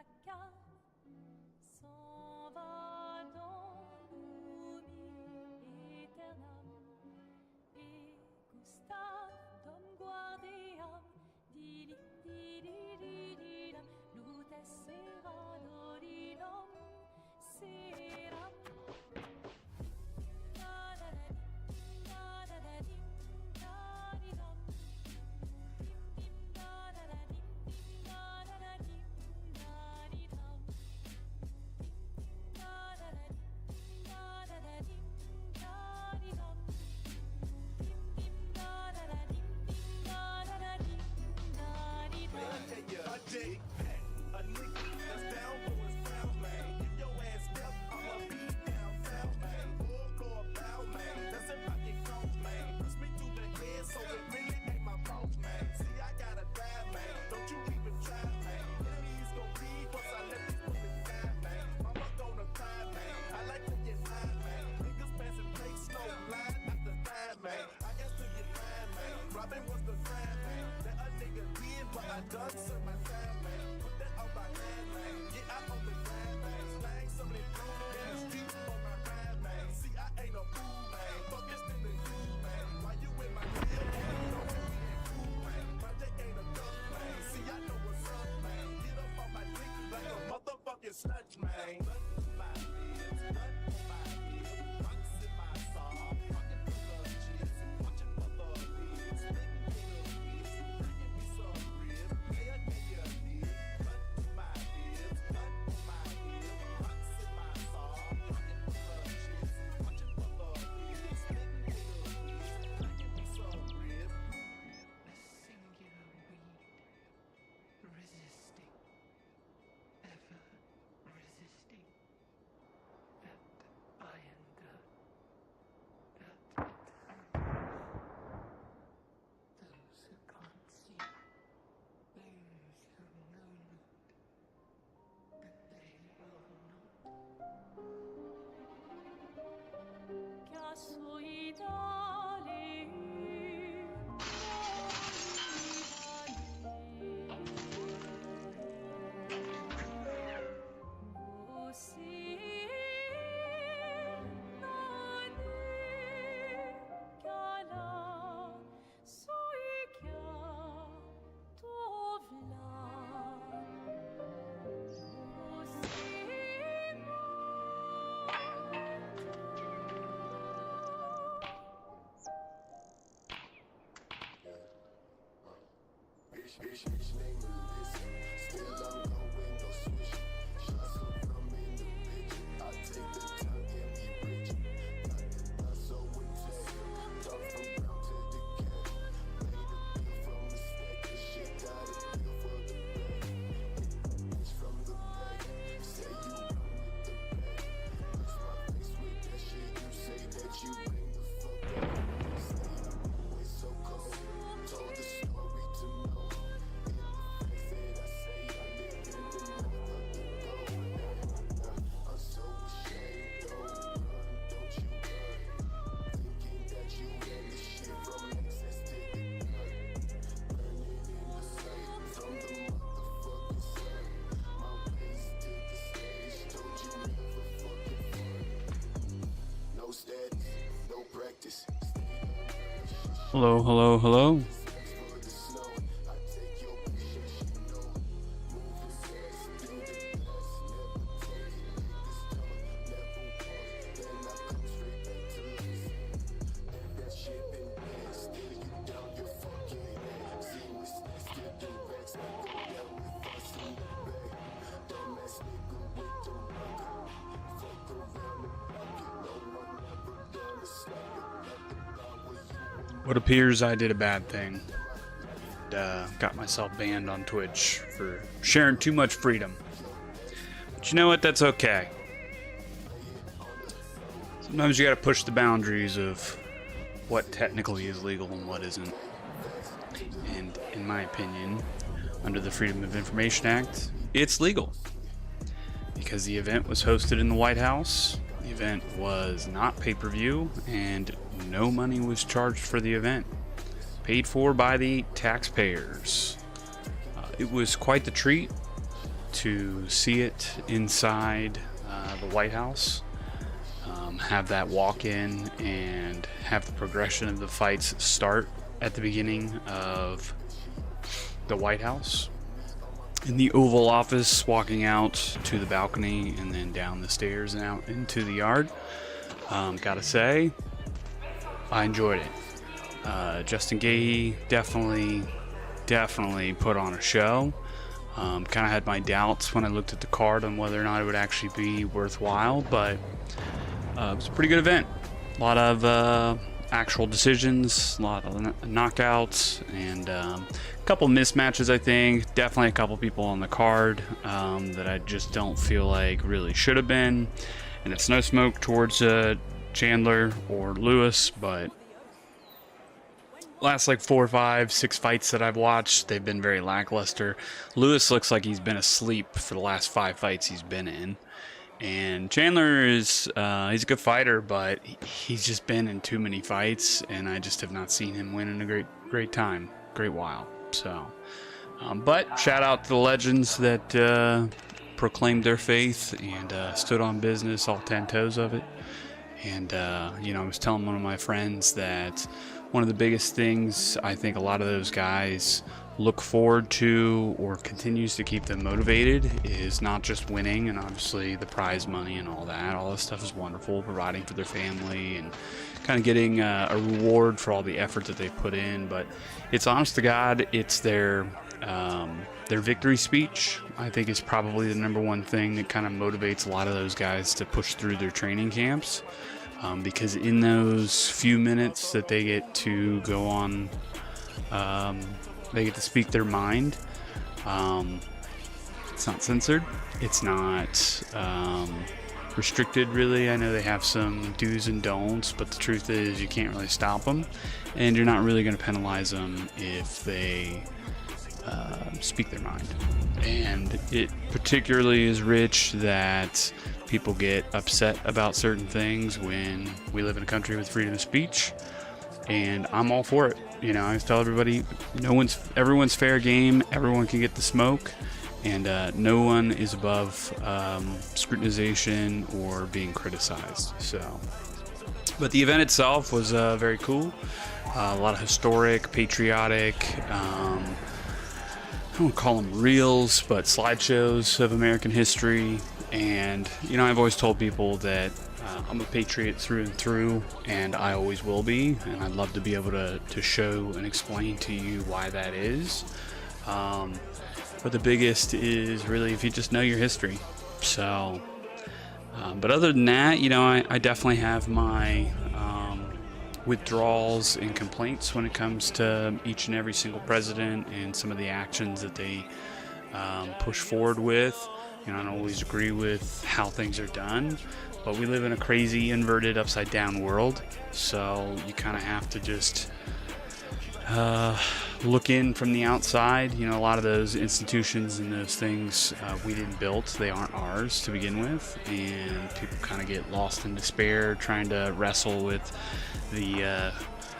chacun s'en va dans l'oubli éternel. Et Gustave, dom guardiam, di di di di di dam, lutes serado di dom, seram. Da da da dim, da da da dim, da di dom, dim dim da da da dim, dim da da da dim, da di dom, dim da da da dim, da da da dim, da di dom. A dick, a nigga that's down for his foul, man. If your ass step, I'ma beat down foul, man. Floor, bow, man. That's if I get caught, man. Push me through the head, so it really ain't my fault, man. See, I gotta die, man. Don't you even try, man. Enemies gon' bleed once I let this woman die, man. Mama gonna cry, man. I like to get high, man. Niggas passing place, no line after time, man. I guess to get high, man. Robbing was the crime, man. That a nigga did, but I done served my time, man. Put that on my hand, man. Yeah, I on the grind, man. Slang some of the doom, in the streets on my ride, man. See, I ain't no fool, man. Fuck this thing to you, man. Why you in my deal, man? You know we ain't cool, man. Project ain't enough, man. See, I know what's up, man. Get up on my dick like a motherfucking snatch, man. My kids, nut on my head. Rocks in my song. Rockin' for love, chicks. Watching for love, kids. Living for love, kids. Bringing me some rib. Yeah, yeah, yeah. Nut on my head. Nut on my head. Rocks in my song. Rockin' for love, chicks. Watching for love, kids. Living for love, kids. Bringing me some rib. A singular weed, resisting, ever resisting, that iron gut, that those who can't see, those who know not, but they will not. Casoidale, Bitch, name Melissa. Still I'm going, no switch. Shots of rum in the bitch. I take the time, can be rich. Not so intact. Talk from ground to the cat. Made a deal from the stack. This shit got a deal for the bag. Bitch from the back. Say you run with the back. Push my face with that shit. You say that you bring the fuck up. Say I'm always so cold. Told the story to know. Hello, hello, hello. It appears I did a bad thing and got myself banned on Twitch for sharing too much freedom. But you know what? That's okay. Sometimes you gotta push the boundaries of what technically is legal and what isn't. And in my opinion, under the Freedom of Information Act, it's legal. Because the event was hosted in the White House, the event was not pay-per-view, and no money was charged for the event. Paid for by the taxpayers. It was quite the treat. to see it inside the White House, have that walk in and have the progression of the fights start at the beginning of the White House, in the Oval Office, walking out to the balcony and then down the stairs and out into the yard. Gotta say, I enjoyed it. Justin Gahey definitely put on a show. Kind of had my doubts when I looked at the card on whether or not it would actually be worthwhile, but it was a pretty good event. A lot of actual decisions, a lot of knockouts, and a couple mismatches, I think. Definitely a couple people on the card that I just don't feel like really should have been. And it's no smoke towards Chandler or Lewis, but last like 4, 5, 6 fights that I've watched, they've been very lackluster. Lewis looks like he's been asleep for the last 5 fights he's been in. And Chandler is he's a good fighter, but he's just been in too many fights, and I just have not seen him win in a great while. So, but shout out to the legends that proclaimed their faith and stood on business, all 10 toes of it. And I was telling one of my friends that one of the biggest things I think a lot of those guys look forward to or continues to keep them motivated is not just winning, and obviously the prize money and all this stuff is wonderful, providing for their family and kind of getting a reward for all the effort that they put in, but it's honest to God, it's their victory speech. I think is probably the number one thing that kind of motivates a lot of those guys to push through their training camps, because in those few minutes that they get to go on, they get to speak their mind. It's not censored. It's not restricted, really. I know they have some do's and don'ts, but the truth is you can't really stop them, and you're not really going to penalize them if they speak their mind. And it particularly is rich that people get upset about certain things when we live in a country with freedom of speech, and I'm all for it. I tell everybody, everyone's fair game. Everyone can get the smoke, and no one is above scrutinization or being criticized. So, but the event itself was very cool. A lot of historic, patriotic. I don't call them reels, but slideshows of American history. And I've always told people that I'm a patriot through and through, and I always will be, and I'd love to be able to show and explain to you why that is. But the biggest is really if you just know your history. So, but other than that, I definitely have my withdrawals and complaints when it comes to each and every single president and some of the actions that they push forward with. I don't always agree with how things are done, but we live in a crazy, inverted, upside-down world, so you kind of have to just look in from the outside. A lot of those institutions and those things we didn't build. They aren't ours to begin with, and people kind of get lost in despair trying to wrestle with the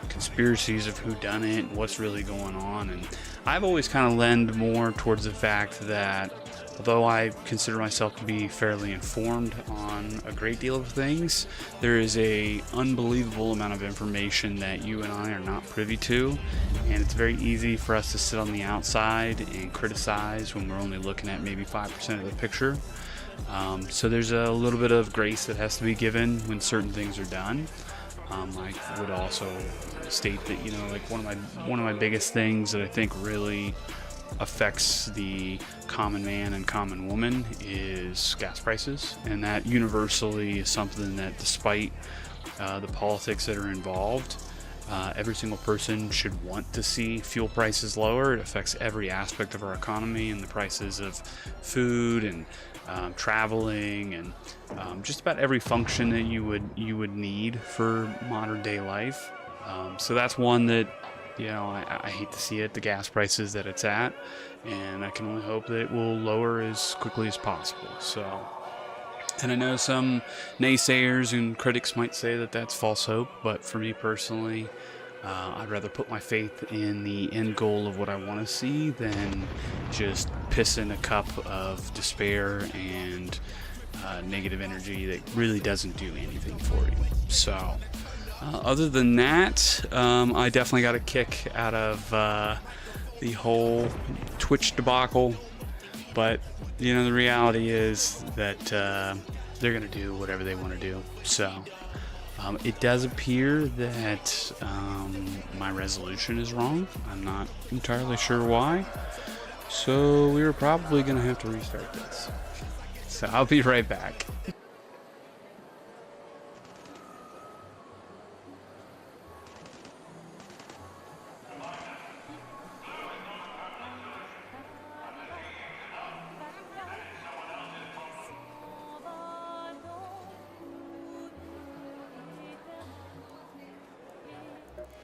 conspiracies of who done it and what's really going on. And I've always kind of leaned more towards the fact that although I consider myself to be fairly informed on a great deal of things, there is a unbelievable amount of information that you and I are not privy to, and it's very easy for us to sit on the outside and criticize when we're only looking at maybe 5% of the picture. So there's a little bit of grace that has to be given when certain things are done. I would also state that one of my biggest things that I think really affects the common man and common woman is gas prices, and that universally is something that, despite the politics that are involved, every single person should want to see fuel prices lower. It affects every aspect of our economy, and the prices of food and traveling and just about every function that you would need for modern day life. So that's one that I hate to see it, the gas prices that it's at, and I can only hope that it will lower as quickly as possible. So, and I know some naysayers and critics might say that that's false hope, but for me personally, I'd rather put my faith in the end goal of what I want to see than just piss in a cup of despair and negative energy that really doesn't do anything for you. So, other than that, I definitely got a kick out of the whole Twitch debacle. But, you know, the reality is that they're going to do whatever they want to do. So, it does appear that my resolution is wrong. I'm not entirely sure why. So, we're probably going to have to restart this. So, I'll be right back.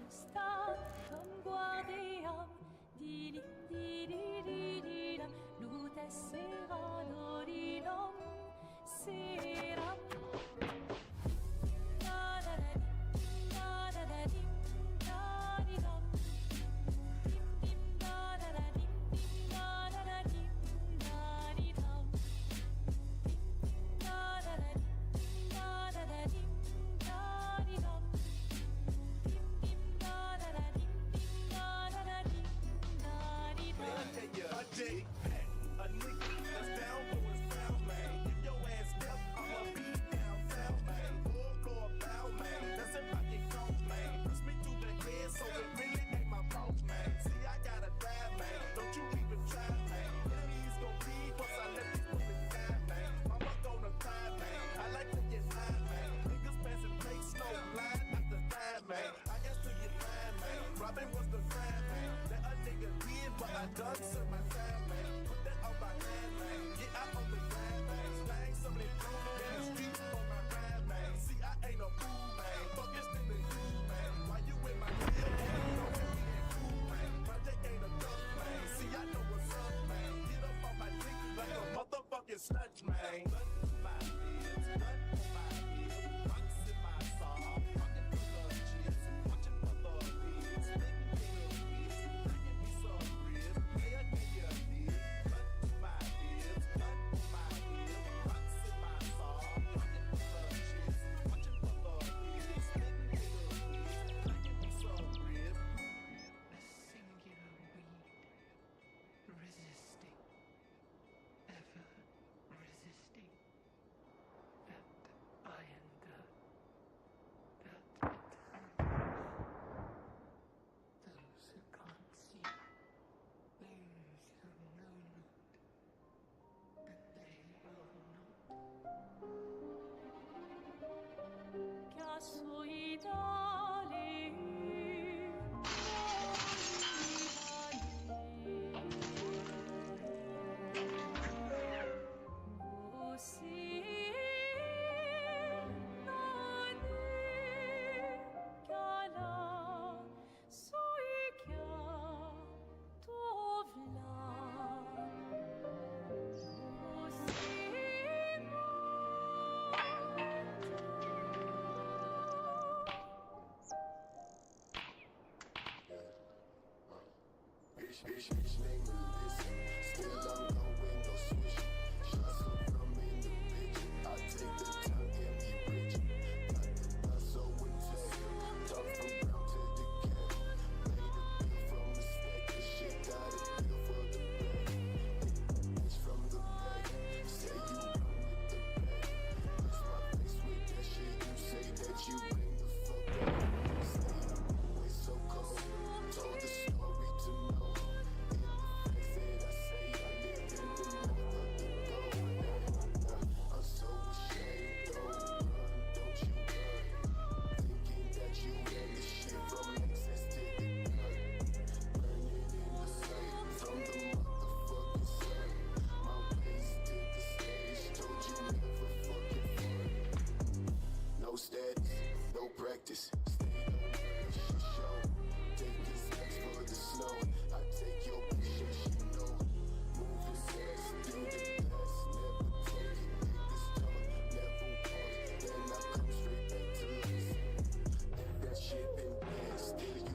Star comme guardiam di di lute serano di non seram da da da da da dim da di dam dim dim da da da dim dim da da da dim da di dam da da da dim da da da dim da di dam A dick, a nigga that's down for his foul, man. If your ass step, I'ma beat down foul, man. Floor, foul, man. That's if I get caught, man. Push me through the head, so it really ain't my fault, man. See, I gotta die, man. Don't you even try, man. Enemies gon' bleed once I let these bullets die, man. Mama gonna cry, man. I like to get high, man. Niggas passing place, no line after time, man. I guess to get mine, man. Robbing was the crime, man. That a nigga did, but I done served my time, man. Put that on my hand, man. Yeah, I on the grind, man. Slang some of that in the streets on my ride, man. See, I ain't no fool, man. Fuck this nigga, you, man. Why you in my grill, man? Know that we ain't cool, man. Project ain't a duck, man. See, I know what's up, man. Get up on my dick like a motherfucking snatch, man. My ears, nut on my ears, rocks in my saw, rockin' for the chips, watching for the beats, spitting nigga beats, bringing me some ribs, yeah, yeah, yeah, nut to my ears, nut on my ears, rocks in my saw, rockin' for the chips, watching for the beats, spitting nigga beats, bringing me some ribs. A singular weed, resisting, ever resisting, that I am that those who can't see, those who know not, but they will not. Casoidale Bitch, name a list. Still I'm going, no switch. Shots of rum in the bitch. I take the tongue and be rich. Got the bus over tech. Talk from ground to the cat. Made a bill from the stack. This shit got a bill for the bag. Bitch from the back. Say you run with the back. Bless my face with that shit. You say that you bring the fuck up. Stay up, always so cold. Told the story to know. I'm so ashamed, don't run, don't you run. Thinking that you ran the shit from excess to the gut. Burning in the sun, from the motherfucking sun. My ways to the stage, told you never fucking fun. No status, no practice. Stay up, shit show. Take this X for the snow. I take your shit, you know. Moving fast, do the best. Never take it, niggas talk. Never walk, then I come straight back to listen. And that shit been bad, still you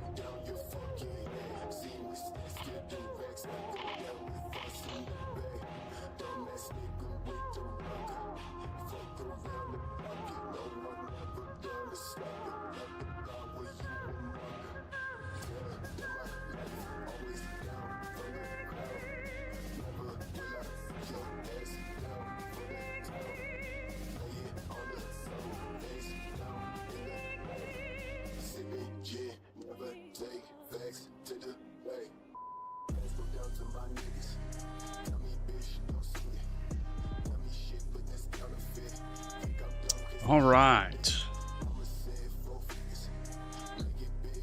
All right.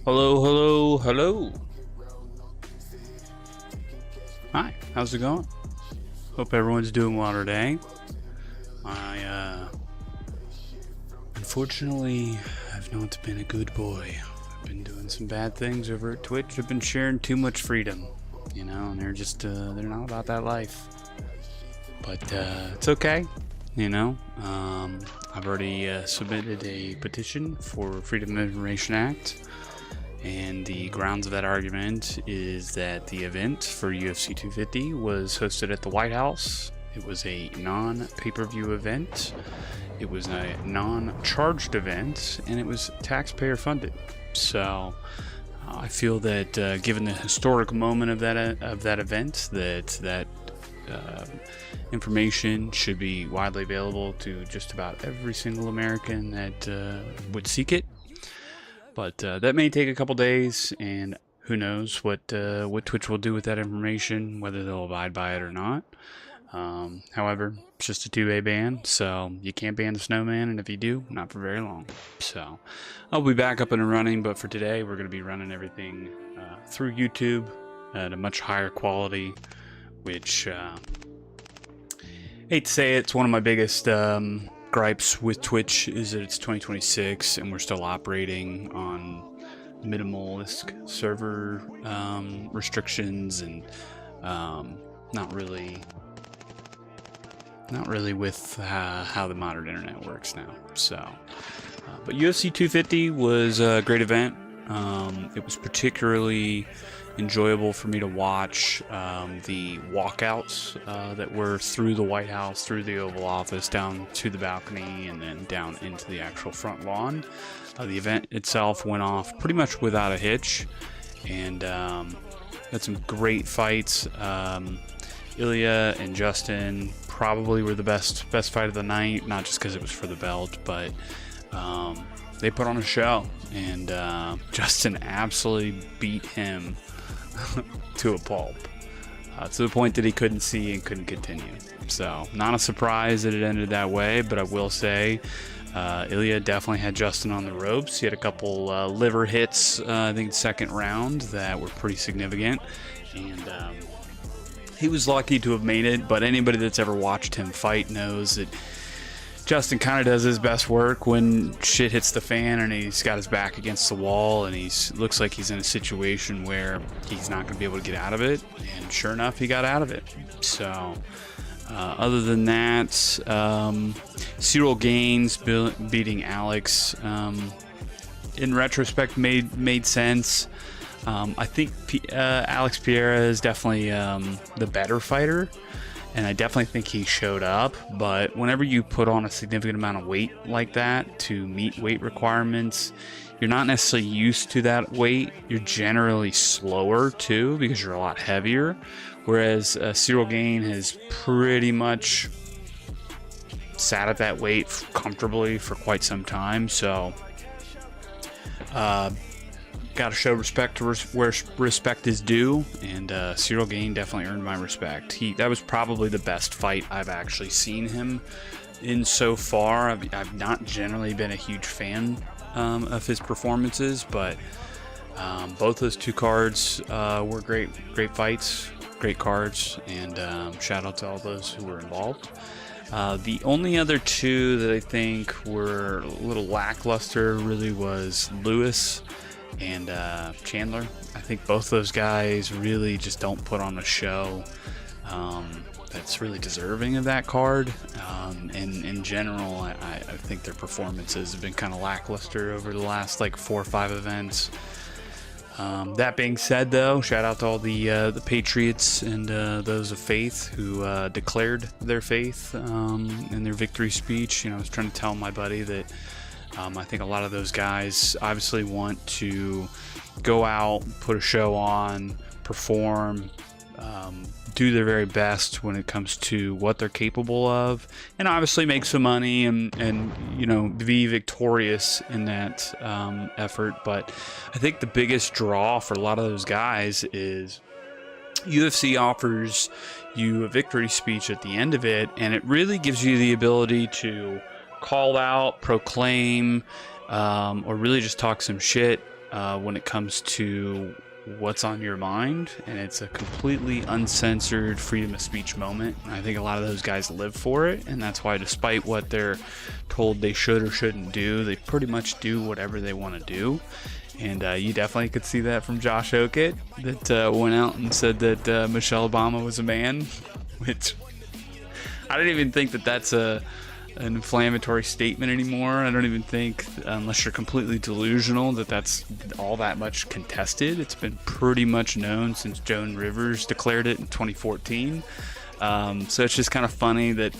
Hello, hello, hello. Hi, how's it going? Hope everyone's doing well today. Unfortunately, I've not been a good boy. I've been doing some bad things over at Twitch. I've been sharing too much freedom, you know, and they're just, they're not about that life. But, it's okay, you know. I've already submitted a petition for Freedom of Information Act. And the grounds of that argument is that the event for UFC 250 was hosted at the White House. It was a non-pay-per-view event. It was a non-charged event, and it was taxpayer funded. So I feel that given the historic moment of that event, that information should be widely available to just about every single American that would seek it. But that may take a couple days, and who knows what Twitch will do with that information, whether they'll abide by it or not. However, it's just a 2A ban, so you can't ban the Snowman, and if you do, not for very long. So I'll be back up and running, but for today, we're going to be running everything through YouTube at a much higher quality, which, hate to say it, it's one of my biggest gripes with Twitch is that it's 2026 and we're still operating on minimalist server restrictions and not really with how the modern internet works now. So, but UFC 250 was a great event. It was particularly enjoyable for me to watch the walkouts that were through the White House, through the Oval Office, down to the balcony, and then down into the actual front lawn. The event itself went off pretty much without a hitch, and had some great fights. Ilya and Justin probably were the best fight of the night, not just because it was for the belt, but they put on a show, and Justin absolutely beat him to a pulp, to the point that he couldn't see and couldn't continue. So not a surprise that it ended that way, but I will say Ilya definitely had Justin on the ropes. He had a couple liver hits, I think second round, that were pretty significant, and he was lucky to have made it. But anybody that's ever watched him fight knows that Justin kind of does his best work when shit hits the fan and he's got his back against the wall and looks like he's in a situation where he's not going to be able to get out of it. And sure enough, he got out of it. So other than that, Cyril Gaines beating Alex, in retrospect, made sense. I think Alex Pereira is definitely the better fighter, and I definitely think he showed up. But whenever you put on a significant amount of weight like that to meet weight requirements, you're not necessarily used to that weight. You're generally slower too because you're a lot heavier. Whereas Cyril Gain has pretty much sat at that weight comfortably for quite some time. So got to show respect to where respect is due, and Cyril Gain definitely earned my respect. That was probably the best fight I've actually seen him in so far. I've not generally been a huge fan of his performances, but both those two cards were great fights, great cards, and shout out to all those who were involved. The only other two that I think were a little lackluster really was Lewis and Chandler. I think both those guys really just don't put on a show that's really deserving of that card. And in general, I think their performances have been kind of lackluster over the last like 4 or 5 events. That being said, though, shout out to all the Patriots and those of faith who declared their faith in their victory speech. You know, I was trying to tell my buddy that I think a lot of those guys obviously want to go out, put a show on, perform, do their very best when it comes to what they're capable of, and obviously make some money and you know, be victorious in that effort. But I think the biggest draw for a lot of those guys is UFC offers you a victory speech at the end of it, and it really gives you the ability to call out, proclaim, or really just talk some shit when it comes to what's on your mind, and it's a completely uncensored freedom of speech moment. I think a lot of those guys live for it, and that's why, despite what they're told they should or shouldn't do, they pretty much do whatever they want to do. And you definitely could see that from Josh Okett, that went out and said that Michelle Obama was a man, which I don't even think that that's an inflammatory statement anymore. I don't even think, unless you're completely delusional, that that's all that much contested. It's been pretty much known since Joan Rivers declared it in 2014. So it's just kind of funny that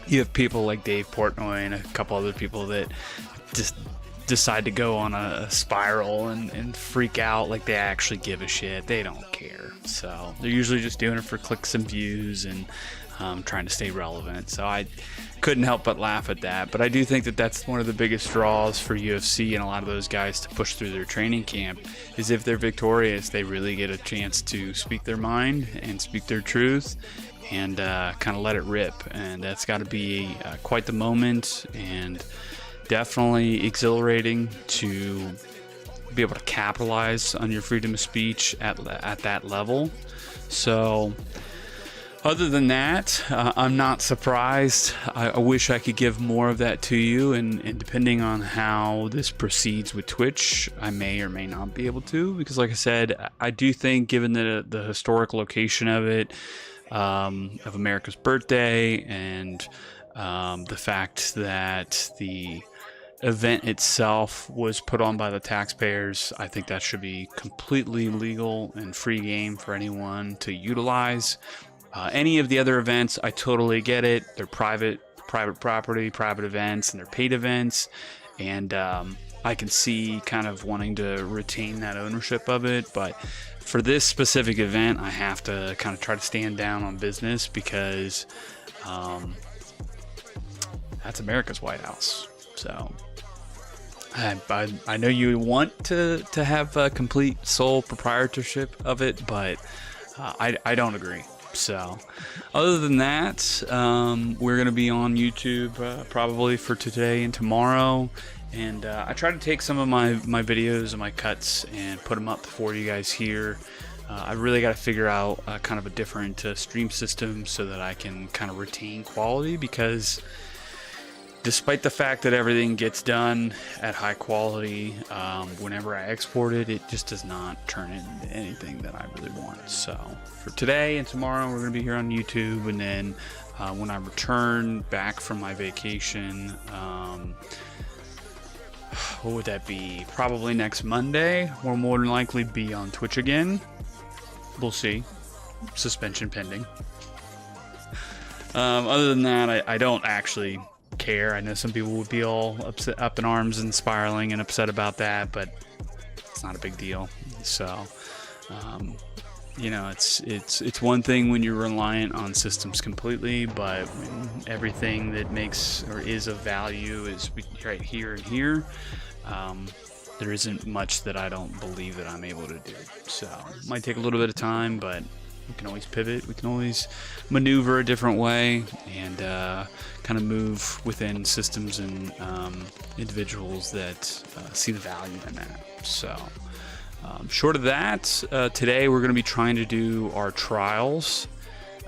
you have people like Dave Portnoy and a couple other people that just decide to go on a spiral and freak out like they actually give a shit. They don't care. So they're usually just doing it for clicks and views and trying to stay relevant. So I couldn't help but laugh at that. But I do think that that's one of the biggest draws for UFC and a lot of those guys to push through their training camp, is if they're victorious, they really get a chance to speak their mind and speak their truth and kind of let it rip. And that's got to be quite the moment, and definitely exhilarating to be able to capitalize on your freedom of speech at that level. So other than that, I'm not surprised. I wish I could give more of that to you, and depending on how this proceeds with Twitch, I may or may not be able to, because like I said, I do think, given the historic location of it, of America's birthday, and the fact that the event itself was put on by the taxpayers, I think that should be completely legal and free game for anyone to utilize. Any of the other events, I totally get it. They're private property, private events, and they're paid events, and I can see kind of wanting to retain that ownership of it. But for this specific event, I have to kind of try to stand down on business, because that's America's White House. So I know you want to have a complete sole proprietorship of it, but I don't agree. So other than that, we're going to be on YouTube probably for today and tomorrow. And I try to take some of my videos and my cuts and put them up for you guys here. I really got to figure out kind of a different stream system so that I can kind of retain quality, because despite the fact that everything gets done at high quality, whenever I export it, it just does not turn into anything that I really want. So for today and tomorrow, we're going to be here on YouTube, and then when I return back from my vacation, what would that be? Probably next Monday. We'll more than likely be on Twitch again. We'll see. Suspension pending. Other than that, I don't actually care. I know some people would be all upset, up in arms and spiraling and upset about that, but it's not a big deal. So you know, it's one thing when you're reliant on systems completely, but when everything that makes or is of value is right here and here, there isn't much that I don't believe that I'm able to do. So it might take a little bit of time, but we can always pivot. We can always maneuver a different way, and kind of move within systems and individuals that see the value in that. So short of that, today we're going to be trying to do our trials.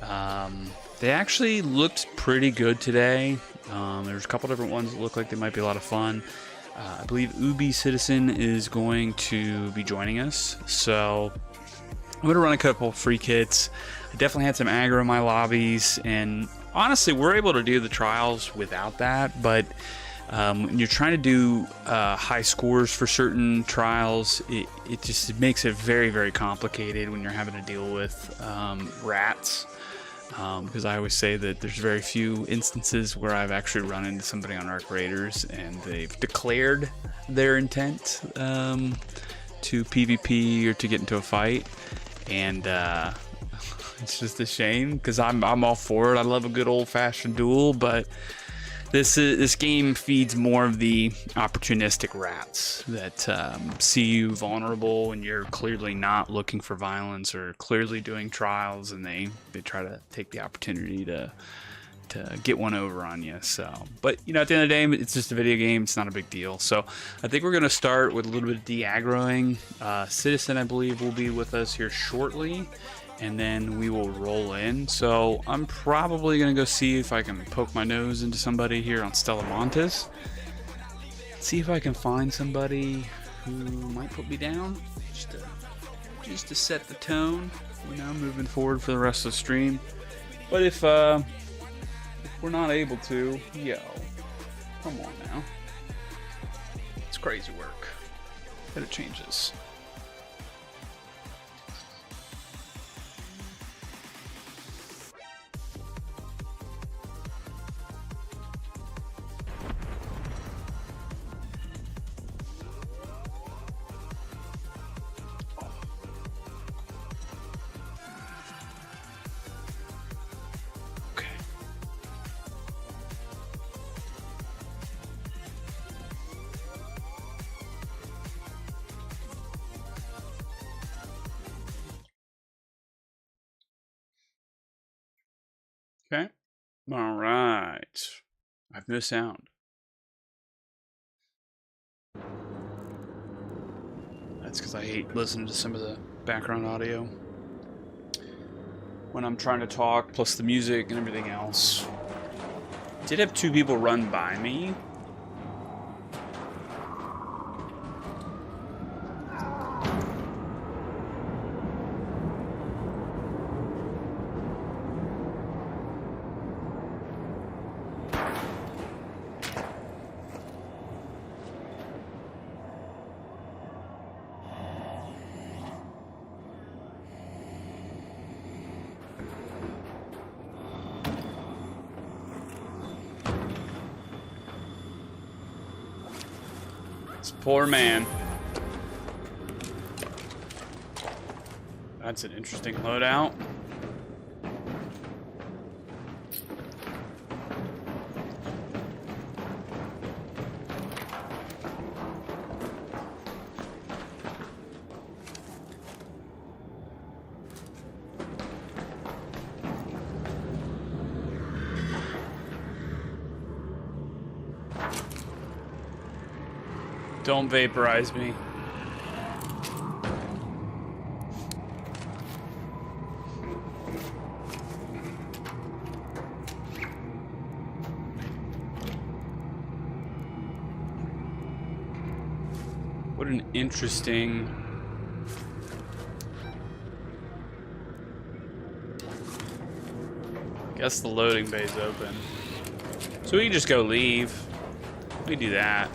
They actually looked pretty good today. There's a couple different ones that look like they might be a lot of fun. I believe Ubi Citizen is going to be joining us, so I'm going to run a couple free kits. I definitely had some aggro in my lobbies, and honestly, we're able to do the trials without that, but when you're trying to do high scores for certain trials, it just makes it very, very complicated when you're having to deal with rats. Because I always say that there's very few instances where I've actually run into somebody on Arc Raiders and they've declared their intent to PvP or to get into a fight, and it's just a shame, because I'm all for it. I love a good old-fashioned duel, but this game feeds more of the opportunistic rats that see you vulnerable and you're clearly not looking for violence or clearly doing trials, and they try to take the opportunity to get one over on you. So, but you know, at the end of the day, it's just a video game. It's not a big deal. So, I think we're gonna start with a little bit of de-aggroing. Citizen, I believe, will be with us here shortly, and then we will roll in. So, I'm probably gonna go see if I can poke my nose into somebody here on Stella Montes. See if I can find somebody who might put me down, just to set the tone, you know, moving forward for the rest of the stream. But if we're not able to, yo, come on now. It's crazy work. Gotta change this. Okay. All right. I have no sound. That's because I hate listening to some of the background audio when I'm trying to talk, plus the music and everything else. Did have 2 people run by me. Poor man. That's an interesting loadout. Don't vaporize me. What an interesting... I guess the loading bay's open. So we can just go leave. We can do that.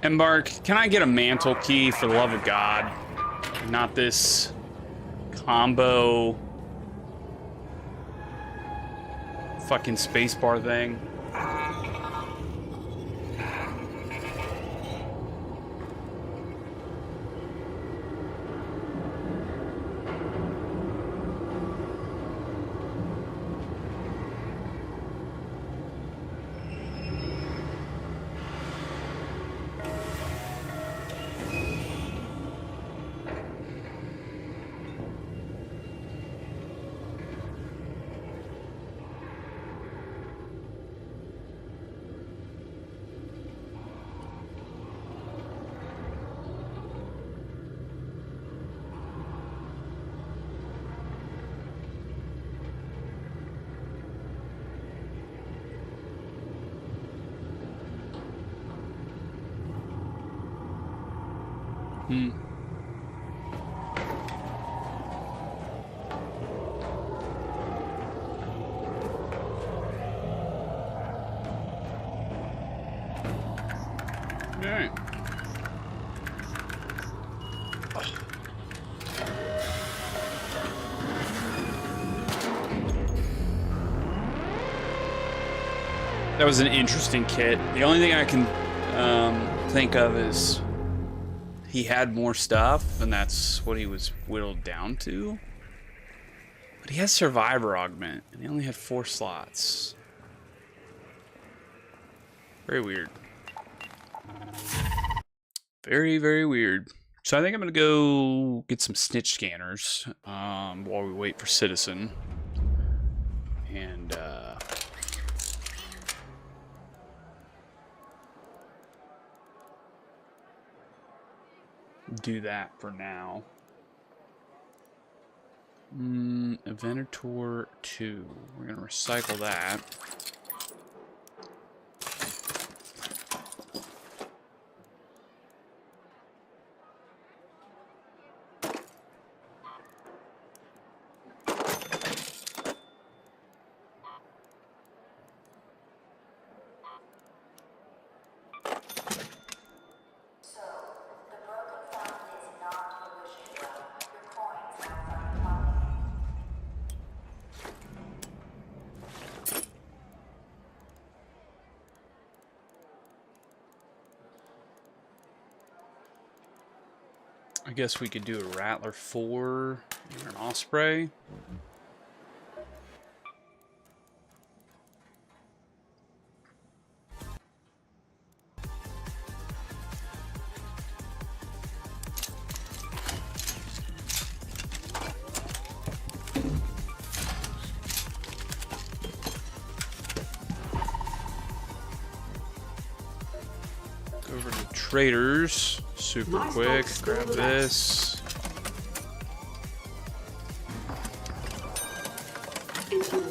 Embark, can I get a mantle key for the love of God? Not this combo fucking spacebar thing. Hmm. Alright. That was an interesting kit. The only thing I can think of is he had more stuff, and that's what he was whittled down to. But he has Survivor Augment, and he only had 4 slots. Very weird. Very, very weird. So I think I'm going to go get some snitch scanners while we wait for Citizen. And do that for now. Venator 2. We're going to recycle that. I guess we could do a Rattler 4 or an Osprey. Go over to Traders. Super quick, grab this. It's yours.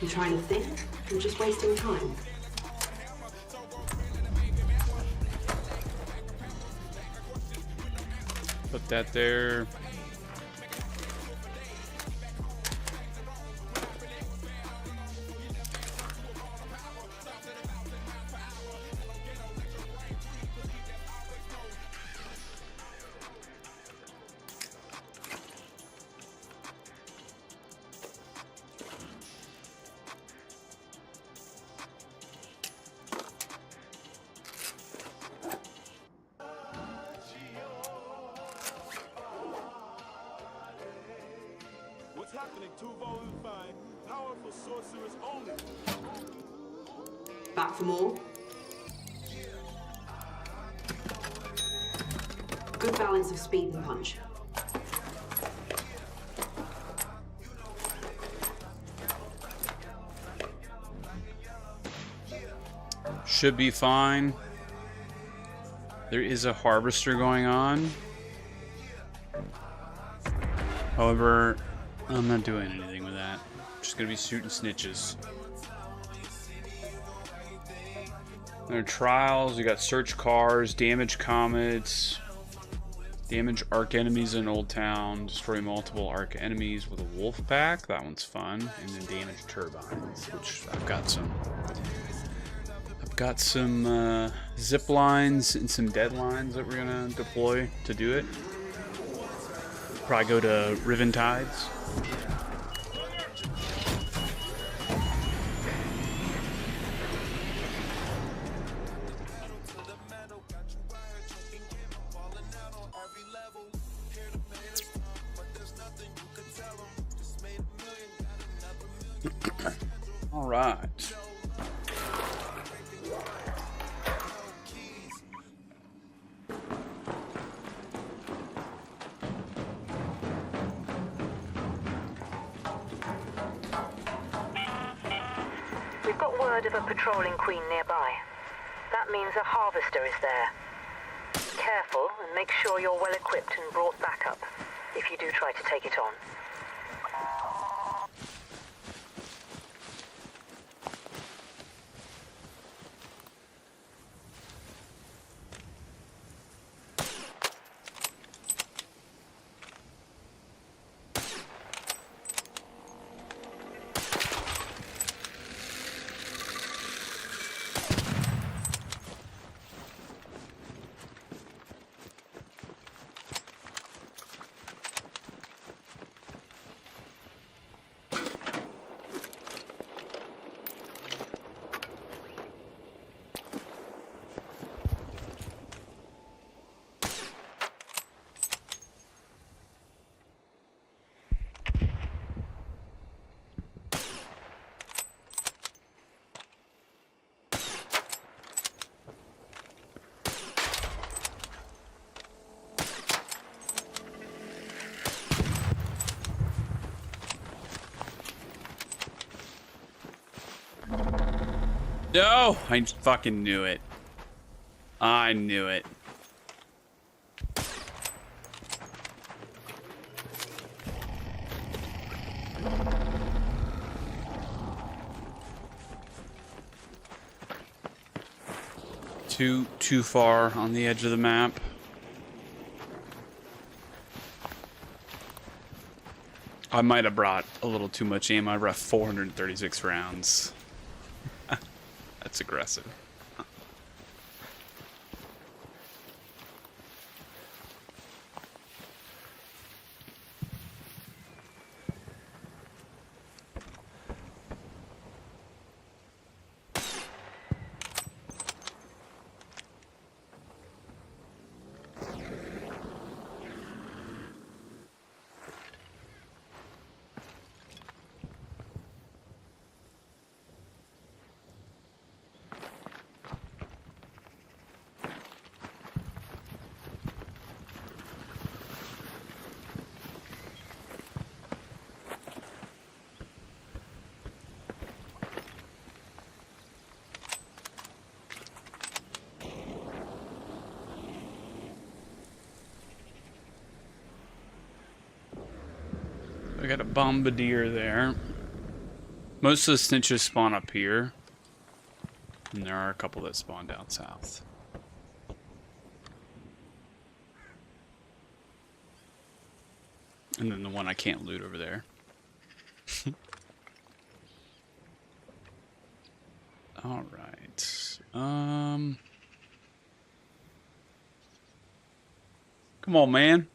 You trying to think? You're just wasting time. Put that there. What's happening? 2 volume 5. Powerful sorcerers only. Back for more? Good balance of speed and punch. Should be fine. There is a harvester going on. However, I'm not doing anything with that. I'm just gonna be shooting snitches. There are trials. You got search cars, damage comets, damage arc enemies in Old Town, destroy multiple arc enemies with a wolf pack. That one's fun, and then damage turbines, which I've got some. Got some zip lines and some deadlines that we're gonna deploy to do it. Probably go to Riven Tides. All right. We've got word of a patrolling queen nearby. That means a harvester is there. Be careful and make sure you're well equipped and brought back up if you do try to take it on. No! I fucking knew it. I knew it. Too far on the edge of the map. I might have brought a little too much ammo. I brought 436 rounds. That's aggressive. I got a bombardier there. Most of the snitches spawn up here. And there are a couple that spawn down south. And then the one I can't loot over there. Alright. Come on, man.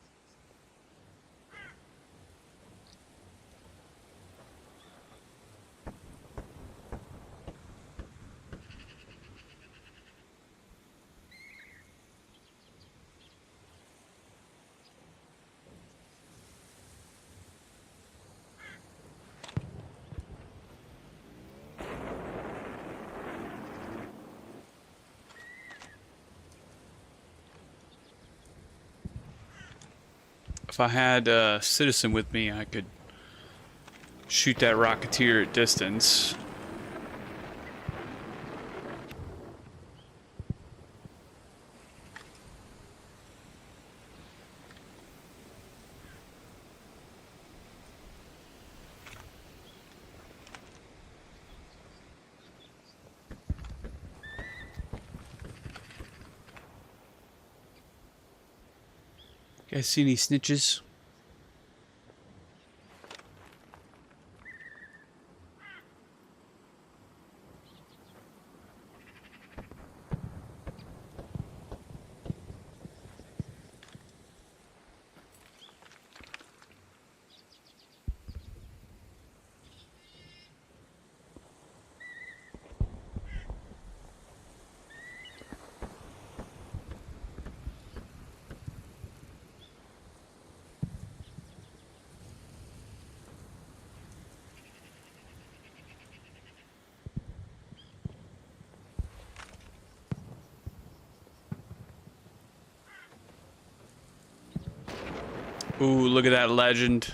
If I had a citizen with me, I could shoot that rocketeer at distance. You guys see any snitches? Ooh, look at that legend.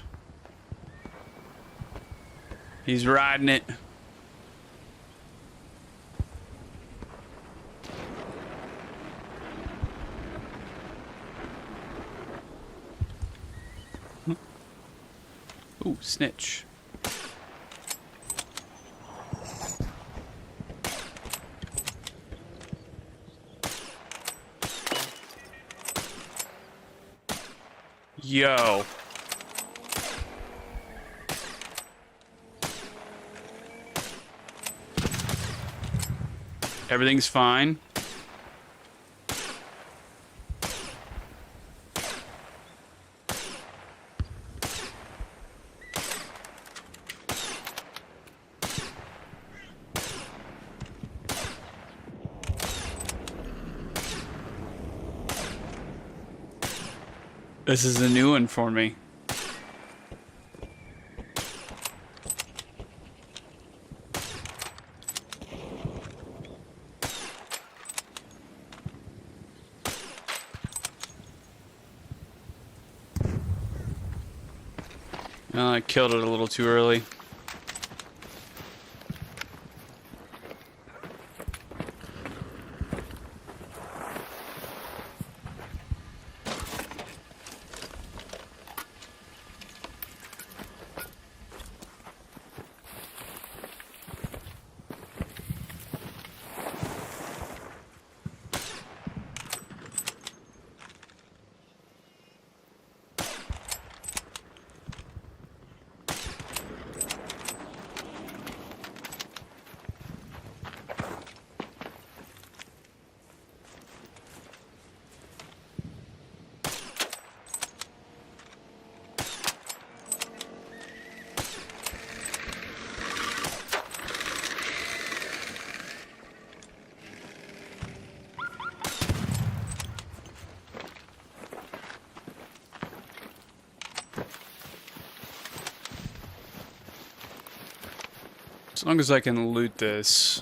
He's riding it. Ooh, snitch. Yo. Everything's fine. This is a new one for me. I killed it a little too early. As long as I can loot this.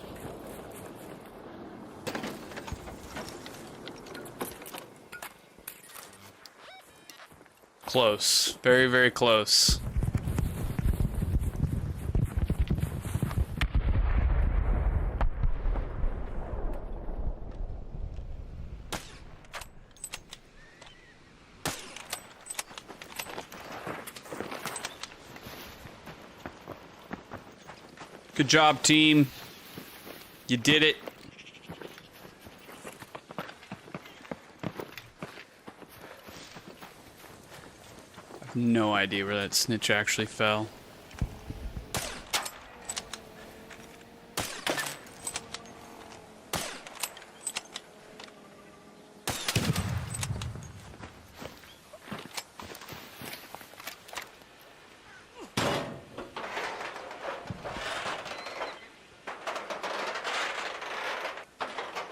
Close. Very, very close. Good job, team. You did it. I have no idea where that snitch actually fell.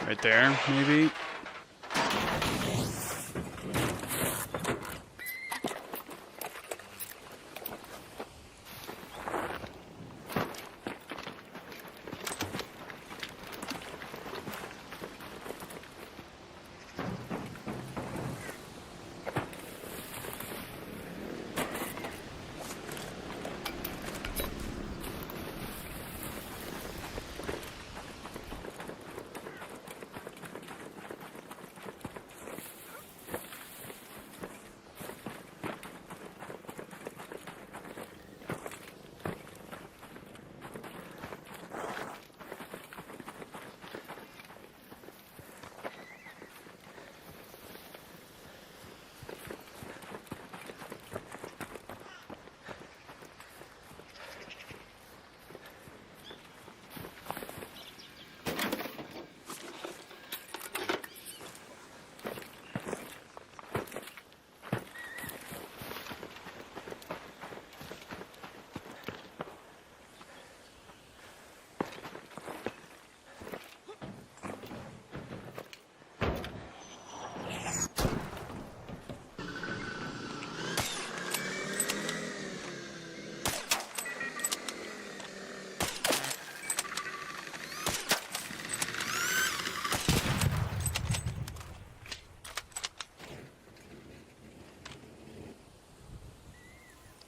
Right there, maybe.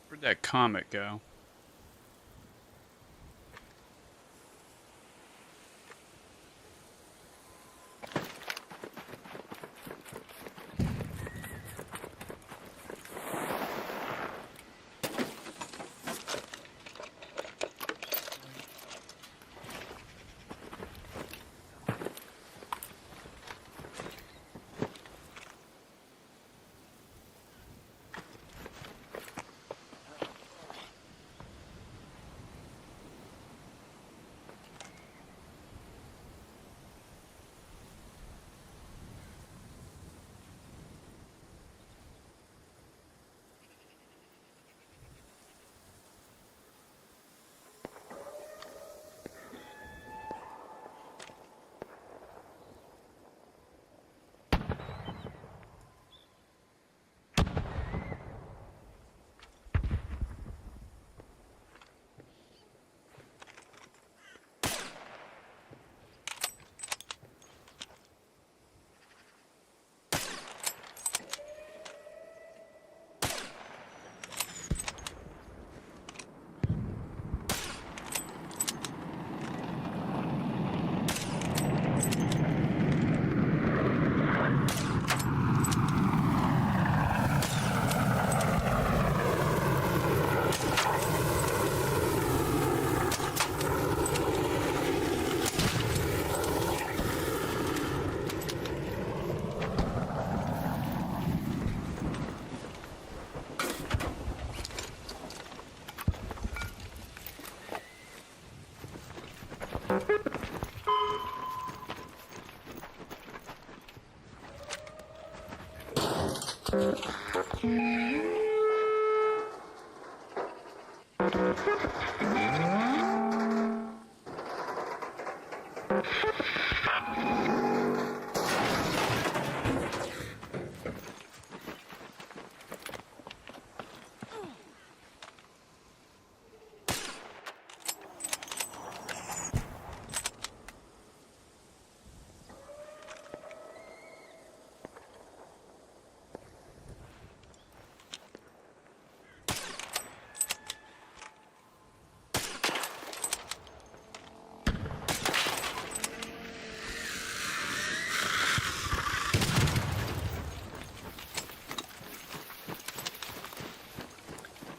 Where'd that comet go?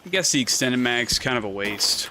I guess the extended mag's kind of a waste.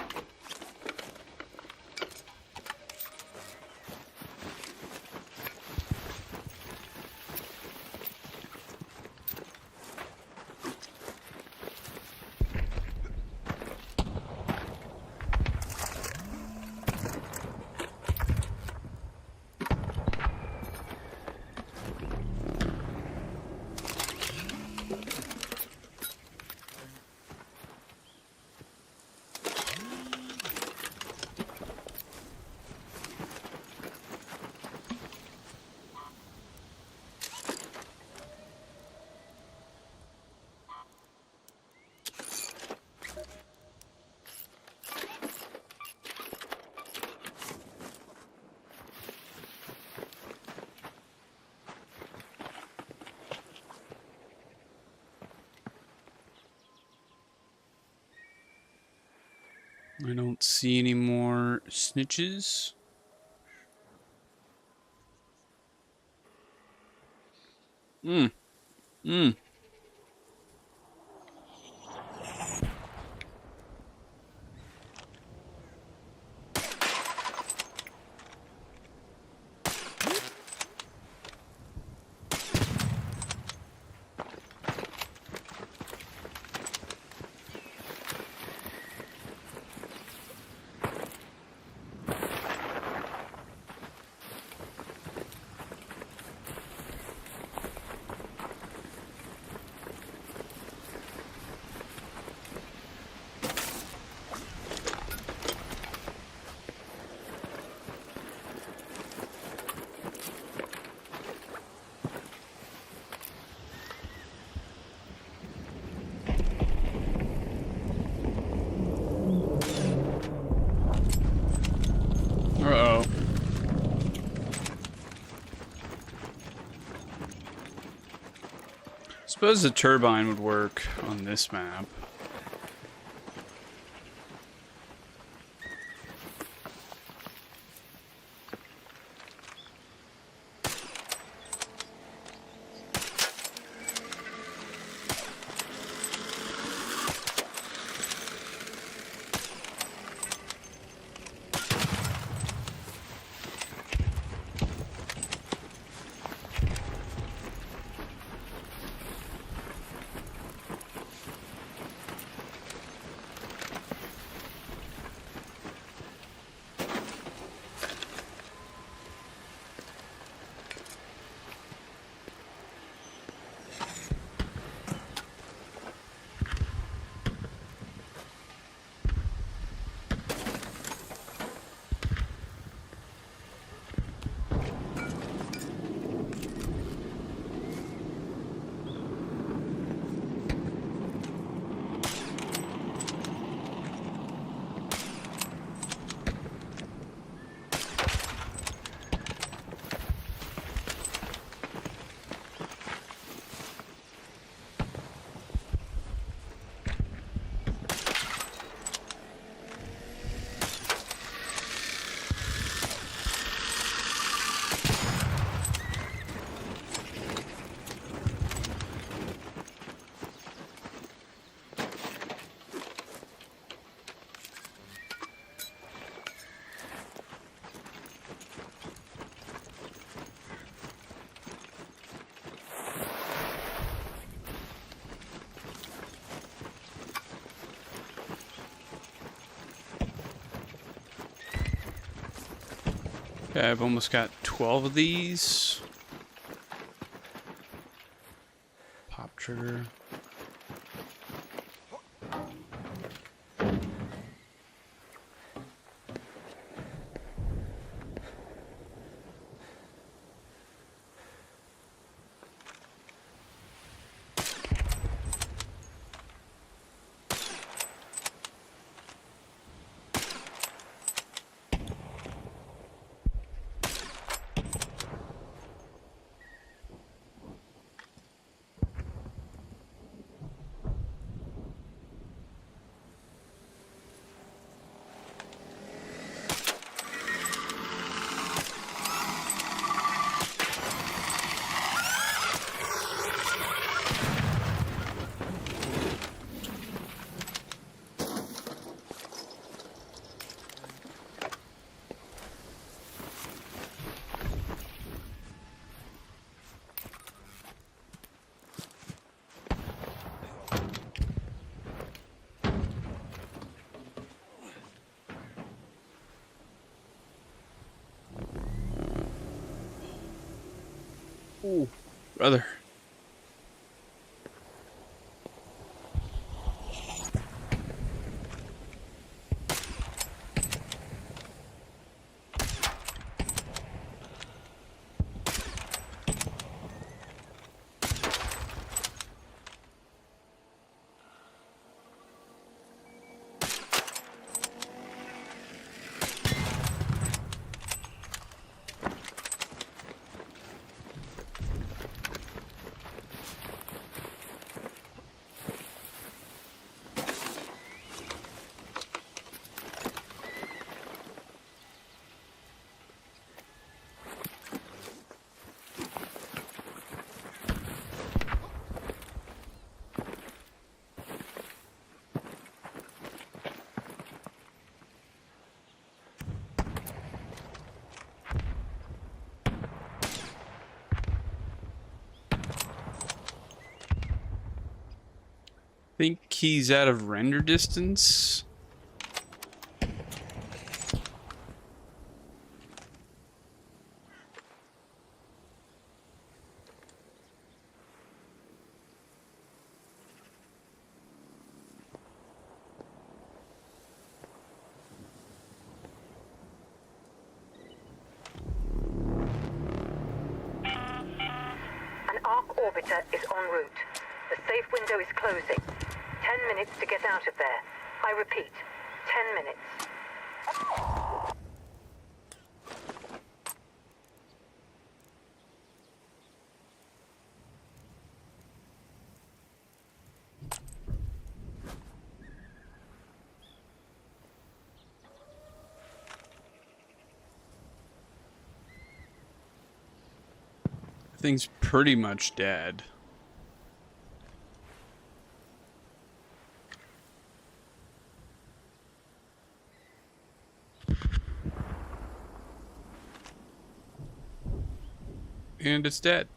I don't see any more snitches. Hmm. Hmm. Uh-oh. Suppose the turbine would work on this map. Okay, I've almost got 12 of these. Pop trigger. Ooh, brother. Think he's out of render distance. An arc orbiter is en route. The safe window is closing. 10 minutes to get out of there. I repeat, 10 minutes. Thing's pretty much dead. And it's dead.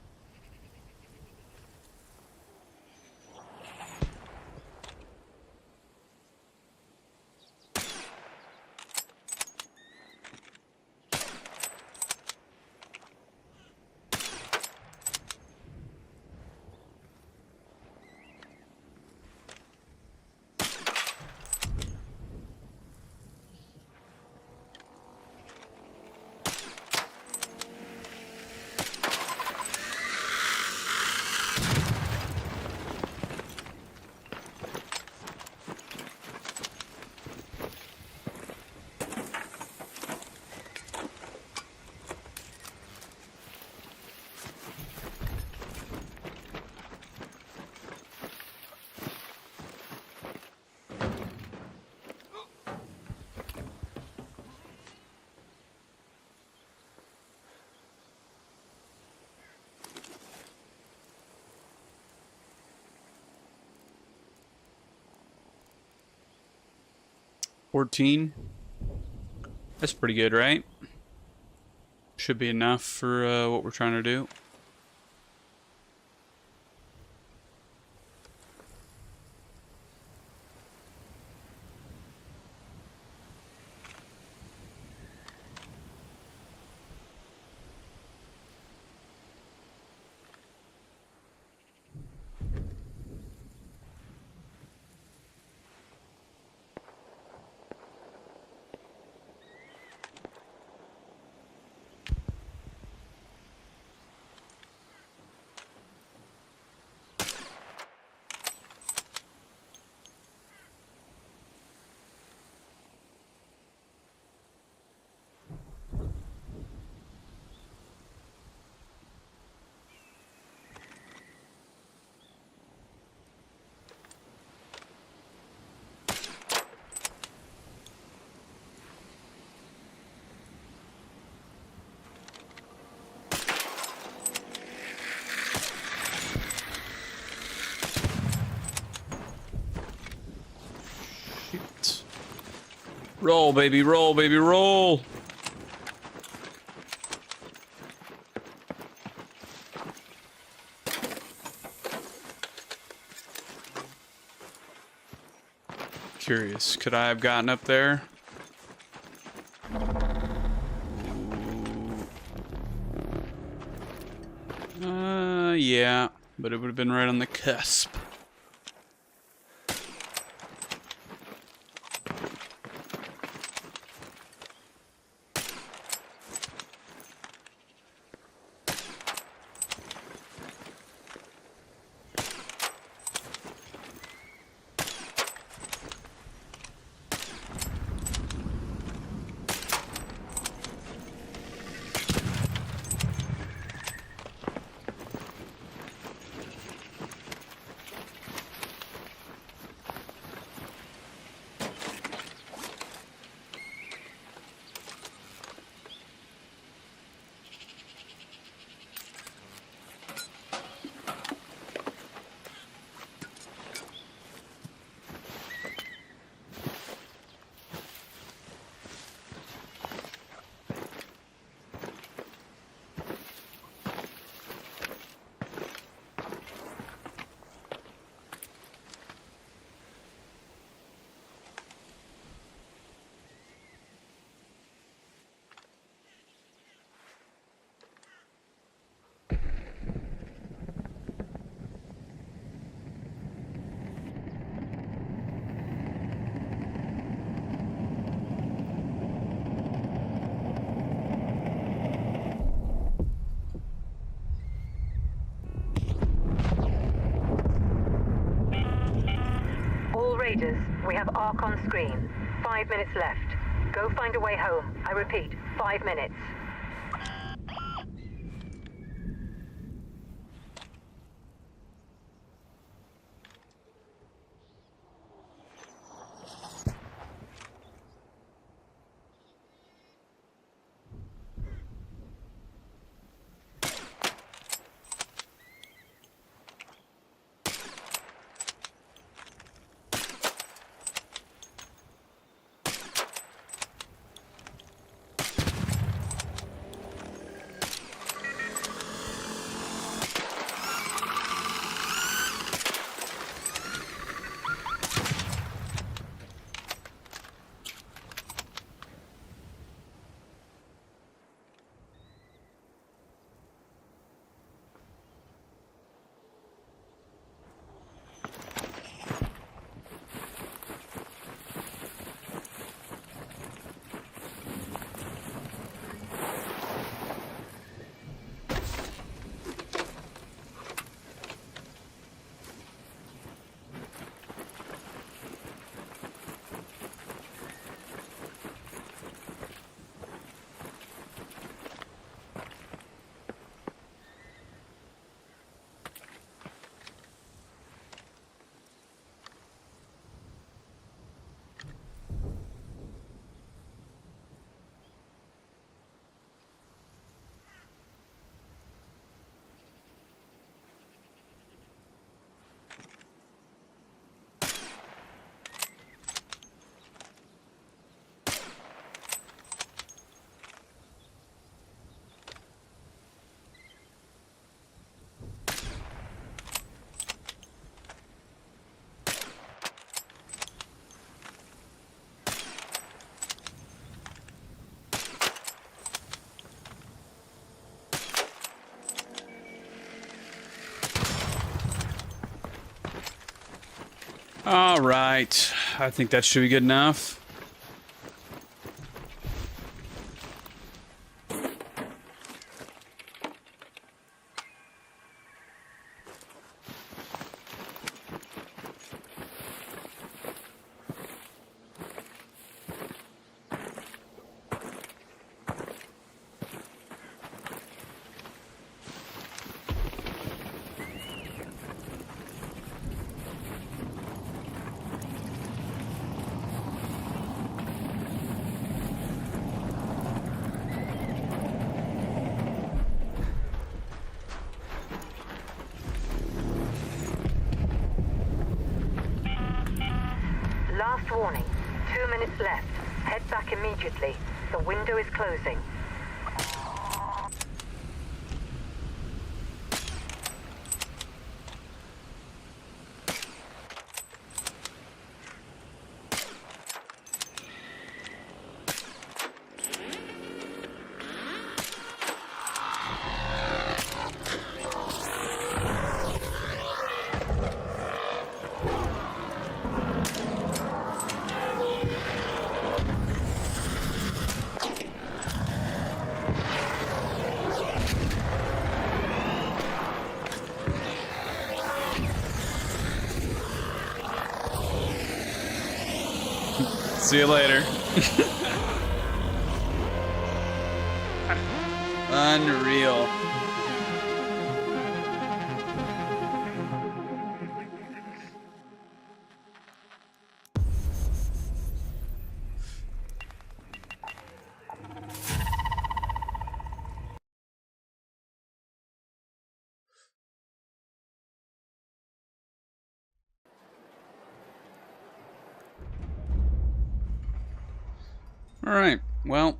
$14. That's pretty good, right? Should be enough for what we're trying to do. Shit. Roll, baby, roll, baby, roll. Curious, could I have gotten up there? Yeah, but it would have been right on the cusp. All Raiders, we have ARC on screen. 5 minutes left. Go find a way home. I repeat, 5 minutes. All right, I think that should be good enough. Last warning. 2 minutes left. Head back immediately. The window is closing. See you later. Unreal. Alright, well,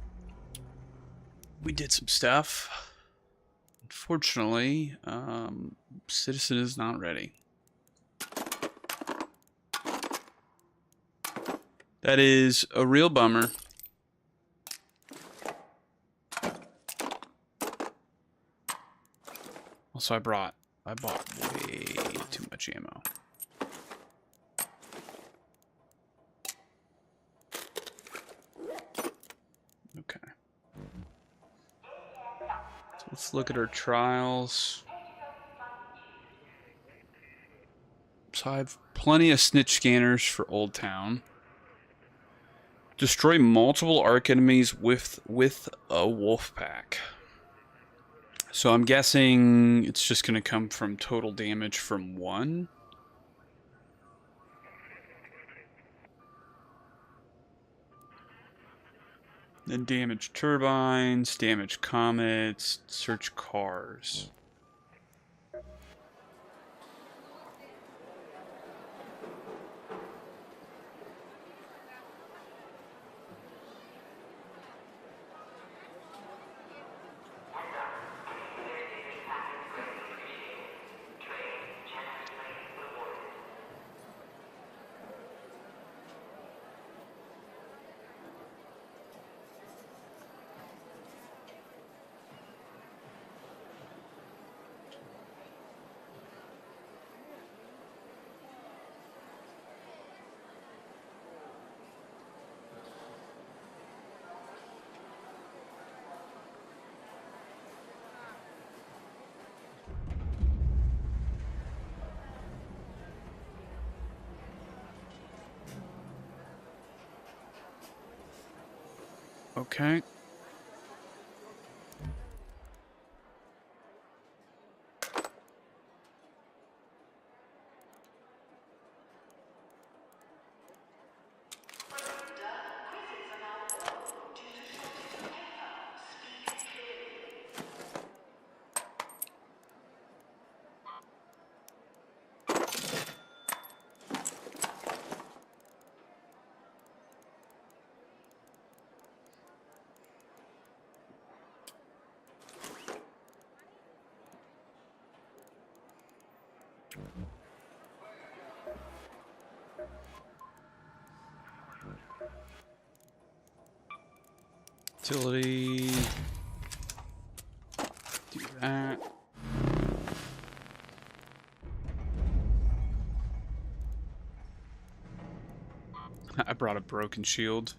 we did some stuff. Unfortunately, Citizen is not ready. That is a real bummer. Also, I bought way too much ammo. Okay. So let's look at our trials. So I have plenty of snitch scanners for Old Town. Destroy multiple arc enemies with a wolf pack. So I'm guessing it's just going to come from total damage from one. Then damage turbines, damage comets, search cars. Okay. Utility. Do that. I brought a broken shield.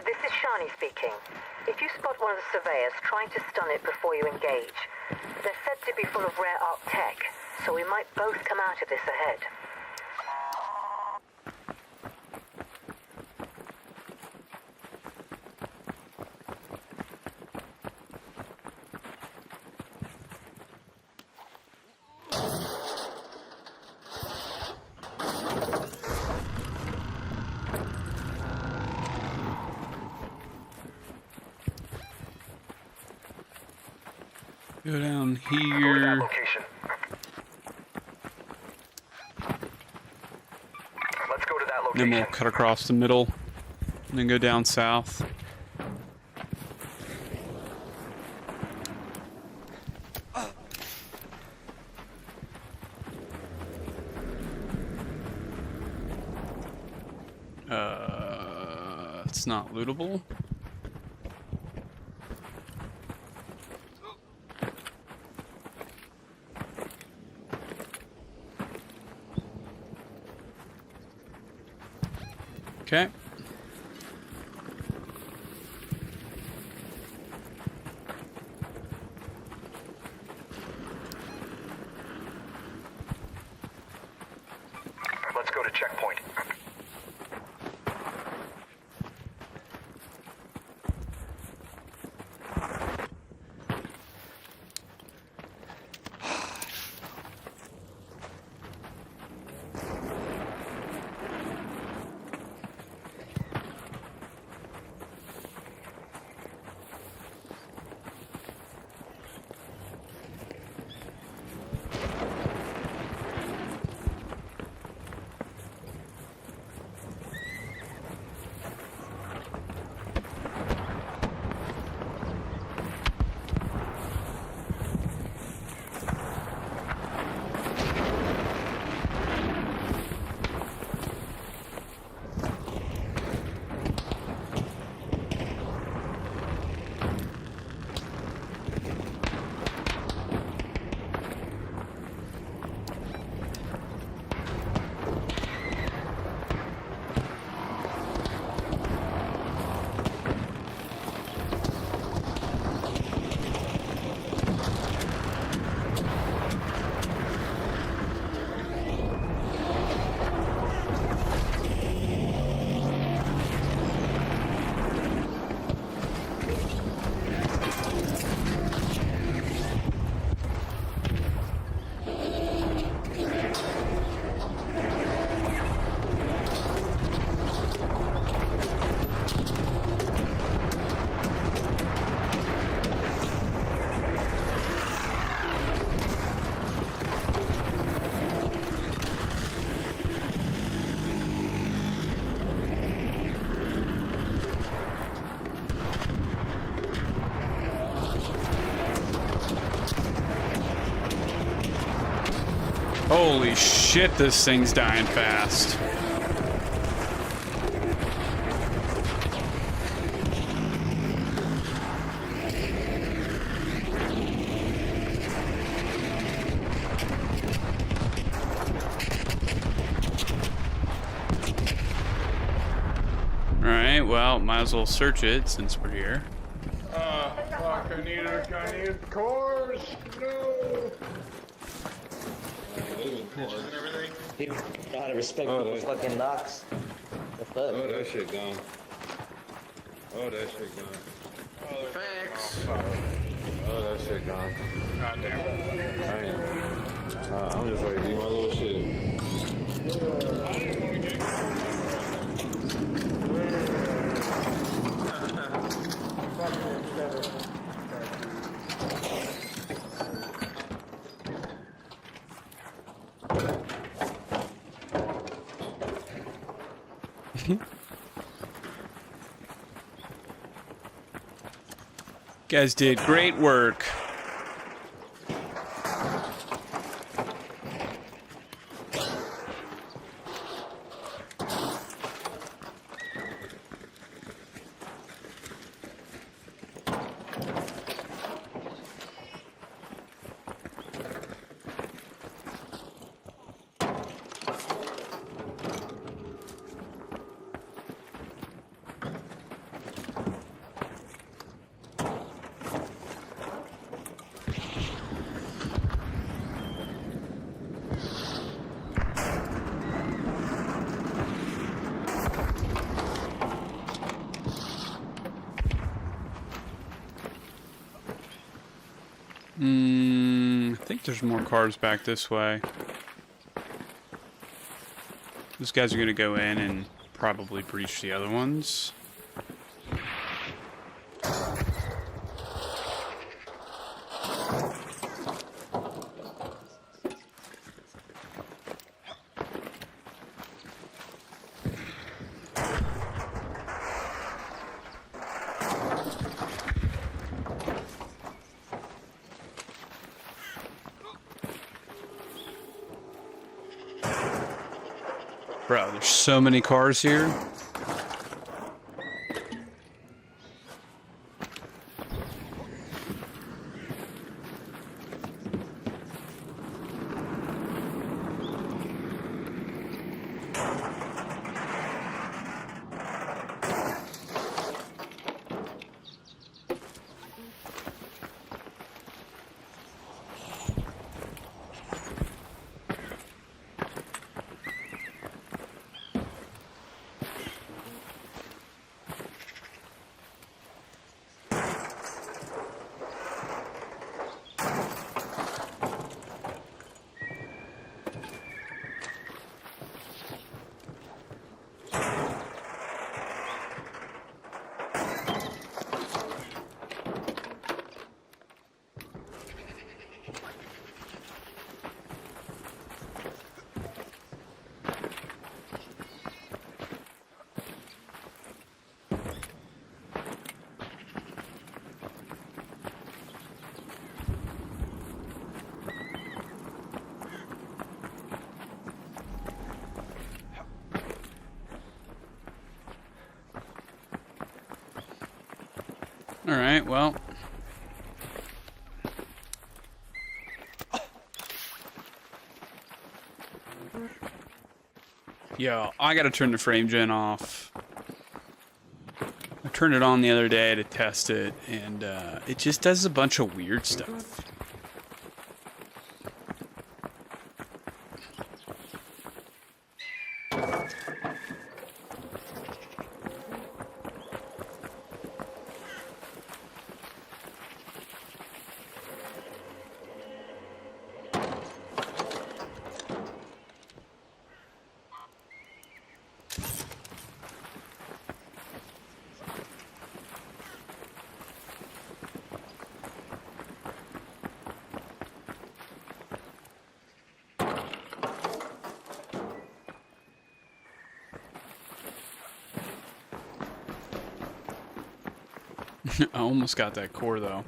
This is Shani speaking. If you spot one of the surveyors, try to stun it before you engage. They're said to be full of rare arc tech, so we might both come out of this ahead. Go down Go to that here. location. Let's go to that Then location. we'll cut across the middle. And then go down south. It's not lootable. Okay. Let's go to checkpoint. Holy shit, this thing's dying fast. Alright, well, might as well search it since we're here. Fuck, I need cores. No. Pictures and everything. People know how to respect people's fucking knocks. The fuck? Oh, that shit gone. Oh, that shit gone. Thanks. Oh, that shit gone. God damn. I ain't. I'm just ready to do my little shit. Guys did great work. I think there's more cars back this way. Those guys are gonna go in and probably breach the other ones. Bro, there's so many cars here. Alright, well. Yo, I gotta turn the frame gen off. I turned it on the other day to test it, and it just does a bunch of weird stuff. I almost got that core though.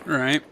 All right.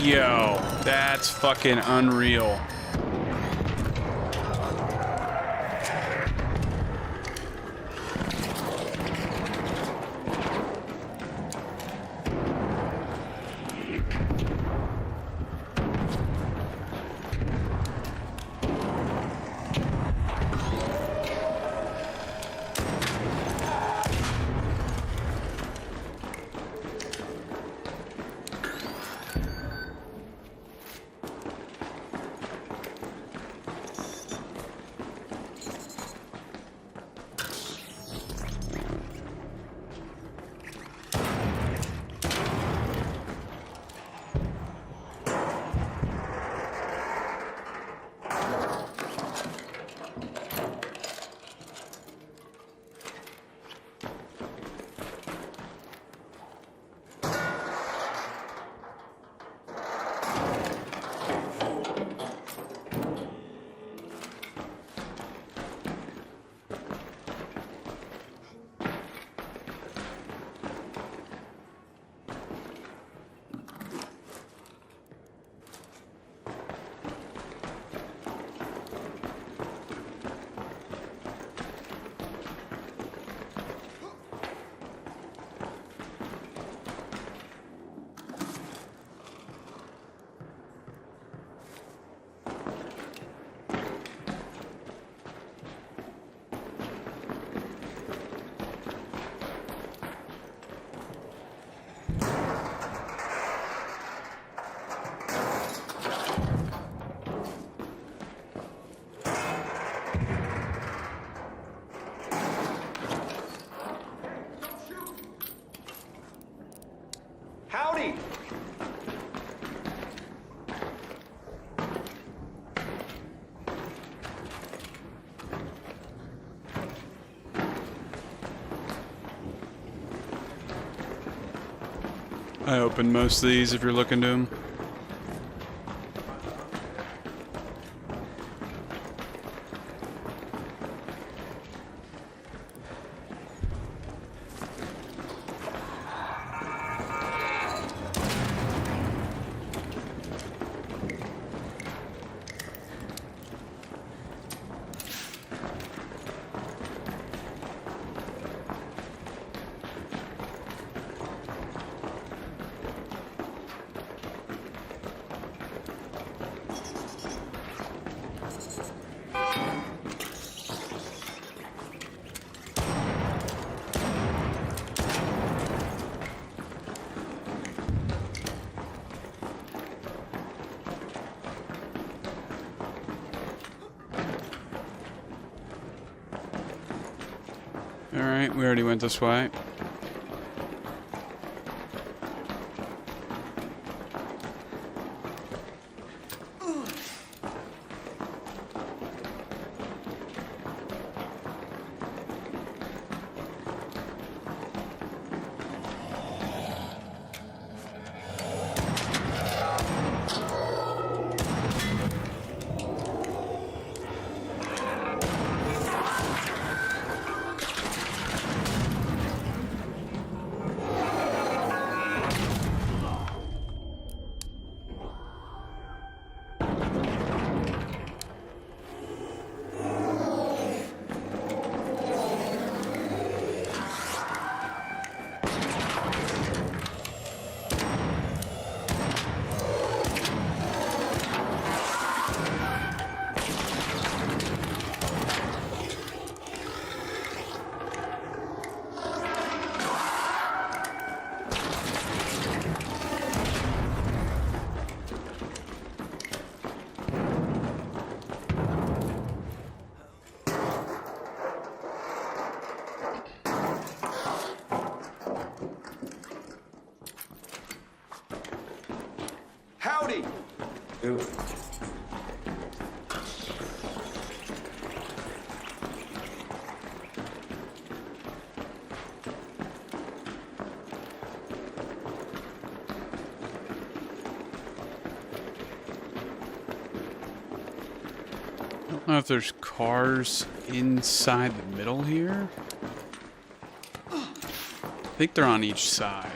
Yo, that's fucking unreal. Howdy! I opened most of these if you're looking to them. Alright, we already went this way. Howdy! Ew. I don't know if there's cars inside the middle here. I think they're on each side.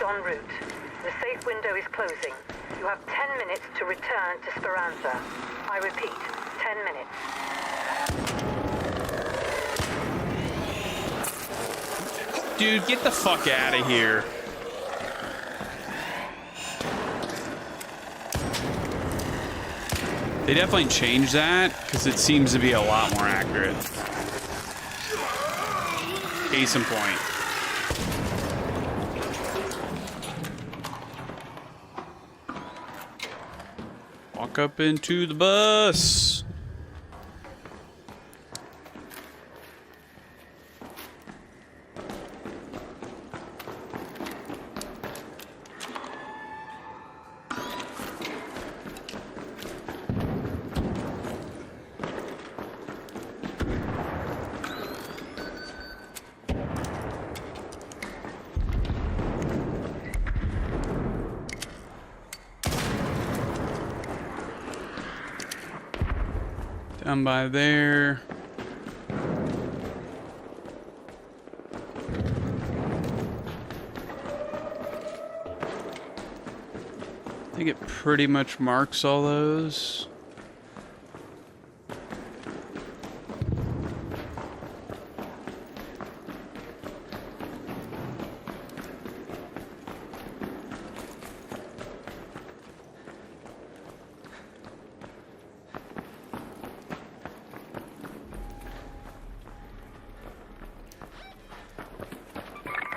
en route. The safe window is closing. You have 10 minutes to return to Speranza. I repeat, 10 minutes. Dude, get the fuck out of here. They definitely changed that because it seems to be a lot more accurate. Case in point. Walk up into the bus. Down by there. I think it pretty much marks all those.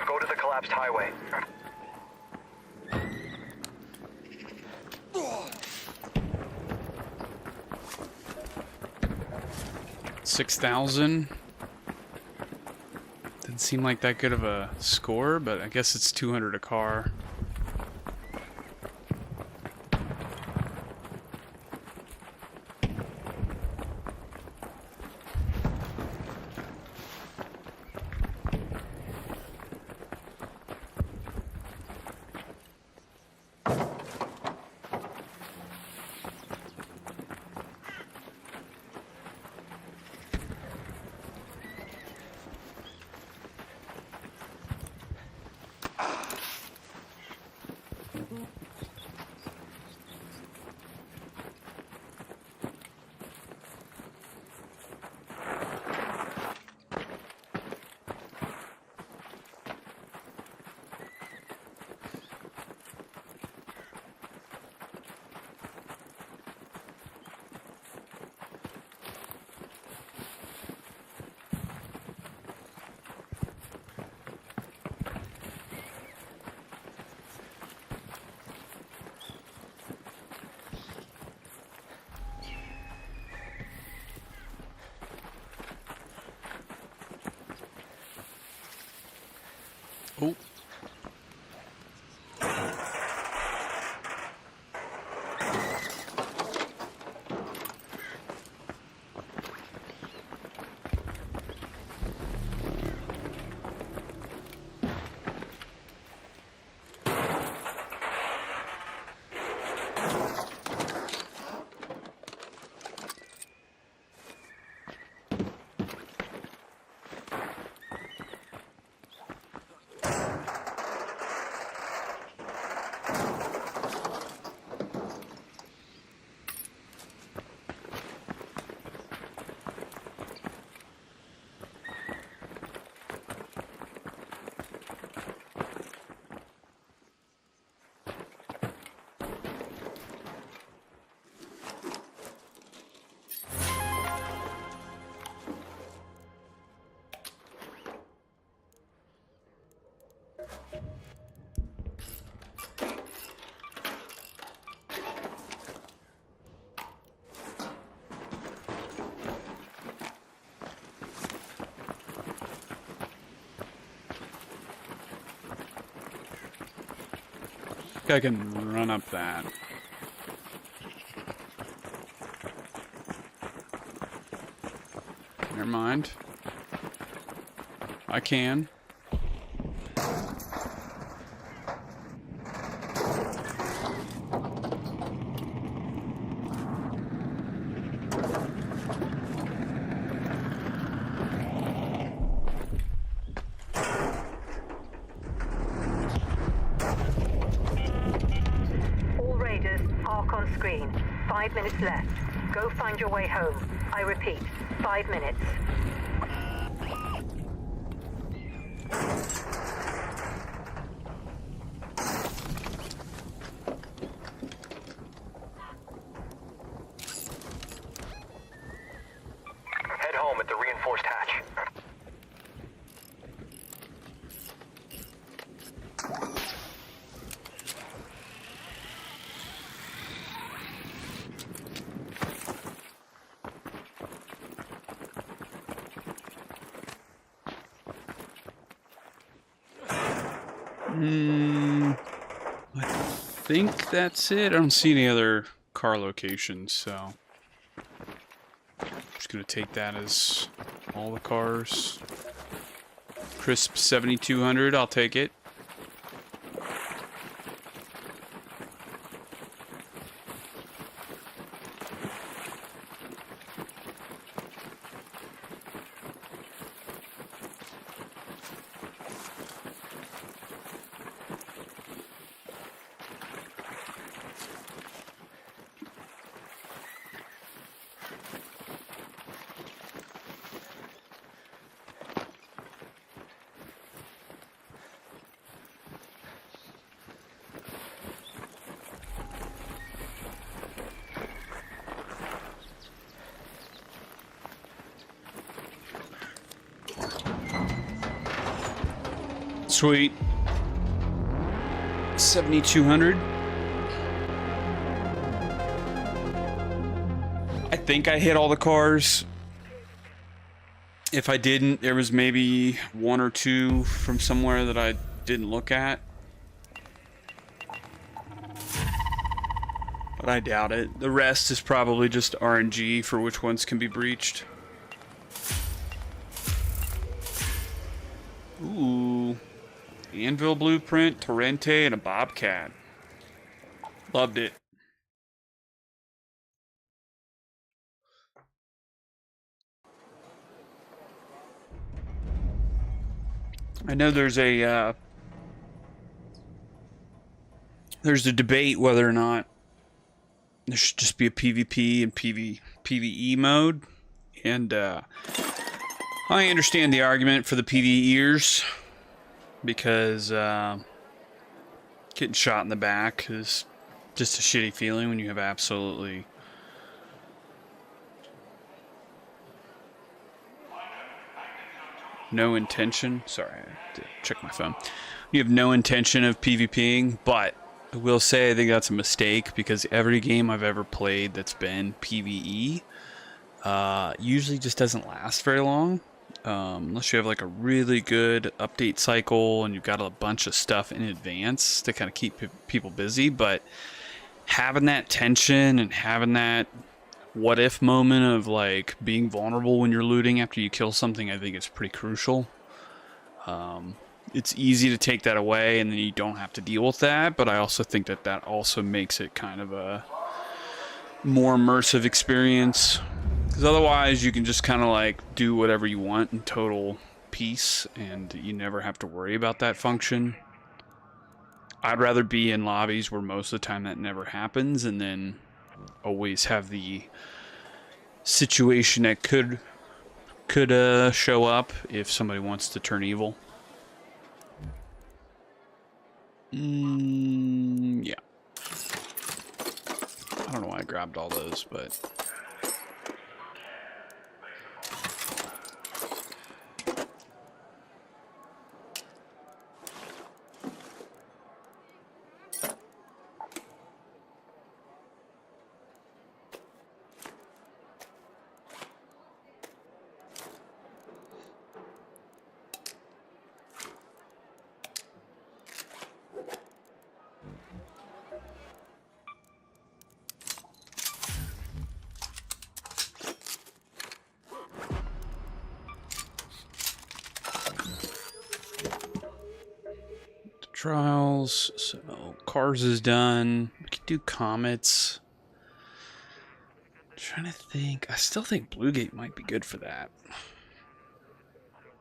Go to the collapsed highway. 6,000. Didn't seem like that good of a score, but I guess it's 200 a car. Oh. I can run up that. Never mind. I can. screen. 5 minutes left. Go find your way home. I repeat, 5 minutes. Head home at the reinforced hatch. I think that's it. I don't see any other car locations, so I'm just gonna take that as all the cars. Crisp 7200, I'll take it. Sweet. 7200. I think I hit all the cars. If I didn't, there was maybe one or two from somewhere that I didn't look at. But I doubt it. The rest is probably just RNG for which ones can be breached. Ooh. Anvil Blueprint, Torrente, and a Bobcat. Loved it. I know there's a debate whether or not there should just be a PvP and PvE mode, and I understand the argument for the PvEers because getting shot in the back is just a shitty feeling when you have absolutely no intention. Sorry, I had to check my phone. You have no intention of PvPing, but I will say I think that's a mistake because every game I've ever played that's been PvE usually just doesn't last very long. Unless you have like a really good update cycle and you've got a bunch of stuff in advance to kind of keep people busy. But having that tension and having that what if moment of like being vulnerable when you're looting after you kill something, I think is pretty crucial. It's easy to take that away and then you don't have to deal with that, but I also think that that also makes it kind of a more immersive experience, because otherwise you can just kind of like do whatever you want in total peace and you never have to worry about that function. I'd rather be in lobbies where most of the time that never happens and then always have the situation that could show up if somebody wants to turn evil. Yeah. I don't know why I grabbed all those, but trials, so cars is done. We could do comets. I'm trying to think. I still think Bluegate might be good for that.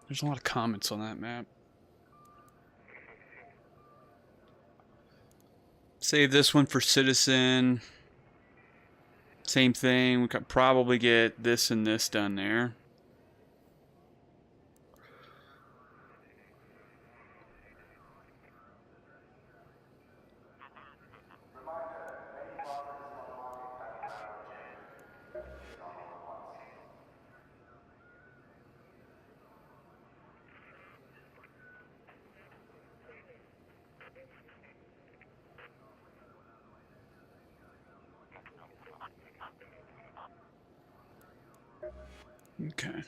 There's a lot of comets on that map. Save this one for Citizen. Same thing. We could probably get this and this done there. Okay.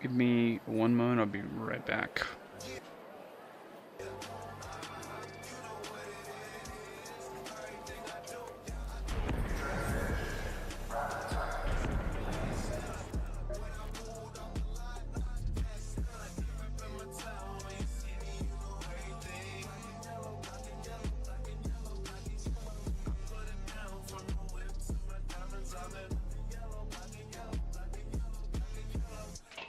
Give me one moment, I'll be right back.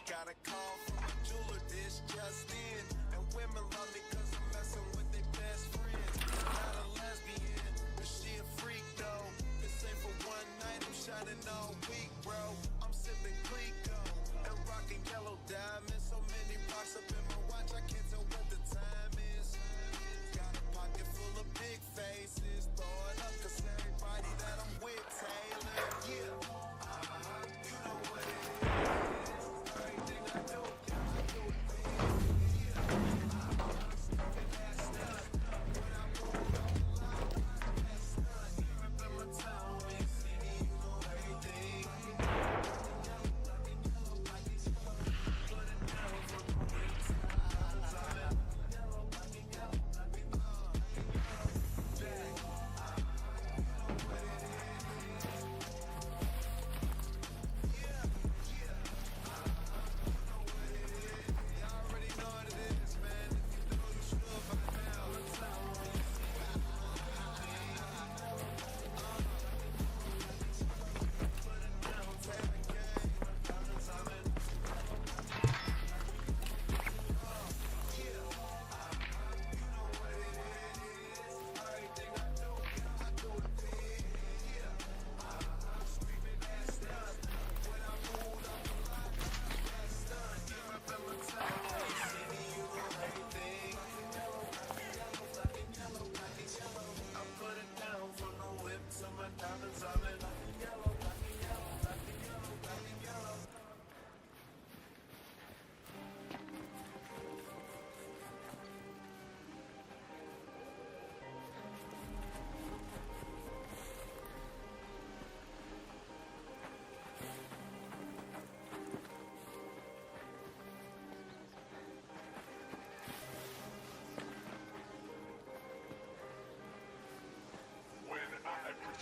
Got a call from a jeweler, this just in. And women love me cause I'm messing with their best friends. Not a lesbian, but she a freak though. This ain't for one night, I'm shining all week, bro. I'm sipping Clico and rocking yellow diamonds. So many rocks up in my watch, I can't tell what the time is. Got a pocket full of big faces. Throw it up cause everybody that I'm with, Taylor, yeah. You know what it is. Everything I do, I do it big. Yeah. That's done. When I move on the line, that's done. You remember my town, big city, you know everything. Put it down from the west side. Yellow, black and yellow, black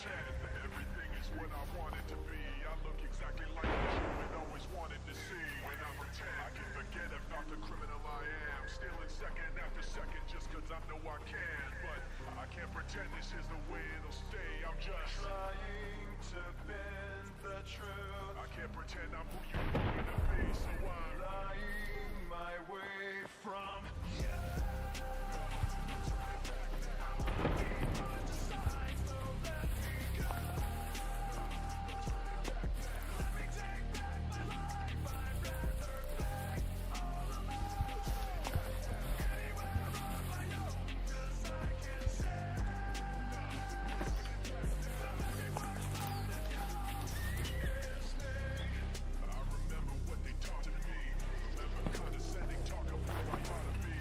and everything is what I want it to be. I look exactly like the human always wanted to see. When I pretend, I can forget I'm not the criminal I am. Stealing second after second just cause I know I can. But I can't pretend this is the way it'll stay. I'm just trying to bend the truth. I can't pretend I'm who you want me to be. So I'm lying my way from I remember what they taught to me. Remember condescending talk of who I ought to be.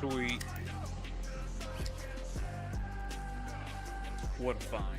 Sweet. What a find.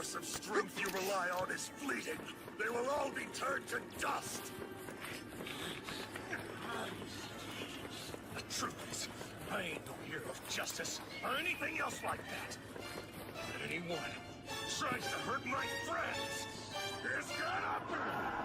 ounce of strength you rely on is fleeting. They will all be turned to dust. The truth is, I ain't no hero of justice or anything else like that. But anyone tries to hurt my friends is gonna burn.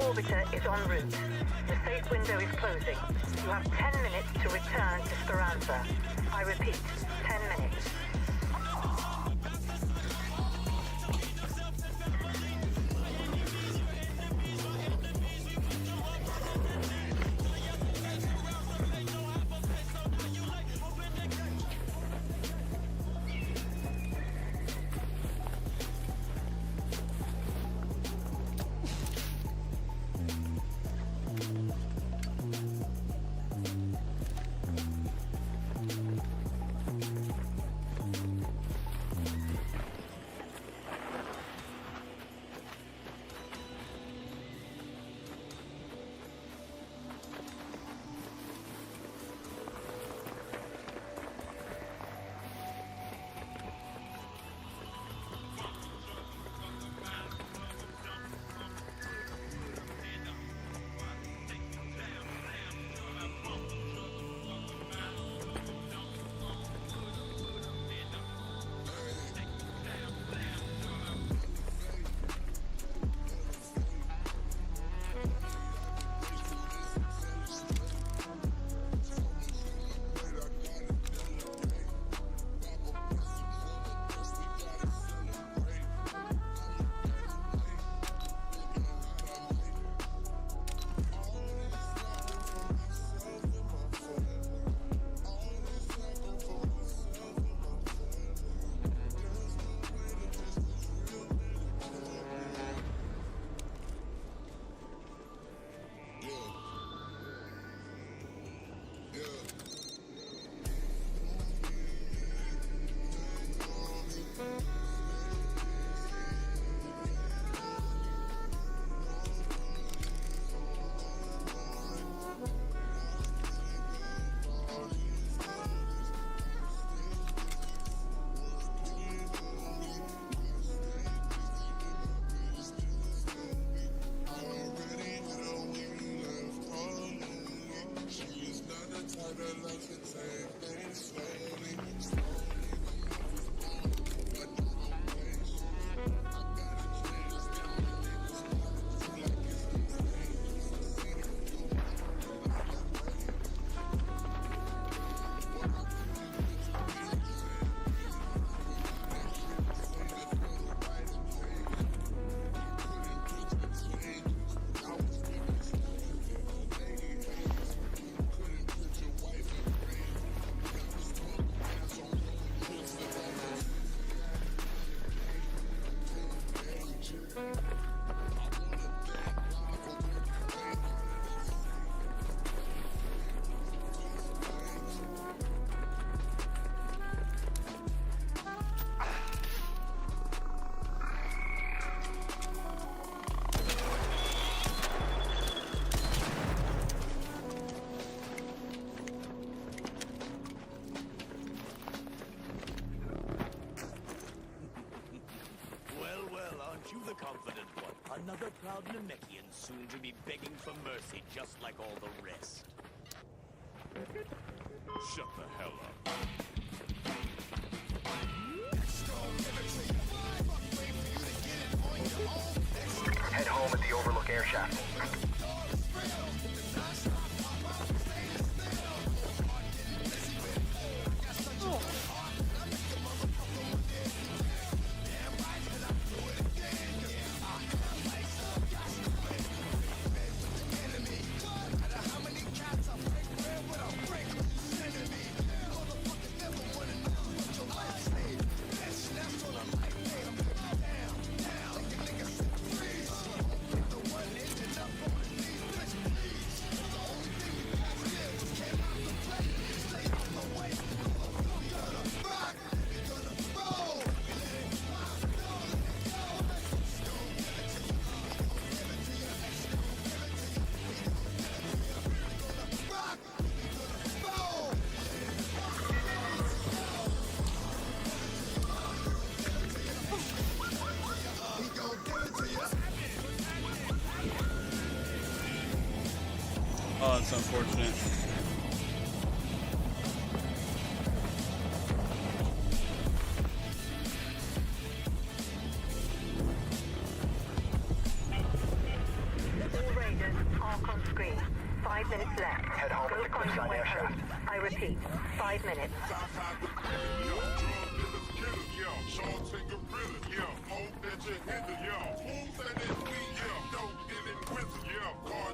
Orbiter is en route. The safe window is closing. You have 10 minutes to return to Speranza. I repeat, 10 minutes. the confident one. Another proud Namekian soon to be begging for mercy just like all the rest. Shut the hell up. Head home at the Overlook air shaft. Oh, it's unfortunate. All Raiders, arc on screen. 5 minutes left. Head home Go at the find Cliffside your way air shaft. home. I repeat, 5 minutes.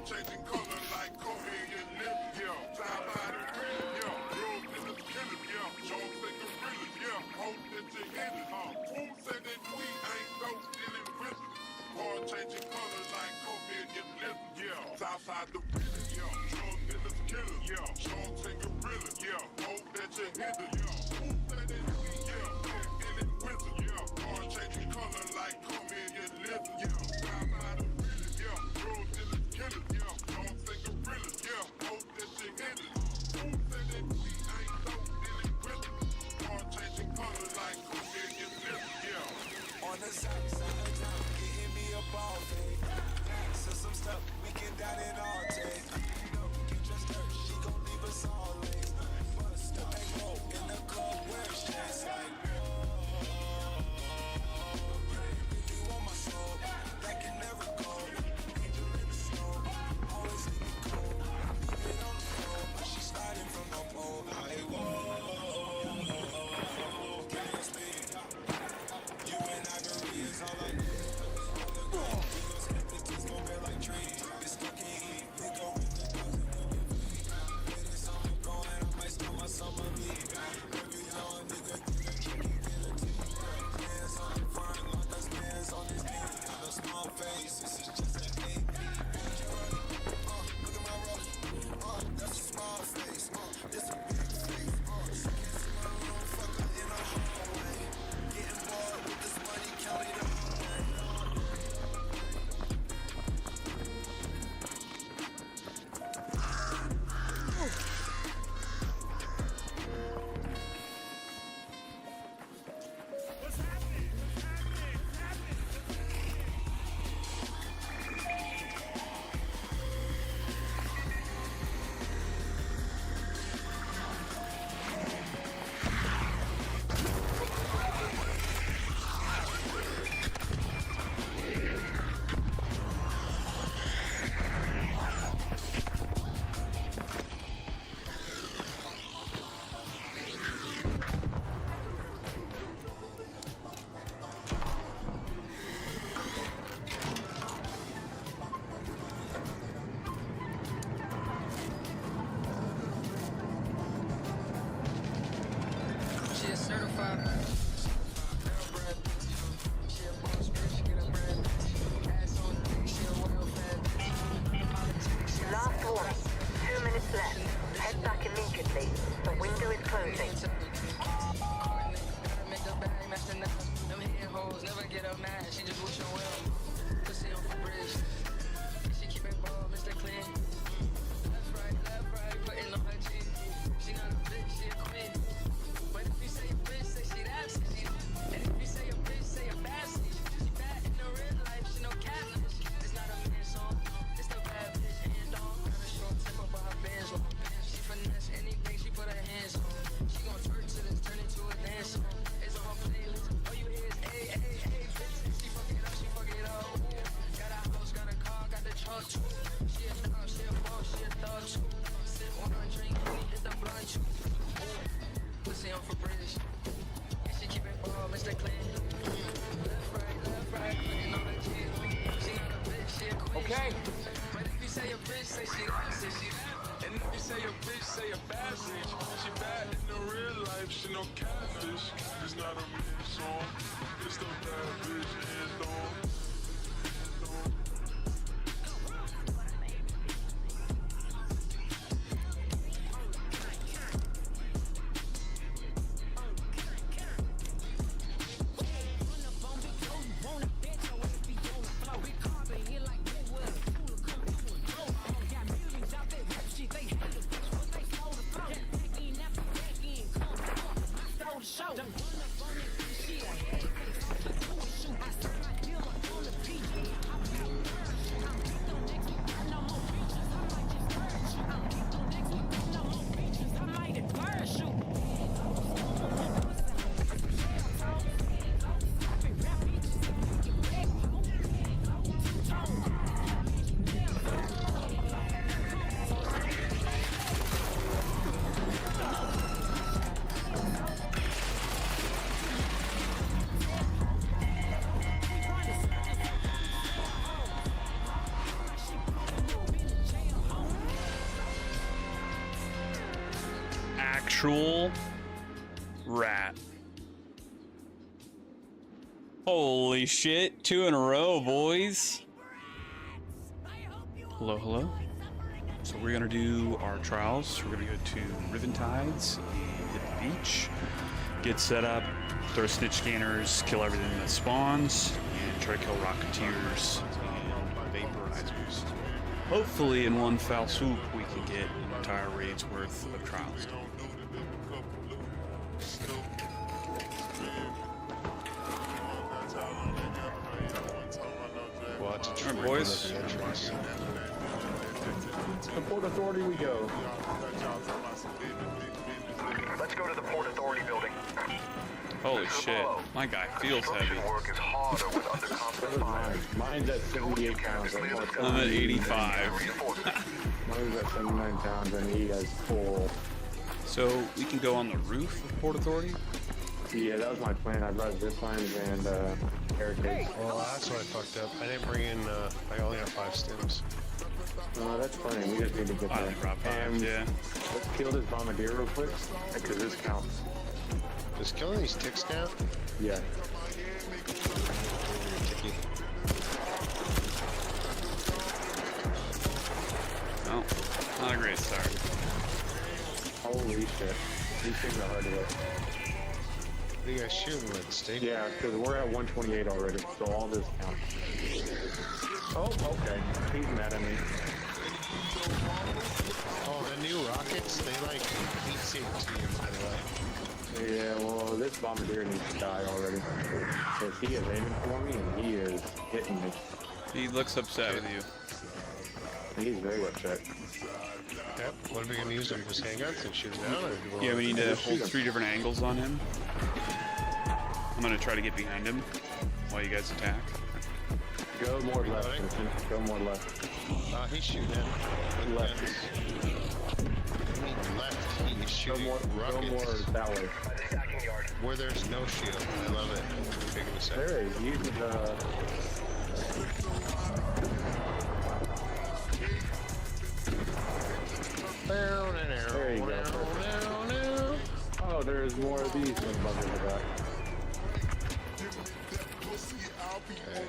Changing color like Kobe and Lip, yeah. Time by the real, yeah. Drug dealers, killers, yeah. Sharks and gorillas, yeah. Hope that you hit it, Who said that we ain't no dealing with it? Car changing color like Kobe and Lip, yeah. Southside the real, yeah. Drug dealers, killers, yeah. Sharks and gorillas, yeah. Hope that you hit it, yeah. Who said that we, yeah. No dealing with it, yeah. Car changing color like Kobe and Lip, yeah. Southside the real, yeah. Drug dealers, killers, yeah. On the side of town, getting me a ball day. So some stuff we can down it all day. You know, can't trust her, she gon' leave us Okay. And if you say your bitch, say a bad bitch. She bad in the real life, she no catfish. It's not a real song, it's the bad bitch and on. Actual rat. Holy shit, 2 in a row, boys. Hello, hello. So we're gonna do our trials. We're gonna go to Riven Tides and hit the beach, get set up, throw snitch scanners, kill everything that spawns, and try to kill rocketeers and vaporizers. Hopefully in one foul swoop we can get an entire raid's worth of trials. Alright, boys. To Port Authority we go. Let's go to the Port Authority building. Holy shit, my guy feels heavy. Work is harder with underconfident Mine's at 78 pounds. I'm at 85. Mine's at 79 pounds and he has full. So we can go on the roof of Port Authority? Yeah, that was my plan. I brought zip lines and barricades. Well, that's what I fucked up. I didn't bring in, I only got 5 stims. That's fine. We just need to get I there. brought 5, yeah. Let's kill this bombardier real quick, because this counts. Does killing these ticks count? Yeah. Ticky. Oh, not a great start. Holy shit. These things are hard to hit. What are you guys shooting with, Steve? Yeah, because we're at 128 already, so all this counts. Oh, okay. He's mad at me. Oh, the new rockets, they like heat sink to you, by the way. Yeah, well, this bombardier needs to die already. Because he is aiming for me and he is hitting me. He looks upset with you. He's very upset. Yep. What are we gonna use them? Just handguns and shoot him down? Or Yeah, we need to hold 3 different angles on him. I'm gonna try to get behind him while you guys attack. Go more left, Vincent. Go more left. He's shooting at Left. I mean left. He's shooting rockets. Go more that way. Where there's no shield. I love it. Taking a second. There he is. Using the... There you go. Oh, there's more of these than buggers in the back. Okay.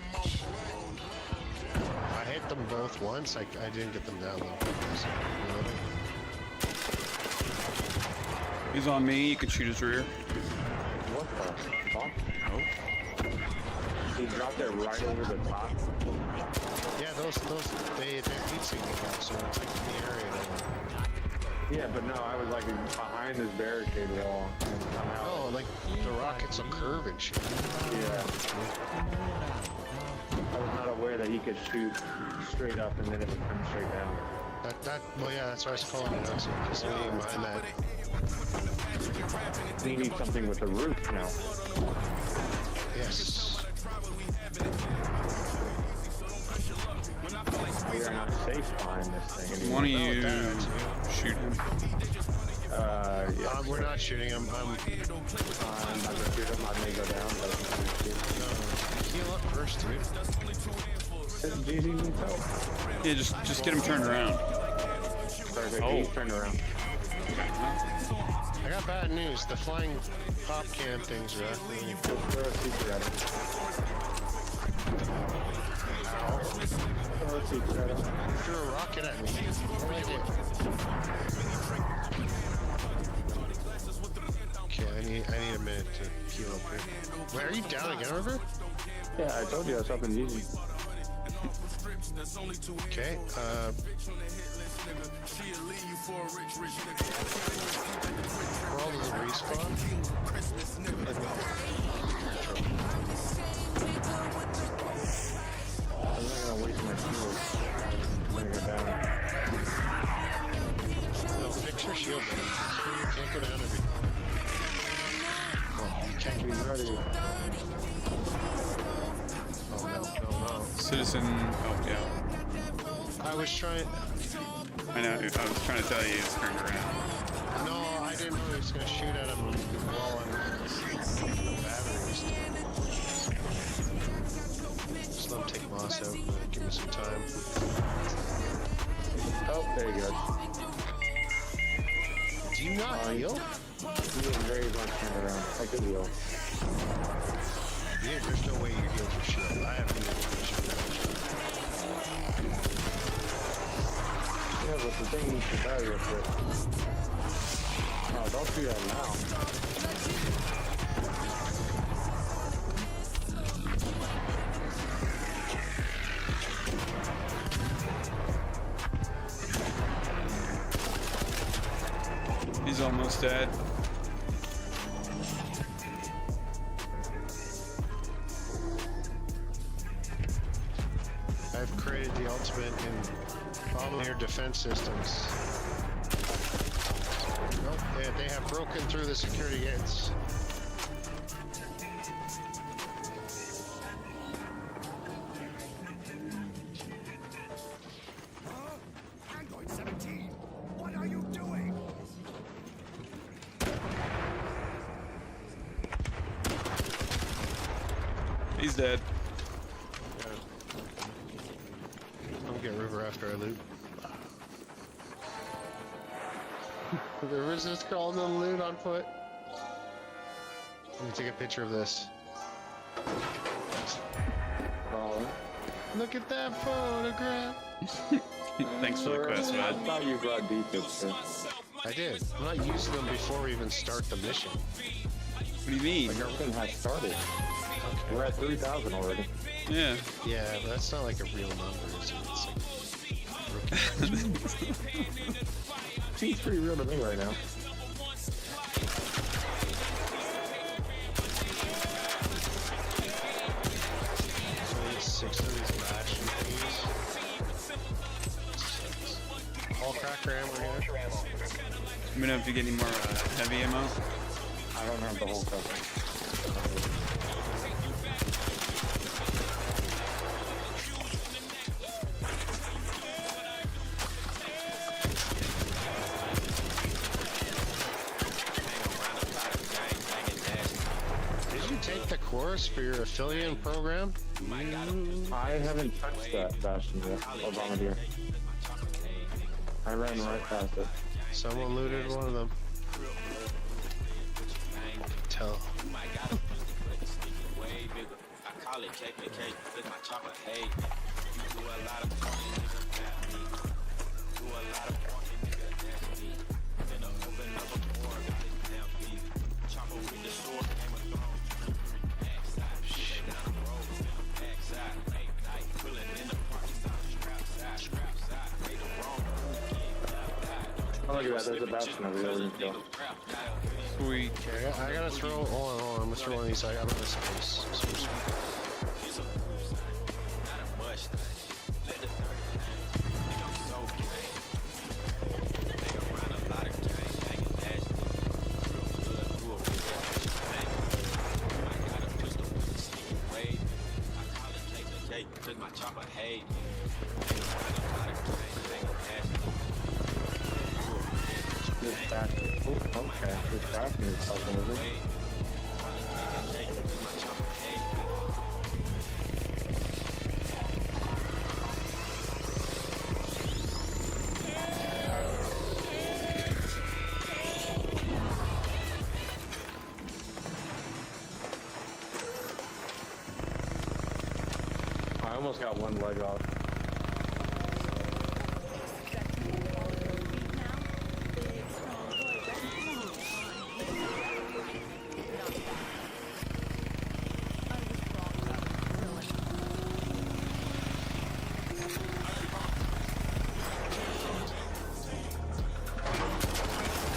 I hit them both once. I didn't get them down though. He's on me, you can shoot his rear. What the fuck? Oh. He dropped it right over the top. Yeah, those they heat sink them, so it's like in the area. Yeah, but no, I was like behind this barricade wall. And somehow... Oh, like the rockets will curve and shit. Yeah. I was not aware that he could shoot straight up and then it would come straight down. Well, yeah, that's why I was calling it out. So just being behind that. We need something with a roof now. Yes. We are not safe behind this thing anymore. One of you shoot him. Yeah. We're not shooting him. I'm not gonna shoot him. I may go down, but... There's 3. GG needs help. Yeah, just get him turned around. Perfect. He's turned around. I got bad news. The flying pop can things are activating. Throw a secret at him. Throw a secret at him. You threw a rocket at me. What did I do? Okay, I need a minute to heal up here. Wait, are you down again, River? Yeah, I told you I was up in GG. Okay, World is a respawn. I'm not gonna waste my shield. Bring her down. No, fix your shield, buddy. You can't go down every. Oh, you can't He's ready. Oh, no. Citizen. Oh yeah. I was trying. I know. I was trying to tell you he's turned around. No, I didn't know he was gonna shoot at him while I'm batteries. Just let him take Moss out. Give me some time. Oh, there you go. Do you not heal? He is very much turned around. I could heal. Yeah, there's no way you heal for shield. I haven't healed for shield. Yeah, but the thing needs to die real quick. Oh, don't do that now. He's almost dead. I've created the ultimate in bombardier defense systems. Nope, they have broken through the security gates. Android 17, what are you doing? He's dead. I'll get River after I loot. River's just crawling the loot on foot. Let me take a picture of this. Oh, Look at that photograph. Thanks for the quest, I man. thought you brought defense, sir. I did. I'm not using them before we even start the mission. What do you mean? Like everything has started. We're at 3,000 already. Yeah. Yeah, but that's not like a real number, is it? It's like Seems pretty real to me right now. So I need 6 of these ration things. All cracker ammo here. Let me know if you get any more heavy ammo. I don't have the whole cover. Did you take the course for your affiliate program? I haven't touched that Bastion yet, or Bombardier. I ran right past it. Someone looted one of them. Tell. Oh, look at that, there's a Bastion over there we can kill. Sweet. Okay, I gotta throw. Hold on. I'm gonna throw one of these. I'm gonna space. This Bastion. Oh, okay. This Bastion is fucking with it. almost got one leg off.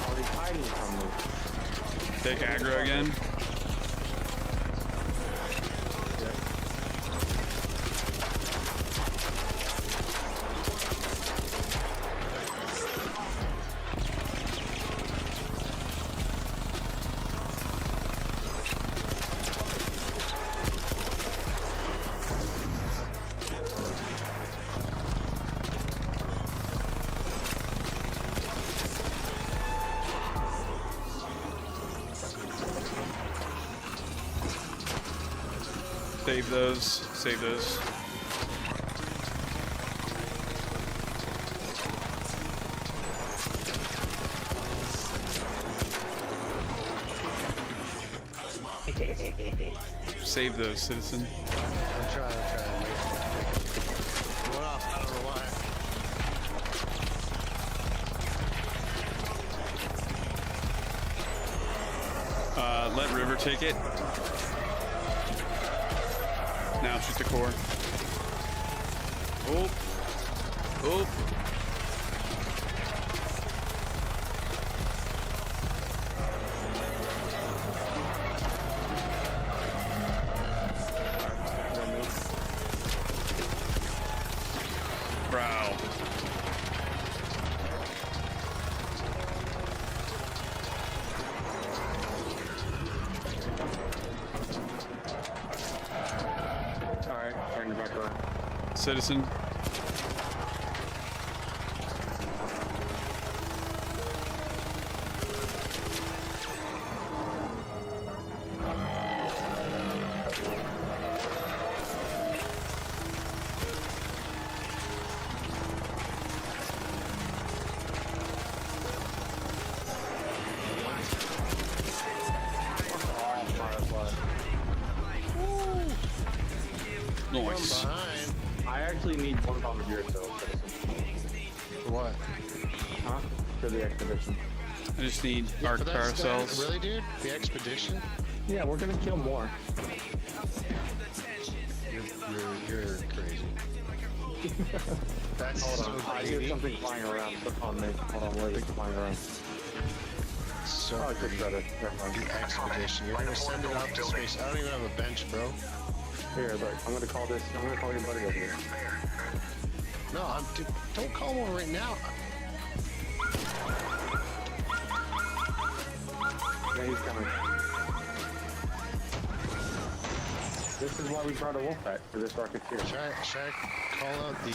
Oh, he's hiding from me. Take aggro again. Save those. Save those. Save those, citizen. I'm trying. Went off, I don't know why. Let River take it. Now shoot the core. Oh. Oh. Brow. Alright, turn it back around. Citizen. Nice. Behind. I actually need one bombardier though. What? Huh? For the expedition. I just need our For that stuff? carousels. Really, dude? The expedition? Yeah, we're gonna kill more. You're crazy. That's Hold so on. I hear greedy. something flying around on me. Hold on, wait, it's flying around. So Oh, I just got it. Never mind. the expedition. You're gonna send it out to space. I don't even have a bench, bro. Here, look, I'm gonna call your buddy over here. No, don't call one right now. Yeah, he's coming. This is why we brought a wolf pack, for this rocketeer. Should I call out the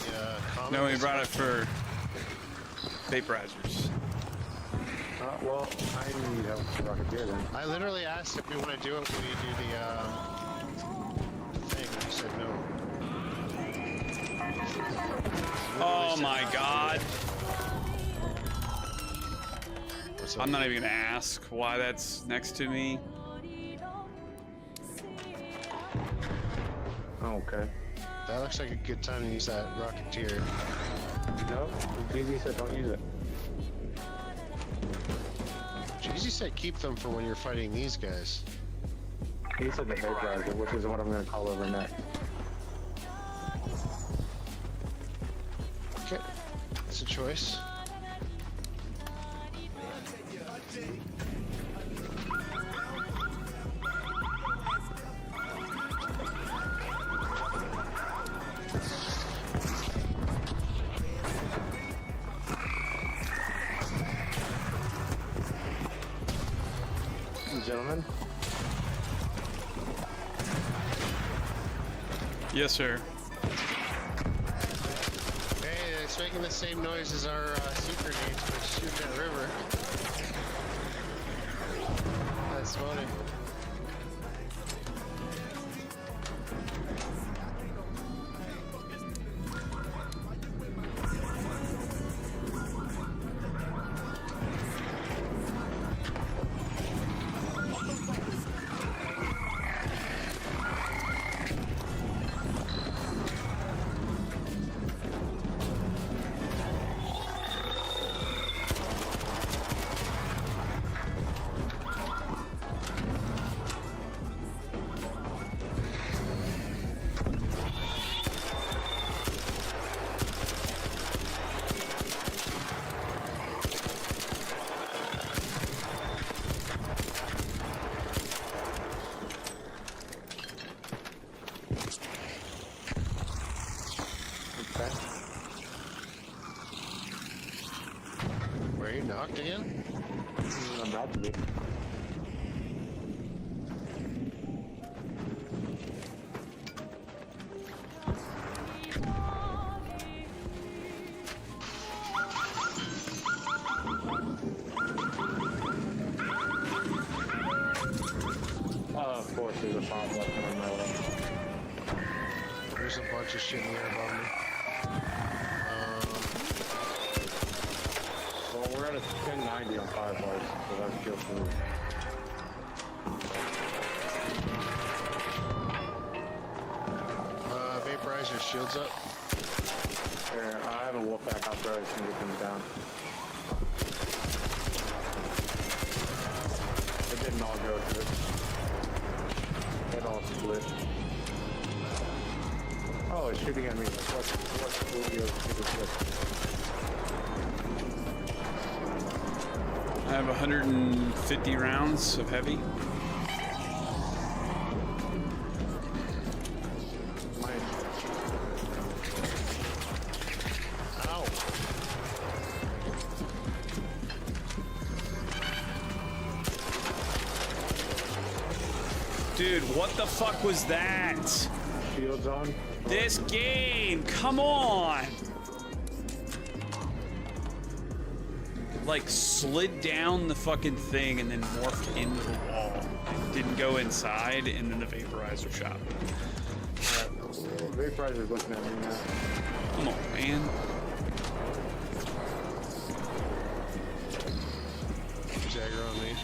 comment? No, we brought it for vaporizers. Well, I need help with the rocketeer then. I literally asked if we want to do it when you do the thing. You said no. Oh my god. What's up? I'm not even gonna ask why that's next to me. Oh, okay. That looks like a good time to use that rocketeer. No, GG said don't use it. Jeezy said keep them for when you're fighting these guys. He said the vaporizer, which is what I'm gonna call over next. Okay, that's a choice. Gentlemen, Yes, sir. Hey, it's making the same noise as our sea grenades when it's shooting that river. That's funny. fucked again? I'm about to be. Of course, there's a bomb left on my way. There's a bunch of shit in the air above me. Well, we're at a 1090 on 5 bars, so that's good for me. Vaporize your shields up. Here, I have a wolf pack out there, I just need to come down. It didn't all go through. It all split. Oh, it's shooting at me. What's I have 150 rounds of heavy. Ow. Dude, what the fuck was that? Shields on. This game, come on! Like slid down the fucking thing and then morphed into the wall. It didn't go inside and then the vaporizer shot. Vaporizer's looking at me now. Come on, man. Jagger on me.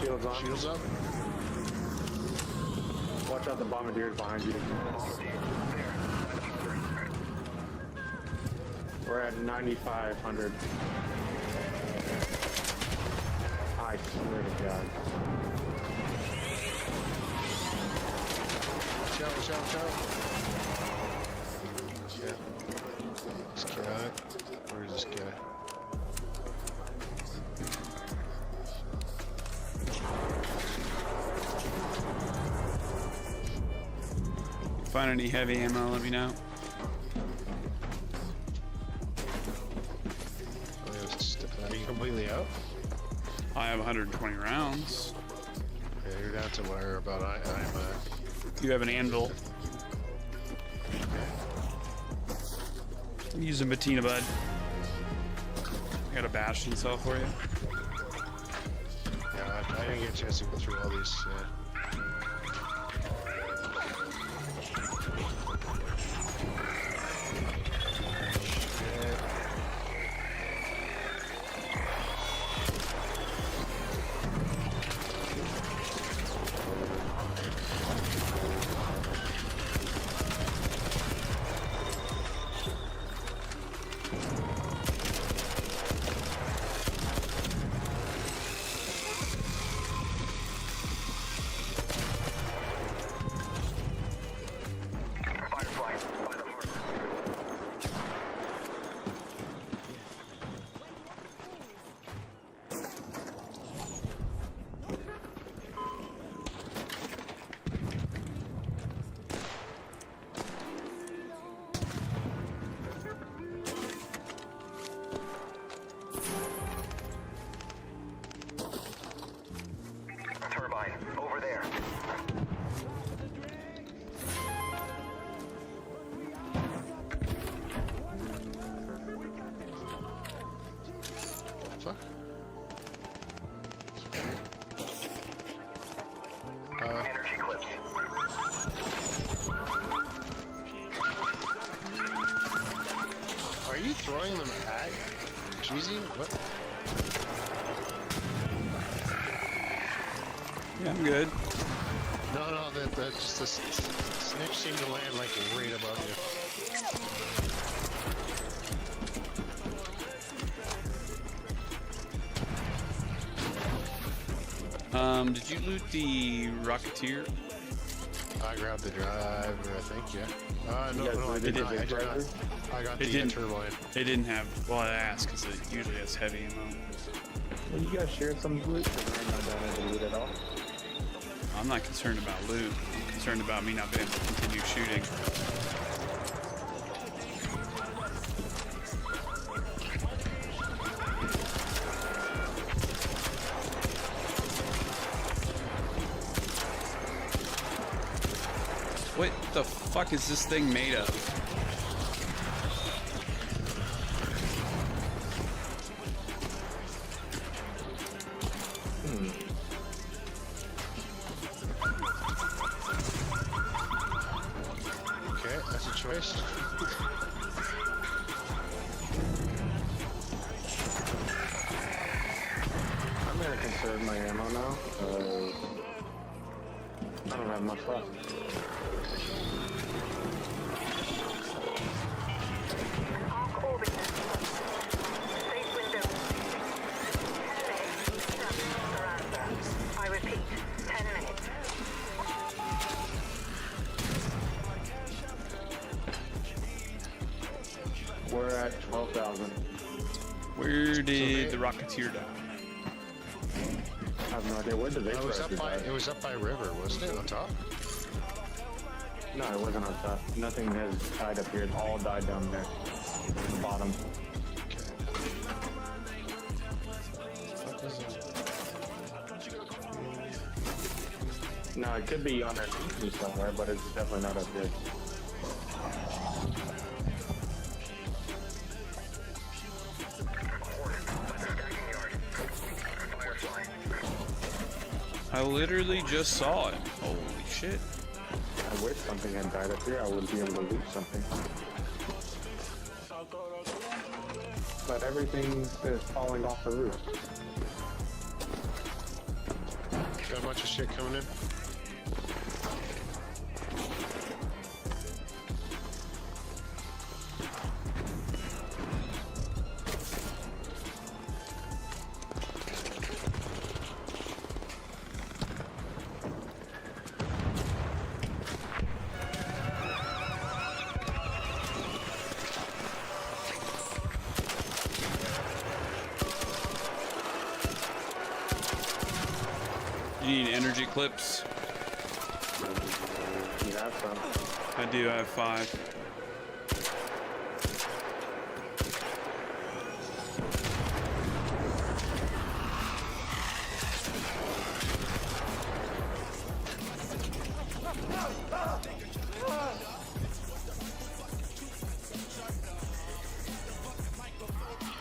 Shields on. Shields up. Watch out, the bombardier's behind you. We're at 9,500. I swear to God. Watch out, watch out, watch out. Yeah. This guy. Where is this guy? Find any heavy ammo, let me know. Are you completely out? I have 120 rounds. Yeah, you're down to where about I'm at. You have an anvil. I'm using Bettina Bud. I got a Bastion cell for you. Yeah, I didn't get a chance to go through all these. Yeah. Turbine, over there. Fuck. Energy clips. Are you throwing them at Cheesy? What? Yeah, I'm good. No, that just the snitch seemed to land like right above Did you loot the Rocketeer? I grabbed the driver, I think, yeah. No, You guys no, I really did did not. the I did not. driver? I got It the didn't. turbine. It didn't have. Well, I asked because it usually has heavy ammo. Well, you guys shared some loot, because I'm not down to loot at all. I'm not concerned about loot. I'm concerned about me not being able to continue shooting. What the fuck is this thing made of? Okay, that's a choice. I'm gonna conserve my ammo now. I don't have much left. Arc orbiter. Safe window. 10 minutes. Surrender. I repeat, 10 minutes. We're at 12,000. Where did the Rocketeer die? I have no idea where the It was vaporizer up by. died. It was up by river, wasn't it? On top. No, it wasn't on top. Nothing has died up here. It all died down there. At the bottom. No, it could be on that me somewhere, but it's definitely not up here. I literally just saw it. Holy shit. I wish something had died up here. I would be able to loot something. But everything is falling off the roof. Got a bunch of shit coming in. You need energy clips? You have some. I do, I have 5.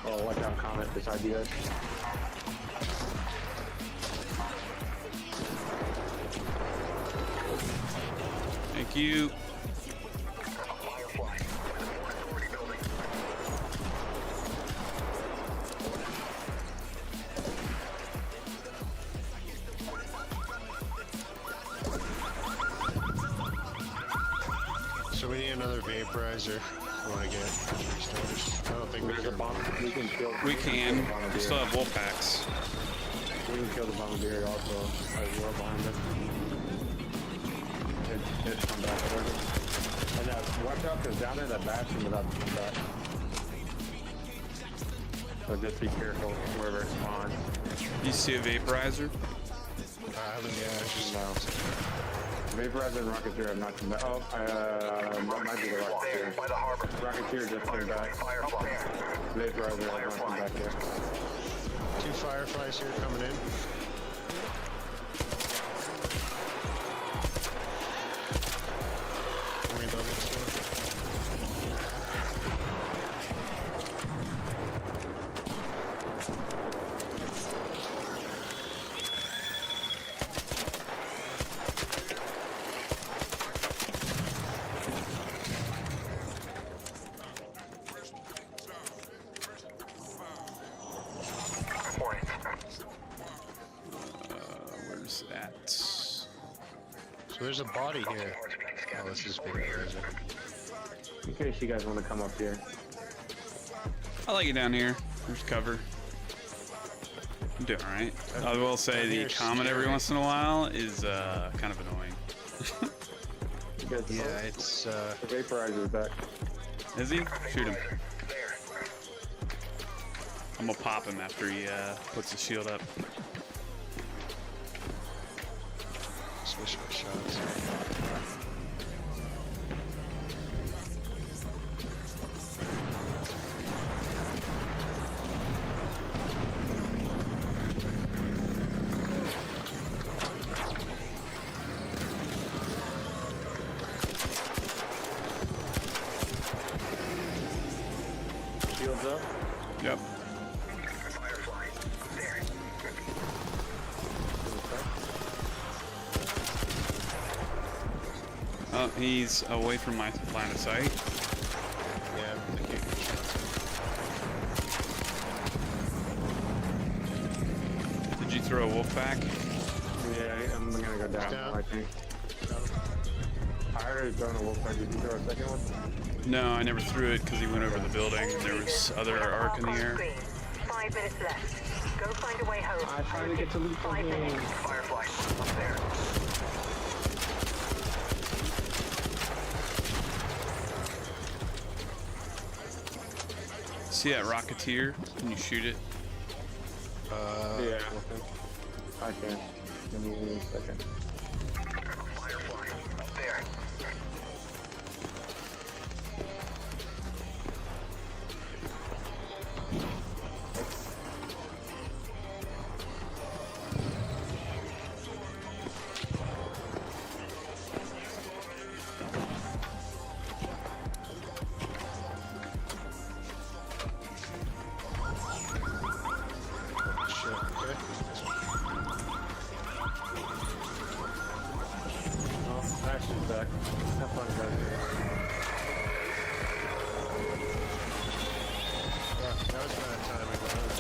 Oh, watch out, Comet beside you guys. Thank you. So we need another vaporizer. Want to get restores. I don't think we There's a can. bomb. We can kill. We can. We Bombardier. still have wolf packs. We can kill the bombardier also as well behind us. It's come back already. And watch out, because down there that bastion is about to come back. So just be careful wherever it spawns. You see a vaporizer? I haven't yet. No. Vaporizer and Rocketeer have not come back. Oh, that might be the Rocketeer. By the harbor. Rocketeer just came back. Firefly. Vaporizer has not come back yet. 2 fireflies here coming in. Reloading still. Where's that? So there's a body here. Oh, this is vaporizer. In case you guys want to come up here. I like it down here. There's cover. I'm doing alright. I will say the Down comet every scary. once in a while is kind of annoying. Yeah, it's The vaporizer's back. Is he? Shoot him. I'm gonna pop him after he puts the shield up. switch my shots. Shields up. Yep. Oh, he's away from my line of sight. Yeah, thank you. Did you throw a wolf back? Yeah, I'm gonna go down, Down. I think. I already thrown a wolf back. Did you throw a second one? No, I never threw it because he went over the building and there was other arc in the air. 5 minutes left. Go find a way home. I'm trying to get to loot 5 minutes. Firefly, up there. See that Rocketeer? Can you shoot it? Yeah. I can. Give me a second. Firefly, up there. Shit, okay. Oh, Ashton's back. Have fun, guys. Yeah, that was bad timing, though.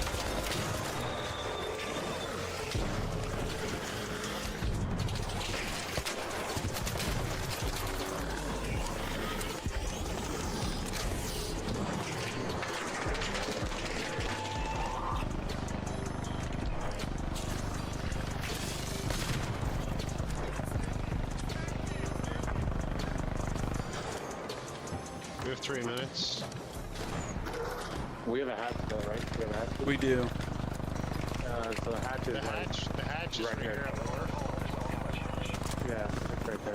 We have 3 minutes. We have a hatch though, right? We have a hatch. We do. So the hatch is The hatch is right right here. here on the wharf. yeah, it's right there.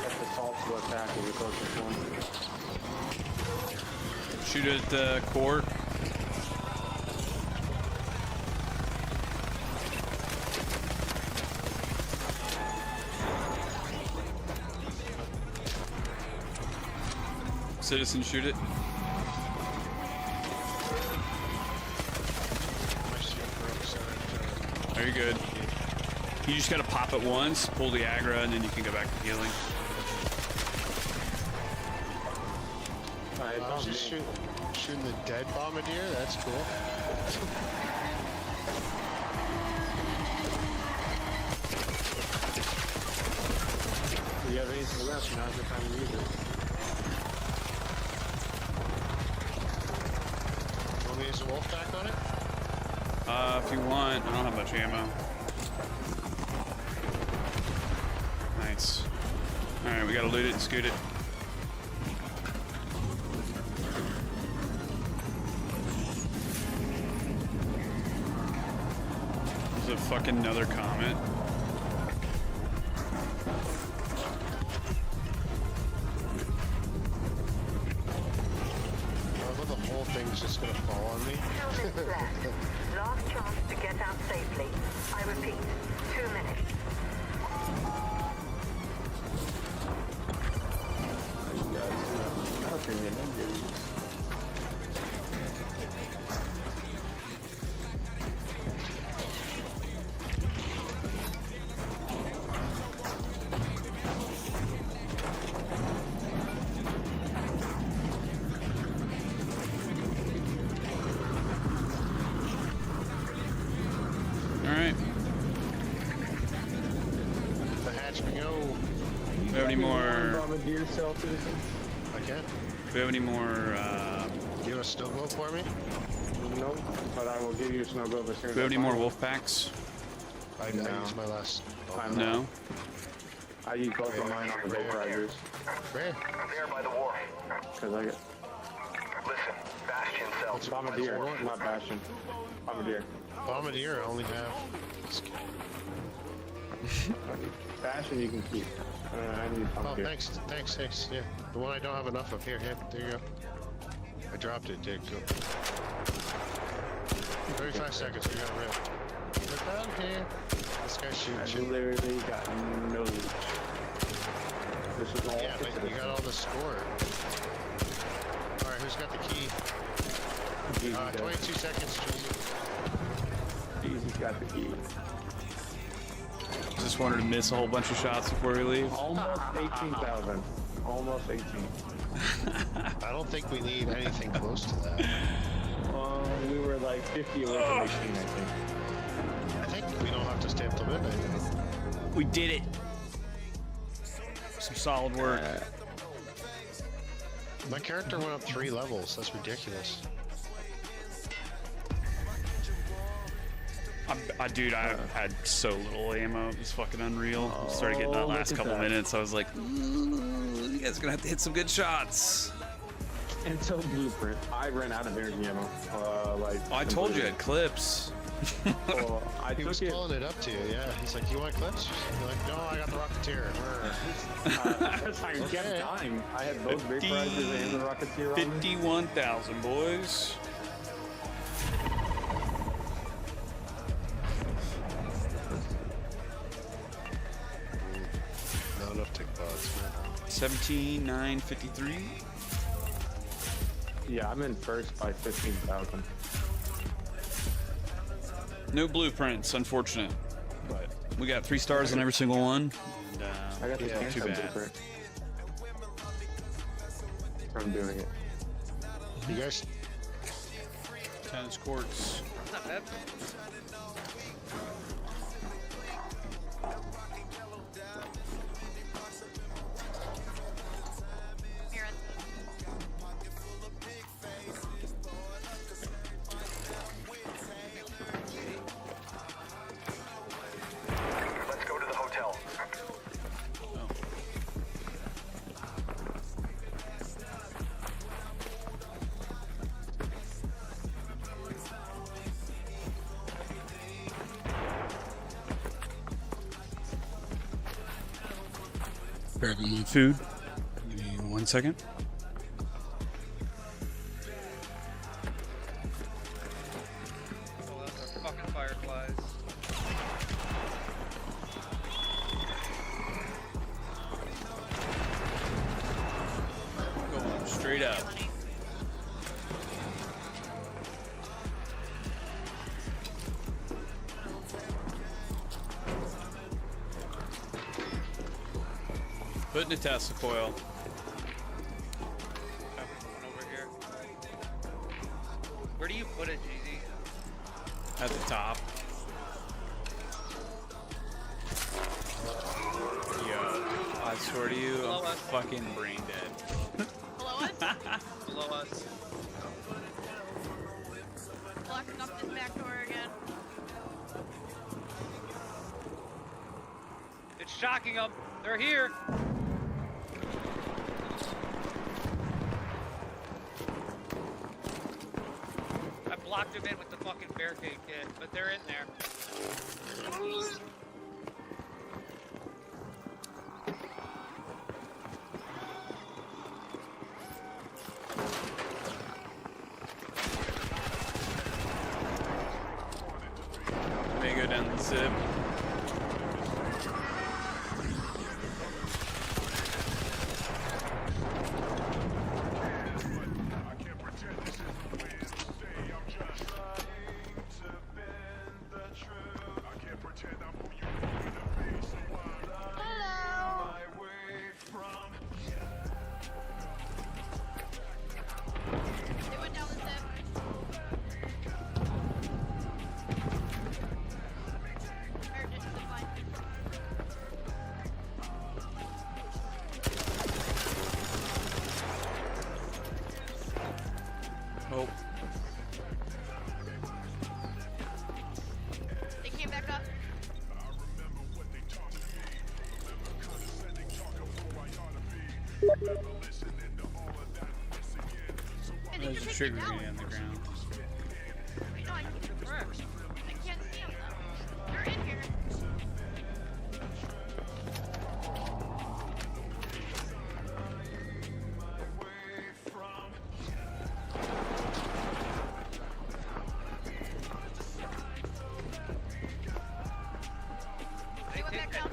That's the salt to attack is the closest one. Shoot it at the court. Citizen, shoot it. My shield broke, sorry. Are you good? You just gotta pop it once, pull the aggro, and then you can go back to healing. It's I was on just me. shooting the dead bombardier. That's cool. You have anything left, now's the time to use it. Want me to use a wolf pack on it? If you want, I don't have much ammo. Nice. Alright, we gotta loot it and scoot it. There's a fucking another comet. Oh, the whole thing's just gonna fall on me. 2 minutes left. Last chance to get out safely. I repeat, 2 minutes. Alright. The hatch we go. Do we have any more? Bombardier cell citizen? I can. Do we have any more? Do you have a snow globe for me? Nope, but I will give you a snow globe as soon as Do we have I any more find wolf packs? I No. used my last. I'm No. I use both of mine on the vaporizers. Where? There by the wharf. Cause I get Listen, Bastion cells. Bombardier, not Bastion. Bombardier. Bombardier, I only have. Bastion you can keep. I need Oh, Bombardier. thanks. Yeah, the one I don't have enough of. Here, there you go. I dropped it, Dick. Go. 35 seconds. We gotta rip. Look down here. This guy's I shooting. literally got no loot. This is all. Yeah, but you got all the score. Alright, who's got the key? 22 seconds, Jesus got the key. Just wanted to miss a whole bunch of shots before we leave. Almost 18,000. Almost 18. I don't think we need anything close to that. We were like 50 away from 18, I think. I think we don't have to stay up till midnight. We did it. Some solid work. My character went up 3 levels. That's ridiculous. Dude, I had so little ammo. It was fucking unreal. Started getting that last couple minutes. I was like, you guys are gonna have to hit some good shots. Until Blueprint, I ran out of energy ammo. I told you I had clips. Well, He was calling it up to you, yeah. He's like, you want clips? You're like, no, I got the Rocketeer. I kept dying. I had both vaporizers and the Rocketeer on me. 51,000, boys. Not enough tick pods, man. 17,953. Yeah, I'm in first by 15,000. No blueprints, unfortunate. But we got 3 stars on every single one. And, I got the yeah, too Phantom bad. blueprint from doing it. You guys, Tennis courts. Not bad. Let's go to the hotel. Grabbing my food. Give me 1 second. Oh, those are fucking fireflies. Going straight up. Putting a Tesla coil. Over here. Where do you put it, GZ? At the top. Yo, I swear to you, Below I'm us. fucking brain dead. Below us? Below us. Blocking up this back door again. It's shocking them. They're here. I blocked them in with the fucking barricade kit, but they're in there. May go down the zip. They went down the zip. There's a trigger grenade on the ground. Wait, no, I can confirm. I can't see them though. They're in here. Anyone back down?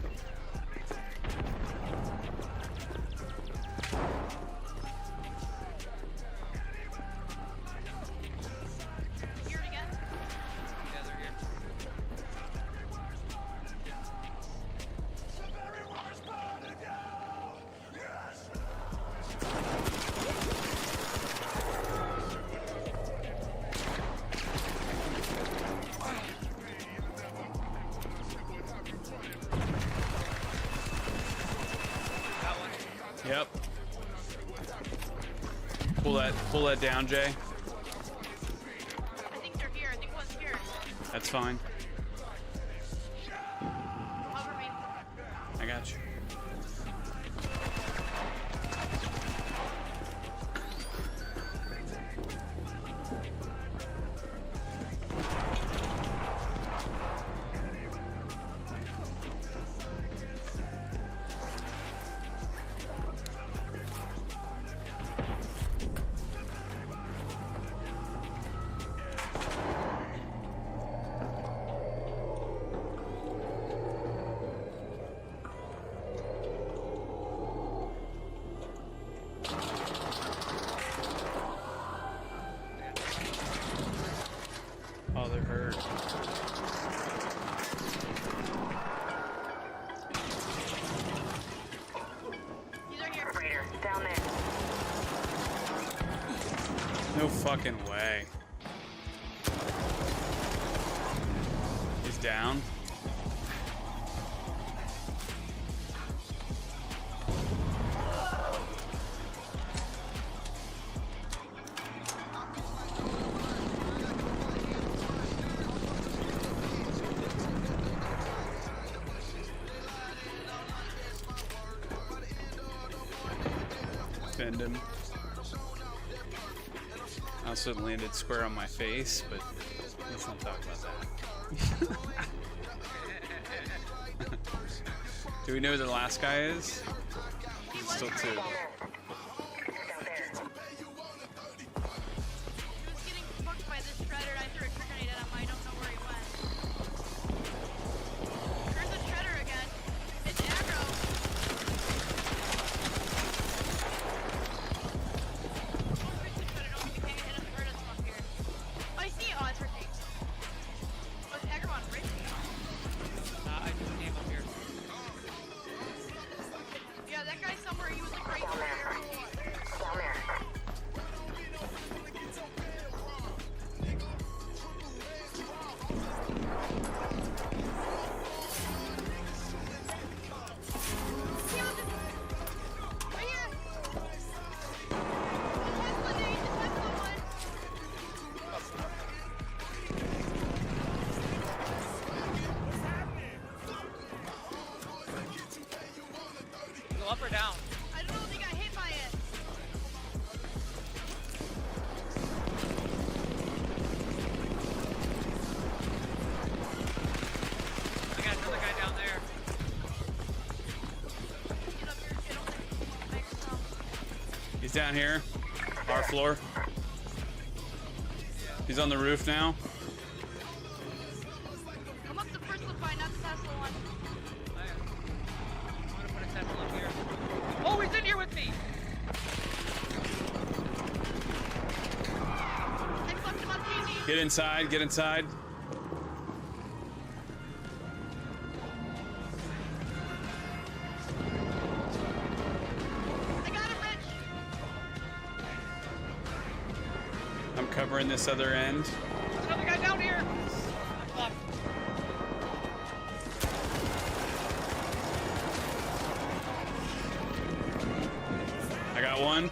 Here it again? Yeah, they're here. Got one. Yep. Pull that down, Jay. I think they're here. I think one's here. That's fine. Cover me. I got you. Oh, they're hurt. These are here. Raider, down there. No fucking way. He's down. Bend him. I also landed square on my face, but let's not talk about that. Do we know who the last guy is? There's still two. Down there. He was getting fucked by this shredder and I threw a trick grenade at him. I don't know where he went. There's a shredder again. It's aggro. Don't reach the shredder. Don't think he can't hit him and hurt us from up here. Oh, I see it. Oh, it's Richie. Oh, it's aggro on Richie. I just came up here. Yeah, that guy's somewhere. He was like right Down there. there. Down there. Right here. The Tesla nade. The Tesla one. Go up or down? I don't know if he got hit by it. I got another guy down there. Get up here. Get on there. Make yourself. He's down here. Our floor. He's on the roof now. Come up the first line, not the Tesla one. I'm gonna put a Tesla up here. Oh, he's in here with me! I fucked him on TV. Get inside, get inside. I got him, Rich. I'm covering this other end. There's another guy down here! Fuck. I got one.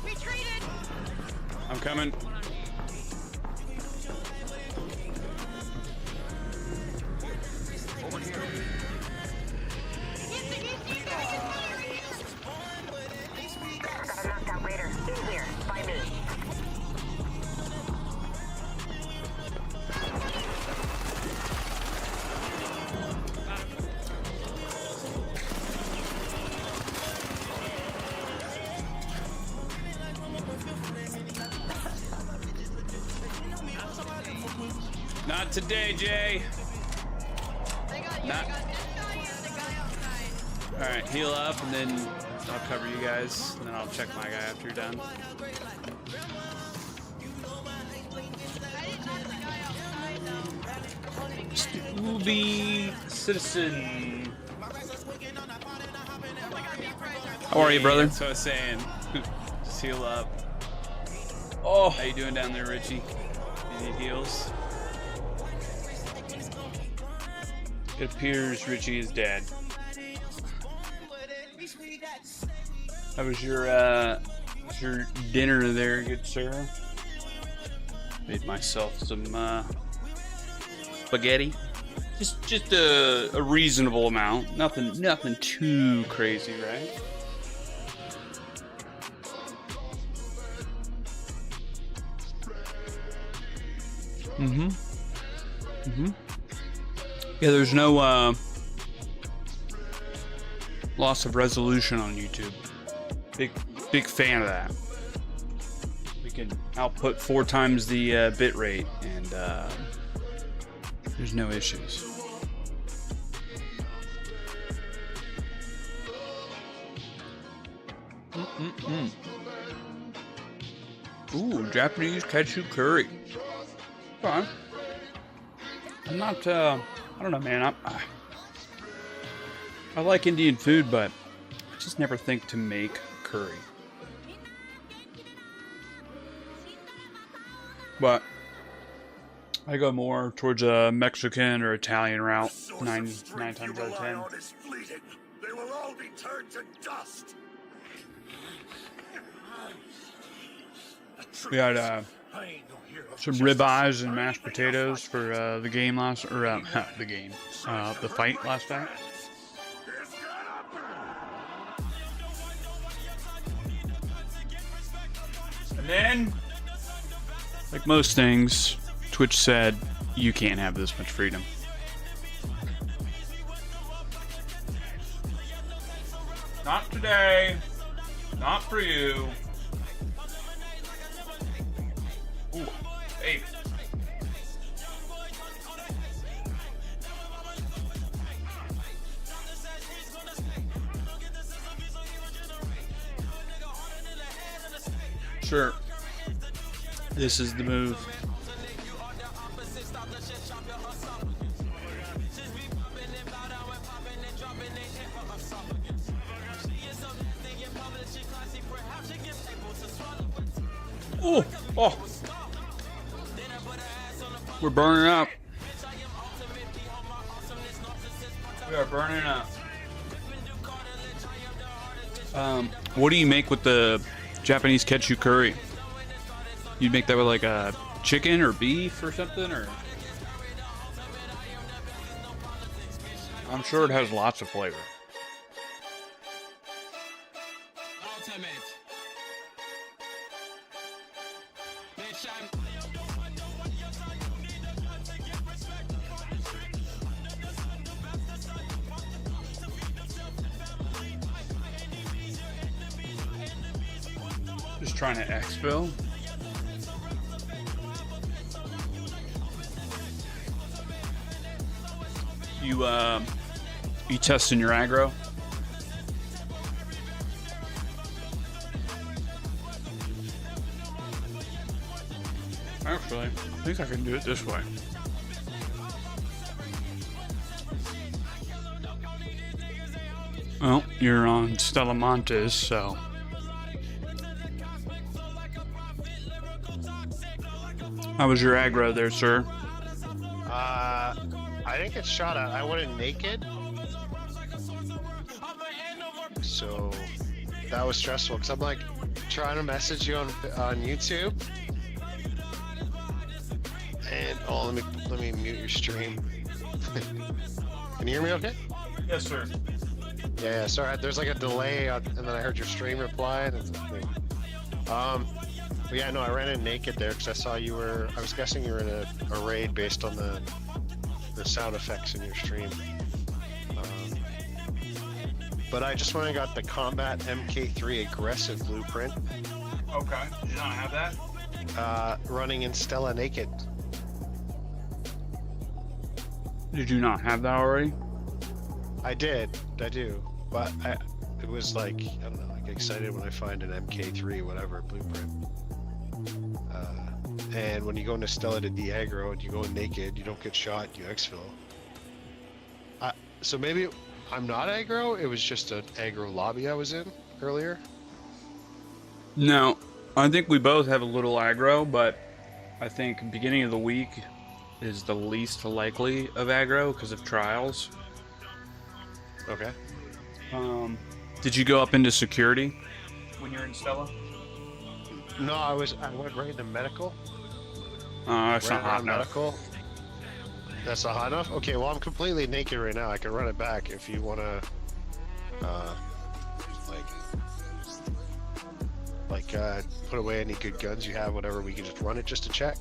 Retreated. I'm coming. Over here. He's Not today, Jay. Not. All right, heal up, and then I'll cover you guys, and then I'll check my guy after you're done. Scooby Citizen. How are you, brother? That's what I was saying. Just heal up. Oh, how you doing down there, Richie? You need heals? It appears Richie is dead. How was your dinner there, good sir? Made myself some spaghetti. Just a reasonable amount. Nothing too crazy, right? Yeah, there's no loss of resolution on YouTube. Big fan of that. We can output 4 times the bit rate, and there's no issues. Ooh, Japanese ketchup curry. Okay. I'm not, I don't know, man. I like Indian food, but I just never think to make curry. But I go more towards a Mexican or Italian route, nine times out of 10. They will all be turned to dust. We had some ribeyes and mashed potatoes for the game last, or the fight last night. And then, like most things, Twitch said, you can't have this much freedom. Not today. Not for you. Ooh, hey. Sure. This is the move. Oh. We're burning up. We are burning up. What do you make with the Japanese ketchup curry? You'd make that with like a chicken or beef or something, or? I'm sure it has lots of flavor. Just trying to exfil. You testing your aggro? Actually, I think I can do it this way. Well, you're on Stella Montes, so. How was your aggro there, sir? I didn't get shot at. I went in naked. So that was stressful because I'm like trying to message you on YouTube. And let me mute your stream. Can you hear me okay? Yes, sir. Yeah, sorry. There's like a delay, and then I heard your stream reply. And but yeah, no, I ran in naked there because I saw you were. I was guessing you were in a raid based on the sound effects in your stream. But I just went and got the Combat MK3 Aggressive Blueprint. Okay. Did you not have that? Running in Stella naked. Did you not have that already? I do, but it was like, I don't know, like excited when I find an MK3, whatever, blueprint. And when you go into Stella to de-aggro and you go in naked, you don't get shot, you exfil. So maybe I'm not aggro, it was just an aggro lobby I was in earlier. No, I think we both have a little aggro, but I think beginning of the week is the least likely of aggro because of trials. Okay. Did you go up into security when you're in Stella? No, I went right into medical. That's not Ran hot around enough. medical. That's not hot enough? Okay, well I'm completely naked right now. I can run it back if you wanna put away any good guns you have, whatever, we can just run it just to check.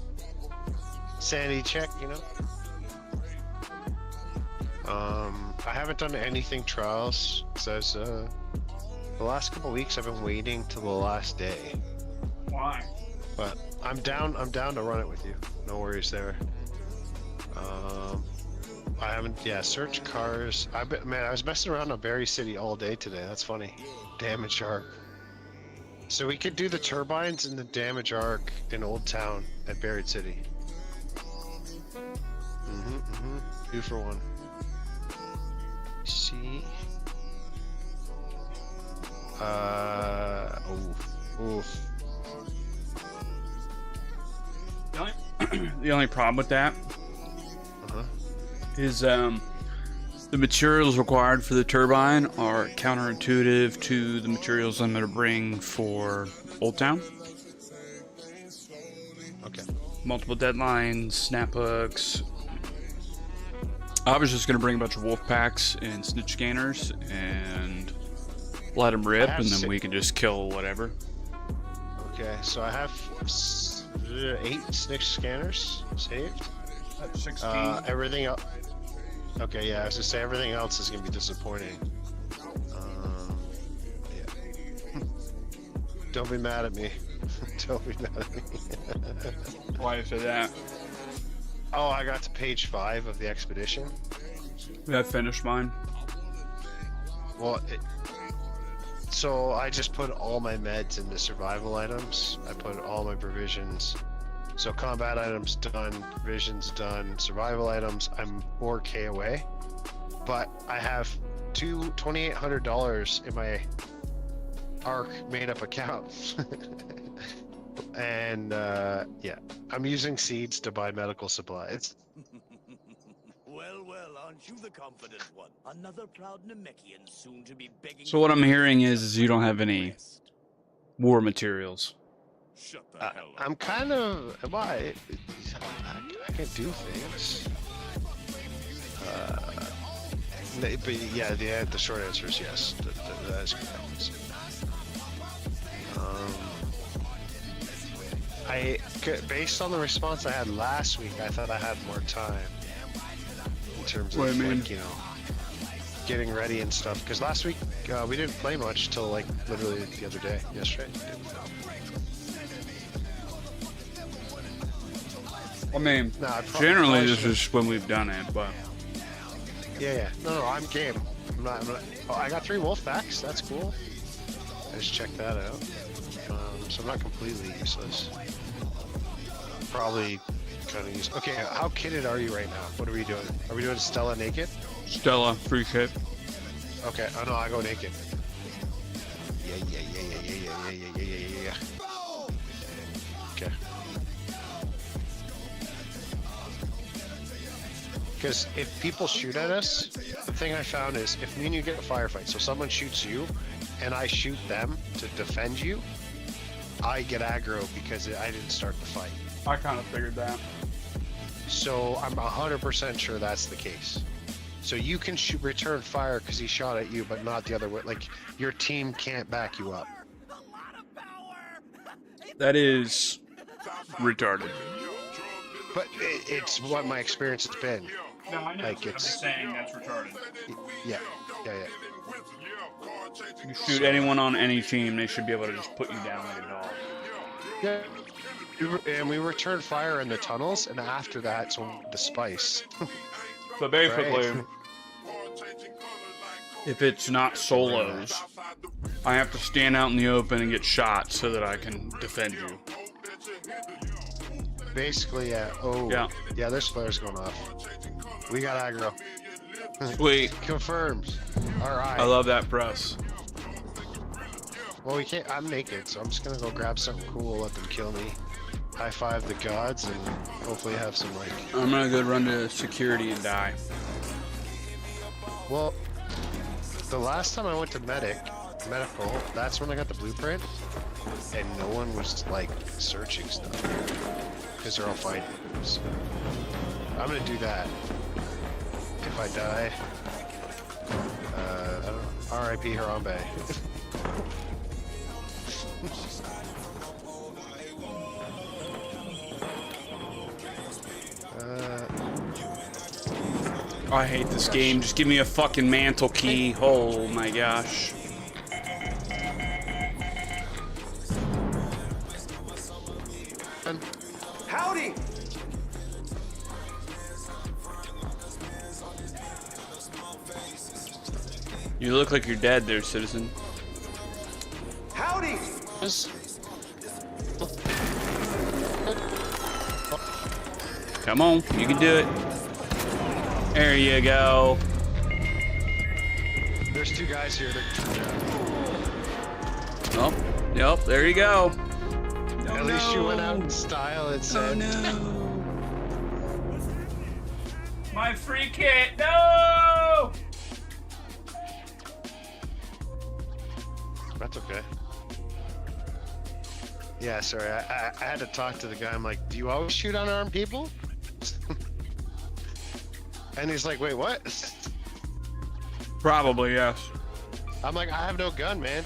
Sanity check, you know? I haven't done anything trials, says the last couple weeks I've been waiting till the last day. Why? But I'm down to run it with you. No worries there. I haven't, search cars. I was messing around on Berry City all day today. That's funny. Damage arc. So we could do the turbines and the damage arc in Old Town at Buried City. 2 for 1. See? Oof. The only problem with that is the materials required for the turbine are counterintuitive to the materials I'm going to bring for Old Town. Okay. Multiple deadlines, snap hooks. I was just going to bring a bunch of wolf packs and snitch scanners and let them rip, and then we can just kill whatever. Okay, so I have 8 snitch scanners saved. That's 16. Everything else. Okay, yeah, I was gonna say everything else is gonna be disappointing. Yeah. Don't be mad at me. Don't be mad at me. Why you say that? Oh, I got to page 5 of the expedition. I finished mine. Well, so I just put all my meds into survival items. I put all my provisions. So combat items done, provisions done, survival items, I'm 4K away. But I have $2,800 in my ARC made up account. And yeah, I'm using seeds to buy medical supplies. Well, aren't you the confident one? Another proud Namekian soon to be begging. So what I'm hearing is you don't have any war materials. Shut the hell up. I'm kind of, I can do things. But yeah, the short answer is yes. That is correct. Based on the response I had last week, I thought I had more time in terms of like, you know, getting ready and stuff. Because last week we didn't play much till like literally the other day, yesterday. I mean, No, generally this is when we've done it, but yeah. No, I'm game. I'm not. Oh, I got 3 wolf packs. That's cool. I just checked that out. So I'm not completely useless. Probably kind of useless. Okay, how kitted are you right now? What are we doing? Are we doing Stella naked? Stella, free kit. Okay. Oh no, I go naked. Yeah. Okay. Because if people shoot at us, the thing I found is if me and you get a firefight, so someone shoots you and I shoot them to defend you, I get aggro because I didn't start the fight. I kind of figured that. So I'm 100% sure that's the case. So you can return fire because he shot at you, but not the other way. Like, your team can't back you up. That is retarded. But it's what my experience has been. No, I know. Like, I'm just saying that's retarded. Yeah. You shoot anyone on any team, they should be able to just put you down like a dog. Yeah. And we returned fire in the tunnels, and after that, so the spice. So basically, Right. if it's not solos, I have to stand out in the open and get shot so that I can defend you. Basically, yeah. Oh, Yeah. yeah. There's flares going off. We got aggro. Sweet. Confirmed. All right. I love that press. Well, we can't. I'm naked, so I'm just gonna go grab something cool. Let them kill me. High five the gods, and hopefully have some like. I'm gonna go run to security and die. Well, the last time I went to medical, that's when I got the blueprint, and no one was like searching stuff because they're all fighting. So I'm gonna do that. If I die, I don't know. R.I.P. Harambe. I hate this game. Just give me a fucking mantle key. Oh my gosh. Howdy! You look like you're dead there, citizen. Howdy! Come on, you can do it. There you go. There's two guys here. Oh, yep, there you go. At least you went out in style and said. Oh no. My free kit, no! That's okay. Yeah, sorry. I had to talk to the guy. I'm like, do you always shoot unarmed people? And he's like, wait, what? Probably, yes. I'm like, I have no gun, man.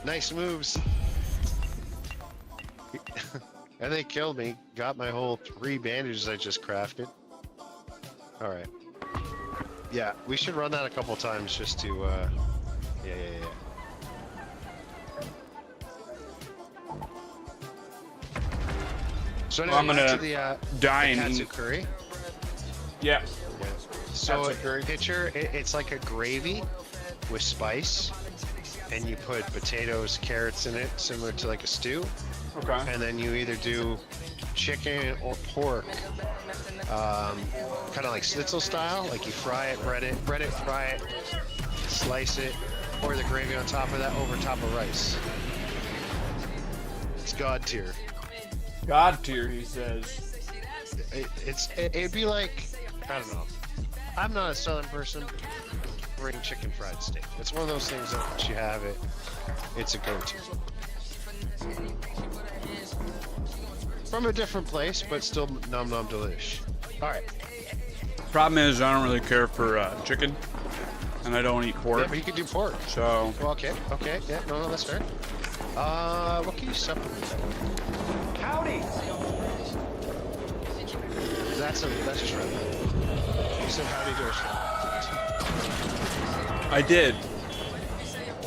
Nice moves. And they killed me. Got my whole 3 bandages I just crafted. Alright. Yeah, we should run that a couple times just to, yeah. So anyway, I'm gonna back to the, die the and katsu eat. curry. Yeah. So Katsu curry. picture, it's like a gravy with spice, and you put potatoes, carrots in it, similar to like a stew. Okay. And then you either do chicken or pork, kind of like schnitzel style, like you fry it, bread it, fry it, slice it, pour the gravy on top of that over top of rice. It's god tier. God tier, he says. It'd be like, I don't know. I'm not a southern person. Bring chicken fried steak. It's one of those things that once you have it, it's a go-to. From a different place, but still nom nom delish. All right. Problem is, I don't really care for chicken, and I don't eat pork. Yeah, but you can do pork. So. Well, okay, yeah, no, that's fair. What can you supplement that with? Howdy! That's just right. You said howdy to us. I did.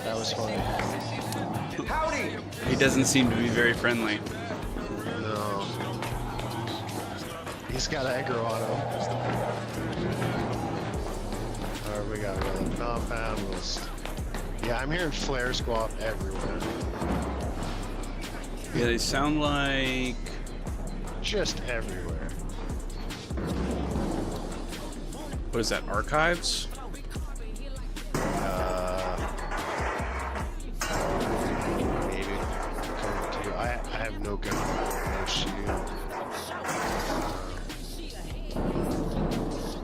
That was funny. Howdy! He doesn't seem to be very friendly. No. He's got aggro on him. Alright, we got a compound. Yeah, I'm hearing flares go off everywhere. Yeah, they sound like... Just everywhere. What is that, archives? Maybe. I have no gun. No shield.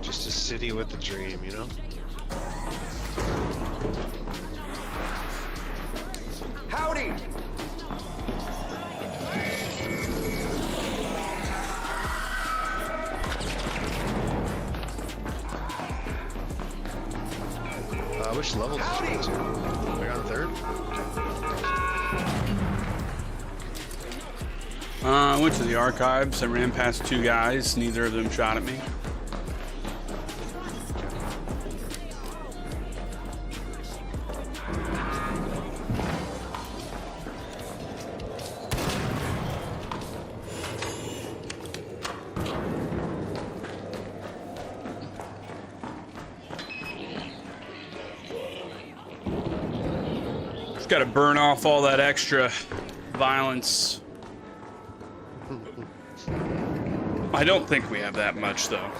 Just a city with a dream, you know? Howdy! Which level did you go to? I got 3rd? I went to the archives. I ran past 2 guys. Neither of them shot at me. got to burn off all that extra violence. I don't think we have that much, though.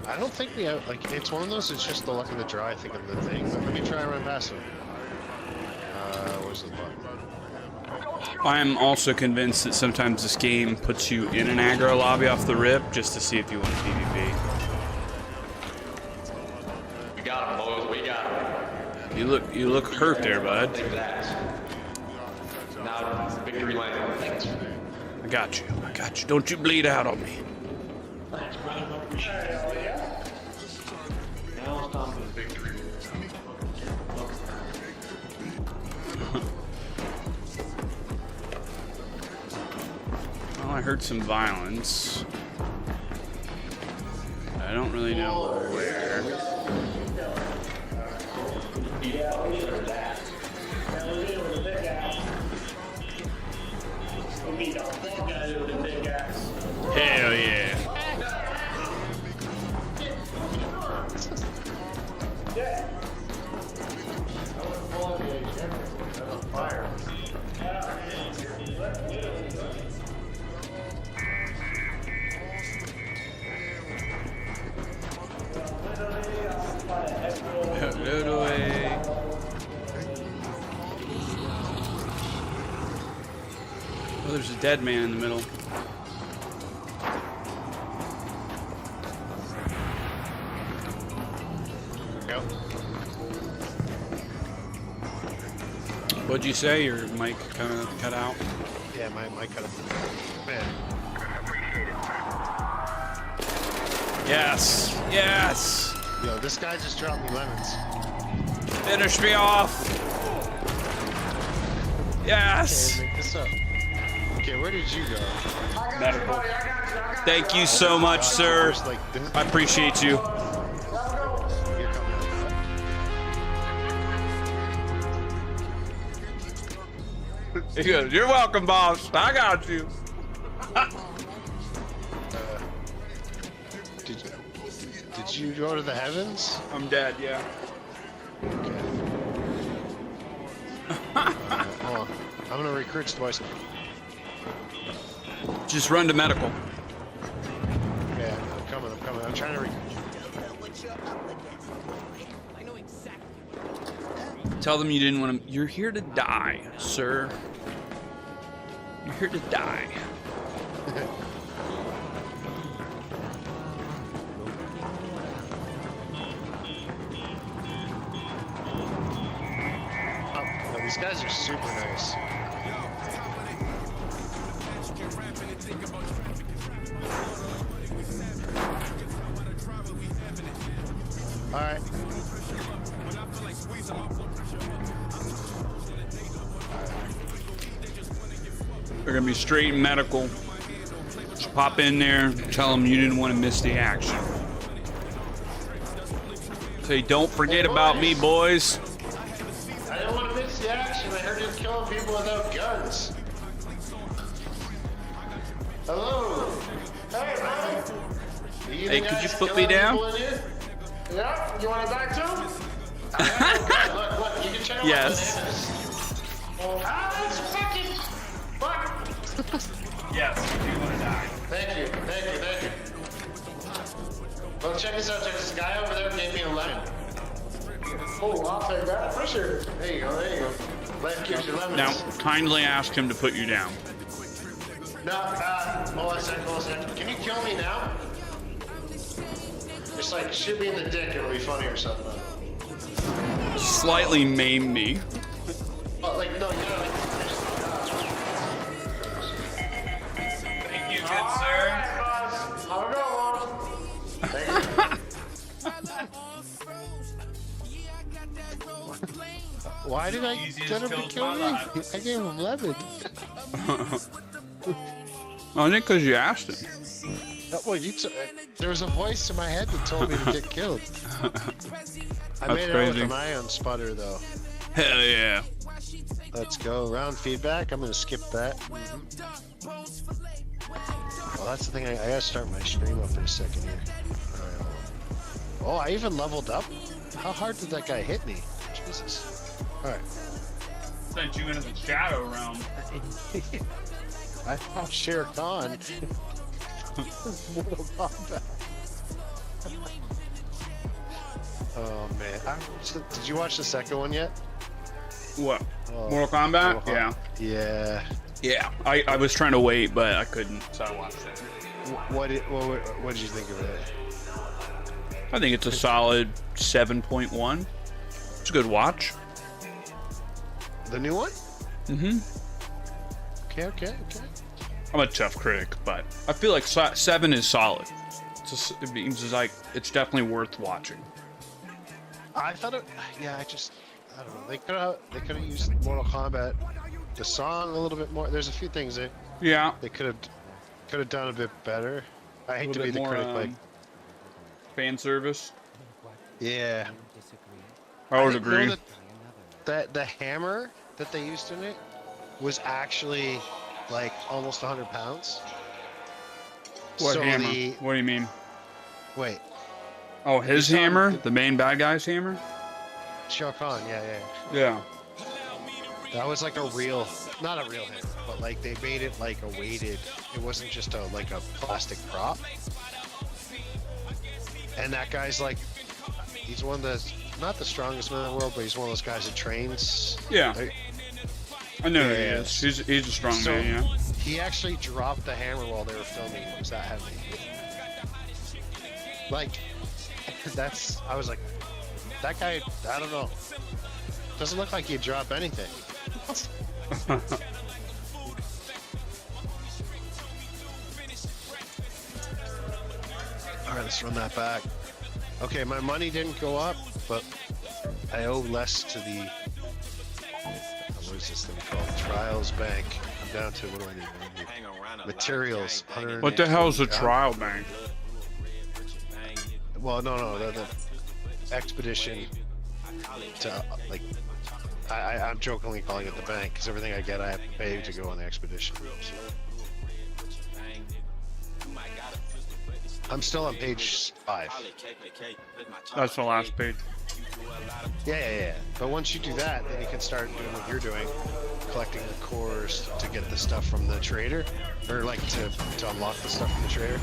I don't think we have, like, it's one of those, it's just the luck of the draw, I think, of the thing. But let me try and run past him. Where's the button? I am also convinced that sometimes this game puts you in an aggro lobby off the rip just to see if you want PvP. We got him, boys. We got him. You look hurt there, bud. Take that. Now victory lane. Thanks. I got you. I got you. Don't you bleed out on me. Thanks, brother. Appreciate it. Now it's time for the victory. Well, I heard some violence. I don't really know where. Hell yeah. Hello, away. Oh, there's a dead man in the middle. Go. What'd you say? Your mic kind of cut out? Yeah, my cut up. Man. Yes! Yes! Yo, this guy just dropped me lemons. Finish me off! Yes! Okay, make this up. Okay, where did you go? Medical. Thank you so much, sir. I appreciate you. You're coming. He goes, "You're welcome, boss. I got you." Did you go to the heavens? I'm dead, yeah. Okay. Hold on. I'm gonna recruit twice. Just run to medical. Yeah, I'm coming. I'm trying to recruit. Tell them you didn't want to. You're here to die, sir. You're here to die. No, these guys are super nice. All right. They're gonna be straight in medical. Just pop in there, tell them you didn't want to miss the action. Say, don't forget about me, boys. I didn't want to miss the action. I heard you killing people without guns. Hello. Hey, man. Hey, could you put me down? Yeah, you want it back too? Look, you can check out Yes. That's fucking fuck. Yes, you do want to die. Thank you. Well, check this out. This guy over there gave me a lemon. Oh, I'll take that. Appreciate it. There you go. Life gives you lemons. Now, kindly ask him to put you down. No, hold on a second. Can you kill me now? Just like shoot me in the dick, it'll be funny or something. Slightly maim me. Oh, like, no, you know, like, Thank you, good sir. Have a good one. Thank you. Why did I get him to kill me? I gave him 11. I think because you asked him. Well, there was a voice in my head that told me to get killed. I made it out with an ion sputter, though. Hell yeah. Let's go. Round feedback. I'm going to skip that. Well, that's the thing. I got to start my stream up in a second here. All right, hold on. Oh, I even leveled up? How hard did that guy hit me? Jesus. All right. Sent you into the shadow realm. I thought Shere Khan. Mortal Kombat. Oh man, did you watch the second one yet? What? Oh, Mortal Kombat? Mortal Kombat. Yeah. Yeah. I was trying to wait, but I couldn't, so I watched it. What did you think of it? I think it's a solid 7.1. It's a good watch. The new one? Mm-hmm. Okay. I'm a tough critic, but I feel like 7 is solid. It means it's definitely worth watching. I thought it. Yeah, I don't know. They could have used Mortal Kombat, the song a little bit more. There's a few things they could have done a bit better. I hate to be the critic, like fan service. Yeah. I would agree. That the hammer that they used in it was actually like almost 100 pounds. What So hammer? What do you mean? Wait. Oh, his hammer? The main bad guy's hammer? Shao Kahn, yeah. Yeah. That was like not a real hammer, but like they made it like a weighted. It wasn't just a plastic prop. And that guy's like, he's one of the, not the strongest man in the world, but he's one of those guys that trains. Yeah. Like, I know who he is. He's a strong man, yeah. He actually dropped the hammer while they were filming. It was that heavy. Like, I was like, that guy, I don't know. Doesn't look like he'd drop anything. Alright, let's run that back. Okay, my money didn't go up, but I owe less to the, what is this thing called? Trials Bank. I'm down to, what do I need? Materials. What the hell is a trial bank? Well, no, the expedition to, like, I'm jokingly calling it the bank, because everything I get I have to pay to go on the expedition. I'm still on page 5. That's the last page. Yeah. But once you do that, then you can start doing what you're doing, collecting the cores to get the stuff from the trader, or like to unlock the stuff from the trader.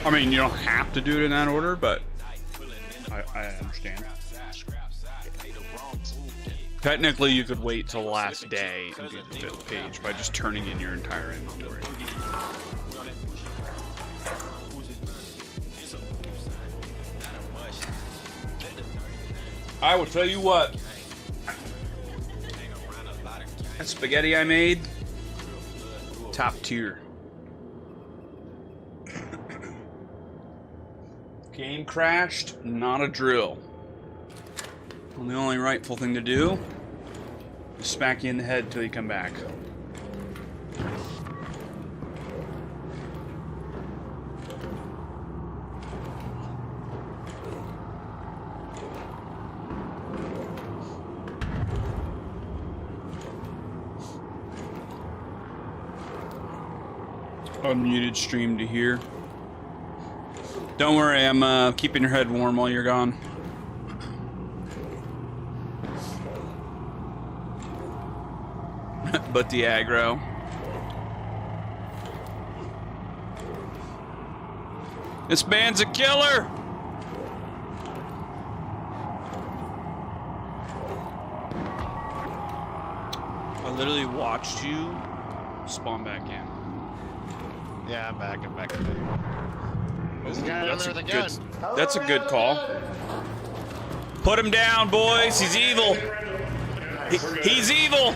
I mean, you don't have to do it in that order, but I understand. Technically, you could wait till the last day and do the 5th page by just turning in your entire inventory. I will tell you what. That spaghetti I made, top tier. Game crashed, not a drill. Well, the only rightful thing to do is smack you in the head till you come back. Unmuted stream to hear. Don't worry, I'm keeping your head warm while you're gone. But the aggro. This man's a killer! I literally watched you spawn back in. Yeah, I'm back. There's a guy down there with a gun. That's a good call. Put him down, boys. He's evil. He's evil.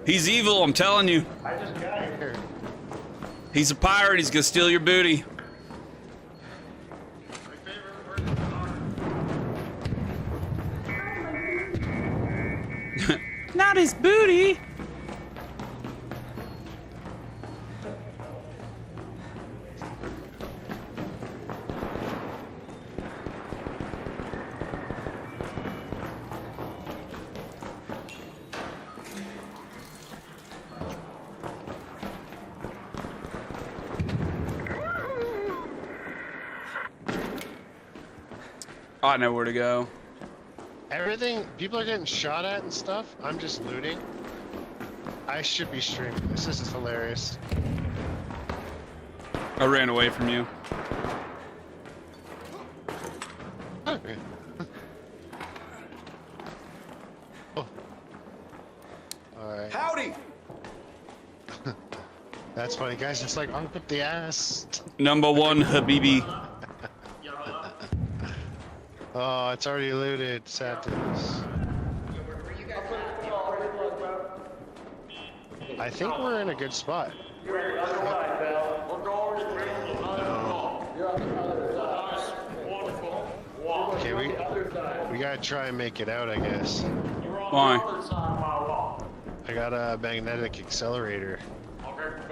He's evil, I'm telling you. I just got here. He's a pirate. He's gonna steal your booty. Not his booty. I know where to go. Everything, people are getting shot at and stuff. I'm just looting. I should be streaming this. This is hilarious. I ran away from you. Okay. Oh. Alright. Howdy! That's funny, guys. It's like, up the ass. Number one, Habibi. Oh, it's already looted. Sad news. I think we're in a good spot. Okay, we gotta try and make it out, I guess. Why? I got a magnetic accelerator.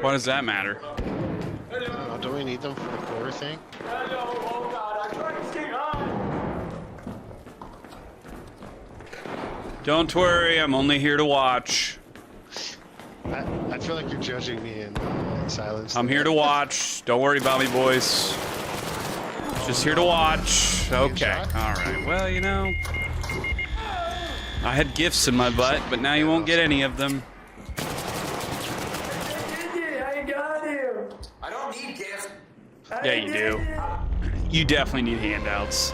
Why does that matter? I don't know, do we need them for the core thing? Don't worry, I'm only here to watch. I feel like you're judging me in silence. I'm here to watch. Don't worry about me, boys. Just here to watch. Okay. Alright. Well, you know. I had gifts in my butt, but now you won't get any of them. I got him. I don't need gifts. Yeah, you do. You definitely need handouts.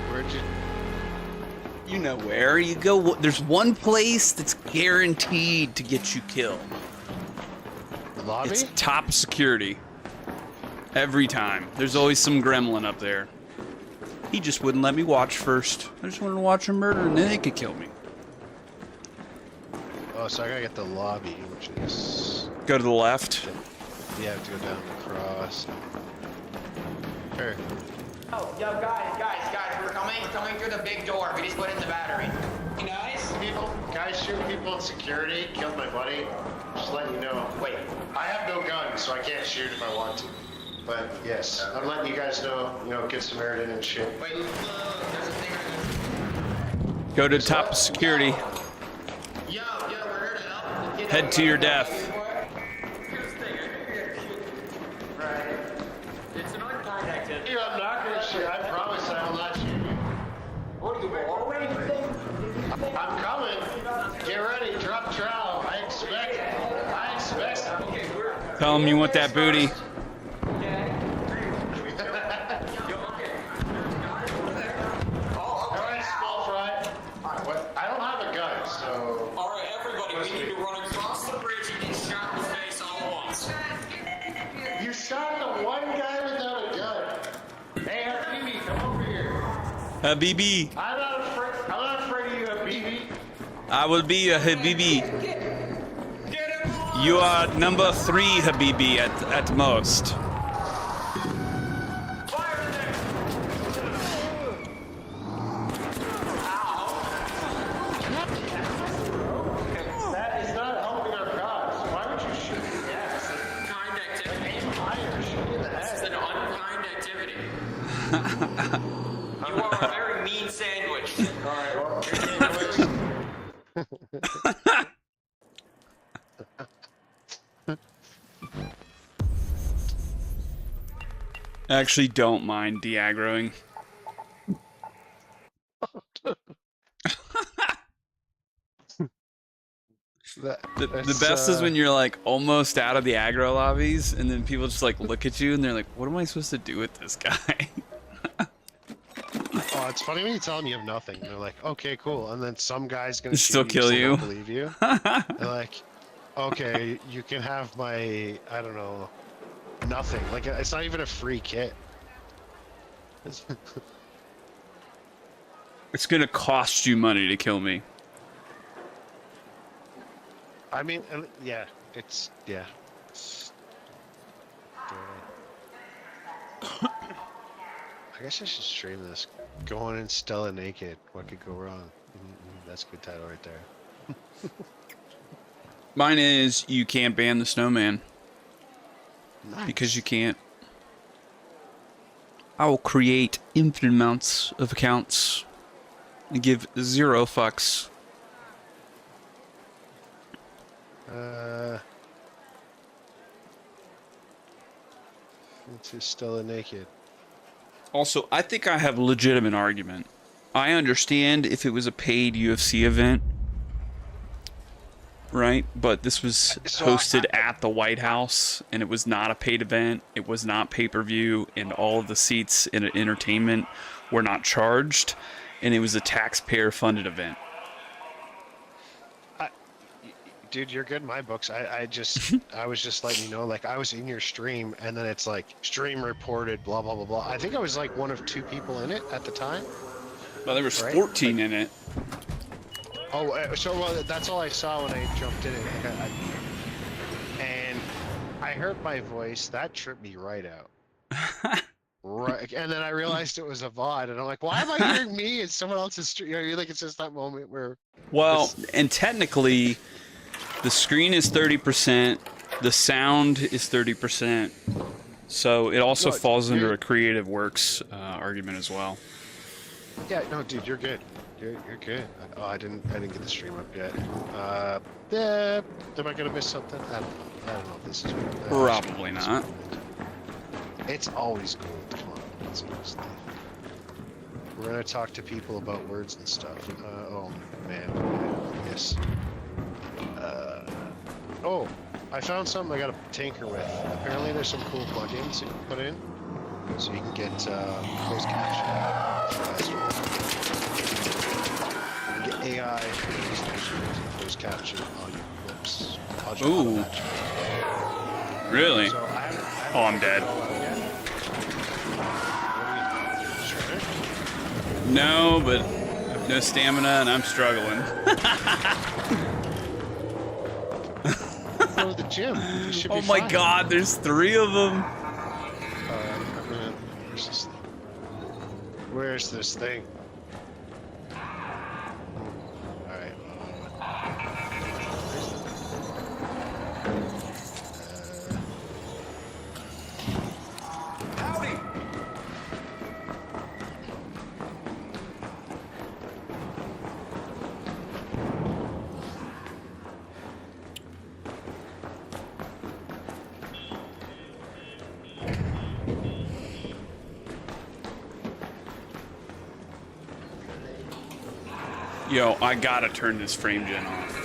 Where'd you... You know where you go. There's one place that's guaranteed to get you killed. The lobby? It's top security. Every time. There's always some gremlin up there. He just wouldn't let me watch first. I just wanted to watch him murder and then they could kill me. Oh, so I gotta get the lobby, which is... Go to the left. You have to go down the cross. Sure. Oh, yo, guys, we're coming through the big door. We just put in the battery. You guys? Guys shoot people in security, killed my buddy. Just letting you know. Wait, I have no gun, so I can't shoot if I want to. But yes, I'm letting you guys know, get Samaritan and shit. Wait, there's a thing. Go to top security. Yo, we're here to help. Head to your death. Right. It's an unkind activity. I'm not gonna shoot. I promise I will not shoot you. What are you always saying? I'm coming. Get ready. Drop trowel. I expect. Tell him you want that booty. Alright, small fry. I don't have a gun, so... Alright, everybody, we need to run across the bridge and get shot in the face all at once. You shot the one guy without a gun. Hey, Habibi, come over here. Habibi. I'm not afraid of you, Habibi. I will be a Habibi. You are number 3 Habibi at most. That is not helping our cause. Why would you shoot me? Yeah, it's a Kind activity. aim higher, shoot me in the This is head. an unkind activity. You are a very mean sandwich. Alright, well, I actually don't mind de-aggroing. The best is when you're like almost out of the aggro lobbies and then people just like look at you and they're like, what am I supposed to do with this guy? Oh, it's funny when you tell them you have nothing. They're like, okay, cool. And then some guy's gonna Still shoot kill you. Don't believe you. They're like, okay, you can have my, I don't know, nothing. Like, it's not even a free kit. It's gonna cost you money to kill me. I mean, yeah, it's, yeah. I guess I should stream this. Going in Stella naked. What could go wrong? That's a good title right there. Mine is you can't ban the Snowman. Nice. Because you can't. I will create infinite amounts of accounts and give 0 fucks. Into Stella naked. Also, I think I have a legitimate argument. I understand if it was a paid UFC event, right? But this was hosted at the White House, and it was not a paid event. It was not pay-per-view, and all of the seats in entertainment were not charged, and it was a taxpayer-funded event. Dude, you're good in my books. I was just letting you know, like, I was in your stream, and then it's like, stream reported, blah, blah, blah, blah. I think I was like one of 2 people in it at the time. Well, there was 14 in it. Oh, well, that's all I saw when I jumped in it. And I heard my voice. That tripped me right out. Right, and then I realized it was a VOD, and I'm like, why am I hearing me and someone else's stream? You know, like, it's just that moment where... Well, and technically... The screen is 30%, the sound is 30%, so it also falls under a Creative Works argument as well. Yeah, no, dude, you're good. You're good. Oh, I didn't get the stream up yet. Yeah, am I gonna miss something? I don't know if this is... Probably not. It's always gold. Come on, seriously. We're gonna talk to people about words and stuff. Oh man, yes. Oh, I found something I got to tinker with. Apparently there's some cool plugins you can put in, so you can get closed caption. You can get AI closed caption on your clips. Ooh. Really? So Oh, I'm dead. No, but I have no stamina and I'm struggling. Go to the gym. You should be Oh my fine. god, there's 3 of them. Where's this thing? Alright. Howdy! Yo, I gotta turn this frame gen off.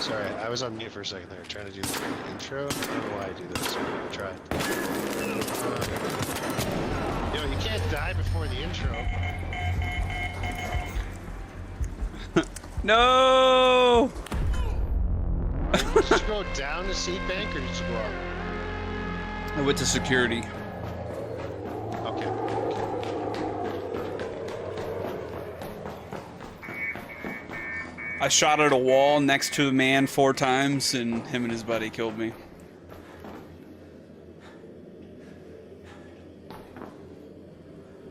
Sorry, I was on mute for a second there, trying to do the intro. I don't know why I do this. I'm gonna try. Yo, you can't die before the intro. No! Did you go down the seed bank or did you go up? I went to security. Okay. I shot at a wall next to a man 4 times, and him and his buddy killed me.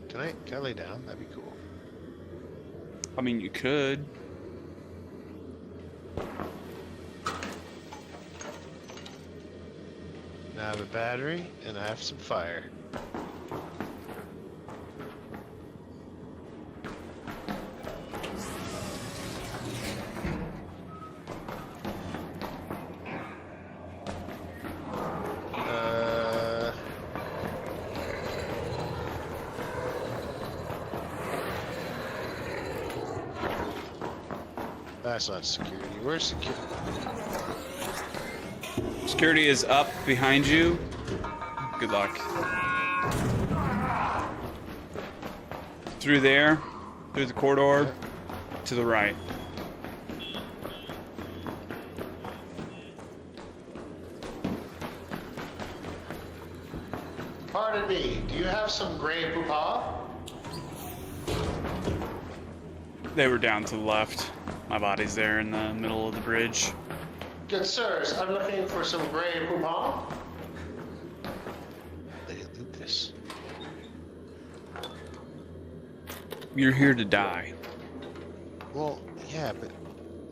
Can I lay down? That'd be cool. I mean, you could. Now I have a battery, and I have some fire. That's not security. Where's security? Security is up behind you. Good luck. Through there, through the corridor, to the right. Pardon me, do you have some gray poupon? They were down to the left. My body's there in the middle of the bridge. Good sirs, I'm looking for some gray poupon. They didn't loot this. You're here to die. Well, yeah, but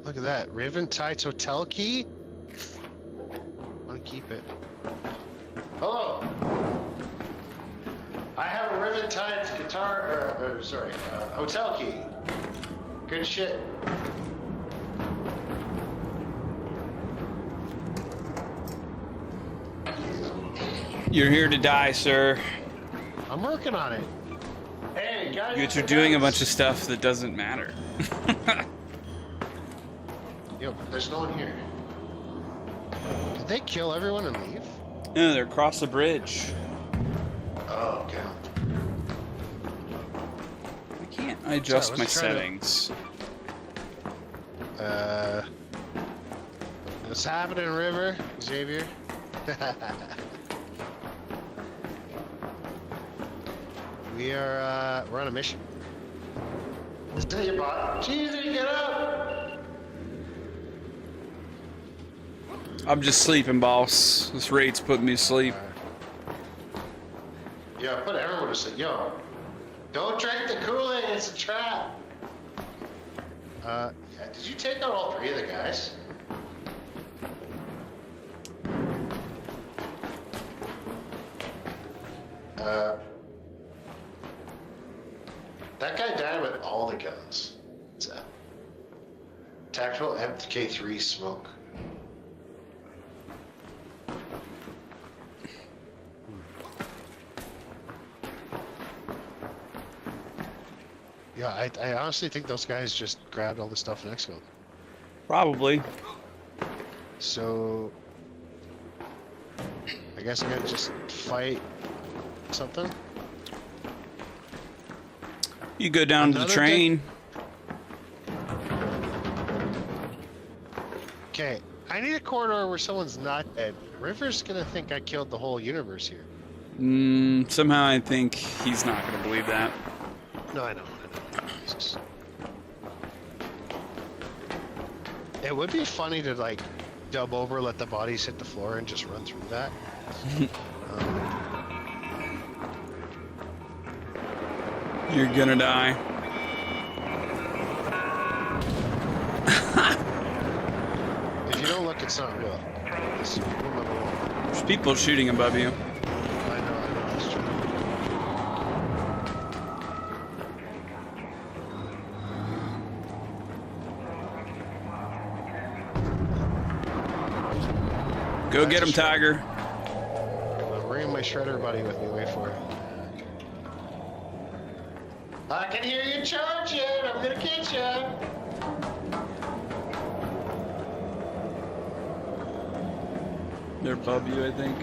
look at that. Riven Tides Hotel key? I want to keep it. Hello. I have a Private Times guitar, hotel key. Good shit. You're here to die, sir. I'm working on it. Hey, guys. You're doing a bunch of stuff that doesn't matter. Yo, there's no one here. Did they kill everyone and leave? No, they're across the bridge. Oh, okay. I can't adjust Sorry, my let's try to- settings. What's happening, River? Xavier? We're on a mission. Let's tell you about Cheesy, get up! I'm just sleeping, boss. This raid's putting me to sleep. Yeah, put everyone to sleep. Yo, don't drink the Kool-Aid, it's a trap. Yeah, did you take out all three of the guys? That guy died with all the guns. What's that? Tactical MK3 smoke. Yeah, I honestly think those guys just grabbed all the stuff in Expo. Probably. So, I guess I gotta just fight something. You go down to the Another train. Okay, I need a corridor where someone's not dead. River's gonna think I killed the whole universe here. Somehow I think he's not going to believe that. No, I know. Jesus. It would be funny to like dub over, let the bodies hit the floor, and just run through that. You're gonna die. If you don't look, it's not real. This is rule number one. There's people shooting above you. I know, that's true. Go get him, Tiger. I'm bringing my shredder buddy with me. Wait for it. I can hear you charging. I'm gonna get you. They're above you, I think.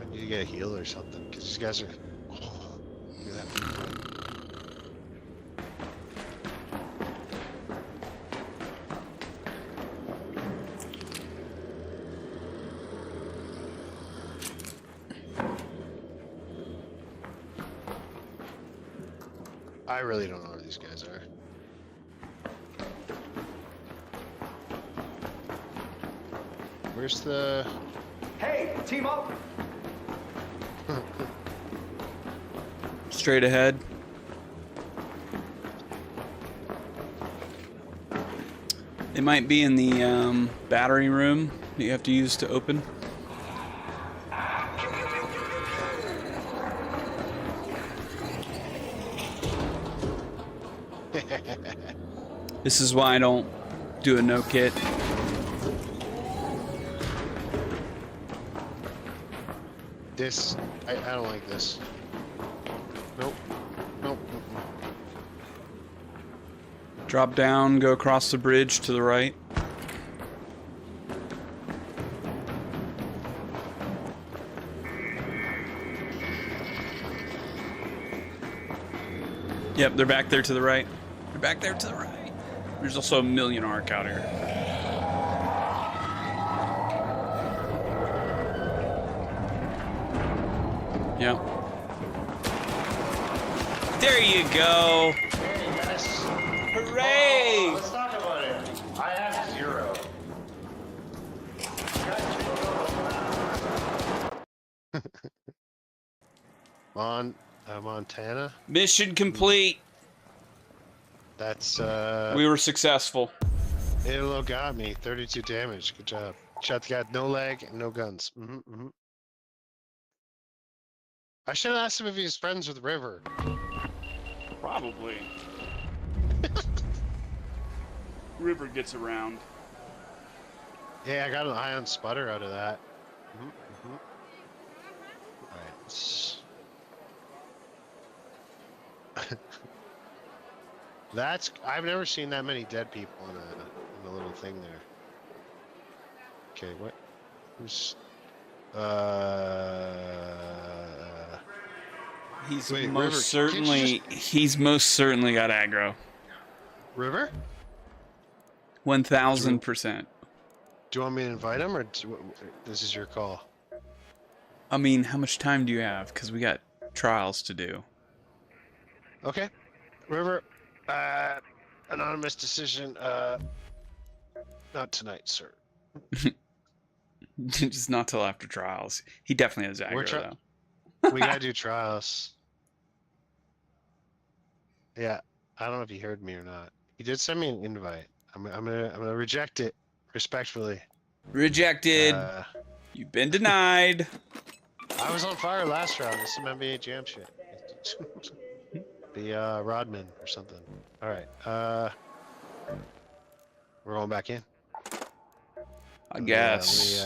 I need to get a heal or something because these guys are. Look at that. I really don't know where these guys are. Where's the... Hey, team up! Straight ahead. They might be in the battery room that you have to use to open. This is why I don't do a no kit. This... I don't like this. Nope. Nope. Drop down, go across the bridge to the right. Yep, they're back there to the right. They're back there to the right. There's also a million arc out here. Yep. There you go. Hey, guys. Hooray! Let's talk about it. I have 0. Montana? Mission complete. That's, We were successful. It'll got me. 32 damage. Good job. Shot the guy with no leg and no guns. I should have asked him if he's friends with River. Probably. River gets around. Yeah, I got an ion sputter out of that. Alright. I've never seen that many dead people in a little thing there. Okay, what? Who's He's wait, most River, certainly he's most certainly got aggro. River? 1000%. Do you want me to invite him, or this is your call? I mean, how much time do you have? Because we got trials to do. Okay, River. Anonymous decision. Not tonight, sir. Just not till after trials. He definitely has aggro though. We gotta do trials. Yeah, I don't know if he heard me or not. He did send me an invite. I'm gonna reject it respectfully. Rejected. You've been denied. I was on fire last round. This is some NBA Jam shit. Be Rodman or something. All right. We're going back in. I guess.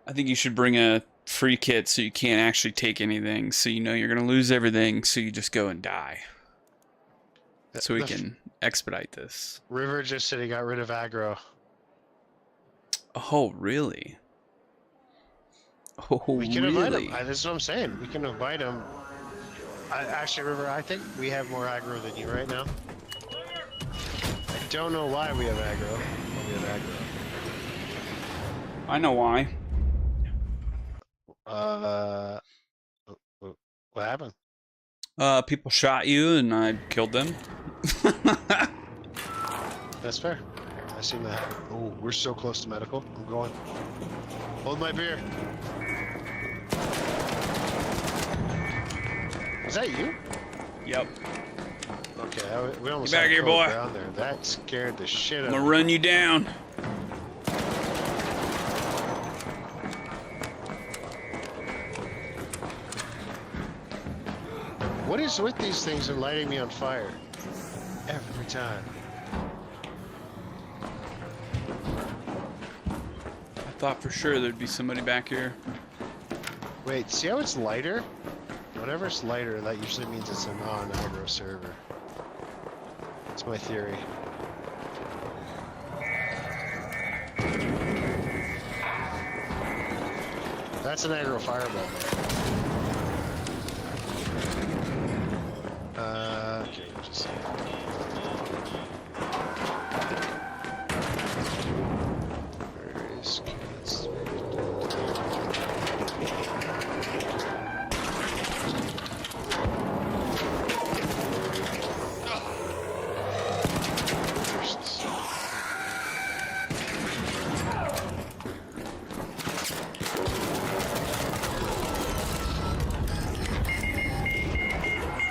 I think you should bring a free kit so you can't actually take anything, so you know you're gonna lose everything, so you just go and die. So we can expedite this. River just said he got rid of aggro. Oh, really? Oh, we can invite really? him. That's what I'm saying. We can invite him. Actually, River, I think we have more aggro than you right now. I don't know why we have aggro, but we have aggro. I know why. What happened? People shot you and I killed them. That's fair. I seen that happen. Oh, we're so close to medical. I'm going. Hold my beer. Is that you? Yep. Okay, we almost Get back here, boy. Down there. That scared the shit out of me. I'm gonna run you down. What is with these things and lighting me on fire? Every time. I thought for sure there'd be somebody back here. Wait, see how it's lighter? Whenever it's lighter, that usually means it's a non-aggro server. That's my theory. That's an aggro fireball, though. Okay, just... Where is kids?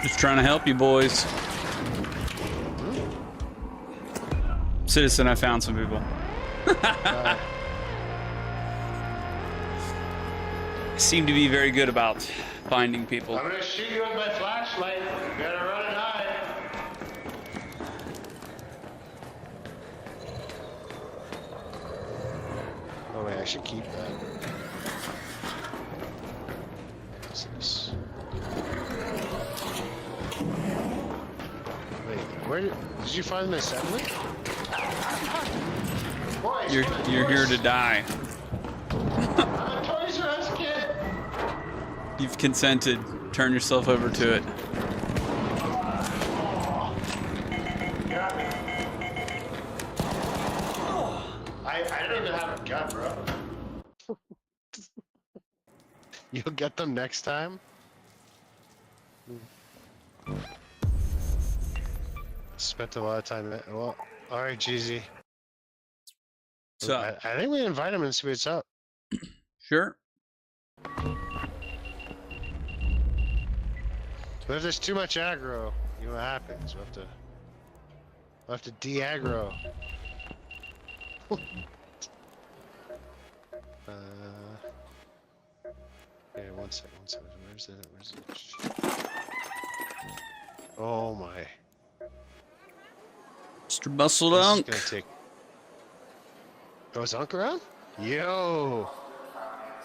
Just trying to help you boys. Citizen, I found some people. I seem to be very good about finding people. I'm gonna shoot you with my flashlight. You better run and hide. Oh wait, I should keep that. What's this? Wait, where did you find the assembly? Boys, You're here to die. I'm a Toys R Us kid. You've consented. Turn yourself over to it. I don't even have a gun, bro. You'll get them next time? Spent a lot of time. Well, alright, Jeezy. So I think we invite him and see what's up. Sure. But But if there's too much aggro, you know what happens. We'll have to de-aggro. Okay, one second. Where's it? Oh my. Mr. Bustle This is Dunk. gonna take. Oh, is Unk around? Yo!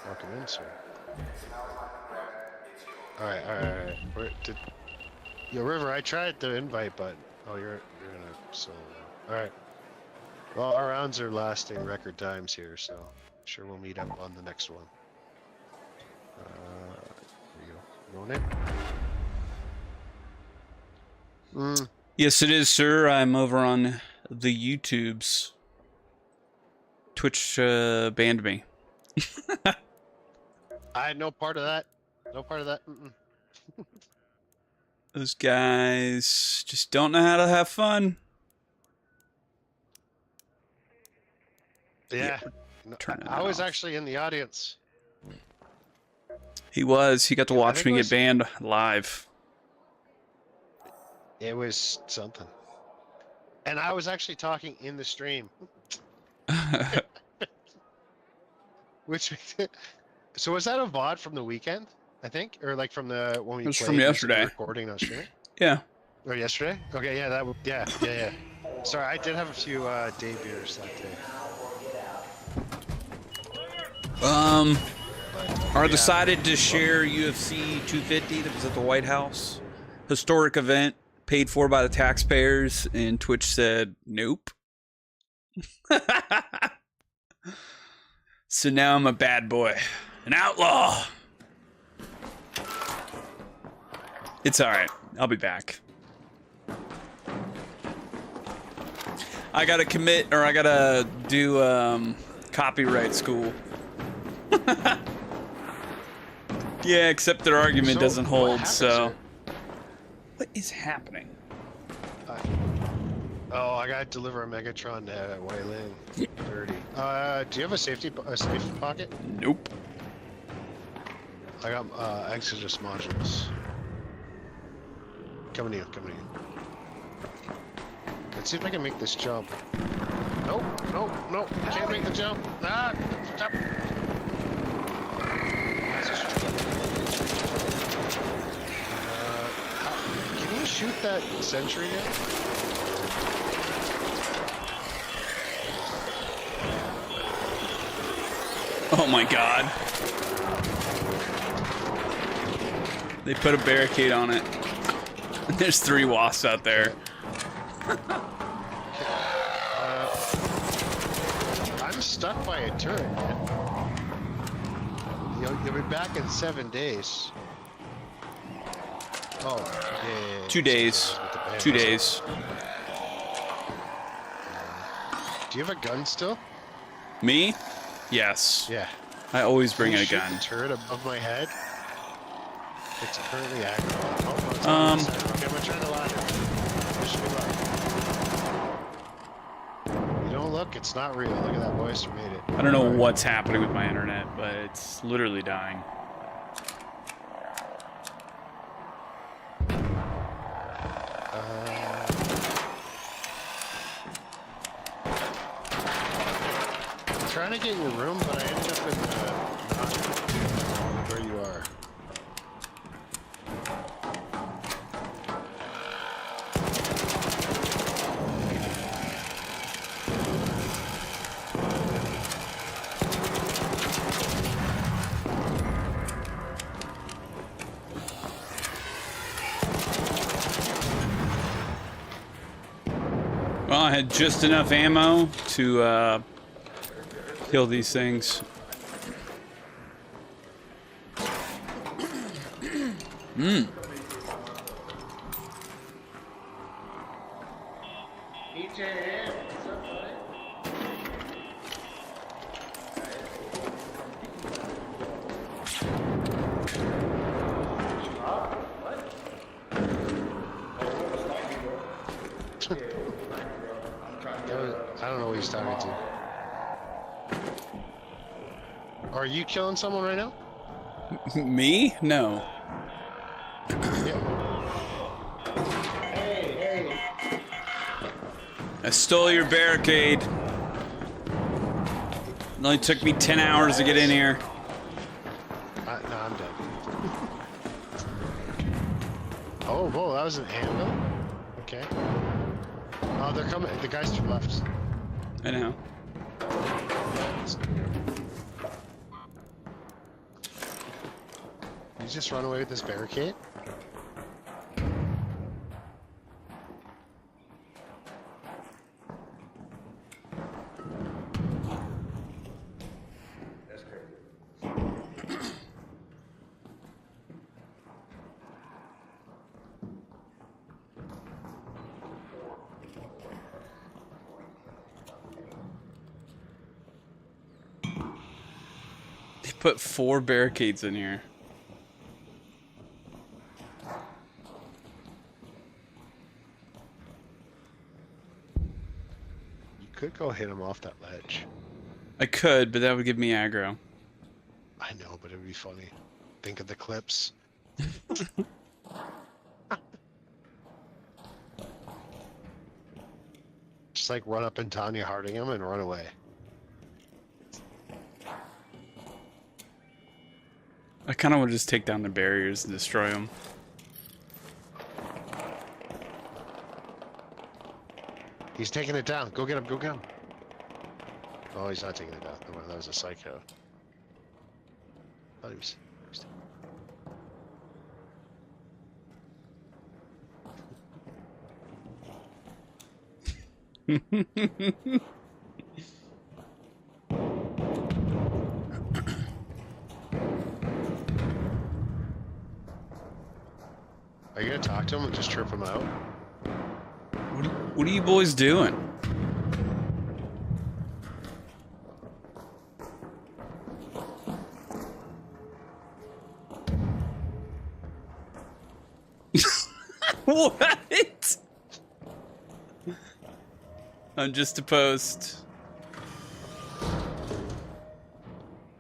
Welcome in, sir. Alright. Yo, River, I tried the invite button. Oh, you're gonna solo. Alright. Well, our rounds are lasting record times here, so sure we'll meet up on the next one. There you go. Going in? Yes, it is, sir. I'm over on the YouTubes. Twitch banned me. I had no part of that. No part of that. Those guys just don't know how to have fun. Yeah. I was actually in the audience. He was. He got to watch me get banned live. It was something. And I was actually talking in the stream. Which so was that a VOD from the weekend, I think? Or like from the when we It was played from yesterday. Recording on stream? Yeah. Or yesterday? Okay, yeah, yeah. Sorry, I did have a few day beers that day. Are decided to share UFC 250 that was at the White House. Historic event paid for by the taxpayers, and Twitch said nope. So now I'm a bad boy, an outlaw. It's all right. I'll be back. I gotta commit, or I gotta do copyright school. Yeah, except their argument doesn't hold, so... What is happening? Oh, I gotta deliver a Megatron to Wailing 30. Do you have a safe pocket? Nope. I got Exodus modules. Coming to you. Let's see if I can make this jump. Nope. Can't make the jump. Stop. Can you shoot that sentry yet? Oh my god. They put a barricade on it. There's 3 wasps out there. I'm stuck by a turret, man. You'll be back in 7 days. Oh, yeah. 2 days. 2 days. Do you have a gun still? Me? Yes. Yeah. I always bring Can a you shoot gun. the turret above my head? It's currently active. Okay, I'm gonna try the ladder. Wish me luck. You don't look, it's not real. Look at that voice who made it. I don't know what's happening with my internet, but it's literally dying. I'm trying to get your room, but I ended up in not where you are. Well, I had just enough ammo to kill these things. I don't know what he's talking to. Are you killing someone right now? Me? No. Yeah. I stole your barricade. It only took me 10 hours to get in here. No, I'm dead. Oh, whoa, that was an anvil? Okay. Oh, they're coming. The guys to the left. I know. You just run away with this barricade? They put 4 barricades in here. You could go hit him off that ledge. I could, but that would give me aggro. I know, but it would be funny. Think of the clips. Just like run up and Tanya Harding him and run away. I kind of want to just take down the barriers and destroy them. He's taking it down. Go get him. Go get him. Oh, he's not taking it down. That was a psycho. Thought he was. Are you gonna talk to him and just trip him out? What are you boys doing? What? I'm just a post.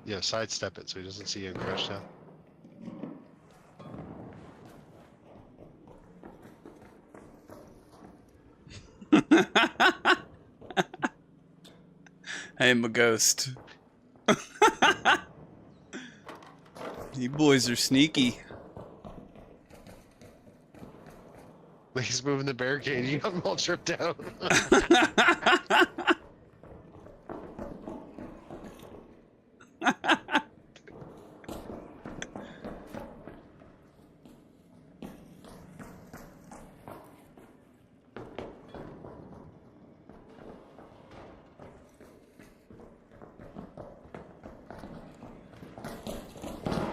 Yeah, sidestep it so he doesn't see you and crash down. I am a ghost. You boys are sneaky. He's moving the barricade. You got him all tripped down.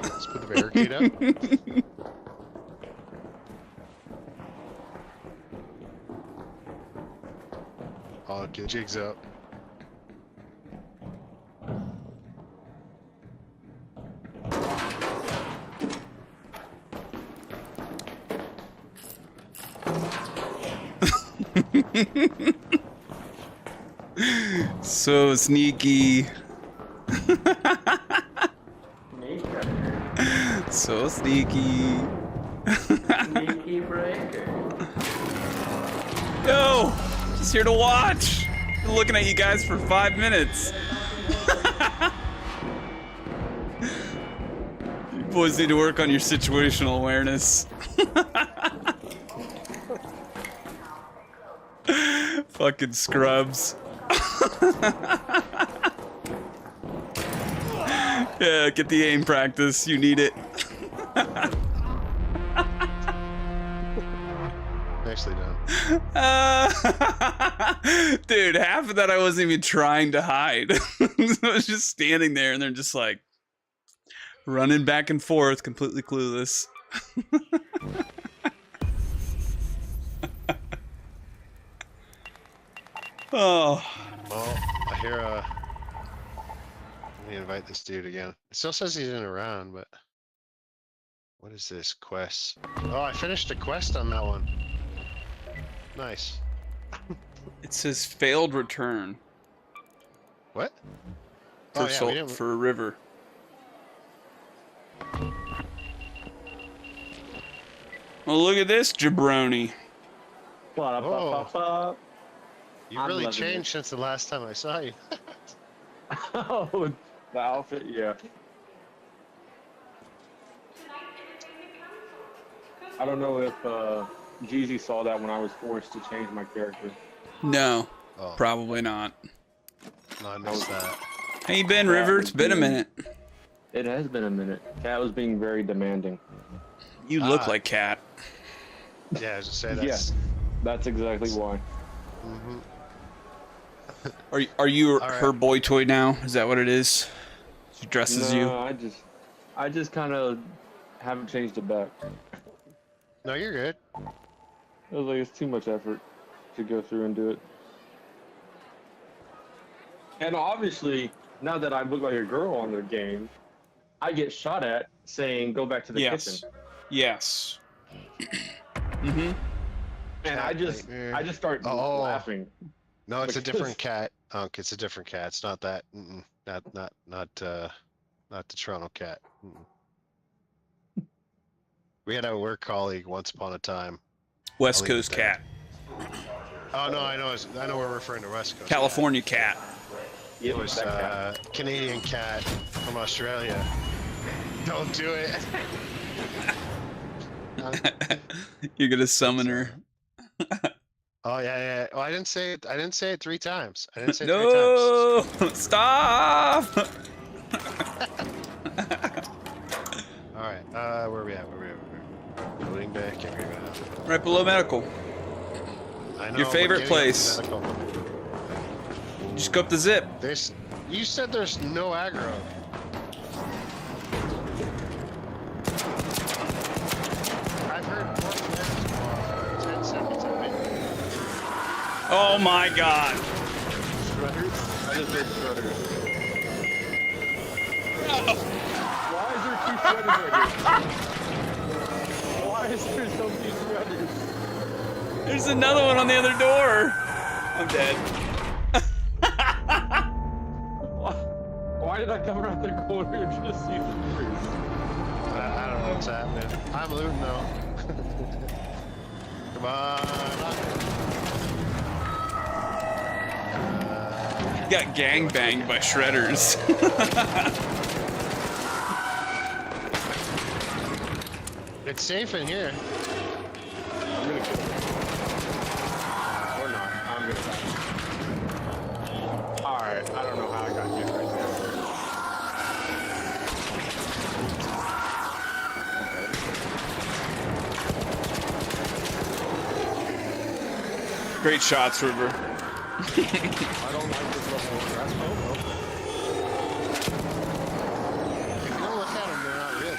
Let's put the barricade up. Oh, get jigs up. So sneaky. So sneaky. Sneaky breaker. Yo! Just here to watch. Been looking at you guys for 5 minutes. You boys need to work on your situational awareness. Fucking scrubs. Yeah, get the aim practice. You need it. Nicely done. Dude, half of that I wasn't even trying to hide. I was just standing there and they're just like running back and forth, completely clueless. Oh. Well, I hear let me invite this dude again. It still says he's in around, but what is this quest? Oh, I finished a quest on that one. Nice. It says failed return. What? For Oh, yeah, we didn't... for a river. Well, look at this jabroni. Ba-da-ba-ba-ba. You I'm really loving changed since the last time I saw you. Oh, the outfit, yeah. I don't know if Jeezy saw that when I was forced to change my character. No, Oh. probably not. No, I missed that. How you been, River? It's been a minute. It has been a minute. Cat was being very demanding. You look like Cat. Yeah, I was just saying that. Yes, that's exactly why. Mm-hmm. Are you All right. her boy toy now? Is that what it is? She dresses you. I just kind of haven't changed it back. No, you're good. I was like, it's too much effort to go through and do it. And obviously, now that I look like a girl on the game, I get shot at saying, "Go back to the kitchen." Yes. Mm-hmm. And I just start laughing. No, it's a Because- different cat, Unk. It's a different cat. It's not that. Not the Toronto cat. We had a work colleague once upon a time. West Coast Cat. Oh no, I know. I know we're referring to West Coast. California Cat. It was Canadian cat from Australia. Don't do it. You're gonna summon her. Oh yeah. Oh, I didn't say it. I didn't say it 3 times. I didn't say it 3 times. No! Stop! All right. Where are we at? Loading back. Right below medical. I know, Your favorite we're getting place. up to medical. Just go up the zip. You said there's no aggro. I've heard more from 1072. Oh my god. Shredders? I just heard shredders. Why is there 2 shredders right here? Why is there so many shredders? There's another one on the other door. I'm dead. Why did I come around the corner and just see the shredders? I don't know what's happening. I'm looting though. Come on. You got gangbanged by shredders. It's safe in here. I'm gonna kill him. Or not. I'm gonna die. Alright, I don't know how I got hit right there. Great shots, River. I don't like this level of grass. Oh, If you don't look at them, they're not real.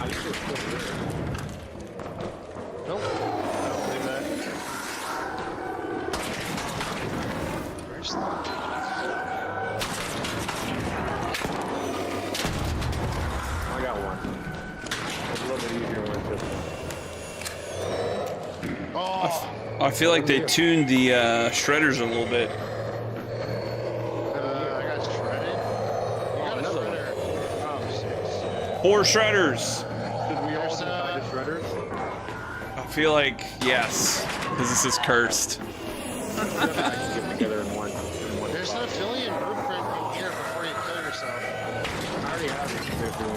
I just feel good. Nope. I don't believe that. Where's the... I got one. It's a little bit easier when it's just... Oh! I feel like they tuned the shredders a little bit. I got shredded. You got another shredder. Oh, 6. 4 shredders. Did we all die to shredders? I feel like yes, because this is cursed. Get together in one. There's an affiliate blueprint in here before you kill yourself. I already have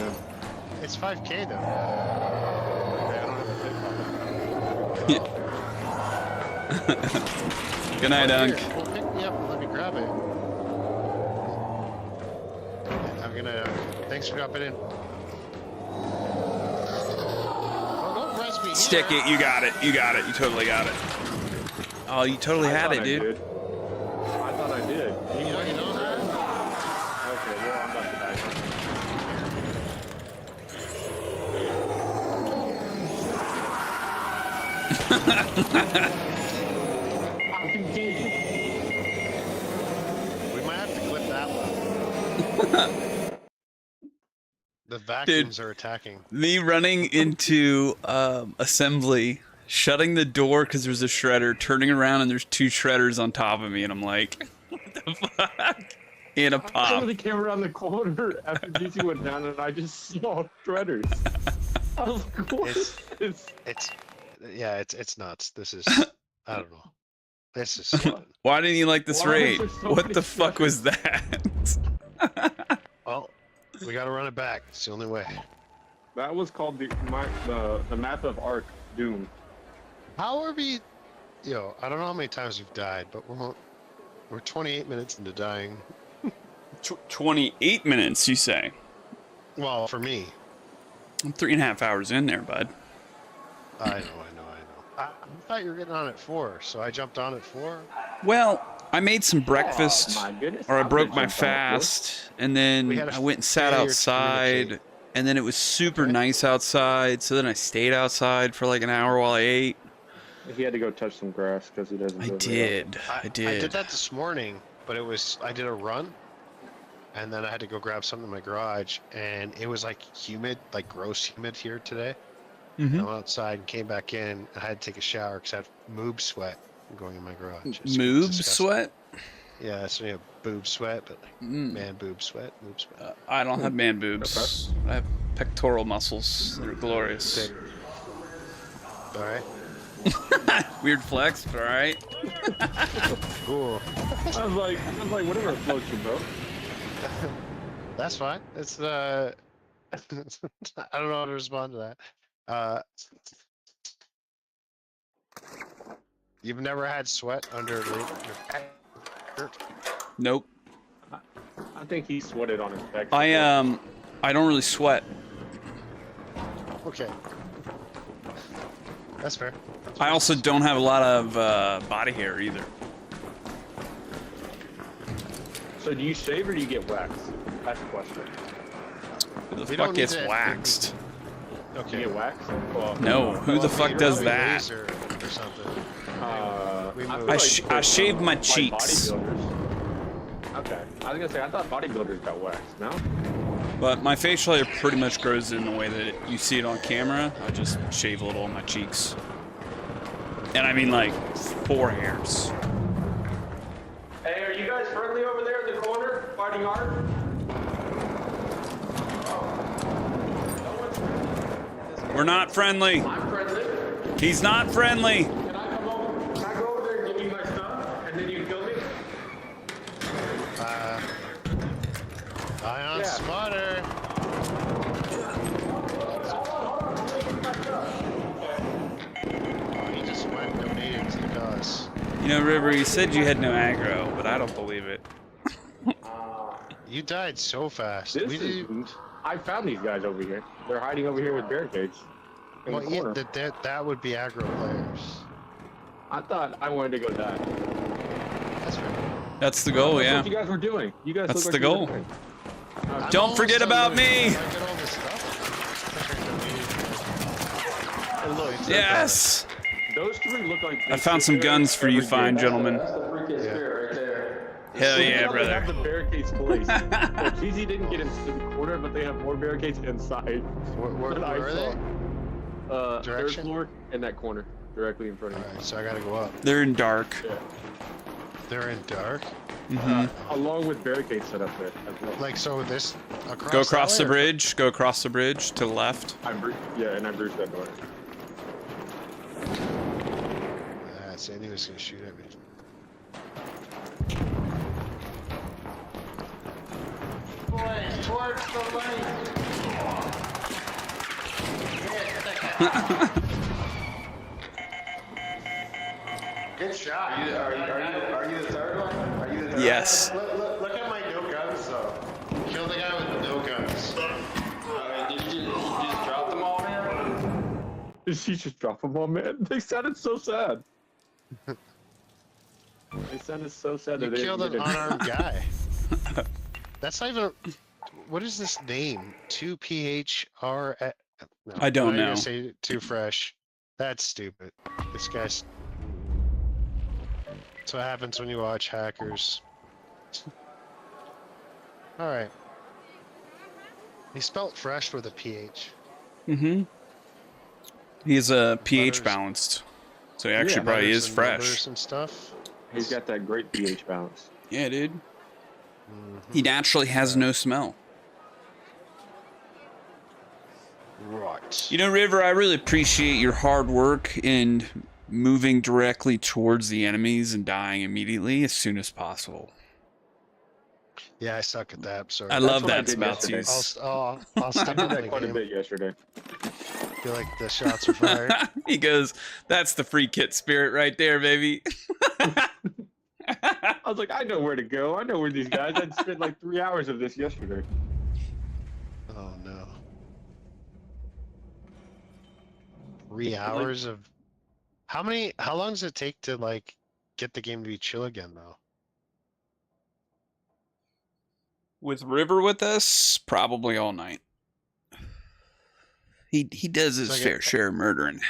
it. It's 5K though. Okay, I don't have a big pocket. Good night, Unk. Well, pick me up and let me grab it. I'm gonna. Thanks for dropping in. Oh, don't press me. Stick it. You got it. You got it. You totally got it. Oh, you totally had it, dude. I thought I did. You know that? Okay, well, I'm about to die. We might have to clip that one. The vacuums are attacking. Me running into assembly, shutting the door because there's a shredder, turning around and there's 2 shredders on top of me, and I'm like, what the fuck? In a I pop. literally came around the corner after GC went down, and I just saw shredders. I was like, what is this? It's nuts. This is, I don't know. This is fun. Why didn't you like this Why is raid? there so What many the fuck was that? Well, we gotta run it back. It's the only way. That was called the map of Ark Doom. How are we? Yo, I don't know how many times we've died, but we're 28 minutes into dying. 28 minutes, you say? Well, for me. I'm 3.5 hours in there, bud. I know. I thought you were getting on at 4, so I jumped on at 4. Well, I made some breakfast, Oh, my goodness. or I broke my jumped on at 4. fast, and then I went and sat failure to outside, communicate. and then it was super nice outside, so then I stayed outside for like an hour while I ate. He had to go touch some grass because he doesn't. I did. I did that this morning, but I did a run, and then I had to go grab something in my garage, and it was like humid, like gross humid here today. Mm-hmm. I went outside and came back in, and I had to take a shower because I had moob sweat going in my garage. Moob sweat? Yeah, it's a boob sweat, but like man boob sweat, moob sweat. I don't have man boobs. I have pectoral muscles that are glorious. All right. Weird flex, but all right. Cool. I was like, whatever floats your boat. That's fine. It's I don't know how to respond to that. You've never had sweat under your shirt? Nope. I think he sweated on his back. I don't really sweat. Okay. That's fair. I also don't have a lot of body hair either. So do you shave or do you get waxed? That's the question. Who the fuck gets waxed? Okay. You get waxed? Well, No, who the fuck does that? Laser or something. I shaved my cheeks. Okay. I was gonna say I thought bodybuilders got waxed. No. But my facial hair pretty much grows in the way that you see it on camera. I just shave a little on my cheeks. And I mean like 4 hairs. Hey, are you guys friendly over there in the corner, fighting art? We're not friendly. I'm friendly. He's not friendly. Can I go over there and give you my stuff, and then you kill me? Ion spotter. Oh, he just went and donated to the cause. You know, River, you said you had no aggro, but I don't believe it. You died so fast. I found these guys over here. They're hiding over here with barricades. Well, yeah, that would be aggro players. I thought I wanted to go die. That's right. That's the goal, That's yeah. what you guys were doing. You guys That's look the like you goal. were doing. Don't forget about me. Yes. Those 3 look like. I found some guns for you fine gentlemen. Hell yeah, They brother. have the barricades placed. Well, GZ didn't get into the corner, but they have more barricades inside. Where than I are they? saw. Third Direction? floor in that corner, directly in front of you. Alright, so I gotta go up. They're in dark. Yeah. They're in dark? Along with barricades set up there as well. Like, so this across Go across that the way, or- bridge. Go across the bridge to the left. Yeah, and I bruised that door. So I knew he was gonna shoot at me. Towards the light. Good shot. Are you the third one? Are you the third Yes. one? Look at my no guns though. Kill the guy with no guns. Did you just drop them all, man? Did she just drop them all, man? They sounded so sad. They sounded so sad. You that they killed didn't an get it. unarmed guy. That's not even. What is this name? 2PHR. No, I don't I'm not know. gonna say too fresh. That's stupid. This guy's. That's what happens when you watch hackers. All right. He spelt fresh with a PH. Mm-hmm. He's pH Butters. balanced, so he actually Yeah, probably Letters is and fresh. numbers and stuff. He's got that great pH balance. Yeah, dude. He naturally has no smell. Right. You know, River, I really appreciate your hard work in moving directly towards the enemies and dying immediately as soon as possible. Yeah, I suck at that. Sorry. I love that about you. I'll stick I with did the that quite a game. bit yesterday. Feel like the shots are fired. He goes, "That's the free kit spirit right there, baby." I was like, I know where to go. I know where these guys. I'd spent like 3 hours of this yesterday. Oh no. 3 hours of. How long does it take to like get the game to be chill again though? With River with us, probably all night. He does his fair share of murdering.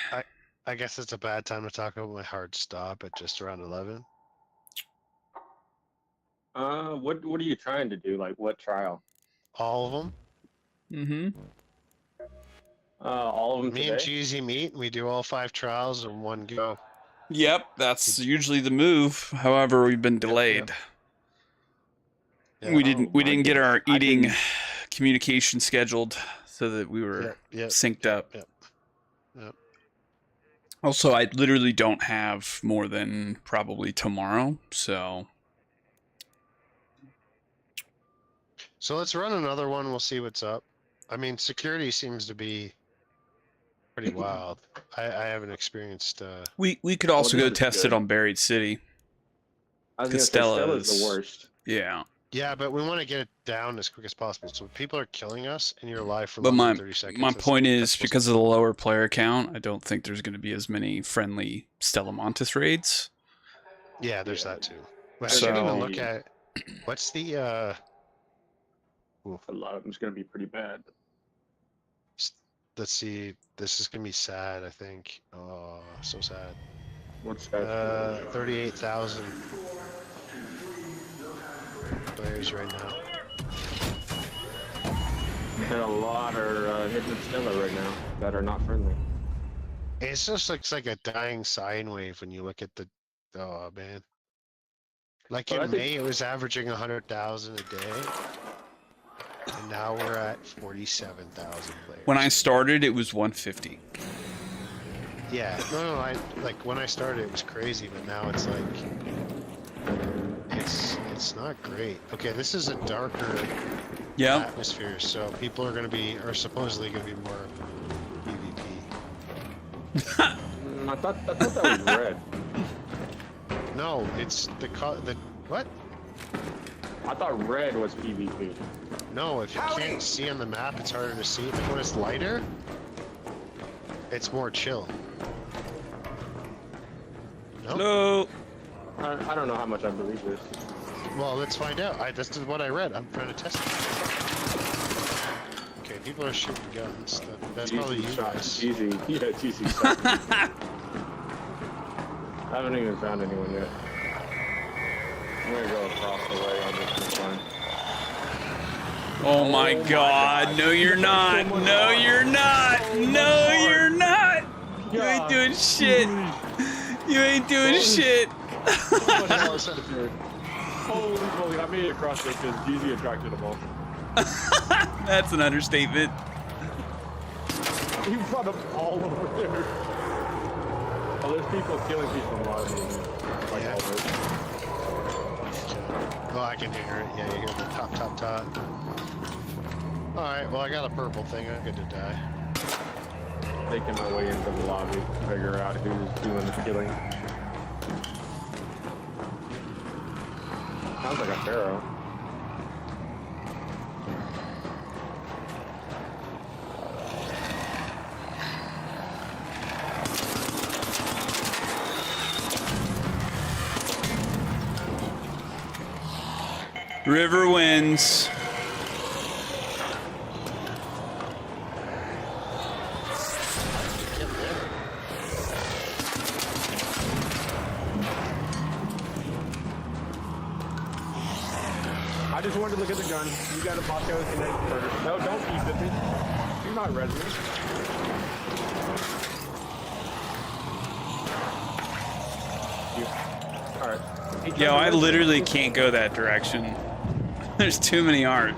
I guess it's a bad time to talk about my hard stop at just around 11. What are you trying to do? Like what trial? All of them. Mm-hmm. All of them. Me today? and Cheesy meet, and we do all 5 trials in one go. Yep, that's usually the move. However, we've been delayed. Yeah. We didn't get our eating communication scheduled so that we were synced up. Yep. Also, I literally don't have more than probably tomorrow, so. So let's run another one. We'll see what's up. I mean, security seems to be pretty wild. I haven't experienced. We could also go test it on Buried City. I was gonna say Stella's the worst. Yeah. Yeah, but we want to get it down as quick as possible. So if people are killing us and you're alive for But longer than 30 seconds. my point is, because of the lower player count, I don't think there's going to be as many friendly Stella Montis raids. Yeah, there's that too. I So- didn't even look at what's the. A lot of them's gonna be pretty bad. Let's see. This is gonna be sad. I think. Oh, so sad. What's that? 38,000 players right now. And a lot are hitting Stella right now that are not friendly. It just looks like a dying sine wave when you look at the. Oh man. Like But I in think- May, it was averaging 100,000 a day, and now we're at 47,000 players. When I started, it was 150. Yeah, no, I like when I started, it was crazy, but now it's like it's not great. Okay, this is a darker atmosphere, so people are supposedly gonna be more PvP. I thought that was red. No, it's the what? I thought red was PvP. No, if you can't see on the map, it's harder to see. Like when it's lighter, it's more chill. Nope. Hello. I don't know how much I believe this. Well, let's find out. This is what I read. I'm trying to test it. Okay, people are shooting guns. That's probably you guys. Easy. Yeah, it's easy. I haven't even found anyone yet. I'm gonna go across the way on this one. Oh my God. No, you're not. No, you're not. No, you're not. You ain't doing shit. You ain't doing shit. Holy moly, I made it across this because Jeezy attracted them all. That's an understatement. He brought them all over there. Oh, there's people killing people in lobby. Like all this. Oh, I can hear it. Yeah, you hear the top, top, top. Alright, well, I got a purple thing. I'm good to die. Taking my way into the lobby to figure out who's doing the killing. Sounds like a pharaoh. River wins. I just wanted to look at the gun. You got a Moscow Connect first. No, don't E50. You're not resident. Alright. Yo, I literally can't go that direction. There's too many art.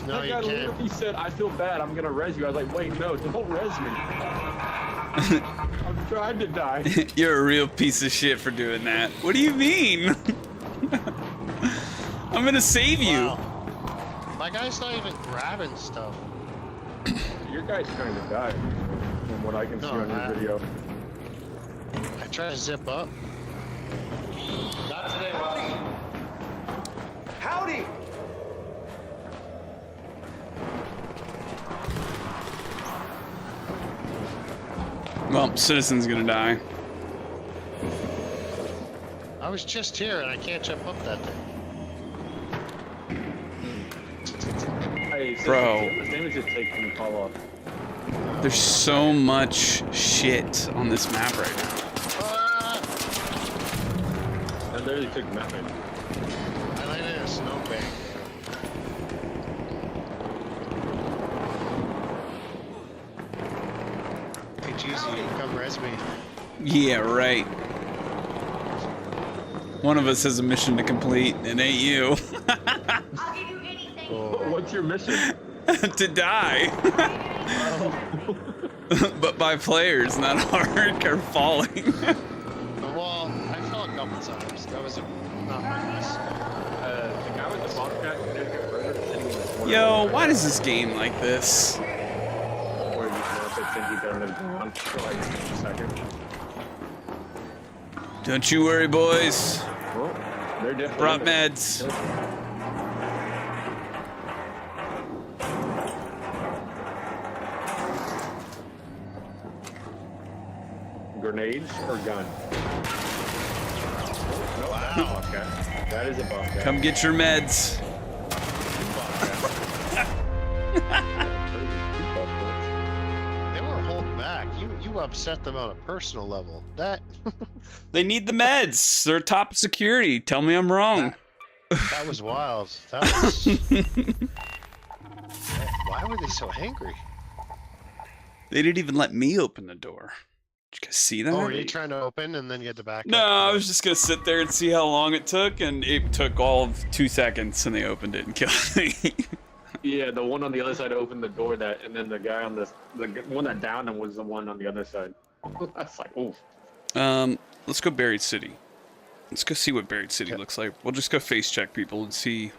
No, that you guy can't. literally said, I feel bad, I'm gonna res you. I was like, wait, no, don't res me. I'm trying to die. You're a real piece of shit for doing that. What do you mean? I'm gonna save you. Wow. My guy's not even grabbing stuff. Your guy's trying to die, from what I can see on your video. I try to zip up. Not today, Rocky. Howdy! Well, Citizen's gonna die. I was just here and I can't jump up that thing. Hey, Bro. His name is just taking the call off. There's so much shit on this map right now. I literally took nothing. I landed in a snowbank. Hey, Juicy, come res me. Yeah, right. One of us has a mission to complete, and it ain't you. What's your mission? To die. But by players, not hard or falling. Well, I fell a couple times. That was not my miss. The guy with the bobcat didn't get murdered sitting in the corner. Yo, why is this game like this? Where you can Cindy down the ground for like a second. Don't you worry, boys. Well, they're definitely Brought meds. Grenades or gun? No, that's a bobcat. That is a bobcat. Come get your meds. They were holding back. You upset them on a personal level. That They need the meds. They're top security. Tell me I'm wrong. that was wild. That was. Why were they so angry? They didn't even let me open the door. Did you guys see that? Oh, were you trying to open and then you had to back No, up? I was just gonna sit there and see how long it took, and it took all of 2 seconds, and they opened it and killed me. Yeah, the one on the other side opened the door, and then the guy on the one that downed him was the one on the other side. That's like, oof. Let's go Buried City. Let's go see what Buried City looks like. We'll just go face check people and see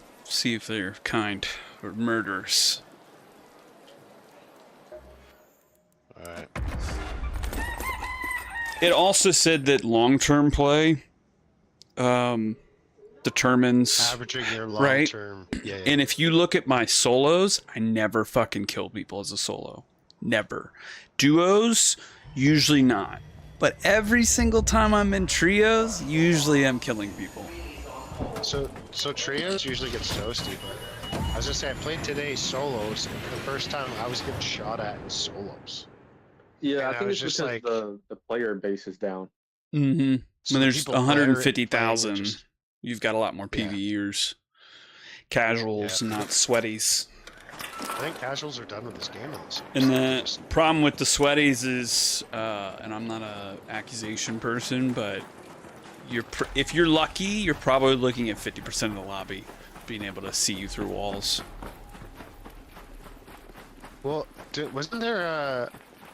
if they're kind or murderers. All right. It also said that long-term play determines Averaging your right? long-term. Yeah. And if you look at my solos, I never fucking kill people as a solo. Never. Duos, usually not. But every single time I'm in trios, usually I'm killing people. So trios usually get toasty, but I was gonna say I played today solos, and for the first time I was getting shot at in solos. Yeah, And I think was it's just because like the player base is down. Mm-hmm. So When there's people playing 150,000, just- you've got a lot more PvEers. Casuals, Yeah. not sweaties. I think casuals are done with this game. And the problem with the sweaties is, and I'm not a accusation person, but if you're lucky, you're probably looking at 50% of the lobby being able to see you through walls. Well, wasn't there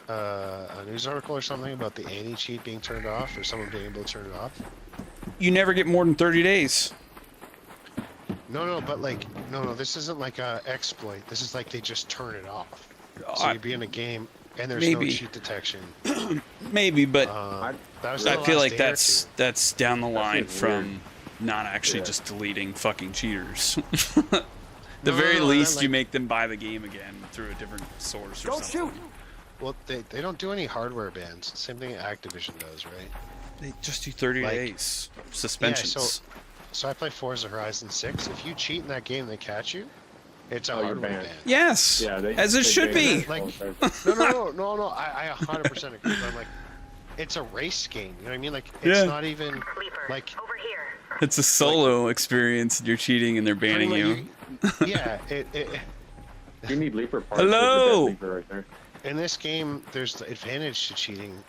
a news article or something about the anti-cheat being turned off, or someone being able to turn it off? You never get more than 30 days. No, but like, no, this isn't like a exploit. This is like they just turn it off. So I- you'd be in a game and there's Maybe. no cheat detection. Maybe, but That was I the feel last like day or that's down the line seems from weird. not actually Yeah. just deleting fucking cheaters. The No, very no, least, like- you make them buy the game again through a different source or Don't something. shoot! Well, they don't do any hardware bans. Same thing Activision does, right? They just do 30 Like- days suspensions. Yeah, so I play Forza Horizon 6. If you cheat in that game, they catch you. It's a Oh, you're hardware banned. ban. Yes, Yeah, as it should be. Like, no. I 100% agree. But I'm like, it's a race game. You know what I mean? Like, it's Yeah. not even like. Over here. It's a solo experience, and you're cheating, and they're banning like, you. Yeah. You need leaper parts. Hello? There's a dead leaper right there. In this game, there's the advantage to cheating.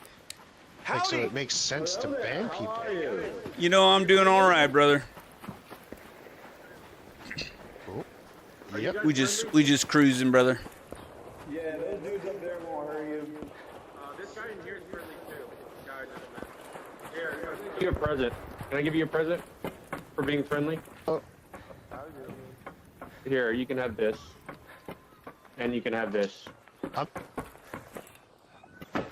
Like, so it makes sense to ban people. You know, I'm doing all right, brother. Yep. We just cruising, brother. Yeah, those dudes up there won't hurt you. This guy in here is friendly too. you a present. Can I give you a present for being friendly? Oh. Here, you can have this. And you can have this. Up. Thank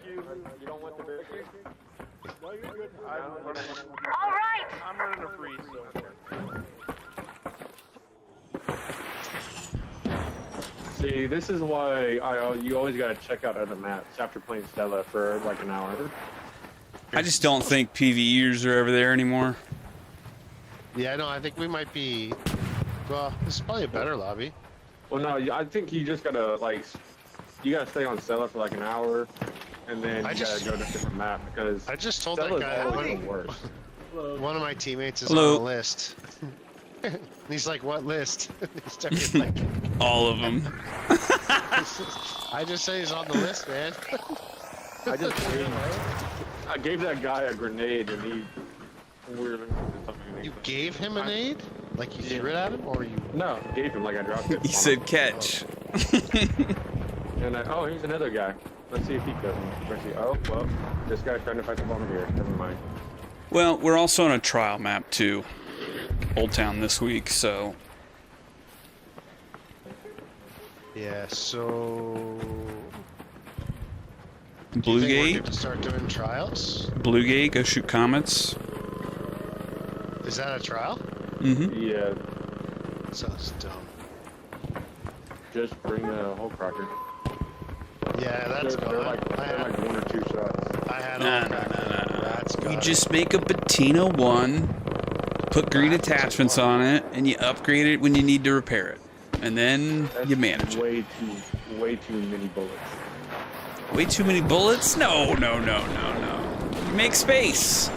you. You don't want the biscuit? No, you're good. All right. I'm running a freeze, so. See, this is why you always gotta check out other maps after playing Stella for like an hour. I just don't think PvEers are ever there anymore. Yeah, no, I think we might be. Well, this is probably a better lobby. Well, no, I think you just gotta like, you gotta stay on Stella for like an hour, and then you gotta go to a different map because I just told Stella's that guy always the worst. one of my teammates is Hello. on the list. And he's like, "What list?" He started like, All of them. I just say he's on the list, man. I gave that guy a grenade, and he. You gave him an aid? Like you threw it at him, or you? No, gave him like I dropped it. He said catch. And oh, here's another guy. Let's see if he kills me. Let's see. Oh, well, this guy's trying to fight the bomber here. Never mind. Well, we're also on a trial map too. Old Town this week, so. Yeah. So. Blue Do you think we're Gate. good to start doing trials? Blue Gate, go shoot comets. Is that a trial? Mm-hmm. Yeah. Sounds dumb. Just bring a whole cracker. Yeah, that's they're gone. like 1 or 2 shots. I had No, all no, cracker. That's You gone. just make a patina 1, put green attachments on it, and you upgrade it when you need to repair it. And then you manage it. Way too many bullets. Way too many bullets? No. You make space.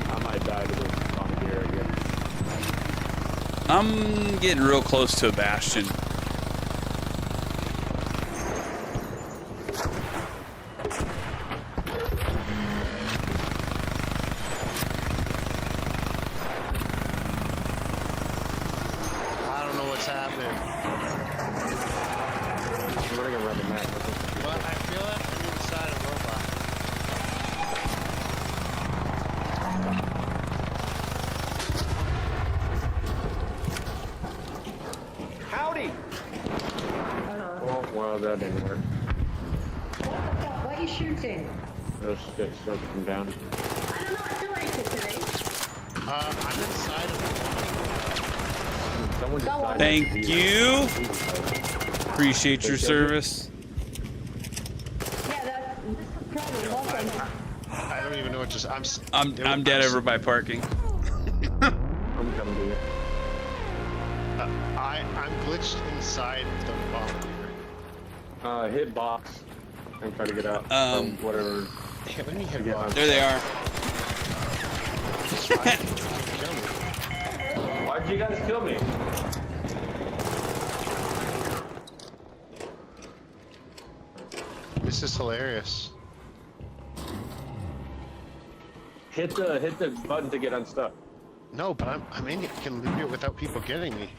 I might die to this bombardier again. I'm getting real close to a bastion. I don't know what's happening. I'm running around the map. But I feel like I'm inside a robot. Howdy! Well, that didn't work. What are you shooting? Let's get started from down. I'm inside of Someone decided Thank to be you. Appreciate your service. I don't even know what just. I'm dead over by parking. I'm coming to you. I'm glitched inside the bomb. Hit box and try to get out from whatever. Yeah, let me hit box. There they are. Why'd you guys kill me? This is hilarious. Hit the button to get unstuck. No, but I'm in it. I can leave it without people getting me.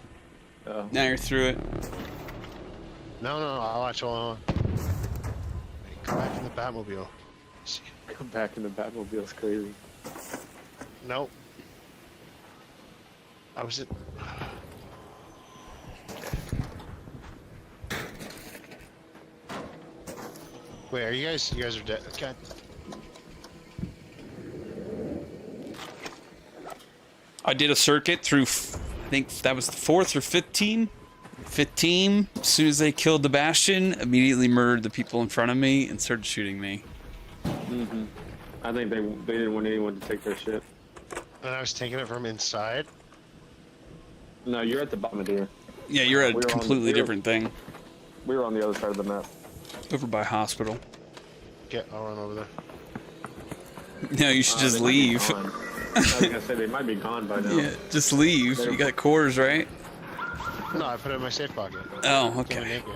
Now you're through it. No, I'll watch. Hold on. Come back in the Batmobile. Come back in the Batmobile is crazy. Nope. I was at. Wait, are you guys? You guys are dead. God. I did a circuit through, I think that was the 4th or 5th team. 5th team, as soon as they killed the Bastion, immediately murdered the people in front of me and started shooting me. Mm-hmm. I think they didn't want anyone to take their shit. And I was taking it from inside. No, you're at the bombardier. Yeah, you're at a We were completely different thing. We were on the other side of the map. Over by hospital. I'll run over there. No, you should just they might be leave. gone. I was gonna say they might be gone by now. Yeah, just leave. You got cores, right? No, I put it in my safe pocket. Oh, Can't okay. make it.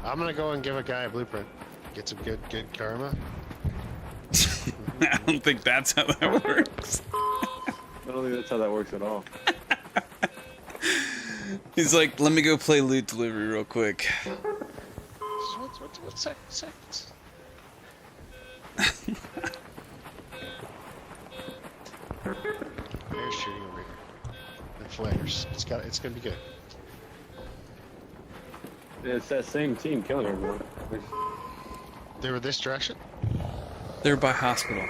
I'm gonna go and give a guy a blueprint. Get some good karma. I don't think that's how that works. I don't think that's how that works at all. He's like, let me go play loot delivery real quick. What seconds? They're shooting over here. The flares. It's gonna be good. It's that same team killing everyone. They were this direction? They're by hospital.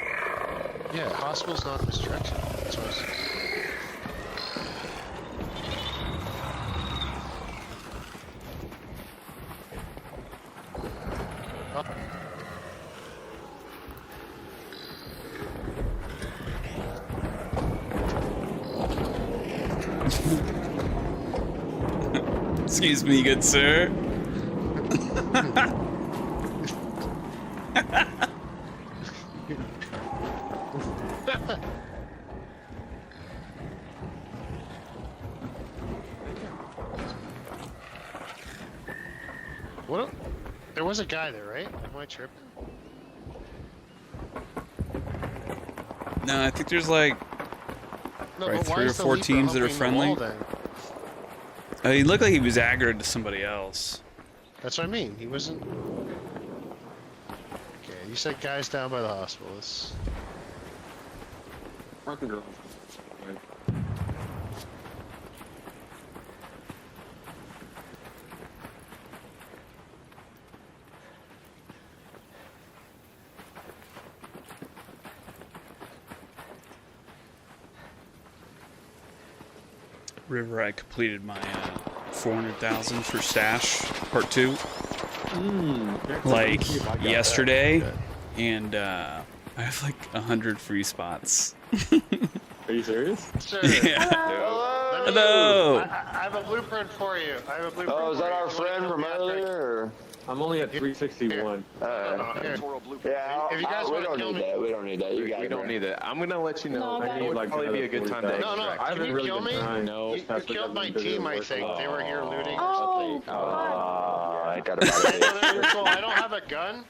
Yeah, hospital's not this direction. That's what I was... Excuse me, good sir. What? There was a guy there, right? Am I tripping? No, I think there's like No, probably but why 3 or is the 4 Leaper teams that are humping the wall, friendly. then? He looked like he was aggroed to somebody else. That's what I mean. He wasn't. Okay, you said guys down by the hospital. It's... Fucking girl. River, I completed my 400,000 for stash part 2 like yesterday, and I have like 100 free spots. Are you serious? Sure. Yeah. Hello. Hello. I have a blueprint for you. I have a blueprint. Oh, is that our friend from earlier? Or? I'm only at 361. Yeah, If you guys we want to don't kill need me, that. We don't need that. You got We it. don't need that. I'm gonna let you know. No, I need like probably be a good time to no, no. I Can haven't you really kill been me? trying. No. You killed my team, I think. They were here looting or Oh, something. I got about So I don't have a gun.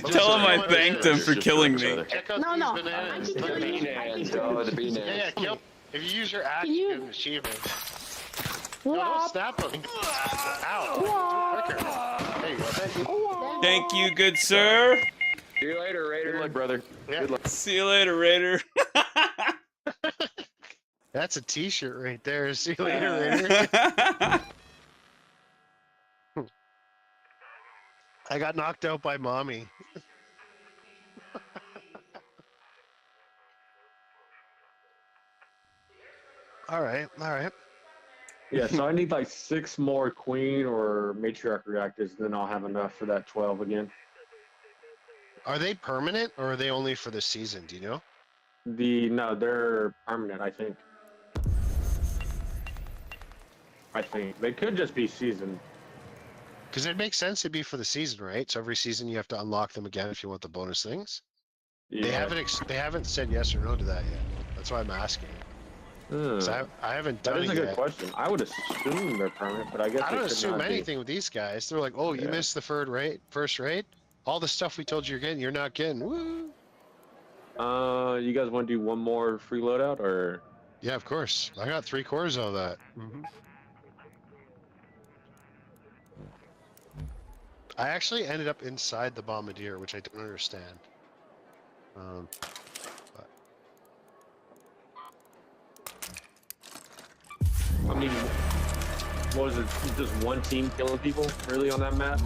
Tell him I thanked them for killing me. Check out No, these no. bananas. I can kill you. I can kill Oh, you. the bee Yeah, yeah, kill. If you use your axe, Can you you- get an achievement. No, don't Whop. snap him. Ow. Do it quicker. There you go. Thank you. Thank you, good sir. See you later, Raider. Good luck, brother. Yeah. Good luck. See you later, Raider. That's a t-shirt right there. See you later, Raider. I got knocked out by mommy. All right. Yeah, so I need like 6 more queen or matriarch reactors, then I'll have enough for that 12 again. Are they permanent or are they only for the season? Do you know? No, they're permanent, I think. They could just be season. Because it makes sense to be for the season, right? So every season you have to unlock them again if you want the bonus things. Yeah. They haven't said yes or no to that yet. That's why I'm asking. 'Cause I haven't done That is it a good yet. question. I would assume they're permanent, but I guess I they don't could assume not be. anything with these guys. They're like, oh, you Yeah. missed the first raid. All the stuff we told you you're getting, you're not getting. Woo! You guys want to do one more free loadout, or? Yeah, of course. I got 3/4 of that. I actually ended up inside the bombardier, which I don't understand. But I mean, what was it? Just one team killing people really on that map?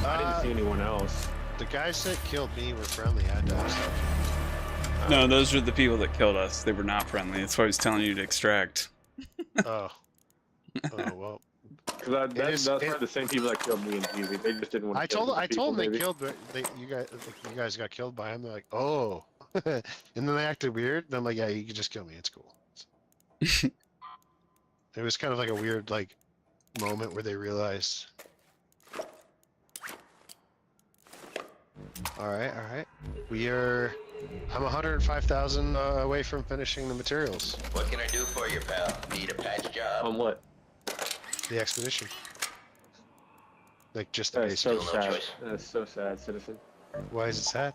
I didn't see anyone else. the guys that killed me were friendly. I had to ask them. No, those are the people that killed us. They were not friendly. That's why I was telling you to extract. Oh. Oh well. Because that's probably the same people that killed me and Jeezy. They just didn't want to I kill told the people, them they maybe. killed you guys got killed by him. They're like, oh, and then they acted weird. And I'm like, yeah, you can just kill me. It's cool. It was kind of like a weird like moment where they realized. All right. I'm 105,000 away from finishing the materials. What can I do for you, pal? Need a patch job? On what? The expedition. Like just the That's so basic. sad. That's so sad, citizen. Why is it sad?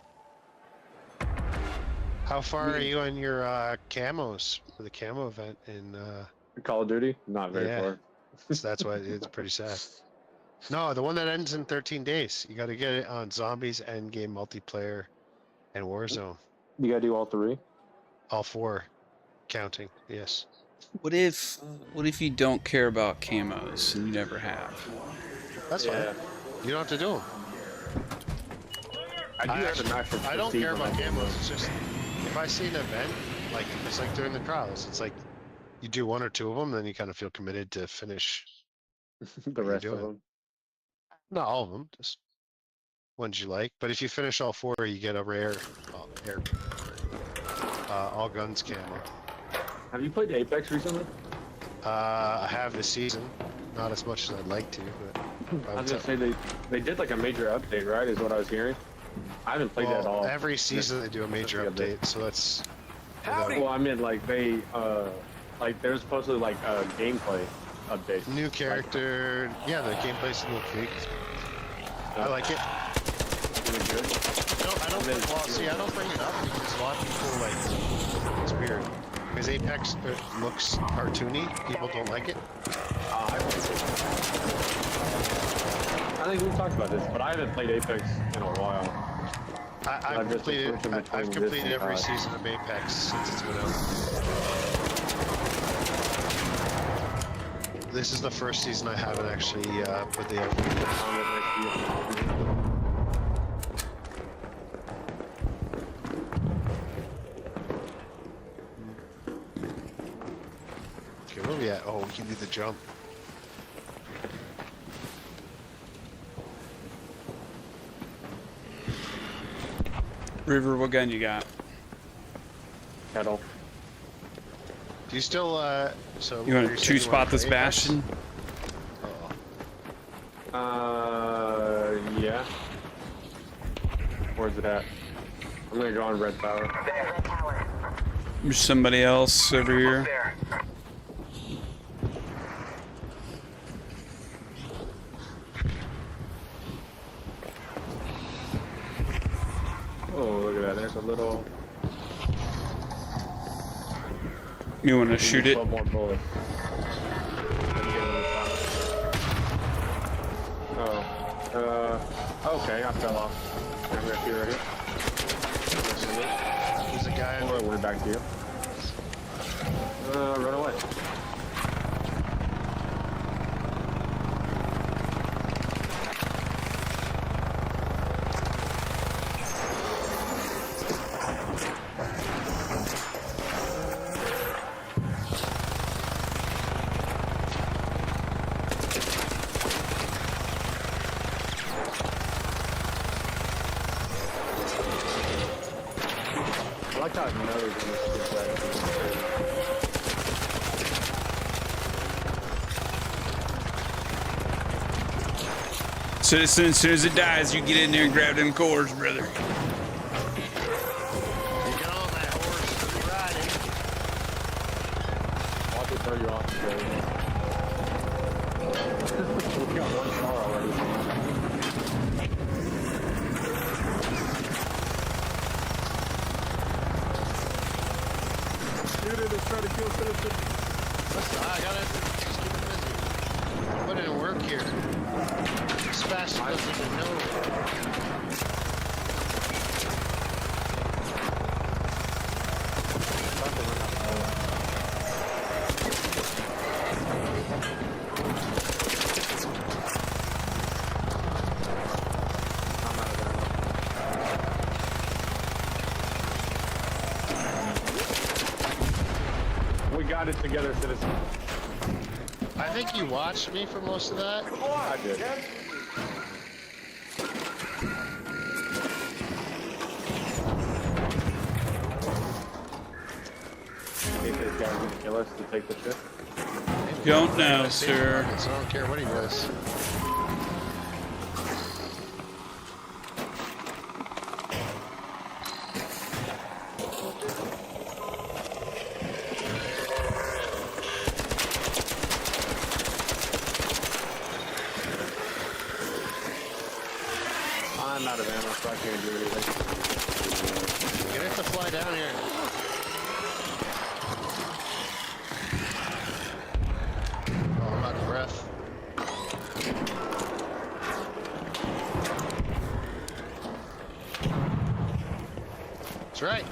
How far are you on your camos for the camo event in Call of Duty? Not very Yeah. far. So that's why it's pretty sad. No, the one that ends in 13 days. You got to get it on Zombies, Endgame, Multiplayer, and Warzone. You gotta do all 3? All 4 counting, yes. What if you don't care about camos and you never have? That's fine. You don't have to do them. I don't care about camos. It's just if I see an event, like it's like during the trials, it's like you do 1 or 2 of them, then you kind of feel committed to finish The what rest you're of doing. them. Not all of them, just ones you like. But if you finish all 4, you get a rare all guns camo. Have you played Apex recently? I have this season, not as much as I'd like to, but I was gonna say they did like a major update, right? Is what I was hearing. I haven't played that at all. Every season they do a major update, so that's. Well, I mean, like they like there's supposedly like a gameplay update. New character, yeah, the gameplay's a little tweaked. I like it. Really good. No, I don't. Well, see, I don't bring it up because a lot of people like it's weird because Apex looks cartoony. People don't like it. I think we've talked about this, but I haven't played Apex in a while. I've completed every season of Apex since it's been out. This is the first season I haven't actually put the effort in. Okay, where are we at? Oh, we can do the jump. River, what gun you got? Kettle. Do you still so You want to spot this bastion? Yeah. Where's it at? I'm gonna go on Red Tower. There's somebody else over here. Oh, look at that. There's a little. You want to shoot it? 12 more bullets. Okay, I fell off. I'm right here, right here. There's a guy in the way back to you. Run away. I like how it knows when it's So as soon as it dies, you get in there and grab them cores, brother. You get on that horse, you ride it. Watch it throw you off the road. We got one car already. Shoot it and try to kill citizens. Listen, I gotta just keep it busy. Put in work here. This bastard doesn't even know. We got it together, citizen. I think you watched me for most of that. I did. Think this guy's gonna kill us to take the ship? Don't know, sir. So I don't care what he does. I'm out of ammo, so I can't do anything. Get it to fly down here. Oh, I'm out of breath. That's right.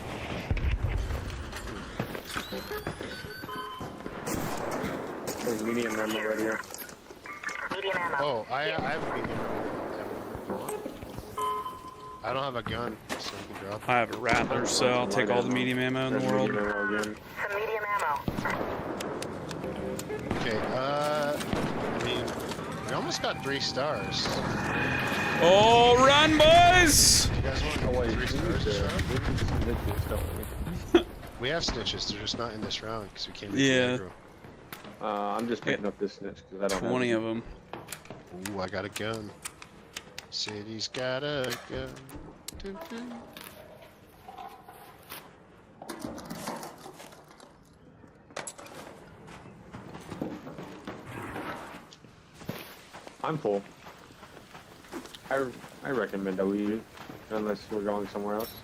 There's medium ammo right here. Medium ammo. Oh, I have a medium ammo. I don't have a gun, so you can drop it. I have a Rattler, so I'll take all the medium ammo in the world. Some medium ammo. Okay, I mean, we almost got 3 stars. Oh, run, boys! You guys want 3 stars? We have snitches, they're just not in this round because we can't. Yeah. I'm just picking up this snitch because I don't 20 have of them. Ooh, I got a gun. City's got a gun. Dun, dun. I'm full. I recommend that we leave unless we're going somewhere else.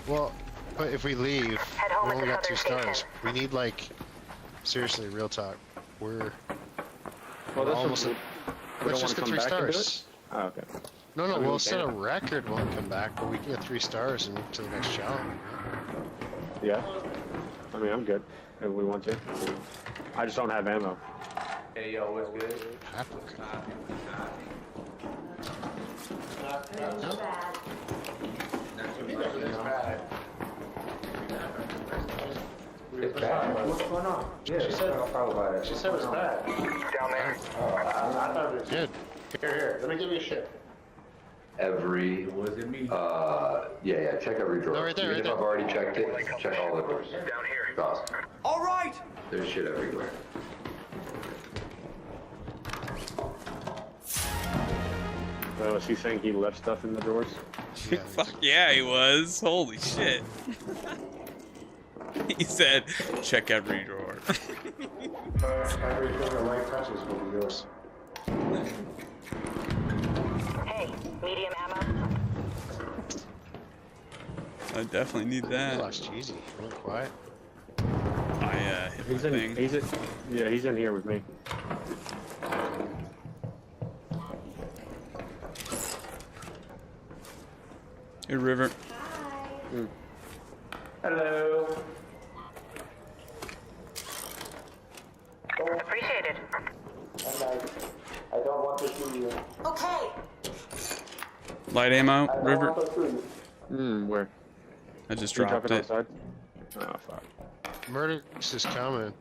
Well, but if we leave, we only got 2 stars. We need, like, seriously, real talk. We're Well, almost. Let's just get 3 stars. Oh, okay. No, I mean, we'll we set a can. record when we come back, but we can get 3 stars and move to the next challenge. Yeah. I mean, I'm good if we want to. I just don't have ammo. Hey, yo, what's good? It's bad. What's going on? Yeah, she said, she said it's bad. Down there. I thought it was good. Here, let me give you a shit. Every, yeah, check every drawer. No, right there, Even right if there. I've already checked it, check all the drawers. Down here. Ross, All right. there's shit everywhere. Was he saying he left stuff in the drawers? Fuck yeah, he was. Holy shit. He said, check every drawer. Everything the light touches will be yours. Hey, medium ammo. I definitely need that. Lost cheesy. Real quiet. I hit He's my in. thing. Yeah, he's in here with me. Hey, River. Hello. Appreciated. I don't want to see you. Okay. Light ammo, River. Where? I just You drop dropped it it. outside? Oh, fuck. Murder's is coming.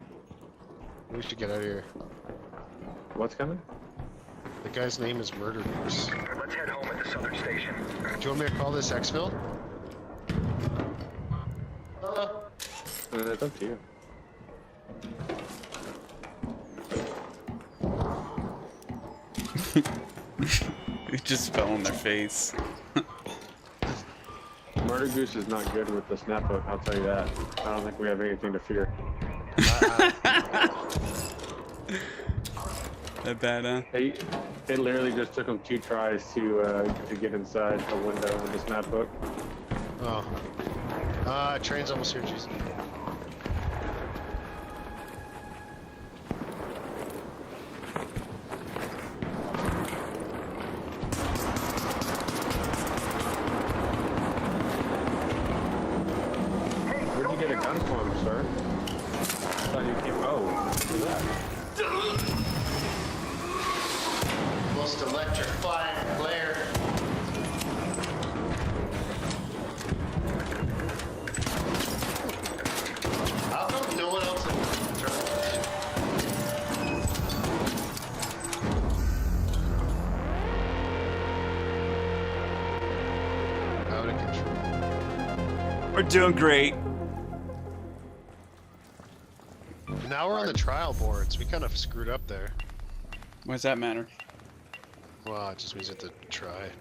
We should get out of here. What's coming? The guy's name is Murder Goose. Let's head home at the southern station. Do you want me to call this Xville? It's up to you. It just fell on their face. Murder Goose is not good with the snap hook, I'll tell you that. I don't think we have anything to fear. That bad, huh? It literally just took him 2 tries to get inside the window with the snap hook. Oh. Train's almost here, Jesus. Where'd you get a gun from, sir? I thought you came. Oh, what's that? Most electrifying player. How come no one else is Out of control. We're doing great. Now we're on the trial boards. We kind of screwed up there. Why does that matter? Well, it just means we have to try.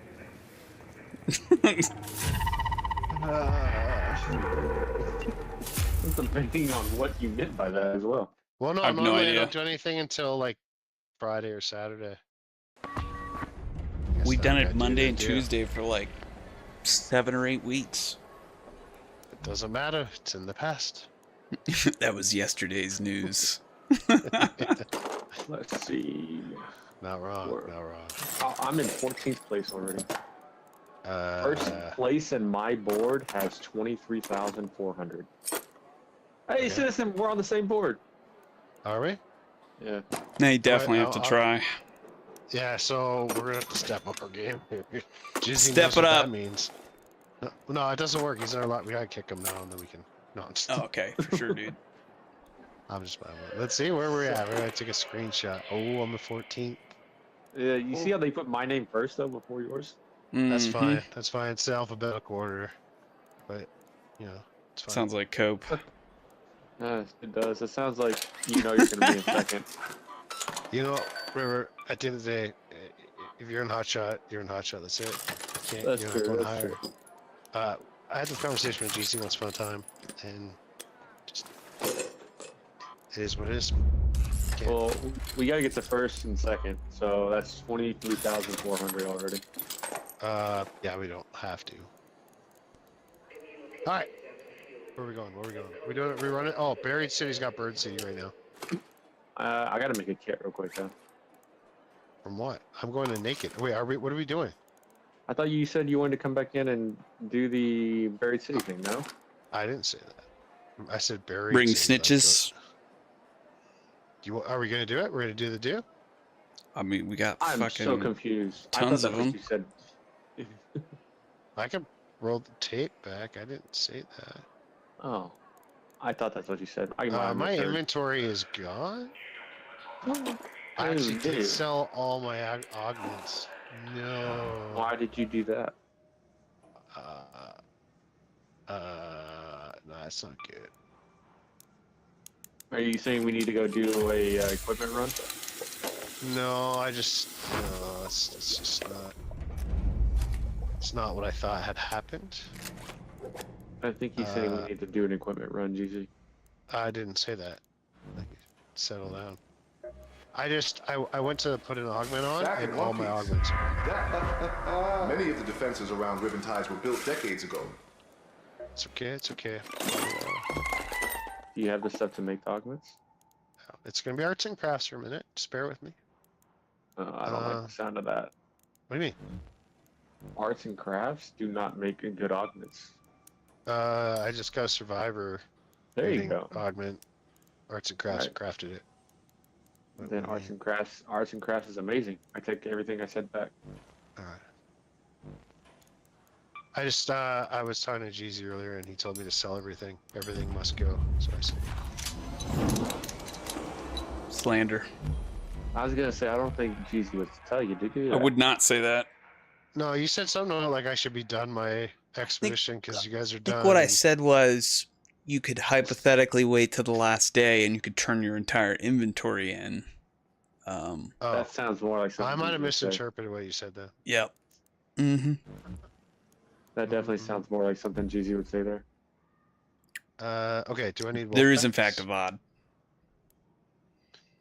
Depending on what you meant by that as well. Well, no, I have no normally I idea. don't do anything until like Friday or Saturday. We Guess done that it guy Monday did and it, yeah. Tuesday for like 7 or 8 weeks. It doesn't matter. It's in the past. That was yesterday's news. Let's see. Not wrong. Not wrong. Oh, I'm in 14th place already. First Uh, place in my board has 23,400. Hey, Citizen, we're on the same board. are we? Yeah. Now you definitely have to try. Yeah, so we're gonna have to step up our game here. Jizzy Step knows it what up. that means. No, it doesn't work. He's in our lot. We gotta kick him now, and then we can. No, I'm just. Oh, okay, for sure, dude. I'm just. Let's see where we're at. We're gonna take a screenshot. Oh, I'm the 14th. Yeah, you see how they put my name first though before yours? That's fine. That's fine. It's the alphabetical order, but you know, it's fine. Sounds like cope. It does. It sounds like you know you're gonna be in second. You know, River. At the end of the day, if you're in hotshot, you're in hotshot. That's it. You can't, That's you're true. not going That's higher. true. I had this conversation with GC once upon a time, and just, it is what it is. Well, we gotta get to first and second, so that's 23,400 already. Yeah, we don't have to. All right, where are we going? Where are we going? We doing it? Rerun it? Oh, Buried City's got Bird City right now. I gotta make a kit real quick though. From what? I'm going to Naked. Wait, are we? What are we doing? I thought you said you wanted to come back in and do the Buried City thing, no? I didn't say that. I said Buried Bring City. snitches. Are we gonna do it? We're gonna do the do? I mean, we got I'm fucking so confused. I thought tons that's of what them. you said. I can roll the tape back. I didn't say that. Oh, I thought that's what you said. My inventory is gone. I actually did sell all my augments. No. Why did you do that? No, that's not good. Are you saying we need to go do a equipment run? No, it's just not. It's not what I thought had happened. I think he's saying we need to do an equipment run, GZ. I didn't say that. Like, settle down. I went to put an augment on, Back and in all One my Piece. augments. Many of the defenses around Ribbon Ties were built decades ago. It's okay. It's okay. Do you have the stuff to make the augments? It's gonna be arts and crafts for a minute. Just bear with me. I don't like the sound of that. What do you mean? Arts and crafts do not make good augments. I just got a survivor. There you go. Augment. Arts and crafts. Right. Crafted it. Then arts and crafts is amazing. I take everything I said back. Alright. I was talking to Jeezy earlier and he told me to sell everything. Everything must go. So I said. Slander. I was gonna say I don't think GZ was to tell you, did you? I would not say that. No, you said something like I should be done my expedition because you guys are I done. think what I said was you could hypothetically wait till the last day and you could turn your entire inventory in. That sounds more like something. I might have GZ would say. misinterpreted what you said then. Yep. Mm-hmm. That definitely sounds more like something GZ would say there. Okay, do I need There is, in wolf fact, packs? a VOD.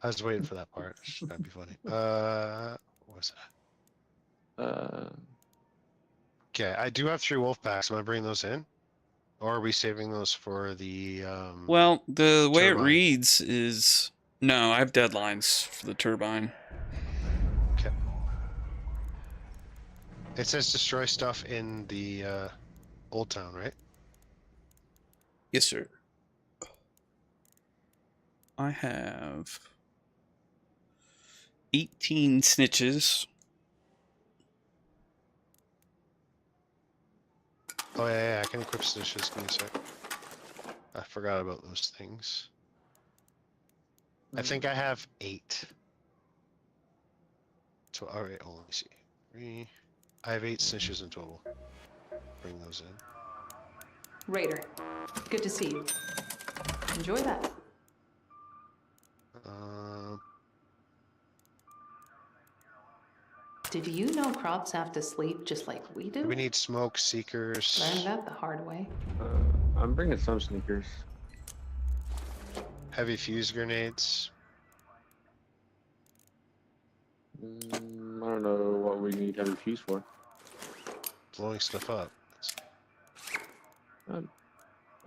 I was waiting for that part. That'd be funny. What's that? Okay, I do have 3 wolf packs. Am I bringing those in? Or are we saving those for the, Well, the way turbine? it reads is... No, I have deadlines for the turbine. Okay. It says destroy stuff in the, Old Town, right? Yes, sir. I have 18 snitches. Oh, yeah, I can equip snitches. Give me a sec. I forgot about those things. I think I have 8. So, alright, hold on, let me see. 3. I have 8 snitches in total. Bring those in. Raider, good to see you. Enjoy that. Did you know crops have to sleep just like we do? We need smoke seekers. Learned that the hard way. I'm bringing some sneakers. Heavy fuse grenades. I don't know what we need heavy fuse for. Blowing stuff up.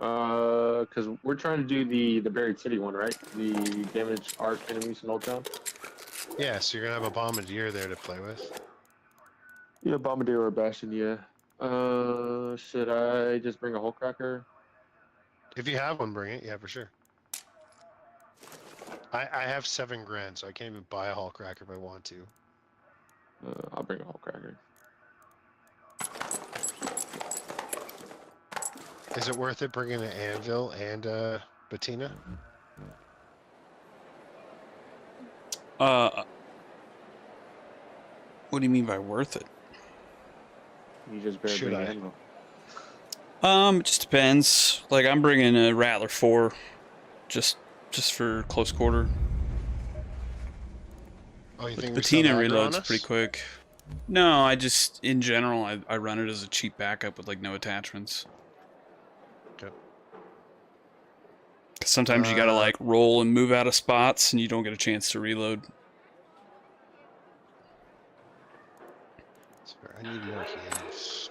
Because we're trying to do the buried city one, right? The damaged arc enemies in Old Town. Yeah, so you're gonna have a bombardier there to play with. Yeah, bombardier or bastion. Yeah. Should I just bring a hole cracker? If you have one, bring it. Yeah, for sure. I have $7 grand, so I can't even buy a hull cracker if I want to. I'll bring a hole cracker. Is it worth it bringing an anvil and Bettina? What do you mean by worth it? You just better Should bring I? an anvil. It just depends. Like, I'm bringing a Rattler 4, just for close quarter. Oh, you think Bettina reloads pretty quick. No, I just, in general, I run it as a cheap backup with, like, no attachments. Okay. 'Cause sometimes you gotta, like, roll and move out of spots, and you don't get a chance to reload. Sorry, I need more heals.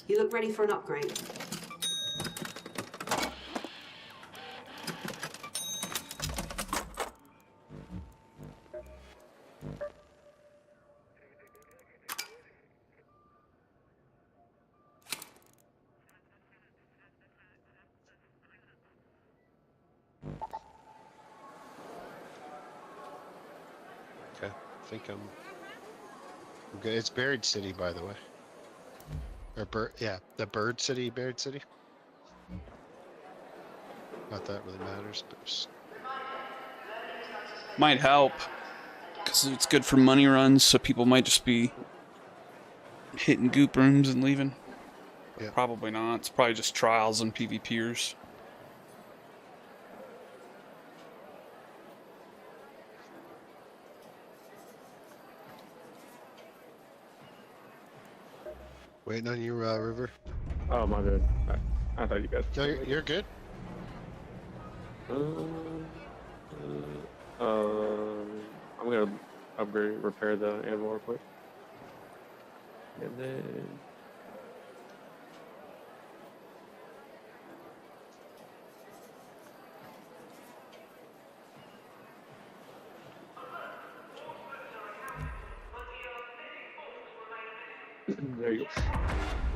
You look ready for an upgrade. Okay, I think I'm good. It's buried city, by the way. Or yeah, the bird city, buried city. Not that really matters, but just... Might help, because it's good for money runs, so people might just be hitting goop rooms and leaving. Yeah. Probably not. It's probably just trials and PvPers. Waiting on you, River. Oh my bad. I thought you guys. No, you're good. I'm gonna upgrade, repair the anvil real quick, and then. There you go.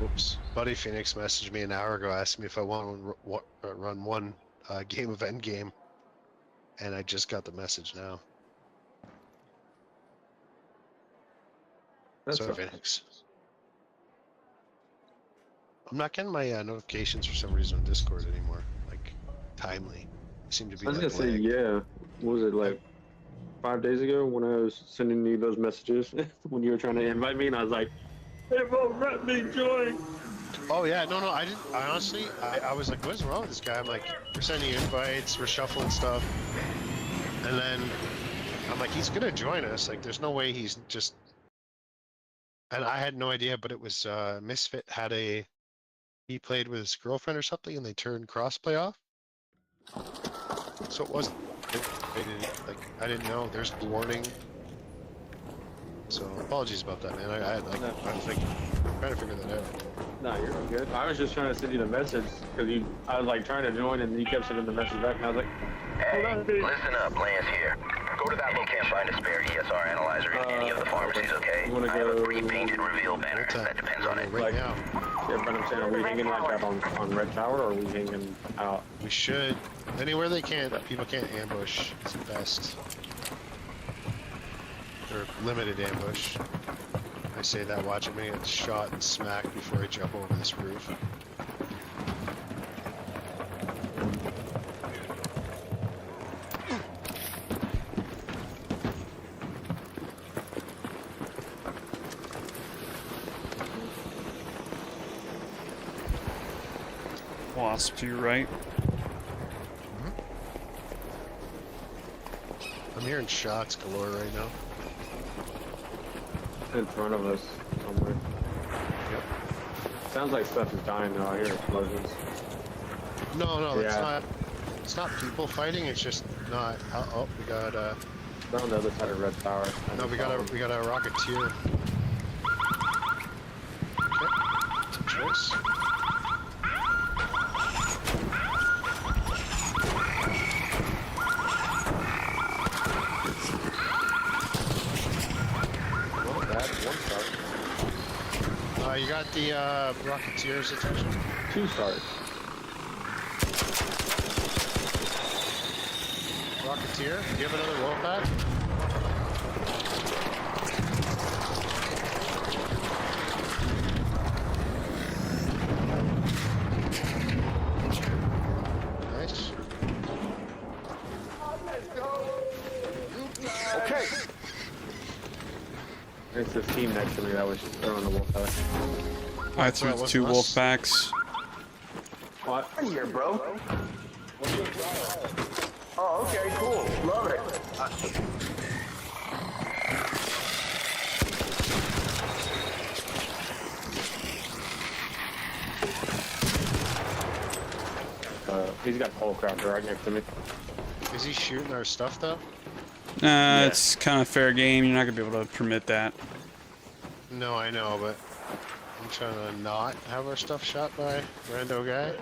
Whoops. Buddy Phoenix messaged me an hour ago, asking me if I want to run one game of Endgame, and I just got the message now. Sorry, Phoenix. I'm not getting my notifications for some reason on Discord anymore. Like, timely. They seem to be. I was like, gonna say, yeah. What was it, like 5 days ago when I was sending you those messages when you were trying to invite me, and I was like, "It won't let me join." Oh yeah, no, I didn't. I honestly, I was like, what is wrong with this guy? I'm like, we're sending you invites, we're shuffling stuff, and then I'm like, he's gonna join us. Like, there's no way he's just. And I had no idea, but it was Misfit had he played with his girlfriend or something, and they turned crossplay off. So it wasn't. I didn't know. There's a warning. So apologies about that, man. I had like trying to figure that out. No, you're all good. I was just trying to send you the message because I was like trying to join and you kept sending the message back, and I was like, "Hey, listen up, Lance here. Go to that location. Can't find a spare ESR analyzer in any of the pharmacies, okay? You wanna I have a go pre-painted reveal banner. That depends on it. Right now. Yeah, but I'm saying, are we hanging like that on Red Tower, or are we hanging out? We should. Anywhere they can't, people can't ambush. It's the best. Or limited ambush. I say that watching me get shot and smacked before I jump over this roof. Wasp to your right. I'm hearing shots galore right now. In front of us somewhere. Yep. Sounds like stuff is dying now. I hear explosions. No, it's not. It's not people fighting. It's just not. Oh, we got They're on the other side of Red Tower. No, we got a Rocketeer. Okay. Choice. Well, that's one star. You got the Rocketeer's attention. 2 stars. Rocketeer, do you have another wolf pack? Nice. Okay. There's this team next to me that was just throwing the wolf pack. I threw 2 wolf packs. What? Here, bro. Oh, okay, cool. Love it. He's got pole crafter right next to me. Is he shooting our stuff though? It's kind of fair game. You're not gonna be able to permit that. No, I know, but I'm trying to not have our stuff shot by a rando guy.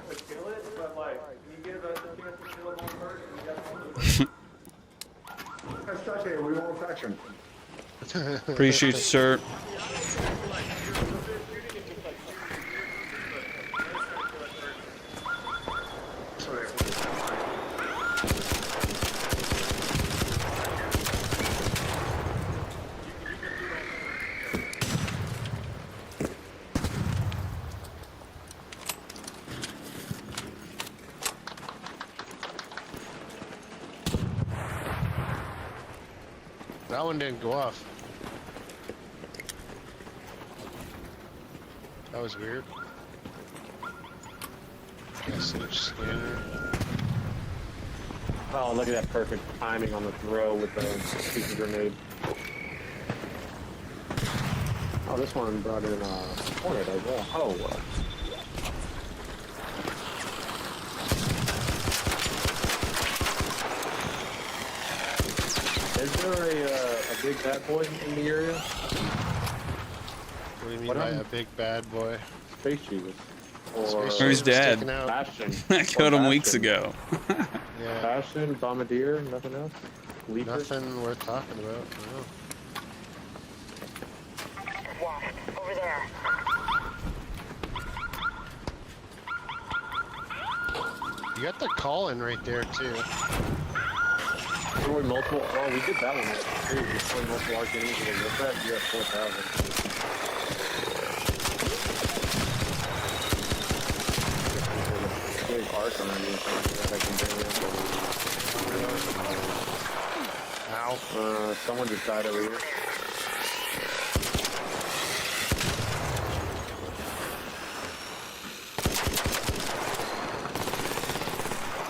That's okay, we won't touch him. Appreciate you, sir. That one didn't go off. That was weird. Message scanner. Oh, look at that perfect timing on the throw with the super grenade. Oh, this one brought in a Hornet as well. Oh, is there a big bad boy in the area? What do you mean by a big bad boy? Space Jesus. Or he's dead. Bastion. I killed him weeks ago. Yeah. Bastion, Bombardier, nothing else? Leaper? Nothing worth talking about. No. Over there. You got the call-in right there too. Destroy multiple. Oh, we did that one. Too. Destroy multiple arc enemies with a whip that. You have 4,000. Big arc on you that I can bring in. Ow. Someone just died over here.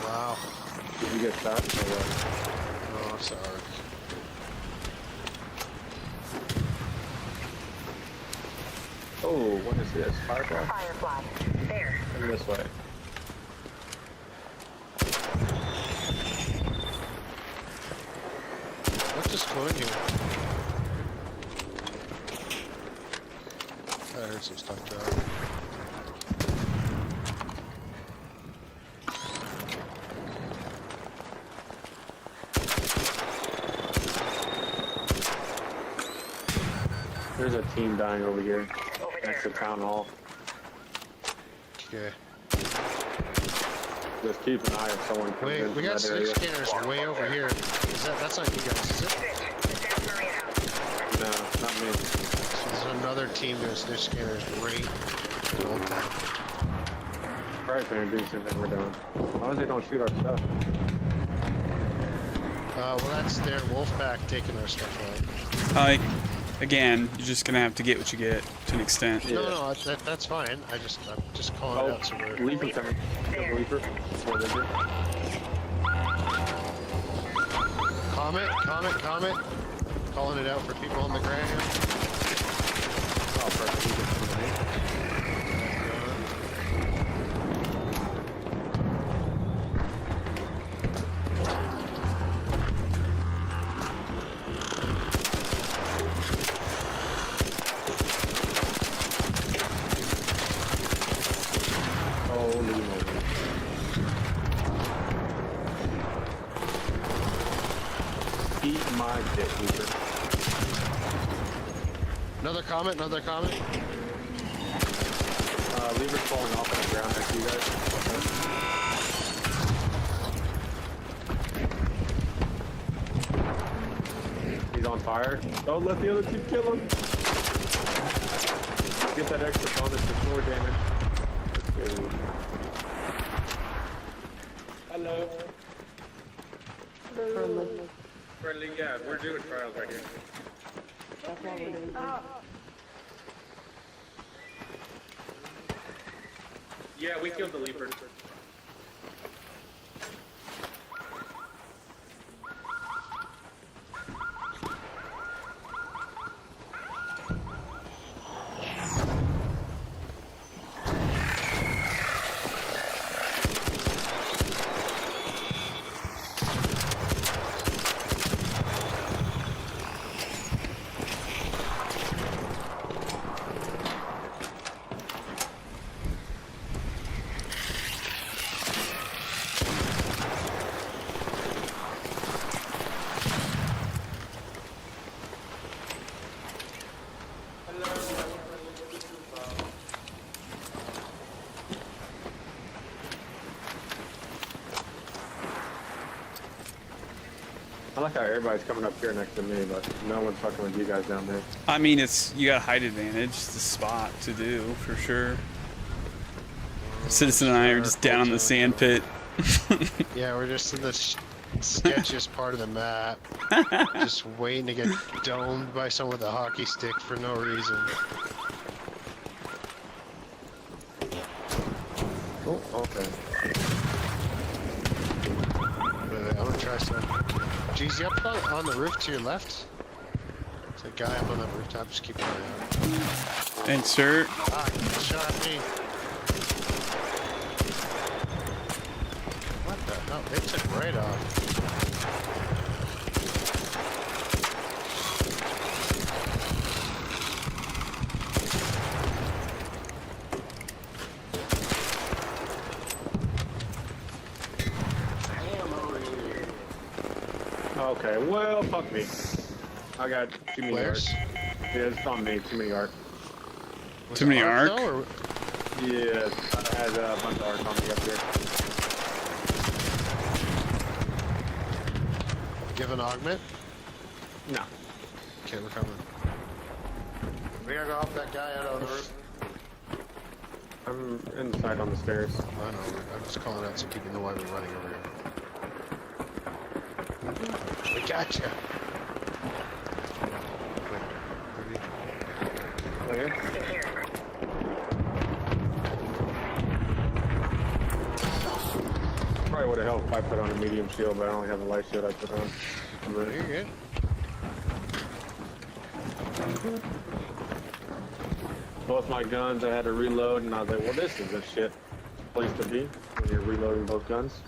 Wow. Did you get shot or what? Oh, sorry. Oh, what is this? Firefly? Firefly. There. Come this way. What just flew in here? I heard some stuff drop. There's a team dying over here. Next to town hall. Okay. Just keep an eye if someone comes Wait, in we from got that area. snake scanners way over here. That's not you guys, is it? No, not me. There's another team doing snake scanners right. Alright, man, do something we're done. As long as they don't shoot our stuff. Well, that's their Wolfpack taking our stuff out. Again, you're just gonna have to get what you get to an extent. No, no, that's fine. I'm just calling it out so we're... Leaper coming. Leaper. Comment. Calling it out for people on the ground here. Oh, perfect. my dick, Weaver. Another comment, another comment. Lever's falling off on the ground next to you guys. He's on fire. Don't let the other team kill him. Get that extra bonus for sword damage. Hello. Friendly, yeah, we're doing trials right here. Yeah, we killed the leopard. I like how everybody's coming up here next to me, but no one's fucking with you guys down there. I mean, you got height advantage. It's the spot to do for sure. Citizen and I are just down in the sand pit. Yeah, we're just in the sketchiest part of the map. Just waiting to get domed by someone with a hockey stick for no reason. Oh, okay. I'm gonna try some. Geez, you up on the roof to your left? There's a guy up on the rooftop, just keep an eye out. Thanks, sir. Ah, he shot at me. What the hell? They took right off. Okay, well, fuck me. I got too many Flares? arcs. Yeah, it's on me, too many arcs. Too many arc? Yeah, I had a bunch of arcs on me up here. Give an augment? No. Okay, we're coming. We gotta go help that guy out on the roof. I'm inside on the stairs. I know, I'm just calling out so people know why we're running over here. We gotcha. Okay. Probably would have helped if I put on a medium shield, but I only have the light shield I put on. You're good. Both my guns, I had to reload, and I was like, well, this is a shit place to be when you're reloading both guns.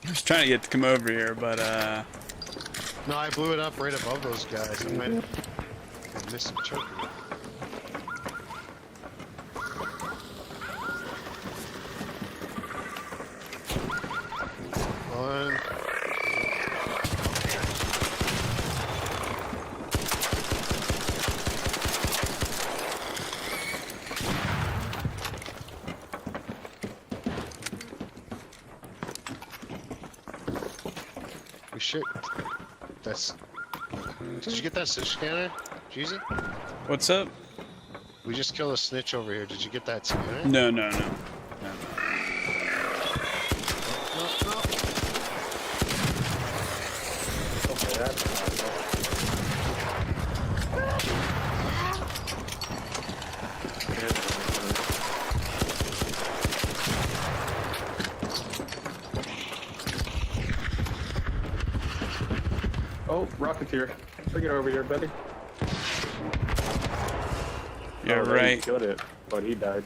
I was trying to get to come over here, but No, I blew it up right above those guys. I might have missed some choking. One. We should. That's. Did you get that snitch scanner, Jeezy? what's up? We just killed a snitch over here. Did you get that scanner? No. Okay, that's oh, Rocketeer. Bring it over here, buddy. Yeah, oh, right. He killed it, but he died.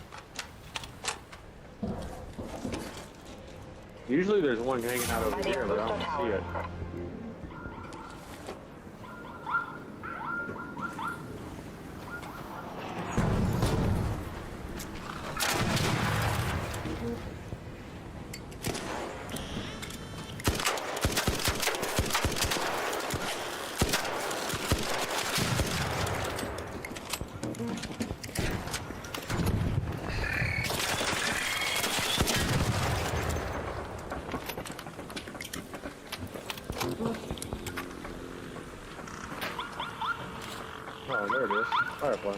Usually there's one hanging out over here, but I don't see it. it is. Firefly.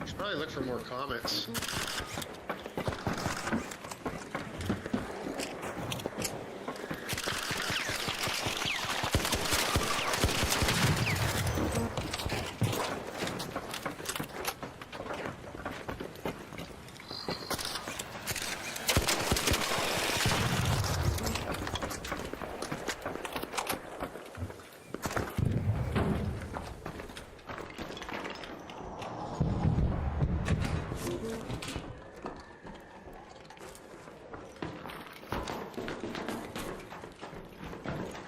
Should probably look for more comets.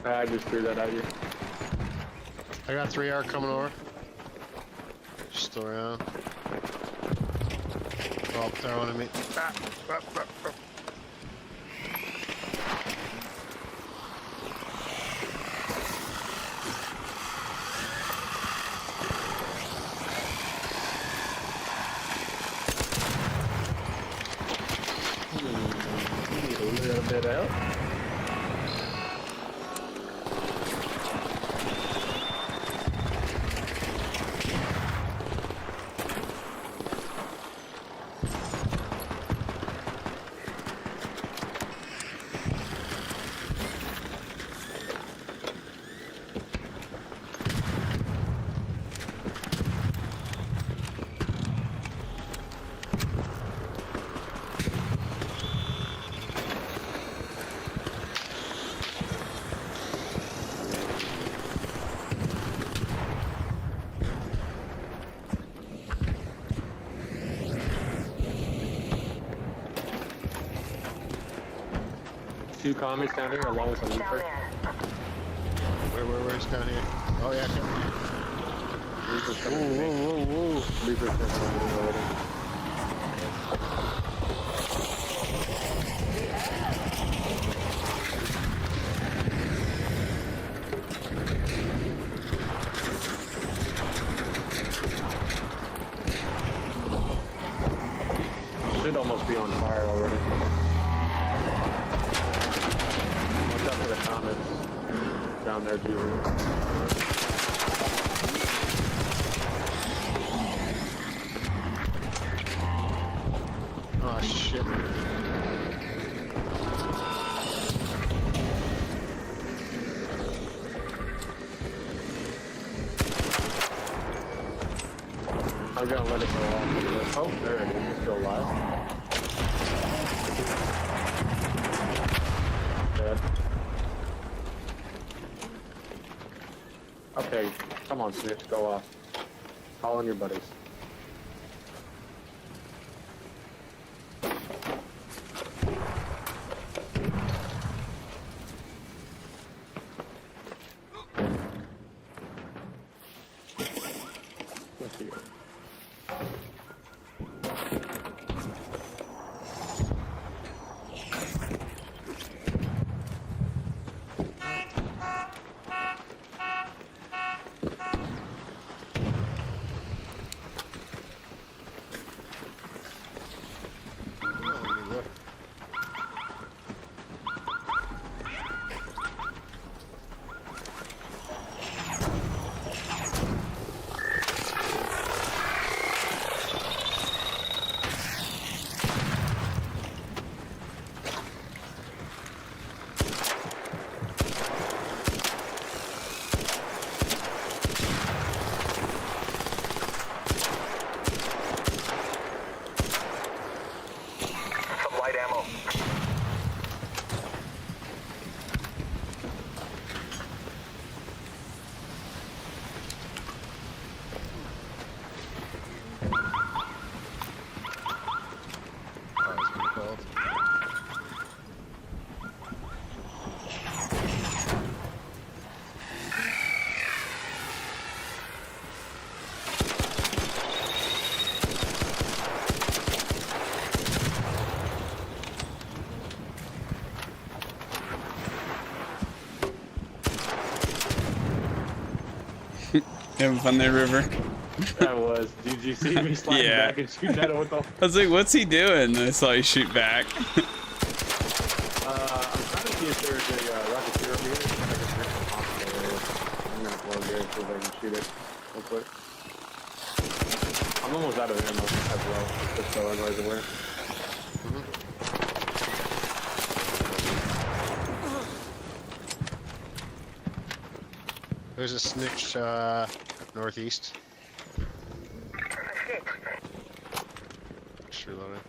I just threw that at you. I got 3R coming over. Just around. Oh, they're on me. Need a little bit of help. Two comets down here along with a leaper. Where's down here? Oh yeah. Leaper's coming to me. Whoa. Leaper's coming to me already. Should almost be on fire already. Watch out for the comets down there too. Oh shit. I'm gonna let it go off. Oh, there it is. It's still alive. Dead. Okay, come on, Snitch, go off. Call on your buddies. Thank you. Having fun there, River? That was. Did you see me sliding Yeah. back and shoot that with the... I was like, what's he doing? I saw you shoot back. I'm trying to see if there's a rocketeer over here. I can bring some hospital area. I'm gonna blow here so I can shoot it real quick. I'm almost out of ammo as well, just so everybody's aware. There's a snitch northeast. Just reloading.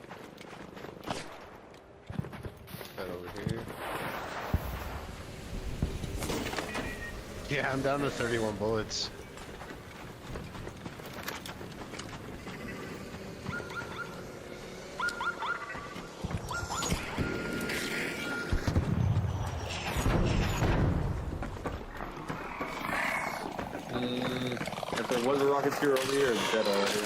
That over here. Yeah, I'm down to 31 bullets. If there was a rocketeer over here, it's dead already.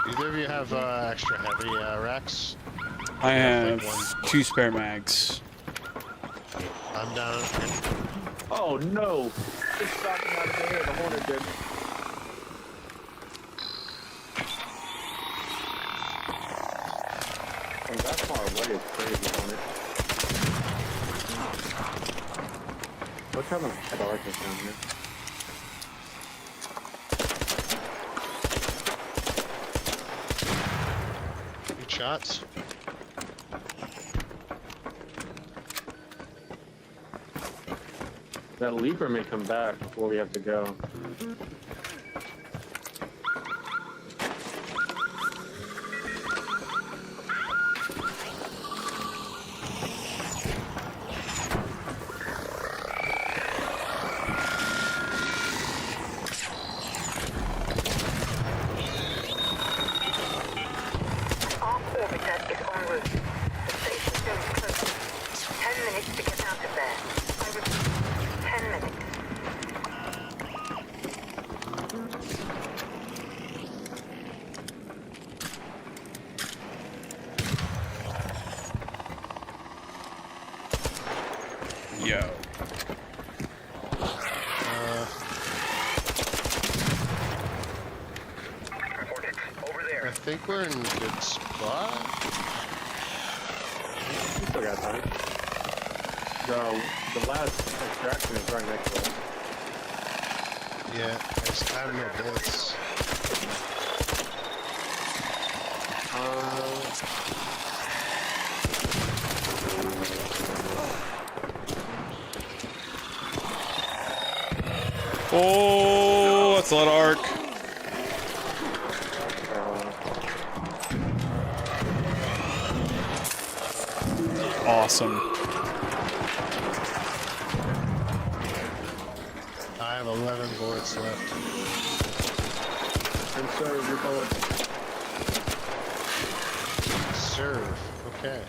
Either of you have extra heavy racks? I have like one. 2 spare mags. I'm down. Oh no! It shot me out of the air, the Hornet did. From that far away is crazy, Hornet. What's having a darkness down here? Good shots. That leaper may come back before we have to go. Our orbiter is en route. The station zone is close. 10 minutes to get out of there. I repeat, 10 minutes. Yo. I think we're in a good spot. We still got time. The last extraction is right next to us. Yeah, I just have no bullets. Oh, that's a lot of arc. Awesome. I have 11 bullets left. Conserve your bullets. Serve. Okay.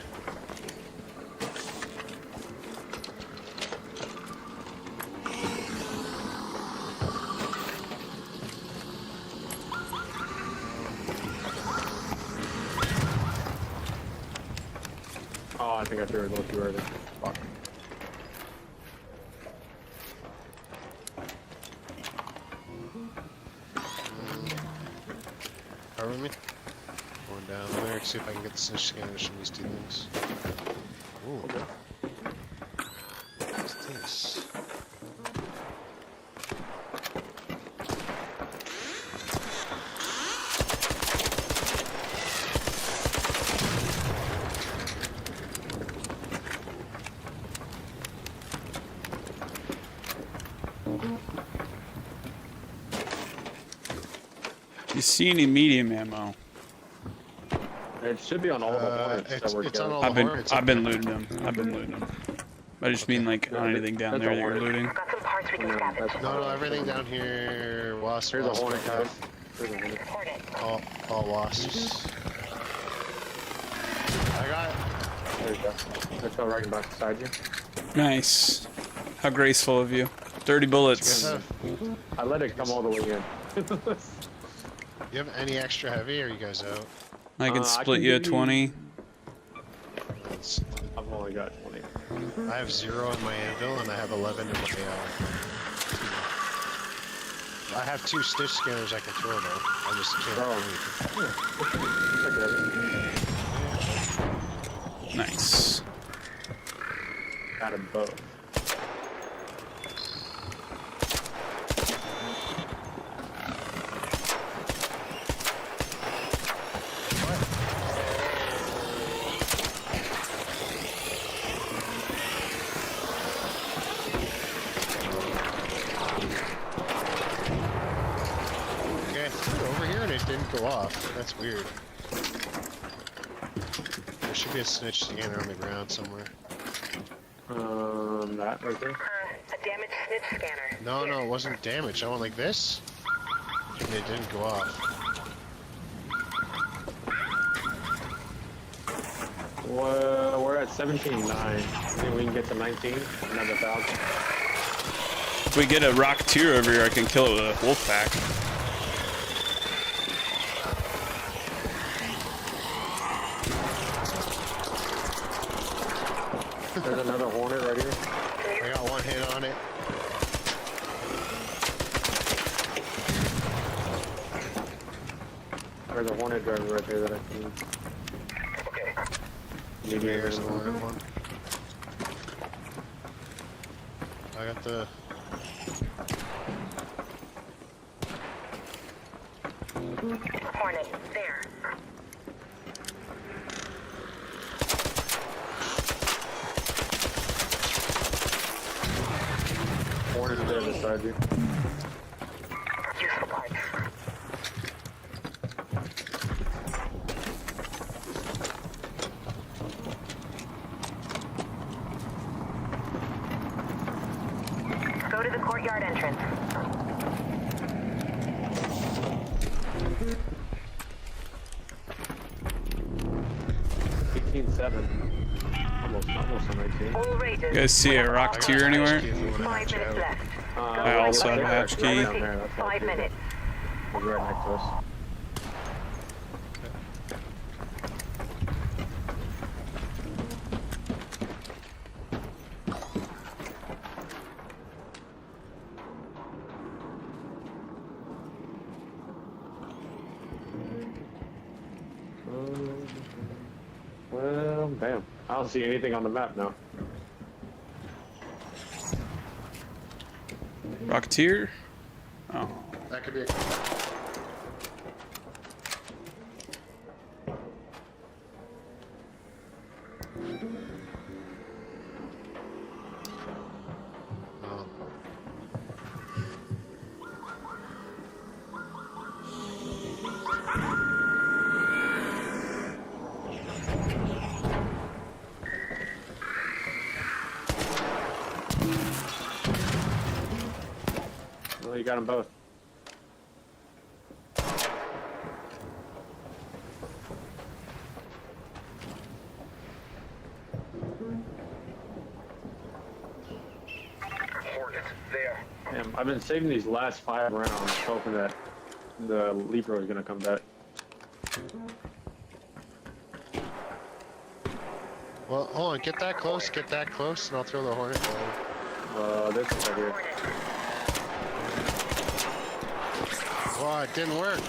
Oh, I think I threw it a little too early. Fuck. Cover me. Going down there, see if I can get the snitch scanners from these two things. Ooh. Okay. What's this? You see any medium ammo? It should be on all the hornets that we're it's on all killing. the hornets. I've been looting them. I've been looting them. I just mean like on anything down That's there a that you're hornet. looting. Got some parts we can scavenge. No, everything down here. Wasp, Here's a wasp, hornet, guys. All wasps. I got it. There you go. I fell right back beside you. Nice. How graceful of you. 30 bullets. I let it come all the way in. You have any extra heavy, or are you guys out? I can split you a 20. I've only got 20. I have 0 in my anvil, and I have 11 in my I have 2 stitch scanners I can throw though. I just can't. Nice. Got them both. Go off. That's weird. There should be a snitch scanner on the ground somewhere. That right there. A damaged snitch scanner. No, it wasn't damaged. I went like this. And it didn't go off. Well, we're at 17.9. I think we can get to 19. Another 1,000. If we get a Rocketeer over here, I can kill it with a wolf pack. There's another Hornet right here. I got 1 hit on it. There's a Hornet driver right there that I can... Okay. Maybe There's the Hornet one. I got the... Hornet, there. Hornet's there beside you. Useful parts. Go to the courtyard entrance. Almost on 19. All raiders. You guys see a Rocketeer anywhere? 5 minutes left. I also have a hatch key. 5 minutes. He's right next to us. Well, damn. I don't see anything on the map now. Rocketeer? Oh. That could be a... Well, you got them both. Hornets, there. Damn, I've been saving these last 5 rounds, hoping that the Libra is gonna come back. Well, hold on, get that close, and I'll throw the Hornet forward. This is right here. Wow, it didn't work.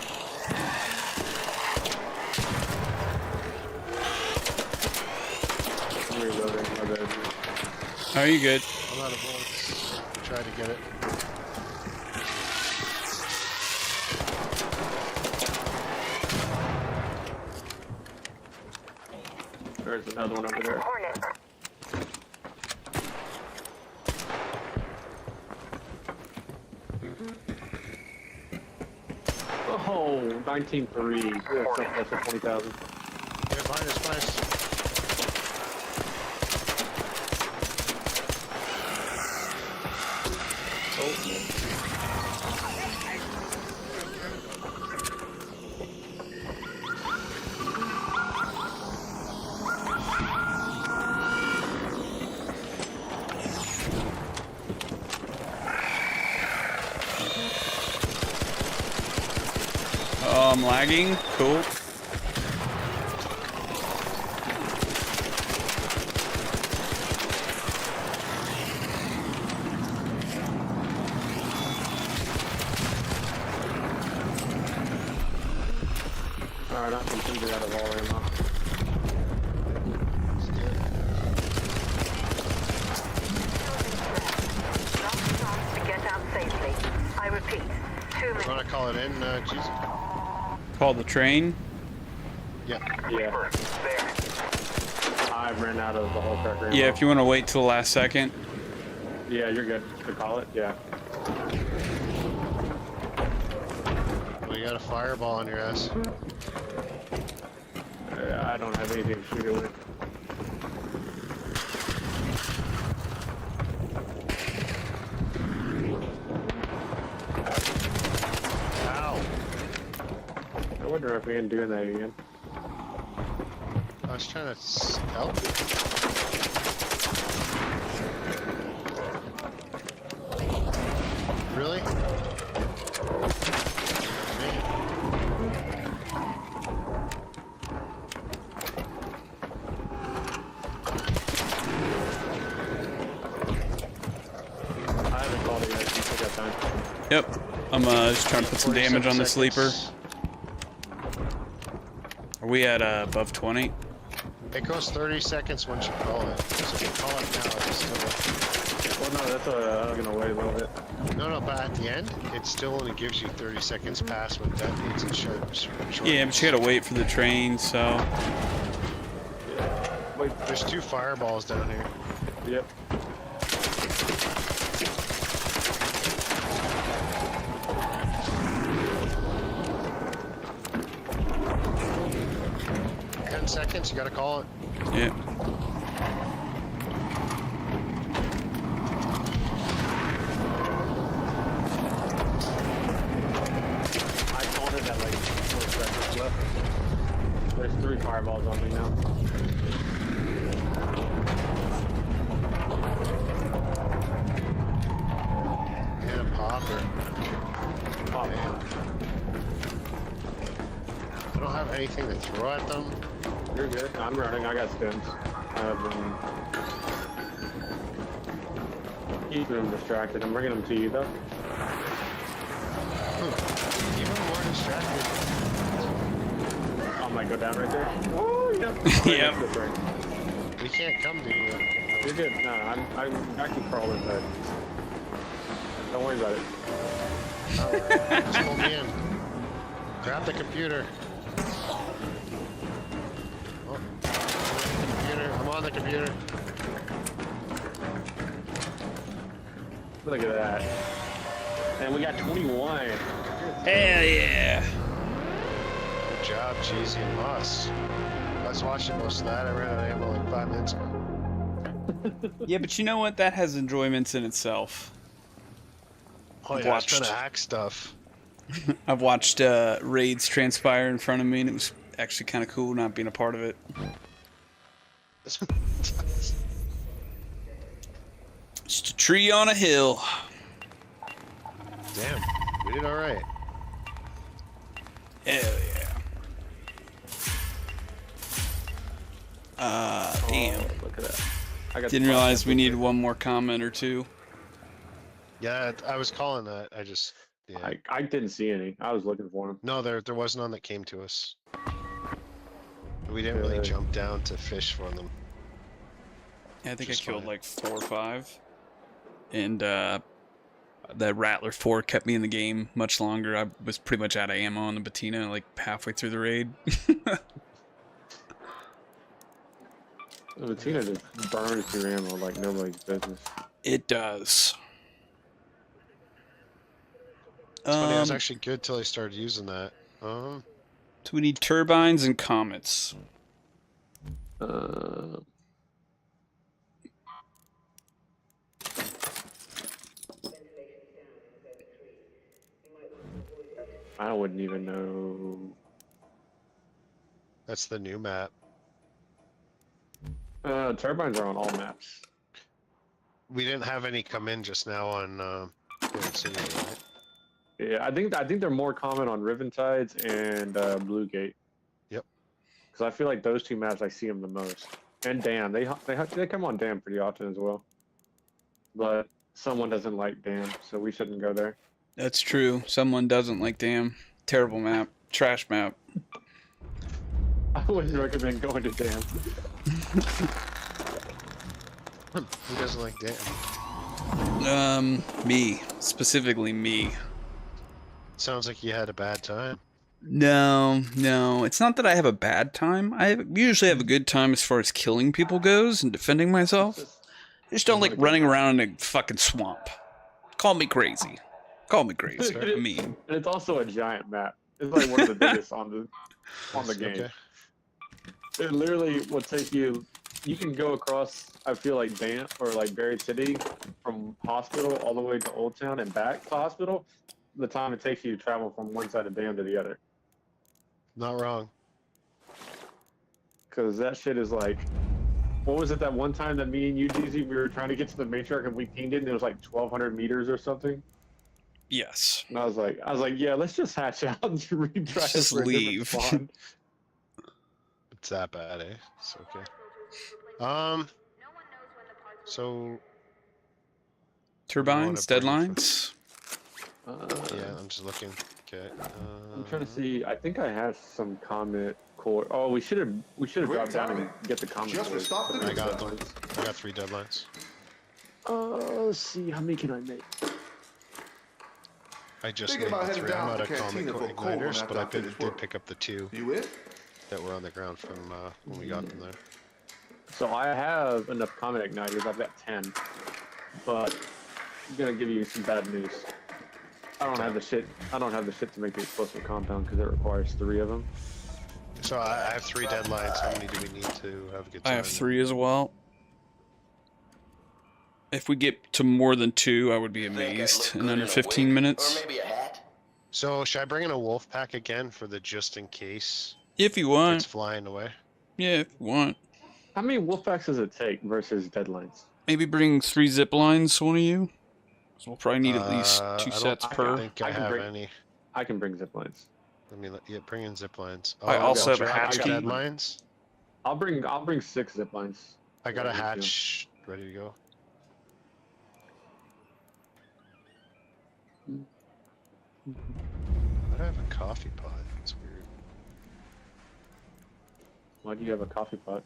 I'm reloading, my bad. Oh, you good? I'm out of bullets. Try to get it. There's another one over there. Hornet. Oh, 19.3. Yeah, so close to 20,000. Yeah, behind us, behind us. I'm lagging. Cool. Alright, I can figure out of all ammo. Last chance to get out safely. I repeat, 2 minutes. You want to call it in, Jesus? Call the train. Yeah. Yeah. I ran out of the whole truck ammo. Yeah, if you want to wait till the last second. Yeah, you're good to call it. Yeah. Well, you got a fireball on your ass. I don't have anything to shoot it with. Ow. I wonder if we can do that again. I was trying to help you. Really? I haven't called it yet. You still got time. Yep. I'm just trying to put some damage on the sleeper. Are we at above 20? It goes 30 seconds once you call it. So if you call it now, it's still... Well, no, that's I'm gonna wait a little bit. No, but at the end, it still only gives you 30 seconds past when that needs and short. Yeah, but you gotta wait for the train, so... Wait, there's 2 fireballs down here. Yep. Seconds, you gotta call it. Yeah. I called it at like 4 seconds left. There's 3 fireballs on me now. And a popper. Pop. I don't have anything to throw at them. You're good. I'm running. I got stims. Keeping them distracted. I'm bringing them to you, though. Even more distracted. I might go down right there. Oh, yep. Yep. We can't come to you. You're good. No, I can crawl inside. Don't worry about it. Alright, just pull me in. Grab the computer. I'm on the computer. Look at that. And we got 21. Hell yeah. Good job, Cheesy and Moss. I was watching most of that. I ran out of ammo like 5 minutes ago. Yeah, but you know what? That has enjoyments in itself. Oh, yeah, I was trying to hack stuff. I've watched raids transpire in front of me, and it was actually kind of cool not being a part of it. Just a tree on a hill. Damn, we did alright. Hell yeah. Damn. Look at that. I got Didn't realize we needed one more comment or two. Yeah, I was calling that. I just... Yeah. I didn't see any. I was looking for them. No, there was none that came to us. We didn't really jump down to fish for them. Yeah, I think I killed like 4 or 5. And that Rattler 4 kept me in the game much longer. I was pretty much out of ammo on the Patina like halfway through the raid. The Patina just burns through ammo like nobody's business. It does. It's funny, I was actually good till I started using that. So we need turbines and comets. I wouldn't even know. That's the new map. Turbines are on all maps. We didn't have any come in just now on City, right? Yeah, I think they're more common on Riventides and Bluegate. Yep. Because I feel like those two maps I see them the most. And Dam, they come on Dam pretty often as well. But someone doesn't like Dam, so we shouldn't go there. That's true. Someone doesn't like Dam. Terrible map. Trash map. I wouldn't recommend going to Dam. Who doesn't like Dam? Me. Specifically me. Sounds like you had a bad time. No. It's not that I have a bad time. Usually have a good time as far as killing people goes and defending myself. I just don't like running around in a fucking swamp. Call me crazy. I'm mean. And it's also a giant map. It's like one of the biggest on the game. Okay. It literally will take you. You can go across. I feel like Dam or like Berry City from Hospital all the way to Old Town and back to Hospital. The time it takes you to travel from one side of Dam to the other. Not wrong. Because that shit is like. What was it that one time that me and you, DZ, we were trying to get to the matriarch and we pinged it and it was like 1,200 meters or something? Yes. And I was like, yeah, let's just hatch out and retry Just for a different leave. spawn. It's that bad, eh? It's okay. So turbines, deadlines. Yeah, I'm just looking. Okay. I'm trying to see. I think I have some comment core. Oh, we should have dropped down and get the comment. I got 3 deadlines. Let's see. How many can I make? I just Thinking made about the heading 3. I'm down out to of Cantina comic for a cold one igniters, after but I I finish did work. pick up the 2 You in? that were on the ground from when we got them there. So I have enough comment igniters. I've got 10, but I'm gonna give you some bad news. I don't have the shit. I don't have the shit to make the explosive compound because it requires 3 of them. So I have 3 deadlines. How many do we need to have a good time? I have 3 as well. If we get to more than 2, I would be amazed in under 15 minutes. So should I bring in a wolf pack again for the just in case? If you want. It's flying away. Yeah, if you want. How many wolf packs does it take versus deadlines? Maybe bring 3 zip lines, one of you. So we'll probably need at least 2 sets per. I don't think I have any. I can bring zip lines. Let me bring in zip lines. I also have a hatch key. Deadlines. I'll bring 6 zip lines. I got a hatch ready to go. Why do I have a coffee pot? It's weird. Why do you have a coffee pot?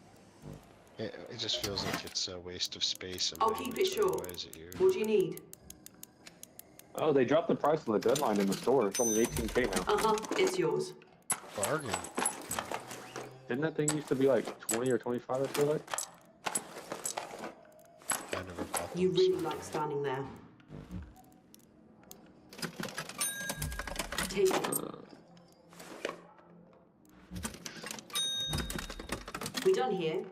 It just feels like it's a waste of space. I'll keep it short. What do you need? Oh, they dropped the price on the deadline in the store. It's only 18K now. It's yours. Bargain. Didn't that thing used to be like 20 or 25, I feel like? I never bought them. You really like standing there. Take it. We done here?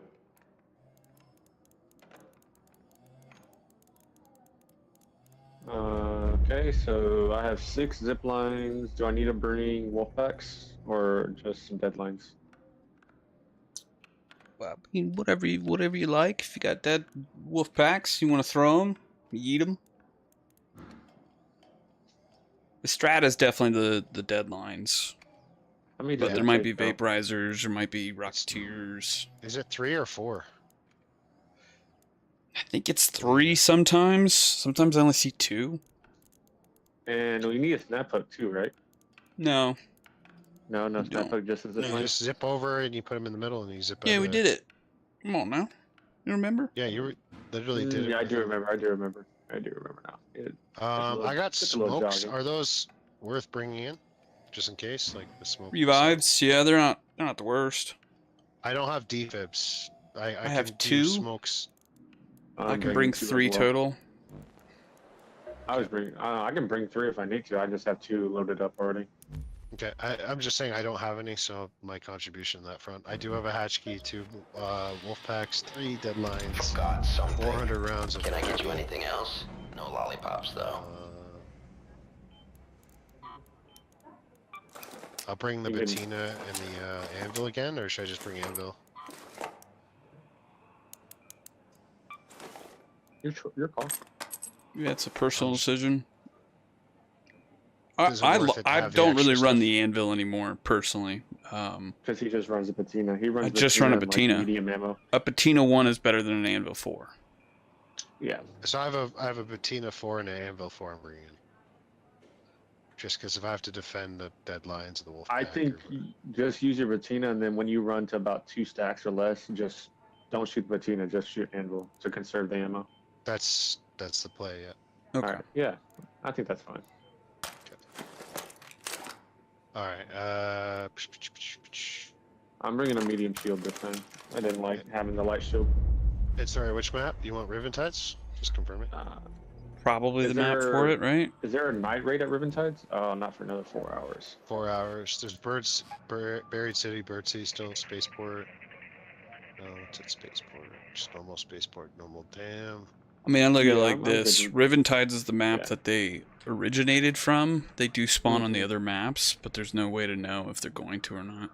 Okay, so I have 6 zip lines. Do I need to bring wolf packs or just some deadlines? Well, I mean, whatever you like. If you got dead wolf packs, you want to throw them, you eat them. The strat is definitely the deadlines. But there might be vaporizers, there might be rocketeers. Is it 3 or 4? I think it's 3 sometimes. Sometimes I only see 2. And we need a snap hook too, right? No. No snap hook, just a zip line. Just zip over and you put them in the middle and you zip. Yeah, we did it. Come on now. You remember? Yeah, you literally did it. Yeah, I do remember now. I got smokes. Are those worth bringing in, just in case, like the smoke? Revives, yeah, they're not the worst. I don't have defibs. I have can 2 do smokes. I can bring 3 total. I can bring 3 if I need to. I just have 2 loaded up already. Okay, I'm just saying I don't have any, so my contribution on that front. I do have a hatch key, 2 wolf packs, 3 deadlines, 400 rounds of. Can I get you anything else? No lollipops, though. I'll bring the patina and the anvil again, or should I just bring anvil? Your call. Yeah, it's a personal decision. is it worth it to I have the don't really extra run stuff? the anvil anymore personally. Because he just runs a patina. He runs I just run a and, like, patina. medium ammo. A patina 1 is better than an anvil 4. Yeah. So I have a patina 4 and an anvil 4 I'm bringing in. Just because if I have to defend the dead lions of the wolf I pack think or just use your patina, and then when you run to about 2 stacks or less, just don't shoot the patina, just shoot anvil to conserve the ammo. that's the play, yeah. Okay. All right. Yeah, I think that's fine. All right. I'm bringing a medium shield this time. I didn't like having the light shield. Sorry, which map? You want Riventides? Just confirm it. Probably the map for it, right? Is there a night raid at Riventides? Oh, not for another 4 hours. 4 hours. There's Buried City, Bird City still, Spaceport. No, it's at Spaceport. Just normal Spaceport, normal dam. I mean, I look at it Yeah, like I'm this. good. Riventides is the map that they originated from. They do spawn on the Mhm. other maps, but there's no way to know if they're going to or not.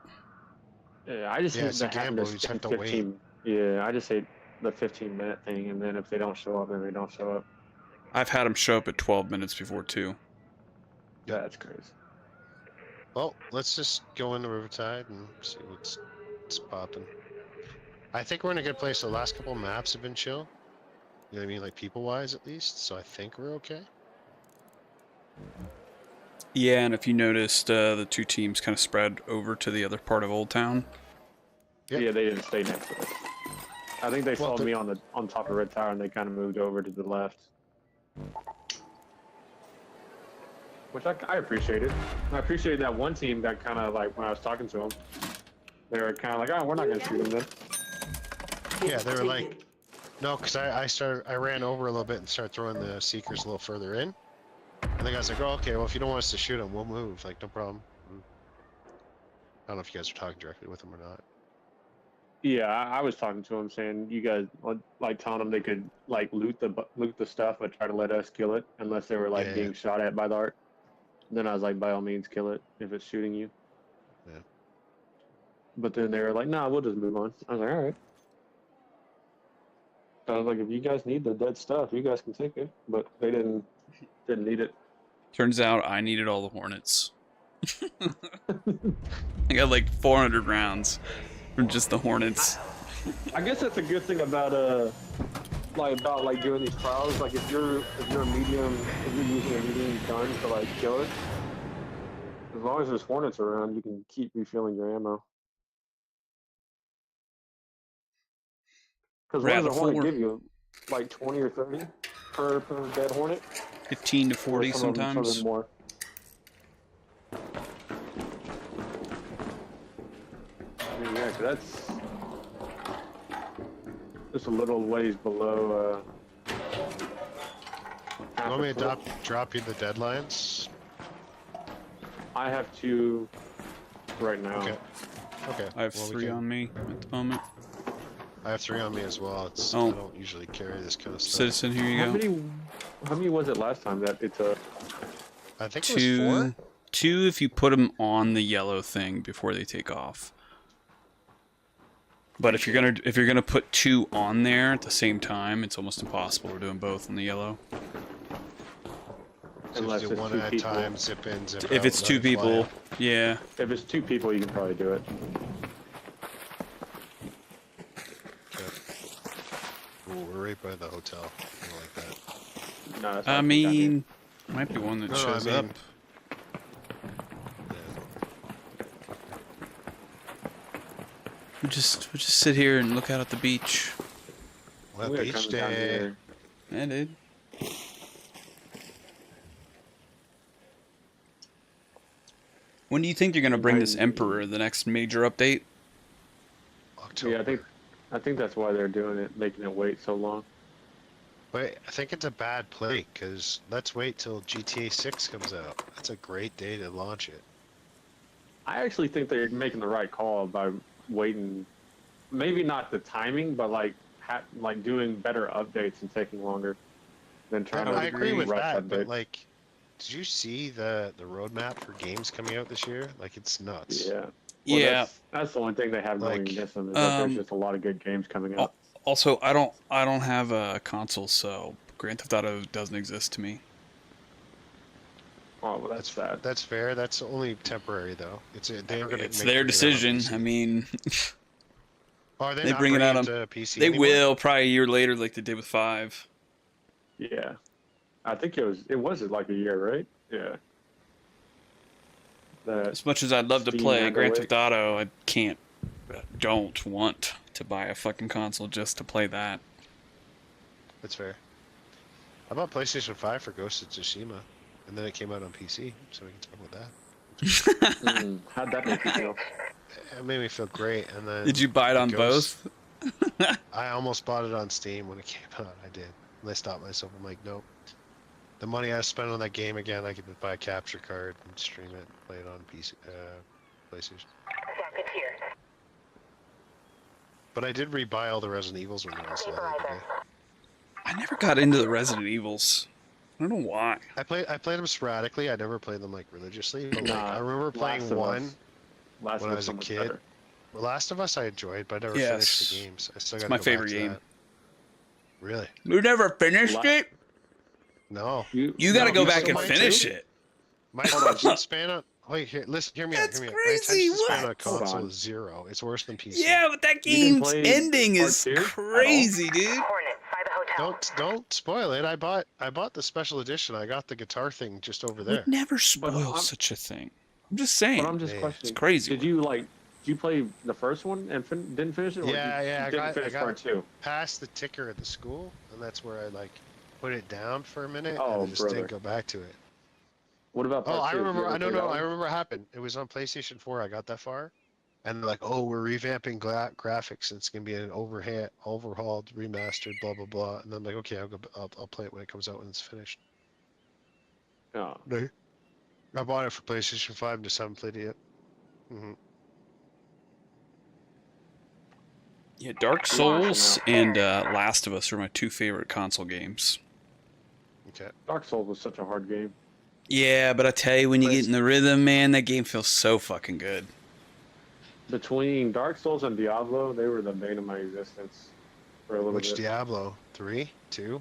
Yeah, I just Yeah, hate it's a that having gamble, to you just have spend to wait. 15. Yeah, I just hate the 15-minute thing, and then if they don't show up, then they don't show up. I've had them show up at 12 minutes before, too. That's crazy. Well, let's just go into Rivertide and see what's popping. I think we're in a good place. The last couple maps have been chill. You know what I mean? Like people-wise, at least. So I think we're okay. Yeah, and if you noticed, the two teams kind of spread over to the other part of Old Town. Yeah, they didn't stay next to us. I think they saw me on top of Red Tower, and they kind of moved over to the left. Which I appreciated. I appreciated that one team that kind of, like, when I was talking to them, they were kind of like, oh, we're not going to shoot them then. Yeah, they were like, no, because I ran over a little bit and started throwing the Seekers a little further in. And the guy's like, oh, okay, well, if you don't want us to shoot them, we'll move. Like, no problem. I don't know if you guys are talking directly with them or not. Yeah, I was talking to them saying, you guys, like, telling them they could, like, loot the stuff, but try to let us kill it unless they were, like, being shot at by the art. Then I was like, by all means, kill it if it's shooting you. Yeah. But then they were like, nah, we'll just move on. I was like, all right. I was like, if you guys need the dead stuff, you guys can take it. But they didn't need it. Turns out I needed all the Hornets. I got like 400 rounds from just the Hornets. I guess that's a good thing about doing these trials. Like if you're using a medium gun to like kill it, as long as there's Hornets around, you can keep refilling your ammo. Because what does a Hornet give you? Like 20 or 30 per dead Hornet? 15 to 40 sometimes. Some more. I mean, yeah, 'cause that's just a little ways below. You want me to drop you the deadlines? I have 2 right now. Okay. I have 3 on me at the moment. I have 3 on me as well. I don't usually carry this kind of stuff. Citizen, here you go. How many was it last time that it took? I think it was 4. 2 if you put them on the yellow thing before they take off. But if you're gonna put 2 on there at the same time, it's almost impossible. We're doing both in the yellow. So Unless you do it's one 2 at a people. time, zip in, zip out. If it's 2 people, yeah. If it's 2 people, you can probably do it. Ooh, we're right by the hotel. I like that. No, that's I mean, might be one that No, shows I mean, up. We'll just sit here and look out at the beach. Well, beach day. Yeah, dude. When do you think you're gonna bring this Emperor, the next major update? October. Yeah, I think that's why they're doing it, making it wait so long. Wait, I think it's a bad play, because let's wait till GTA 6 comes out. That's a great day to launch it. I actually think they're making the right call by waiting. Maybe not the timing, but like doing better updates and taking longer than trying to I agree with rush that, updates. but like, did you see the roadmap for games coming out this year? Like, it's nuts. Yeah. Yeah. That's the only thing they have going against them is that there's just a lot of good games coming out. Also, I don't have a console, so Grand Theft Auto doesn't exist to me. Oh, well, that's sad. That's fair. That's only temporary though. They're gonna. It's make their bring it out on decision. PC. I mean, Oh, are they they not bring it bringing out on. to PC They anymore? will probably a year later, like they did with 5. Yeah. I think it was like a year, right? Yeah. As much as I'd love to Steam play had to Grand wait. Theft Auto, I don't want to buy a fucking console just to play that. That's fair. I bought PlayStation 5 for Ghost of Tsushima, and then it came out on PC, so we can talk about that. How'd that make you feel? It made me feel great, and then... Did you buy it on Ghost- both? I almost bought it on Steam when it came out. I did. And I stopped myself. I'm like, nope. The money I spent on that game again, I could buy a capture card and stream it, play it on PC, PlayStation. Rockets here. But I did rebuy all the Resident Evils when they were on sale the other day. I never got into the Resident Evils. I don't know why. I played them sporadically. I never played them like religiously. But, like, Nah, I remember playing Last of one Us. Last when of I Us was a so much kid. better. Well, Last of Us I enjoyed, but I never Yes. finished the games. I still It's got my favorite game. That. Really? You never finished it? No. You gotta go back still and mine finish too? it. My attention span on wait here, listen, hear me out. That's Hear me out. crazy, My attention span on what? console Hold on. is 0. It's worse than PC. Yeah, but that You didn't game's play ending part is 2 at all? crazy, dude. Hornet, by the hotel. Don't spoil it. I bought the special edition. I got the guitar thing just over We'd there. never spoil I'm- such a thing. I'm just saying. But I'm just Yeah, questioning. it's crazy. Did you play the first one and didn't finish it? Or Yeah, you yeah. didn't finish part 2? past the ticker at the school, and that's where I like put it down for a minute Oh, and I just brother. didn't go back to it. What about part Oh, I 2? Did you remember. ever I play don't that know. one? I remember what happened. It was on PlayStation 4. I got that far, and they're like, "Oh, we're revamping graphics. And it's gonna be an overhauled, remastered, blah blah blah." And I'm like, "Okay, I'll play it when it comes out when it's finished." Oh. No. I bought it for PlayStation 5 and just haven't played it yet. Yeah, Dark Souls and Last of Us are my 2 favorite console games. Okay. Dark Souls was such a hard game. Yeah, but I tell you, when you get in the rhythm, man, that game feels so fucking good. Between Dark Souls and Diablo, they were the bane of my existence for a little Which bit. Diablo? 3, 2?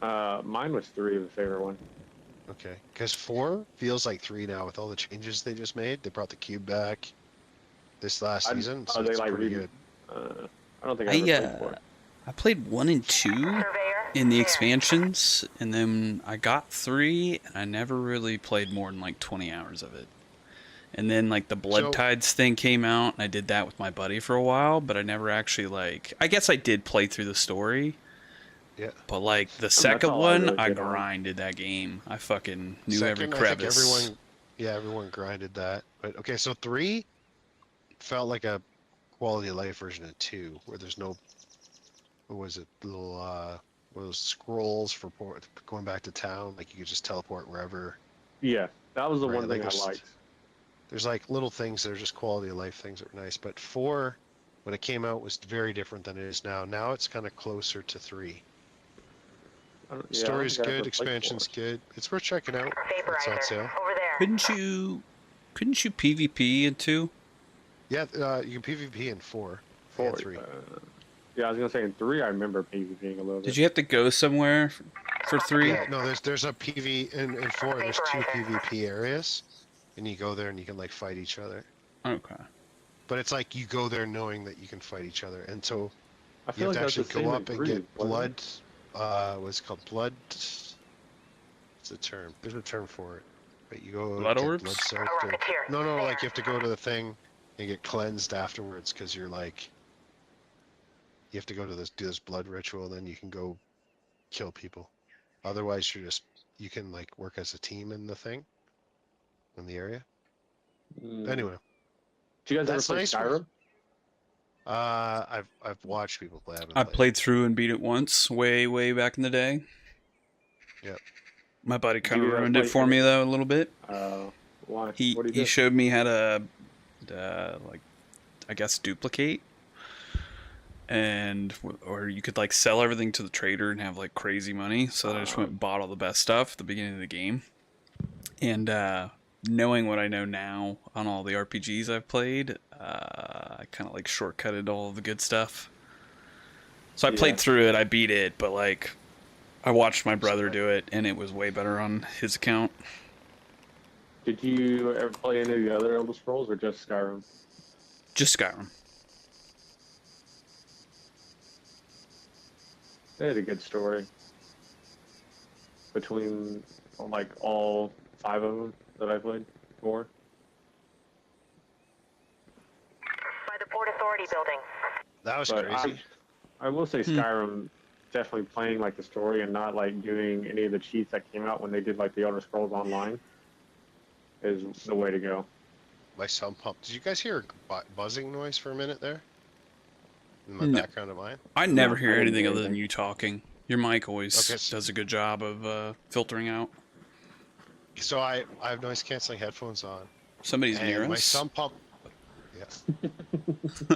Mine was 3, the favorite one. Okay, because 4 feels like 3 now with all the changes they just made. They brought the cube back this last season, so they it's like pretty redo- good. I don't think I ever played 4. I played 1 and 2 in the expansions, and then I got 3, and I never really played more than like 20 hours of it. And then like the Blood Tides thing came out, and I did that with my buddy for a while, but I never actually like. I guess I did play through the story. Yeah. But like the that's second all I one, really I did on. grinded that game. I fucking knew Second, every I think crevice. everyone grinded that. But okay, so 3 felt like a quality of life version of 2, where there's no, what was it, little what was scrolls for going back to town, like you could just teleport wherever. Yeah, that was the Right, one thing like I liked. There's like little things that are just quality of life things that were nice. But 4, when it came out, was very different than it is now. Now it's kind of closer to 3. Story's good, expansion's good. It's worth checking out. It's on sale. Over there. Couldn't you PvP in 2? Yeah, you can PvP in 4. 4. And 3. Yeah, I was gonna say in 3 I remember PvPing a little bit. Did you have to go somewhere for 3? Yeah, no, there's a PV in 4. There's 2 PvP areas, and you go there and you can like fight each other. Okay. But it's like you go there knowing that you can fight each other, and so I you feel have like to that's actually the go same in up and 3, get wasn't blood. it? What's it called? Blood. What's the term? There's a term for it. But you go Blood get orbs? blood soaked. Or, no, like you have to go to the thing and get cleansed afterwards because you're like. You have to go to do this blood ritual, then you can go kill people. Otherwise, you can like work as a team in the thing, in the area. Anyway, do you guys ever that's play nice. Skyrim? I've watched people play. I played through and beat it once, way back in the day. Yep. My buddy kind You of ever ruined it play for me though a little bit. Why? He What do you do? showed me how to, like, I guess duplicate, and or you could like sell everything to the trader and have like crazy money. So then I just went and bought all the best stuff at the beginning of the game, and knowing what I know now on all the RPGs I've played, I kind of like shortcutted all of the good stuff. So I played through it, I beat it, but like I watched my brother do it, and it was way better on his account. Did you ever play any of the other Elder Scrolls or just Skyrim? Just Skyrim. They had a good story between like all 5 of them that I played. 4. By the Port Authority building. That was But crazy. I will say Hmm. Skyrim definitely playing like the story and not like doing any of the cheats that came out when they did like the Elder Scrolls Online is the way to go. My sump pump. Did you guys hear a buzzing noise for a minute there? In my No. background of mine? I never No, hear I didn't anything hear other than anything. you talking. Your mic always Okay, so- does a good job of filtering out. So I have noise canceling headphones on. Somebody's And near my us. sump pump. Yeah.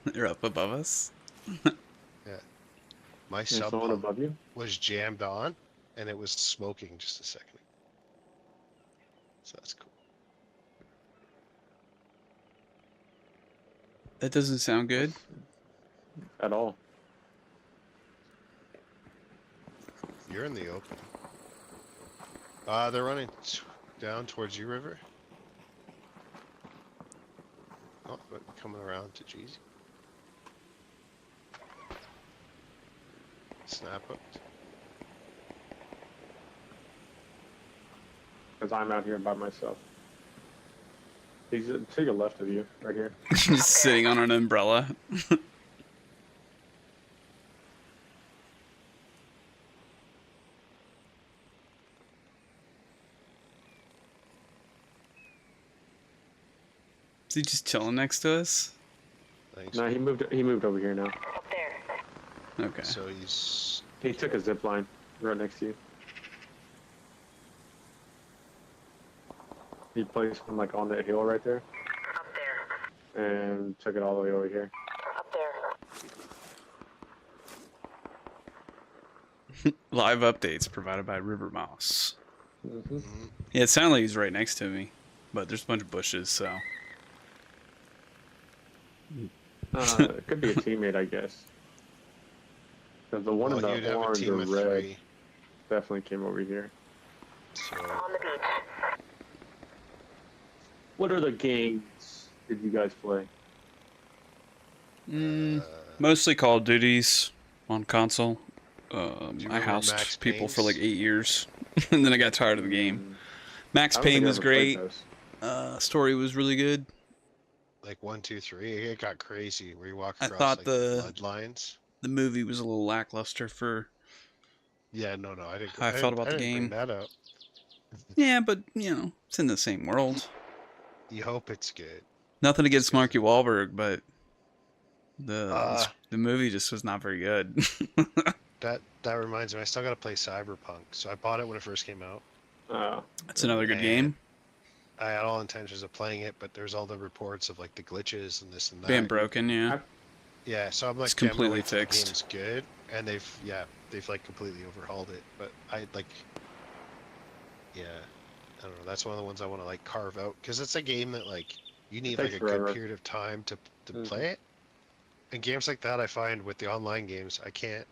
They're up above us. Yeah. My There's sump someone pump above you? was jammed on, and it was smoking just a second. So that's cool. That doesn't sound good. At all. You're in the open. They're running down towards you, River. Oh, but coming around to Jeezy. Snap hooked. Because I'm out here by myself. He's to your left of you, right here. Just sitting on an umbrella. Is he just chilling next to us? Thanks. No, he moved over here now. Up there. Okay. So he's He took a zip line right next to you. He placed one like on that hill right there Up there. and took it all the way over here. Up there. Live updates provided by River Mouse. Mm-hmm. Yeah, it sounded like he's right next to me, but there's a bunch of bushes, so. It could be a teammate, I guess. 'Cause the one in you'd the have a orange team or of red 3. definitely came over here. So On the beach. What other games did you guys play? Mostly Call of Duties on console. Do you I remember housed Max people Payne's? for like 8 years, and then I got tired of the game. Max I don't think Payne I was ever played great. those. Story was really good. like 1, 2, 3, it got crazy where you walk I across thought like the- bloodlines. The movie was a little lackluster for Yeah, no, I didn't. how I felt about the didn't game. bring that up. Yeah, but you know, it's in the same world. You hope it's good. Nothing against Marky Wahlberg, but the movie just was not very good. That reminds me, I still gotta play Cyberpunk. So I bought it when it first came out. That's another good And game. I had all intentions of playing it, but there's all the reports of like the glitches and this and that. Being broken, yeah. Yeah, so I'm like, It's okay, I'm gonna completely wait till the fixed. game's good, and they've like completely overhauled it. But I like, yeah, I don't know. That's one of the ones I want to like carve out because it's a game that like you need like takes a forever. good period of time to play it. And games like that, I find with the online games, I can't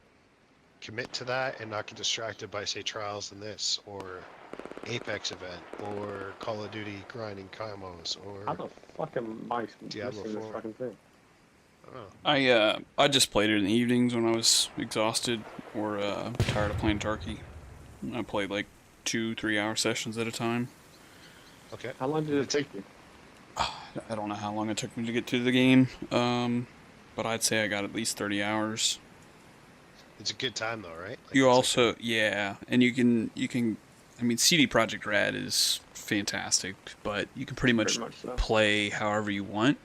commit to that and not get distracted by say Trials in this or Apex event or Call of Duty grinding camos How or the fuck am I Diablo missing this 4. fucking thing? I just played it in the evenings when I was exhausted or tired of playing Turkey. I played like 2-3 hour sessions at a time. Okay. How long did it take you? I don't know how long it took me to get to the game, but I'd say I got at least 30 hours. It's a good time though, right? Like, You it's also, yeah, and you can, I mean, CD Projekt Red is fantastic, but you can pretty much so. play however you want.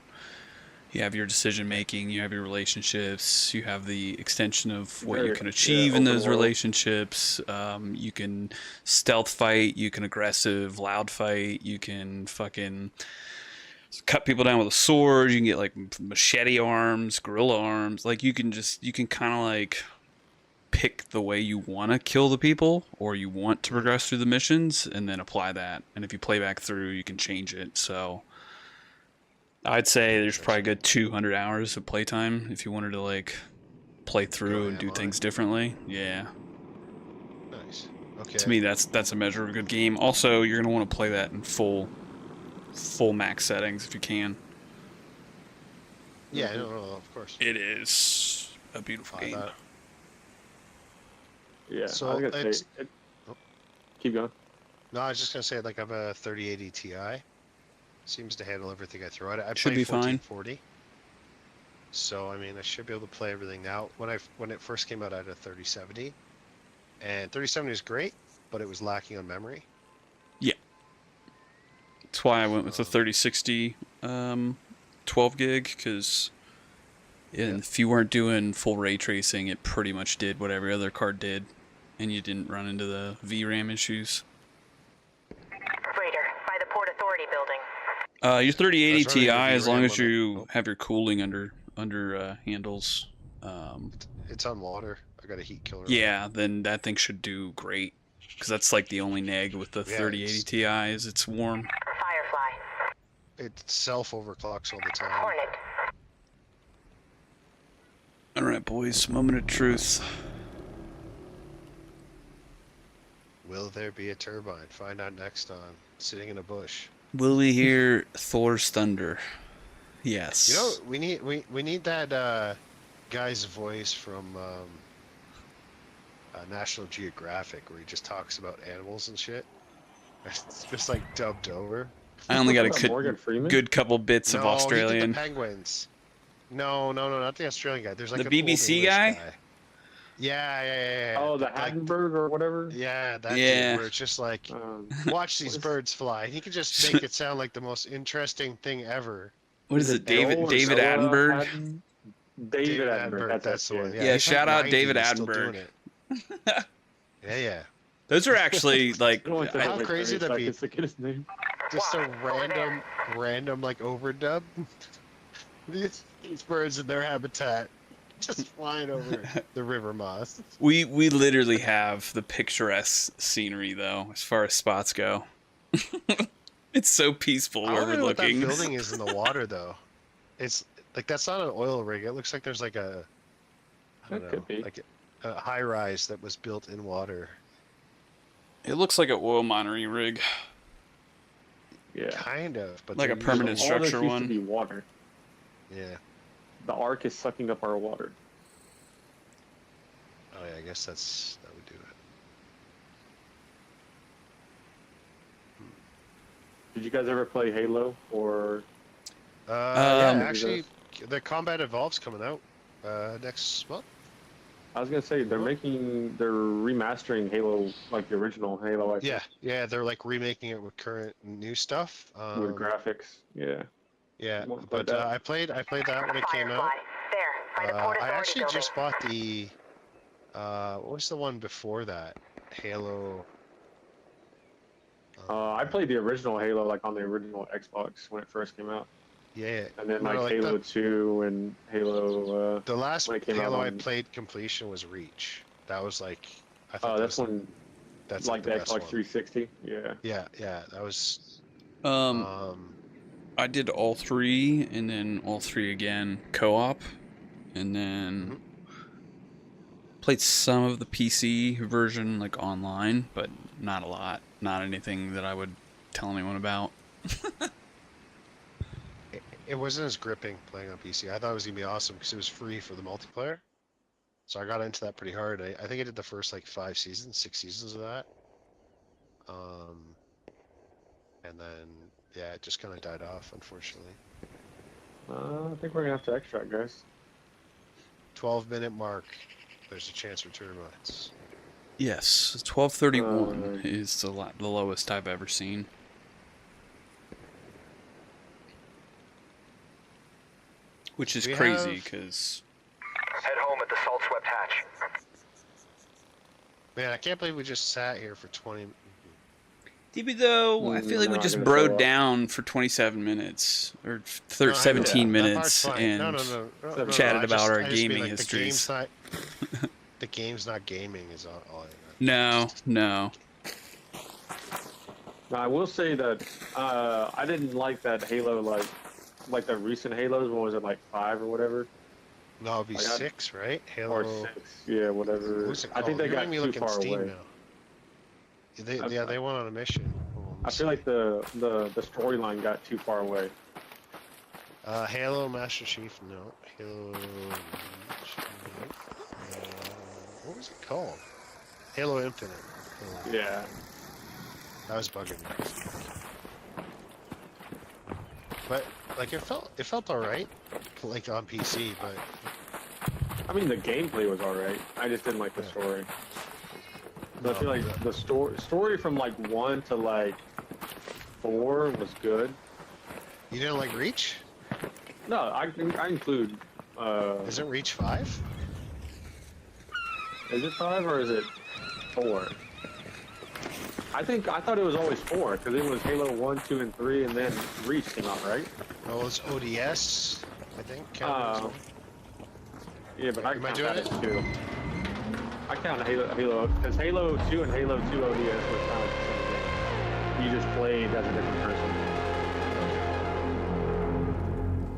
You have your decision making, you have your relationships, you have the extension of what you Very- can yeah, achieve in open those world. relationships. You can stealth fight, you can aggressive, loud fight, you can fucking cut people down with a sword, you can get like machete arms, gorilla arms. Like you can kind of like pick the way you want to kill the people or you want to progress through the missions and then apply that. And if you play back through, you can change it. So I'd say there's probably a good 200 hours of playtime if you wanted to like play through and do things differently. Yeah. Nice. Okay. To me, that's a measure of a good game. Also, you're gonna want to play that in full max settings if you can. Yeah, no, of course. It is a beautiful game. Yeah, So I was gonna it's- say. Keep going. No, I was just gonna say, like, I have a 3080 Ti. Seems to handle everything I throw at it. I Should play be fine. 1440. So I mean, I should be able to play everything now. When it first came out, I had a 3070, and 3070 is great, but it was lacking on memory. Yeah. That's why I went with the 3060 12 gig, because if you weren't doing full ray tracing, it pretty much did what every other card did, and you didn't run into the VRAM issues. Raider, by the Port Authority building. Your 3080 That's running Ti, a as long VRAM as on it. you have your cooling under handles, It's on water. I got a heat killer. yeah, then that thing should do great. Because that's like the only neg with the Yeah, 3080 Ti is it's warm. Firefly. It self-overclocks all the time. Hornet. All right, boys, moment of truth. Will there be a turbine? Find out next on Sitting in a Bush. Will we hear Thor's thunder? Yes. You know, we need that guy's voice from National Geographic, where he just talks about animals and shit. It's just like dubbed over. I only got a Morgan Freeman? good couple bits of No, he Australian. did the penguins. No, not the Australian guy. There's like The an old BBC English guy? Yeah. Oh, the Hagenberg or whatever. Yeah, that Yeah. dude, where it's just like, watch these birds fly. He can just make it sound like the most interesting thing ever. What is it, David Noel or David Noah Attenborough? David Attenborough. That's the one. Yeah, he's shout like out 90 David and still doing Attenborough. it. Yeah. Those are actually like How crazy that'd be? To get his name. Just a random like overdub. These birds in their habitat, just flying over the river moss. we literally have the picturesque scenery though, as far as spots go. It's so peaceful I where wonder we're what that looking. building is in the water though. It's like that's not an oil rig. It looks like there's like a I don't know, like a high rise that was built in water. It looks like an oil minery rig. Yeah. Kind of, but Like a they're permanent using- All this structure used one. to be water. Yeah. The Ark is sucking up our water. Oh yeah, I guess that would do it. Did you guys ever play Halo or? Yeah, actually, the Combat Evolved's coming out next month. I was gonna say they're remastering Halo, like the original Halo. I think, Yeah, they're like remaking it with current new stuff. with graphics. Yeah. Yeah, Won't but play that. I played that when it came out. There, by the Port I Authority actually building. just bought the what was the one before that? Halo. I played the original Halo, like on the original Xbox when it first came out. Yeah, And then no, like like Halo the- 2 and Halo. The last when it came Halo out I on- played completion was Reach. That was like I thought Oh, that's that was, when. that's like the best Xbox one. 360. Yeah. Yeah, that was. I did all three, and then all three again co-op, and then played some of the PC version like online, but not a lot. Not anything that I would tell anyone about. It wasn't as gripping playing on PC. I thought it was gonna be awesome because it was free for the multiplayer. So I got into that pretty hard. I think I did the first like 6 seasons of that. And then yeah, it just kind of died off, unfortunately. I think we're gonna have to extract, guys. 12-minute mark. There's a chance for termites. Yes, 12:31 is the lowest I've ever seen. Which is We crazy have- because Head home at the salt-swept hatch. Man, I can't believe we just sat here for 20. Did we though? I feel like we just broed down for 27 minutes or 17 minutes and chatted about our gaming histories. The game's not gaming is all. No. Now, I will say that I didn't like that Halo, like the recent Halos. What was it, like 5 or whatever? No, it'd be Like, 6, right? Halo. Or 6, yeah, whatever. What's it I think called? they You're got making me too look in far Steam away. now. They went on a mission. I feel like the storyline got too far away. Halo Master Chief, no. Halo Chief, what was it called? Halo Infinite. Yeah. That was bugging me. But like it felt alright, like on PC, but I mean the gameplay was alright. I just didn't like the story. So I feel like the story from like 1 to like 4 was good. You didn't like Reach? No, I include. Isn't Reach 5? Is it 5 or is it 4? I thought it was always 4 because it was Halo 1, 2, and 3, and then Reach came out, right? Oh, it's ODS, I think. Yeah, but I count doing that it? as 2. I count Halo because Halo 2 and Halo 2 ODS was kind of the same thing. You just played as a different person.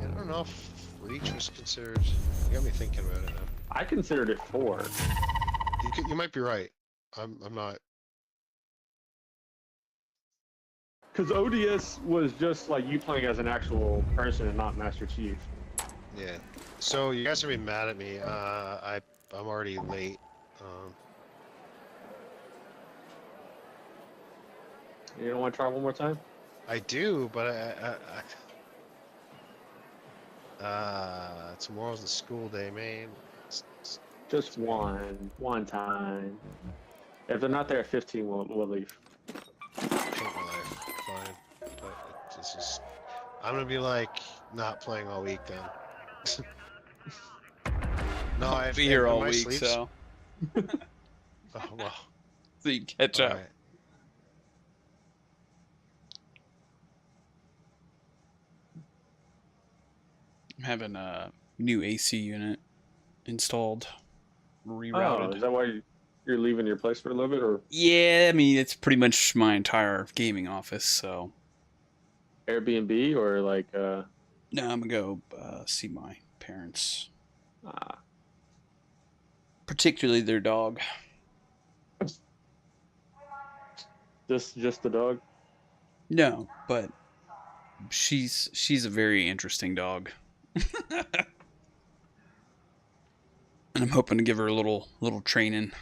I don't know if Reach was considered. You got me thinking about it now. I considered it 4. You might be right. I'm not. Because ODS was just like you playing as an actual person and not Master Chief. Yeah. So you guys are being mad at me. I'm already late. You don't want to try one more time? I do, but tomorrow's the school day, man. Just one time. If they're not there at 15, we'll leave. Fine, but it's just I'm gonna be like not playing all week then. No, I'll be here all week, so. Oh well. So you can catch up. Right. I'm having a new AC unit installed, rerouted. Oh, is that why you're leaving your place for a little bit, or? Yeah, I mean it's pretty much my entire gaming office, so. Airbnb or like? No, I'm gonna go see my parents. Particularly their dog. Just the dog? No, but she's a very interesting dog. And I'm hoping to give her a little training.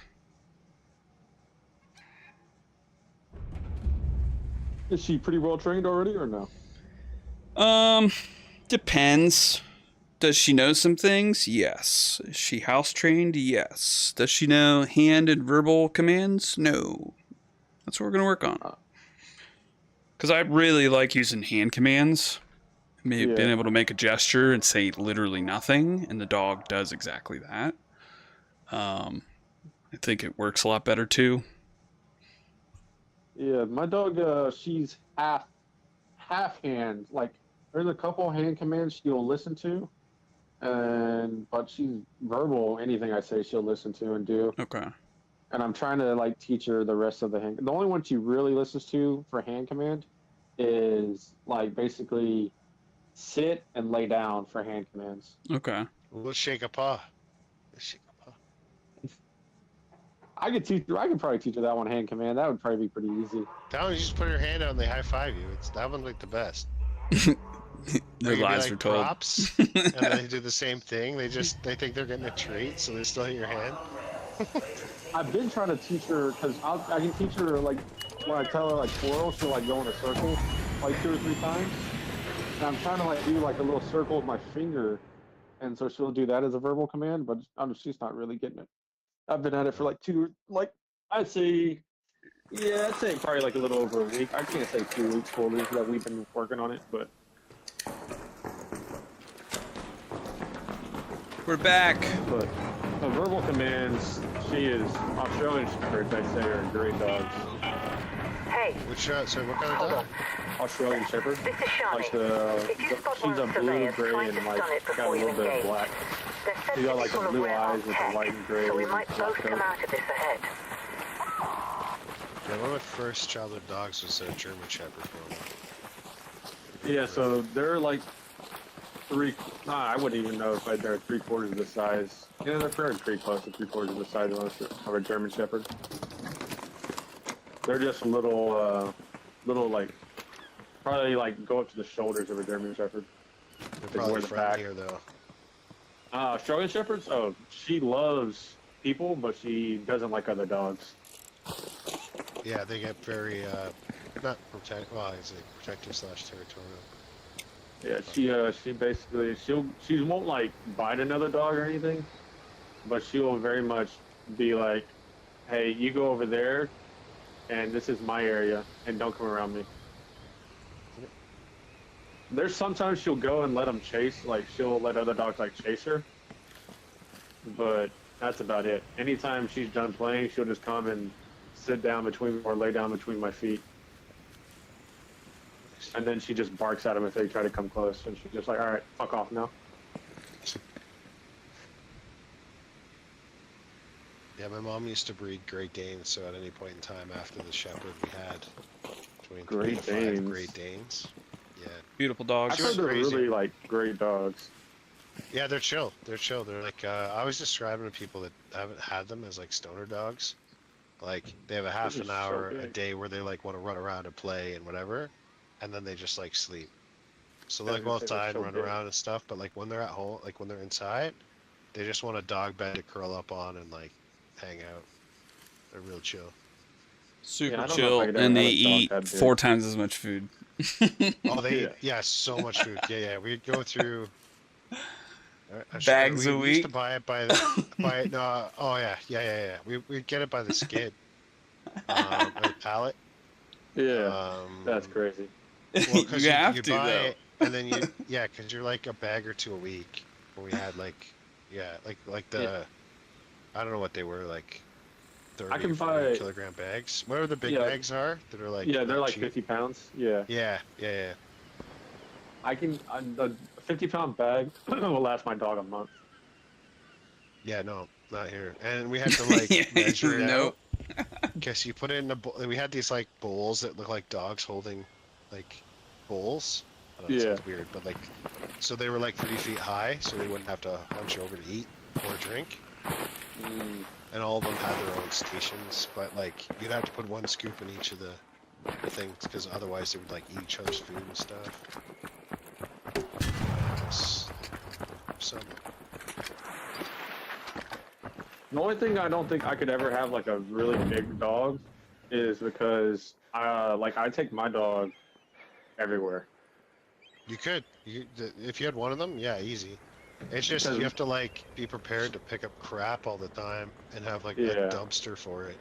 Is she pretty well trained already, or no? Depends. Does she know some things? Yes. Is she house trained? Yes. Does she know hand and verbal commands? No. That's what we're gonna work on. Because I really like using hand commands. Being able to make a gesture and say literally nothing, and the dog does exactly that. I think it works a lot better too. Yeah, my dog, she's half hand. Like, there's a couple hand commands she'll listen to, but she's verbal. Anything I say, she'll listen to and do. Okay. And I'm trying to like teach her the rest of the hand. The only one she really listens to for hand command is like basically sit and lay down for hand commands. Okay. Let's shake a paw. I could probably teach her that one hand command. That would probably be pretty easy. That one, you just put your hand out and they high five you. That one's like the best. Their lies are told. Props, and they do the same thing. They think they're getting a treat, so they still hit your hand. I've been trying to teach her because I can teach her like when I tell her like twirl, she'll like go in a circle like 2 or 3 times. And I'm trying to like do like a little circle with my finger, and so she'll do that as a verbal command. But she's not really getting it. I've been at it for I'd say probably like a little over a week. I can't say 2 weeks fully that we've been working on it, but. We're back. But the verbal commands, she is Australian Shepherds, I'd say, are great dogs. Hey. So what kind of dog? Australian Shepherd. This is Shani. Like she's a blue, gray, and like got a little bit of black. She's got like the blue eyes with the white and gray. So we might both come out of this ahead. Yeah, one of my first childhood dogs was a German Shepherd. Yeah, so they're like I wouldn't even know if they're 3/4 of the size. Yeah, they're pretty close to 3/4 of the size of a German Shepherd. They're just a little, like, probably like go up to the shoulders of a German Shepherd. They're They probably wear the back. friendlier though. Australian Shepherds? Oh, she loves people, but she doesn't like other dogs. Yeah, they get very not well, I say protective / territorial. Yeah, she basically she won't like bite another dog or anything, but she will very much be like, hey, you go over there, and this is my area, and don't come around me. There's sometimes she'll go and let them chase, like she'll let other dogs like chase her, but that's about it. Anytime she's done playing, she'll just come and sit down between or lay down between my feet. And then she just barks at them if they try to come close, and she's just like, all right, fuck off now. Yeah, my mom used to breed Great Danes, so at any point in time after the Shepherd, we had between 3 to 5 Great Danes. Yeah. Beautiful dogs. I've heard they're really like great dogs. Yeah, they're chill. They're chill. They're like I was describing to people that haven't had them as like stoner dogs. Like they have a half an hour a day where they like want to run around and play and whatever, and then they just like sleep. So they like go outside and run around and stuff, but like when they're at home, like when they're inside, they just want a dog bed to curl up on and like hang out. They're real chill. Super chill, and they eat 4 times as much food. Oh, they yeah, so much food. Yeah, we'd go through bags we a used week. to buy it by the no. Oh yeah. We'd get it by the skid, by the pallet. Yeah, that's crazy. Well, You have to, buy though. it, and then because you're like a bag or 2 a week. Where we had like the I don't know what they were like. 30 I can 40 buy kilogram bags. Whatever the big bags are, that are like they're like cheap. 50 pounds. Yeah. Yeah. I can a 50-pound bag will last my dog a month. Yeah, no, not here. And we had to like measure it out. Guess you put it in a bowl. We had these like bowls that look like dogs holding like bowls. I know it sounds weird, but like so they were like 3 feet high, so they wouldn't have to hunch over to eat or drink. And all of them had their own stations, but like you'd have to put 1 scoop in each of the things because otherwise they would like eat each other's food and stuff. So The only thing I don't think I could ever have like a really big dog is because like I take my dog everywhere. you could, if you had one of them, yeah, easy. It's just you have to like be prepared to pick up crap all the time and have like a dumpster for it.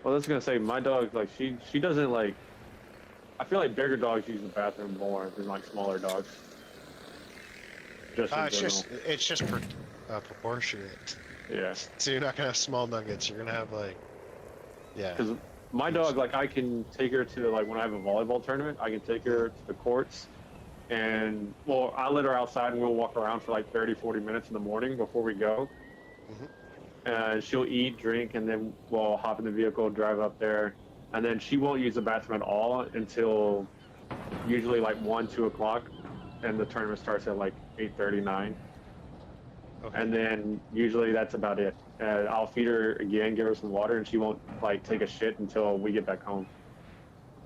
Well, I was gonna say my dog like she doesn't like. I feel like bigger dogs use the bathroom more than like smaller dogs. It's just proportionate. Yeah. So you're not gonna have small nuggets. You're gonna have like, yeah. Because my dog, like, I can take her to like when I have a volleyball tournament, I can take her to the courts, and well, I let her outside and we'll walk around for like 30-40 minutes in the morning before we go. And she'll eat, drink, and then we'll hop in the vehicle, drive up there, and then she won't use the bathroom at all until usually like 1-2 o'clock, and the tournament starts at like 8:30, 9. And then usually that's about it. I'll feed her again, give her some water, and she won't like take a shit until we get back home.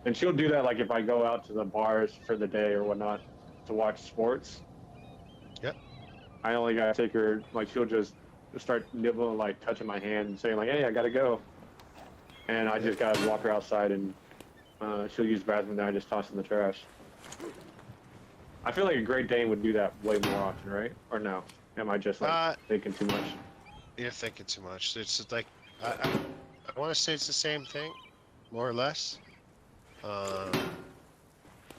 And she'll do that like if I go out to the bars for the day or whatnot to watch sports. Yep. I only gotta take her, like she'll just start nibbling, like touching my hand and saying like, hey, I gotta go. And I just gotta walk her outside and she'll use the bathroom, then I just toss in the trash. I feel like a Great Dane would do that way more often, right? Or no? Am I just like thinking too much? You're thinking too much. It's like I want to say it's the same thing, more or less.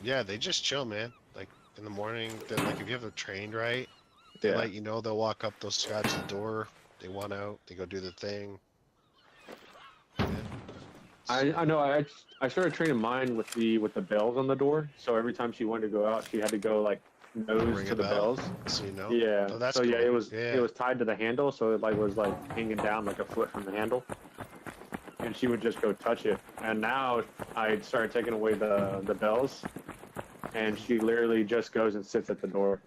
Yeah, they just chill, man. Like in the morning, like if you have them trained right, they let you know. They'll walk up, they'll scratch the door. They want out. They go do the thing. Yeah. I know. I started training mine with the bells on the door. So every time she wanted to go out, she had to go like nose to the bells. So you know. Yeah. Oh, that's so cool. yeah, it was tied to the handle, so it like was like hanging down like a foot from the handle. And she would just go touch it. And now I started taking away the bells, and she literally just goes and sits at the door.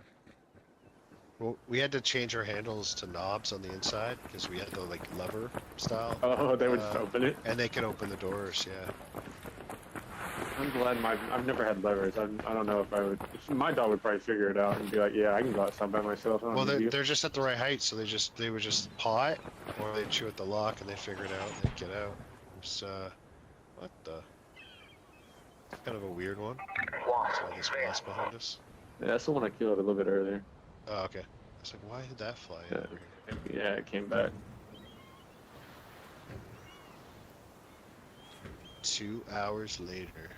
Well, we had to change our handles to knobs on the inside because we had the like lever style. Oh, they would just open it? And they could open the doors, yeah. I'm glad I've never had levers. I don't know if I would. My dog would probably figure it out and be like, yeah, I can go outside by myself. I don't Well, need you. they're just at the right height, so they would just paw it, or they'd chew at the lock and they figure it out and they'd get out. It's what the? Kind of a weird one. Sorry, this wasp behind us. Yeah, that's the one I killed a little bit earlier. Oh, okay. It's like, why did that fly over here? Yeah, it came back. 2 hours later.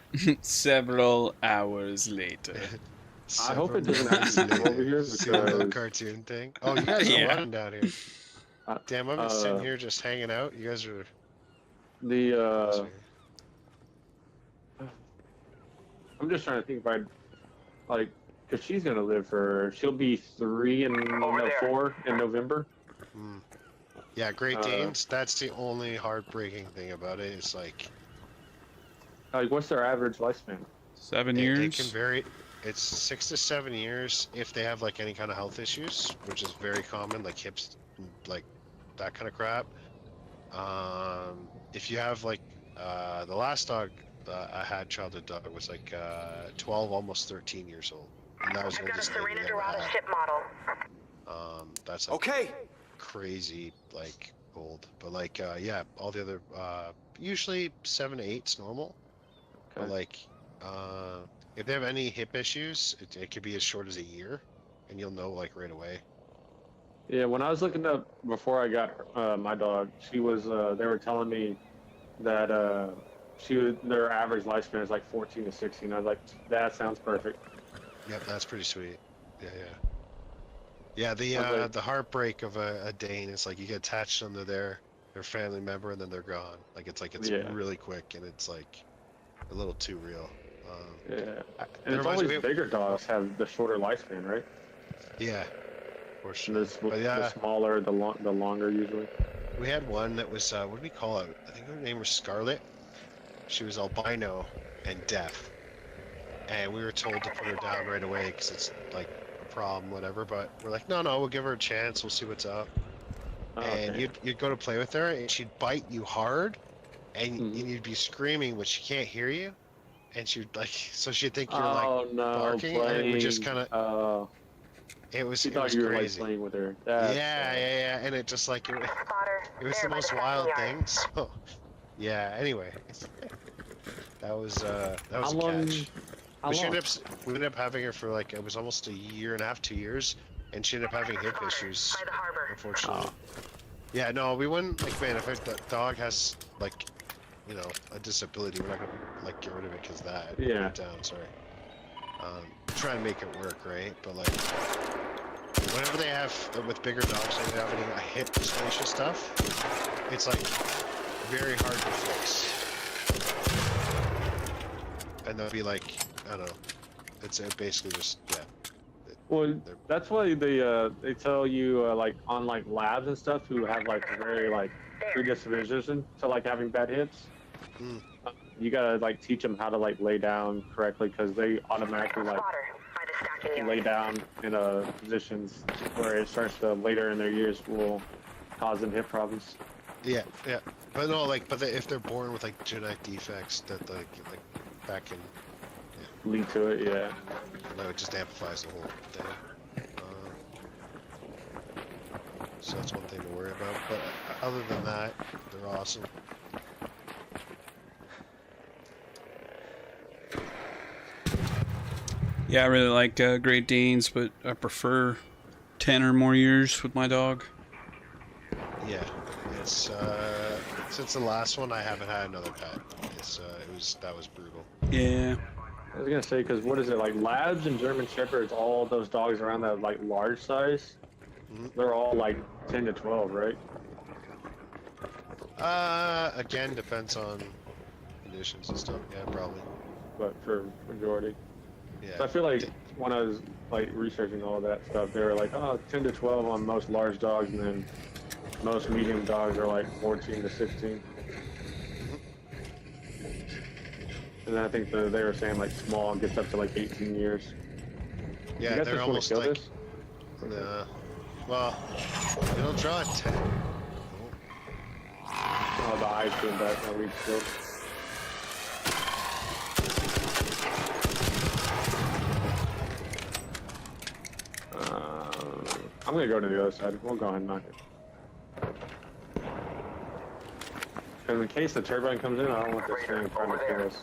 Several hours later. I hope it doesn't actually come over here See that little because cartoon thing? Oh, you guys are Yeah. running down here. Damn, I'm just sitting here just hanging out. You guys are. I'm just trying to think if I'd like, cause she's gonna live for. She'll be 3 and 4 in November. Yeah, Great Danes. That's the only heartbreaking thing about it. It's like what's their average lifespan? 7 years. It can vary. It's 6 to 7 years if they have like any kind of health issues, which is very common, like hips, like that kind of crap. If you have like the last dog I had, childhood dog, was like 12, almost 13 years old, and that was the oldest thing we ever had. Ship model. That's like Okay. crazy like old, but like yeah, all the other usually 7 to 8's normal. But like if they have any hip issues, it could be as short as a year, and you'll know like right away. Yeah, when I was looking up before I got my dog, she was. They were telling me that their average lifespan is like 14 to 16. I was like, that sounds perfect. Yep, that's pretty sweet. Yeah. The heartbreak of a Dane is like you get attached to their family member and then they're gone. Like it's really quick and it's like a little too real. Yeah, and it's always bigger dogs have the shorter lifespan, right? Yeah, for sure. The smaller, the longer usually. We had one that was what did we call it? I think her name was Scarlet. She was albino and deaf, and we were told to put her down right away because it's like a problem, whatever. But we're like, no, we'll give her a chance. We'll see what's up. And you'd go to play with her, and she'd bite you hard, and you'd be screaming, but she can't hear you, and she'd like, so she'd think you're like barking, and we just kind of. It was. She it thought was you were crazy. like playing with her. Yeah, and it just like it was the most wild thing. So, yeah. Anyway, that was a catch. But we ended up having her for like it was almost a year and a half, 2 years, and she ended up having hip issues. Unfortunately. Yeah, no, we wouldn't like, man. If the dog has like, you know, a disability, we're not gonna like get rid of it because that. Yeah. Put it down. Sorry. Try and make it work, right? But like, whenever they have with bigger dogs, they have any hip dystocia stuff. It's like very hard to fix, and they'll be like, I don't know. It's basically just Well, that's why they tell you like on like labs and stuff who have like very like predisposition to like having bad hips. You gotta like teach them how to like lay down correctly because they automatically like lay down in positions where it starts to later in their years will cause them hip problems. Yeah, but no, like, if they're born with like genetic defects that like that can lead to it, yeah. No, it just amplifies the whole thing. So that's one thing to worry about. But other than that, they're awesome. Yeah, I really like Great Danes, but I prefer 10 or more years with my dog. Yeah, it's since the last one, I haven't had another pet. That was brutal. Yeah. I was gonna say because what is it like Labs and German Shepherds? All those dogs around that like large size, they're all like 10 to 12, right? Again, depends on conditions and stuff. Yeah, probably. But for majority. Yeah. So I feel like when I was like researching all that stuff, they were like, 10 to 12 on most large dogs, and then most medium dogs are like 14 to 16. And then I think they were saying like small gets up to like 18 years. Yeah, they're almost like. Nah. Well, it'll draw a 10. Oh, the eyes came back. Now we still. I'm gonna go to the other side. We'll go ahead and knock it. And in case the turbine comes in, I don't want this thing trying to kill us.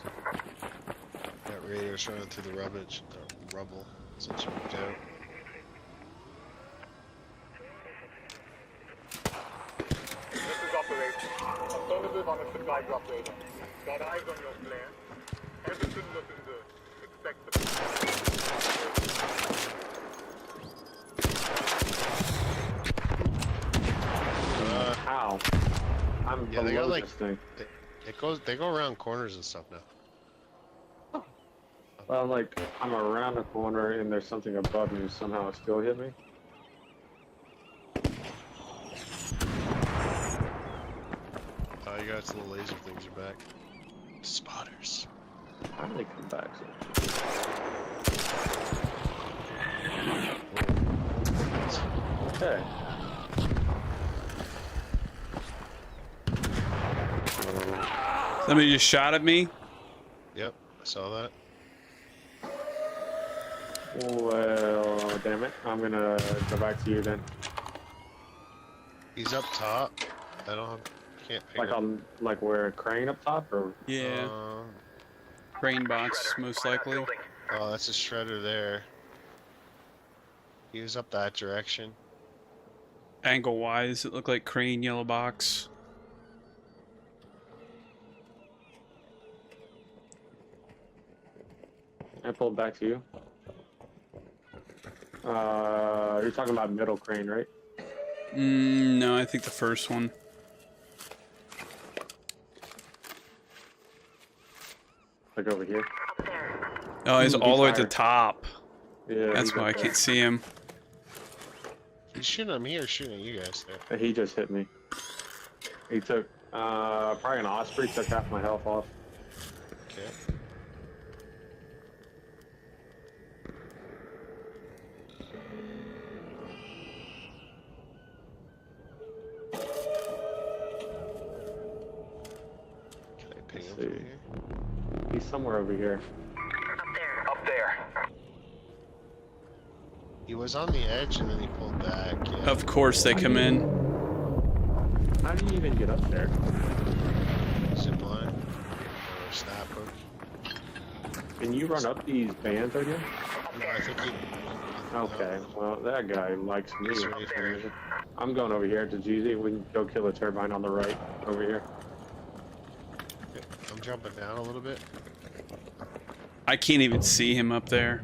That Raider's running through the rubbish, the rubble, since you moved out. This is operation. Affirmative on a supply drop radar. Got eyes on your flare. Everything looking good. Expect the... How? I'm Yeah, they got below like this thing. they go around corners and stuff now. Well, like, I'm around the corner and there's something above me, somehow it still hit me. Oh, you got little laser things are back. Spotters. How did they come back? Okay. Somebody just shot at me. Yep, I saw that. Well, damn it. I'm gonna go back to you then. He's up top. I don't can't pick Like up. on, like where crane up top, or? Yeah. Crane box, most likely. Oh, that's a shredder there. He was up that direction. Angle wise, it looked like crane yellow box. I pulled back to you. You're talking about middle crane, right? No, I think the first one. Like over here. Oh, he's all the way at the top. Yeah. That's why I can't see him. He's shooting at me or shooting at you guys there? He just hit me. He took, probably an Osprey, took half my health off. Okay. Can I ping him from here? He's somewhere over here. Up there. He was on the edge and then he pulled back. Yeah. Of course they come in. How do you even get up there? Zip line or snap hook. Can you run up these bands again? No, I think he. Okay, well, that guy likes me. He's ready for me. I'm going over here to GZ. We can go kill the turbine on the right over here. Okay, I'm jumping down a little bit. I can't even see him up there.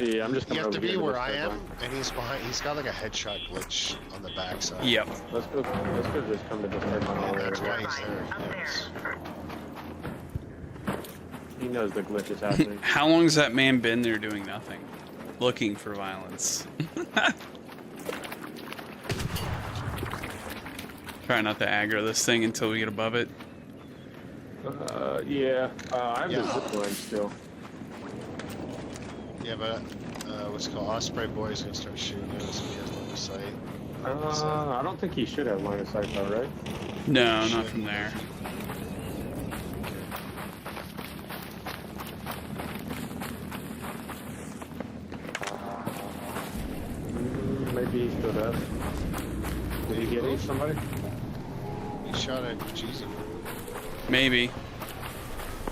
Yeah, I'm just You coming have to over be here where this I am, turbine. and he's behind. He's got like a headshot glitch on the backside. Yep. Let's go just come to this turbine all the way That's over why here. he's there. Yes. He knows the glitch is happening. How long has that man been there doing nothing? Looking for violence. Try not to aggro this thing until we get above it. Yeah. I have the zip line still. Yeah, but what's it called? Osprey Boy is gonna start shooting at us if he has line of sight. I don't think he should have line of sight though, right? No, not from there. Maybe he still does. Did he hit somebody? He shot at Jeezy. Maybe.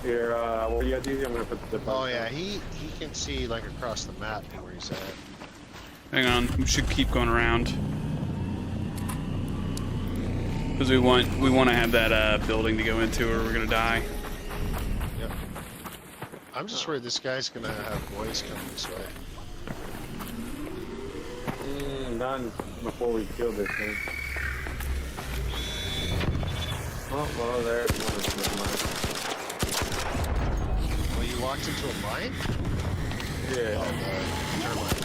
Here, what do you got, DZ? I'm gonna put the zip Oh line yeah, down. he can see like across the map where he's at. Hang on, we should keep going around. Because we want to have that building to go into or we're gonna die. Yep. I'm just worried this guy's gonna have boys coming this way. None before we kill this thing. Oh, well, there's one of mine. Well, you walked into a mine? Yeah. Oh, the termite.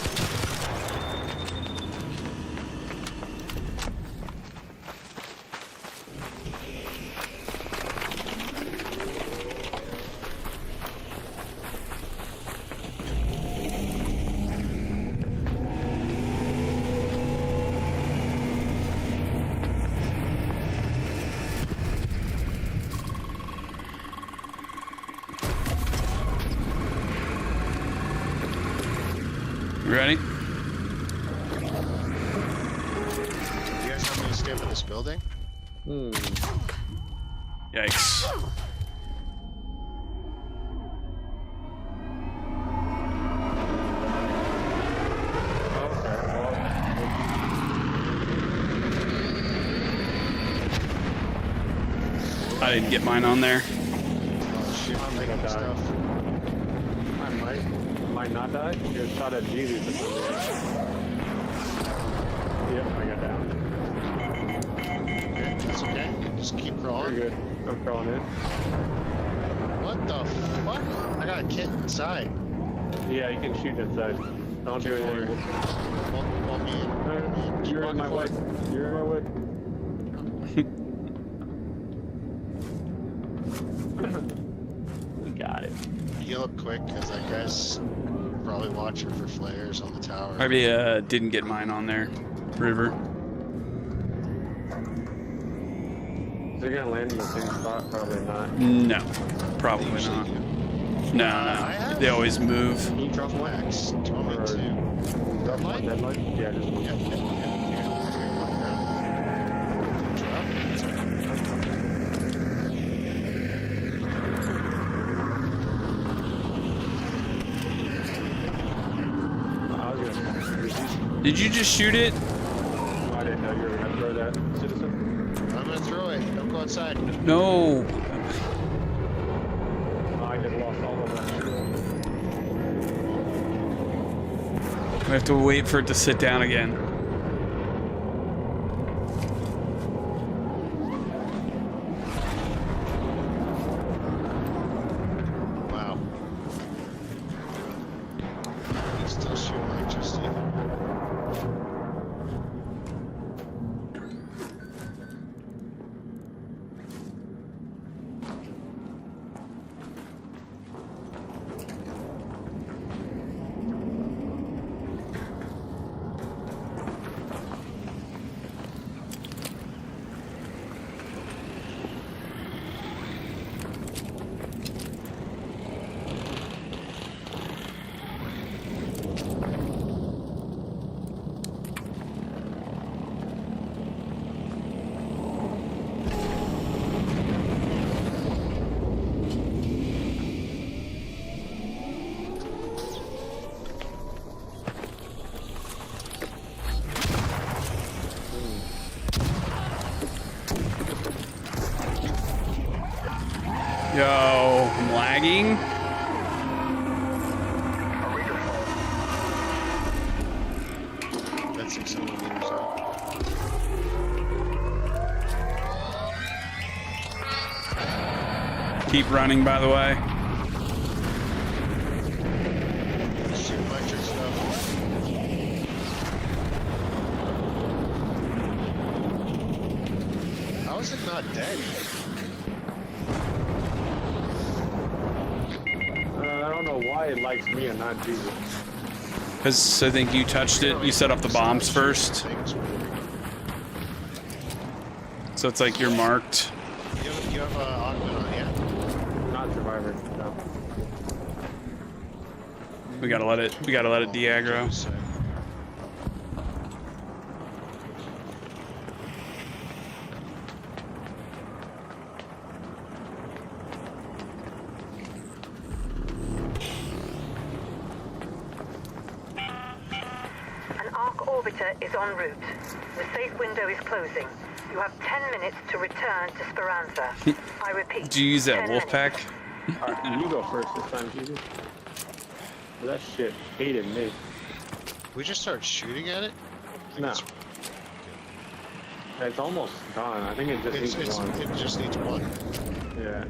You ready? stay up in this building? Yikes. I didn't get mine on there. Oh shit, I'm making stuff. I might not die. Get shot at Jesus or something. Yep, I got down. Okay, that's okay. Just keep crawling. You're good. I'm crawling in. What the fuck? I got a kit inside. Yeah, you can shoot inside. Don't do anything. Hold me in. You're in my way. You're in my way. We got it. Heal up quick, because that guy's probably watching for flares on the tower. Maybe didn't get mine on there. River. Is it gonna land in the same spot? Probably not. No, probably not. No, no. They always move. Can you drop one? Max, do you want me to? Drop one deadline? Yeah, just one. Yeah. Did you just shoot it? I didn't know you were gonna throw that, citizen. I'm gonna throw it. Don't go outside. No. I just lost all of that. We have to wait for it to sit down again. Wow. He's still shooting electricity. Yo, I'm lagging. That's 600 meters out. Keep running, by the way. Shoot electric stuff. How is it not dead? I don't know why it likes me and not Jesus. Because I think you touched it. You set off the bombs first. So it's like you're marked. You have Augment on, yeah? Not Survivor, no. We gotta let it de-aggro. An arc orbiter is en route. The safe window is closing. You have 10 minutes to return to Speranza. I repeat. Do you use that 10 wolf pack? Alright, you go first this time, Jesus. That shit hated me. We just start shooting at it? No. It's almost gone. I think it just needs one. It just needs one. Yeah.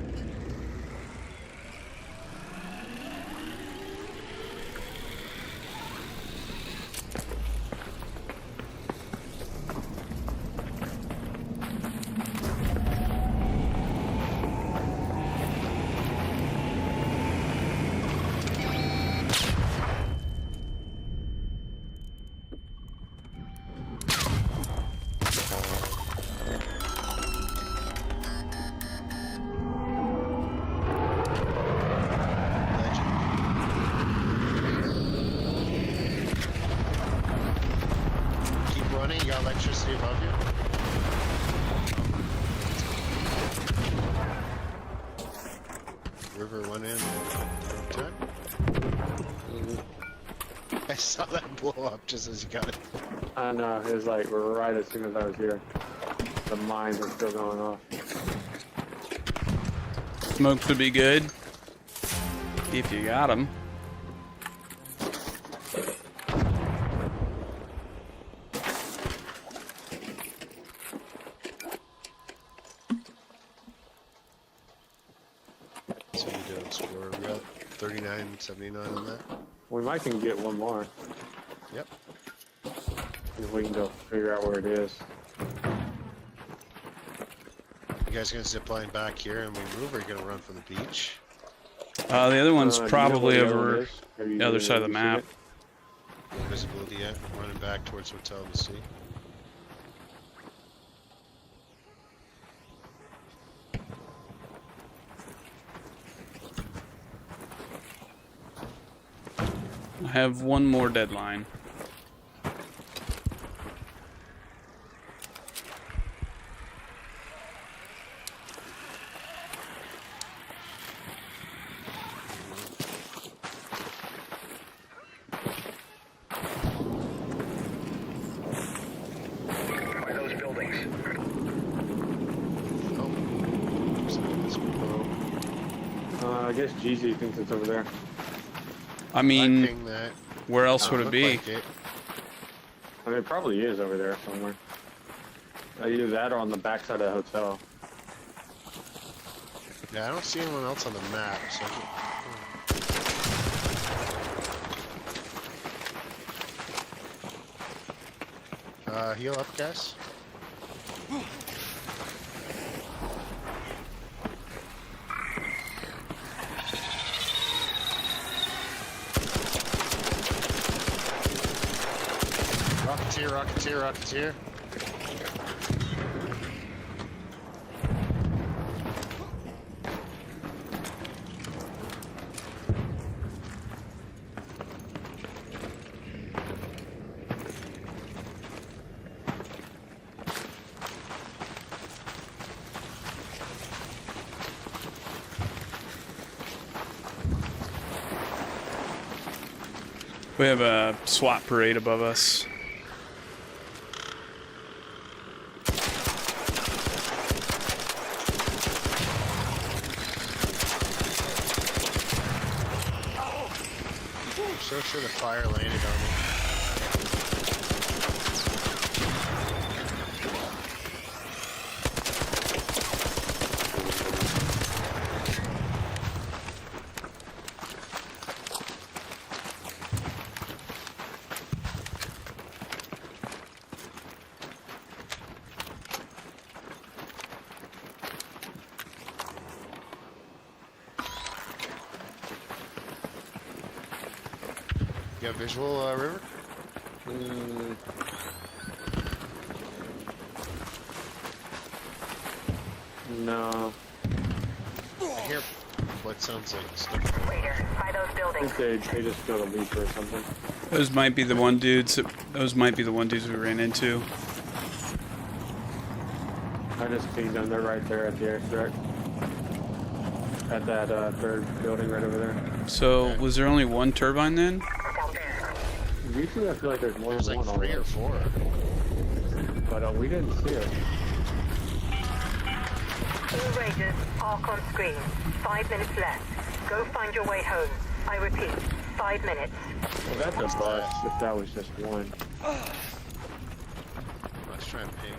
Keep running. You got electricity above you? I saw that blow up just as you got it. I know, it was like right as soon as I was here. The mines are still going off. Smokes would be good. If you got them. So we did score. We got 39.79 on that. We might can get one more. Yep. If we can go figure out where it is. You guys gonna zip line back here and we move, or are you gonna run from the beach? The other one's Do you know probably where the other over one is? Have you- the other side of the have you seen map. it? No visibility yet. I'm running back towards Hotel to see. I have one more deadline. By those buildings. I guess GZ thinks it's over there. I mean, ping that. where else would it Looked be? like it. I mean, it probably is over there somewhere. Either that or on the backside of the hotel. Yeah, I don't see anyone else on the map. So heal up, guys. Rocketeer, Rocketeer, Rocketeer. We have a SWAT parade above us. So sure the fire landed on me. You got visual, River? No. I hear what sounds like stuff. Waiter, by those I buildings. think they just got a leak or something. Those might be the one dudes. Those might be the one dudes we ran into. I just pinged them. They're right there at the extract. At that third building right over there. So was there only one turbine then? Usually I feel like there's more There's than like one 3 or already. 4. But we didn't see it. All Raiders, arc on screen. 5 minutes left. Go find your way home. I repeat, 5 minutes. Well, that's a bust if that was just one. Let's try and ping.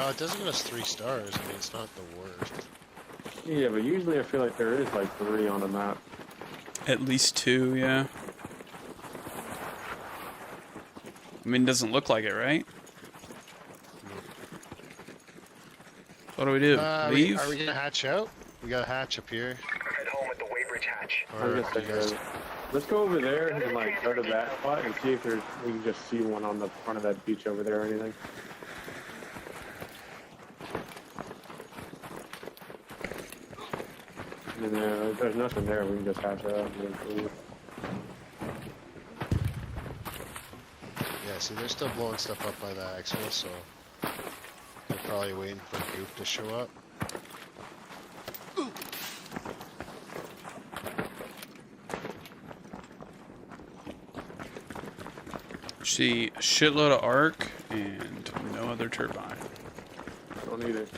Oh, it doesn't give us 3 stars. I mean, it's not the worst. Yeah, but usually I feel like there is like 3 on the map. At least 2, yeah. I mean, it doesn't look like it, right? What do we do? Leave? Are we gonna hatch out? We got a hatch up here. Head home at the Weybridge hatch. I was gonna say, let's go over there and like go to that spot and see if we can just see one on the front of that beach over there or anything. And then if there's nothing there, we can just hatch it out and then leave. Yeah, see, they're still blowing stuff up by the axle, so they're probably waiting for a group to show up. See a shitload of arc and no other turbine. Don't need it.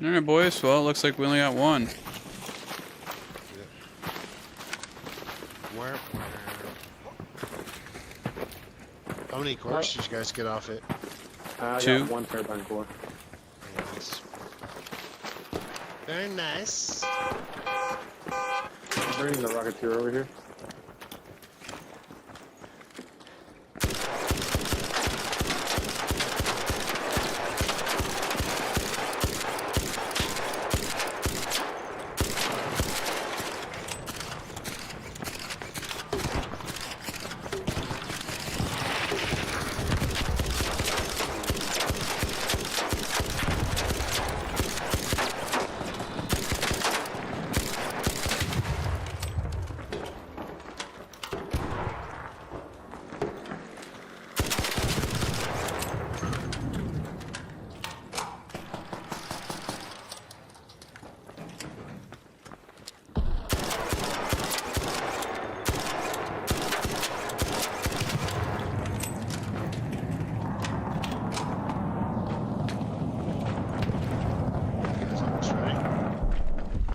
Alright, boys. Well, it looks like we only got one. Where? How many cores did you guys get off it? I Two. got one turbine core. Nice. Very nice. I'm bringing the Rocketeer over here.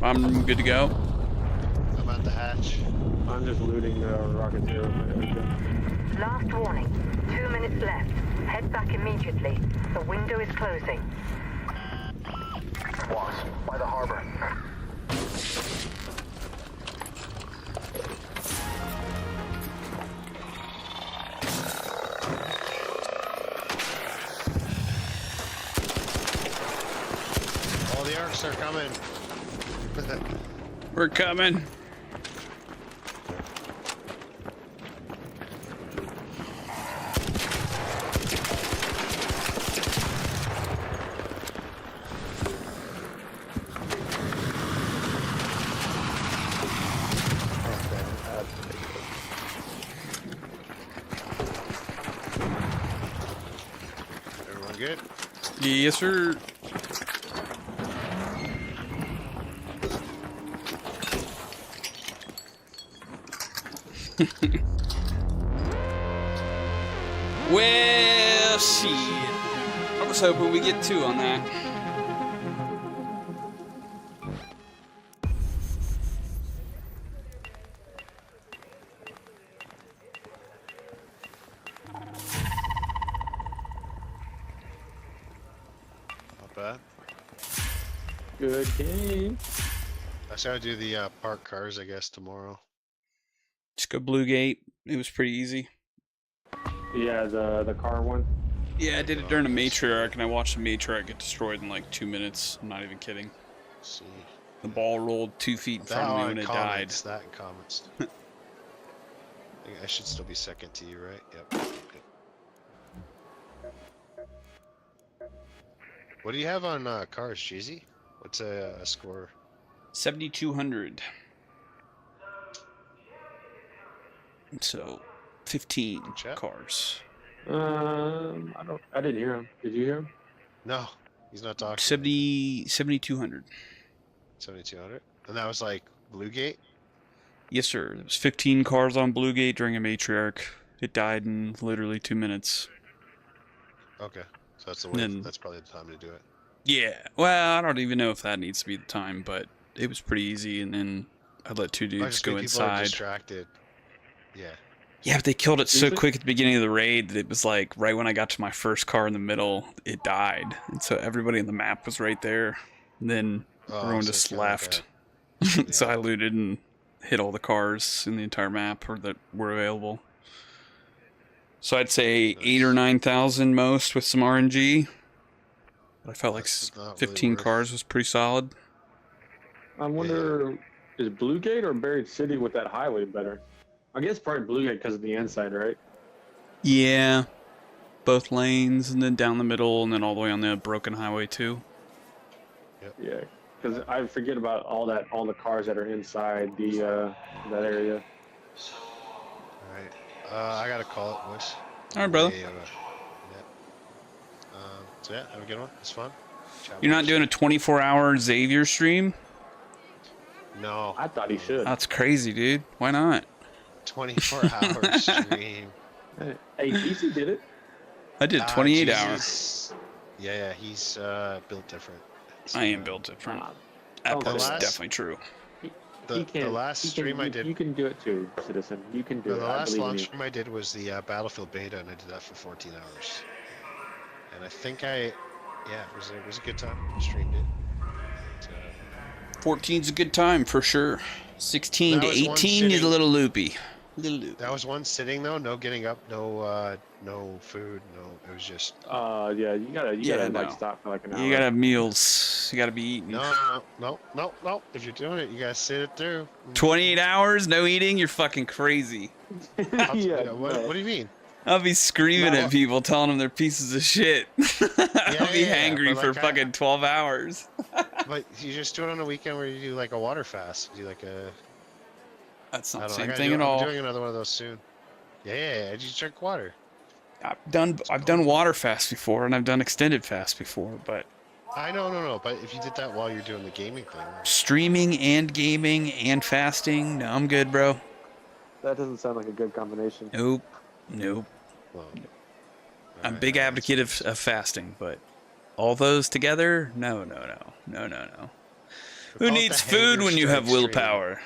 I'm good to go. I'm at the hatch. I'm just looting the Rocketeer. Last warning. 2 minutes left. Head back immediately. The window is closing. Boss, by the harbor. All the arcs are coming. We're coming. Everyone good? Yes, sir. Well, shit. I was hoping we get two on that. Not bad. Good game. I should do the park cars, I guess, tomorrow. Just go Blue Gate. It was pretty easy. Yeah, the car one. Yeah, I did it during a matriarch, and I watched the matriarch get destroyed in like 2 minutes. I'm not even kidding. Let's see. The ball rolled 2 feet in front of me when it died. That in comments. I should still be second to you, right? Yep. What do you have on cars, Cheesy? What's a score? 7,200. So, 15 cars. I didn't hear him. Did you hear him? No, he's not talking. 7,200. 7,200? And that was like Blue Gate? Yes, sir. There was 15 cars on Blue Gate during a matriarch. It died in literally 2 minutes. Okay, so that's the way. That's probably the time to do it. Yeah. Well, I don't even know if that needs to be the time, but it was pretty easy. And then I let two dudes go People are inside. distracted. Yeah. Yeah, but they killed it so quick at the beginning of the raid that it was like right when I got to my first car in the middle, it died. And so everybody in the map was right there. And then everyone just left. So I looted and hit all the cars in the entire map or that were available. So I'd say 8,000 or 9,000 most with some RNG. But I felt like 15 cars was pretty solid. I wonder, is Blue Gate or Buried City with that highway better? I guess probably Blue Gate because of the inside, right? Yeah. Both lanes and then down the middle and then all the way on the broken highway too. Yep. Yeah, because I forget about all the cars that are inside the that area. Alright. I gotta call it, boys. Alright, brother. Yeah. So yeah, have a good one. It's fun. You're not doing a 24-hour Xavier stream? No. I thought he should. That's crazy, dude. Why not? 24-hour stream. Hey, DC did it. I did 28 hours. Jesus. Yeah, he's built different. I am built different. That part's definitely true. The last stream I did. You can do it too, Citizen. You can do it. The I last believe in launch you. stream I did was the Battlefield beta, and I did that for 14 hours. And I think it was a good time. I streamed it. 14's a good time for sure. 16 to That was one 18 is a sitting. little loopy. That was one sitting though, no getting up, no food, no. It was just. Yeah, you gotta like stop for like an hour. You gotta have meals. You gotta be eating. No. If you're doing it, you gotta sit it through. 28 hours, no eating? You're fucking crazy. Yeah. What do you mean? I'll be screaming at people, telling them they're pieces of shit. I'll be hangry but for like fucking 12 hours. But you just do it on a weekend where you do like a water fast. You do like a. That's not I the don't know, same I gotta thing do- at all. I'm doing another one of those soon. Yeah. I just drink water. I've done water fast before, and I've done extended fast before, but I know, no. But if you did that while you're doing the gaming thing. streaming and gaming and fasting, no, I'm good, bro. That doesn't sound like a good combination. Nope. Well, I'm a big advocate of fasting, but all those together, no. Who Call it needs the food Hanger when you have Strike willpower?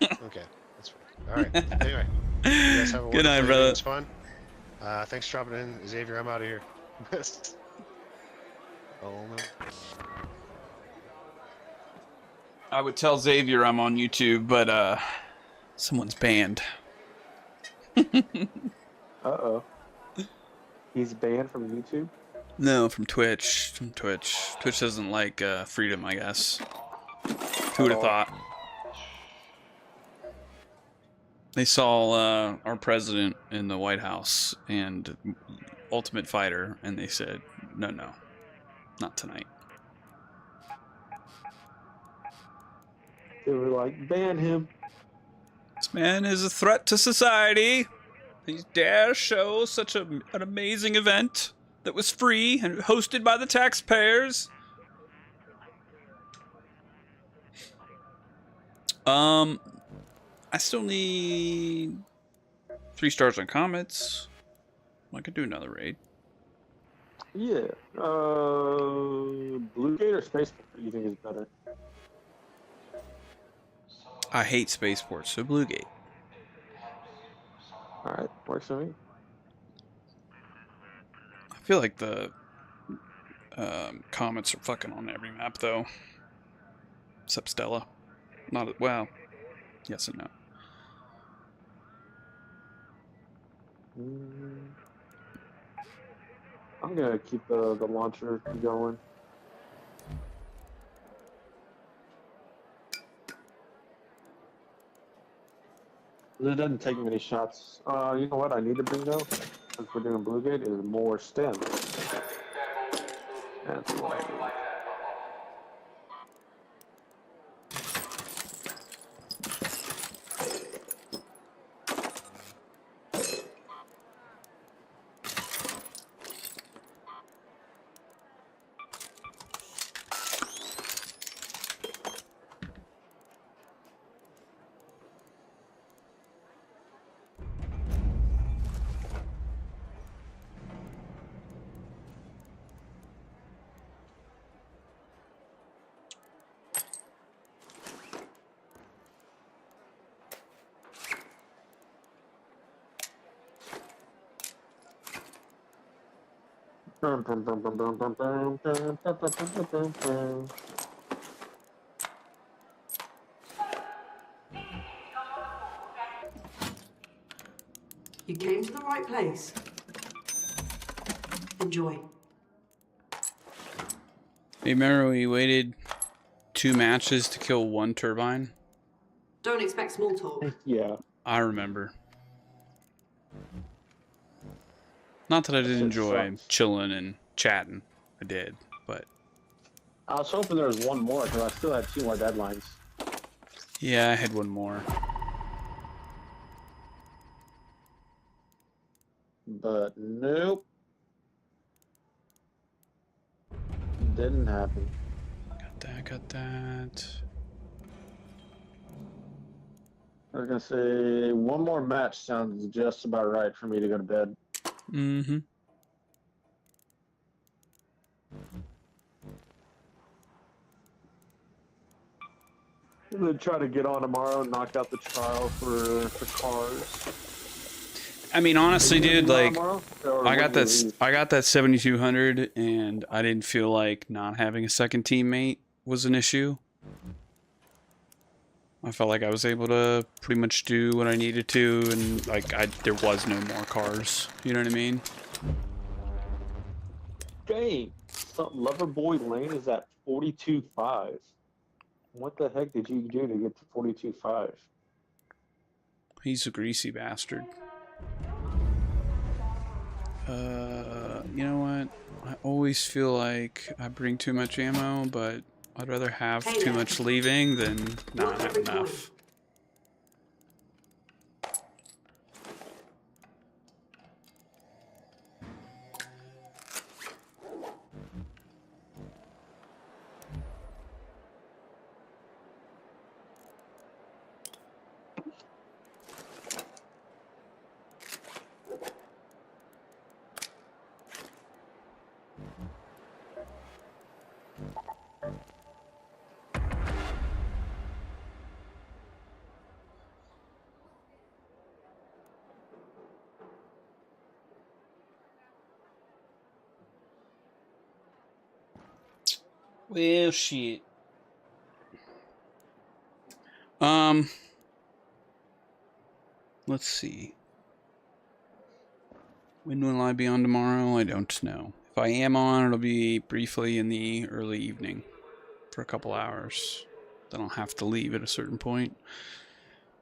Okay, that's fine. All right. Anyway, you guys have a Good night, wonderful brother. evening. It's fun. Thanks for dropping in, Xavier. I'm out of here. Oh no. I would tell Xavier I'm on YouTube, but someone's banned. Uh-oh. He's banned from YouTube? No, from Twitch. Twitch doesn't like freedom, I guess. Who would have thought? They saw our president in the White House and Ultimate Fighter, and they said, no, not tonight. They were like, ban him. This man is a threat to society. He dare show such an amazing event that was free and hosted by the taxpayers. I still need 3 stars on comments. I could do another raid. Yeah. Bluegate or Spaceport you think is better? I hate spaceports, so Bluegate. Alright, works for me. I feel like the comments are fucking on every map, though. Except Stella. Not well. Yes and no. I'm gonna keep the launcher going. It doesn't take many shots. You know what I need to bring though, since we're doing Bluegate, is more stem. That's what I need. You came to the right place. Enjoy. Hey, remember we waited 2 matches to kill 1 turbine? Don't expect small talk. Yeah. I remember. Not that I didn't enjoy chilling and chatting. I did, but... I was hoping there was one more, because I still had 2 more deadlines. Yeah, I had 1 more. But nope. didn't happen. Got that. I was gonna say one more match sounds just about right for me to go to bed. Mm-hmm. I'm gonna try to get on tomorrow and knock out the trial for cars. I mean, honestly, dude, like, I got that leave? 7200, and I didn't feel like not having a second teammate was an issue. I felt like I was able to pretty much do what I needed to, and like there was no more cars. You know what I mean? Dang, Loverboy Lane is at 42.5. What the heck did you do to get to 42.5? He's a greasy bastard. You know what? I always feel like I bring too much ammo, but I'd rather have too much leaving than not have enough. Well, shit. Let's see. When will I be on tomorrow? I don't know. If I am on, it'll be briefly in the early evening for a couple hours. Then I'll have to leave at a certain point.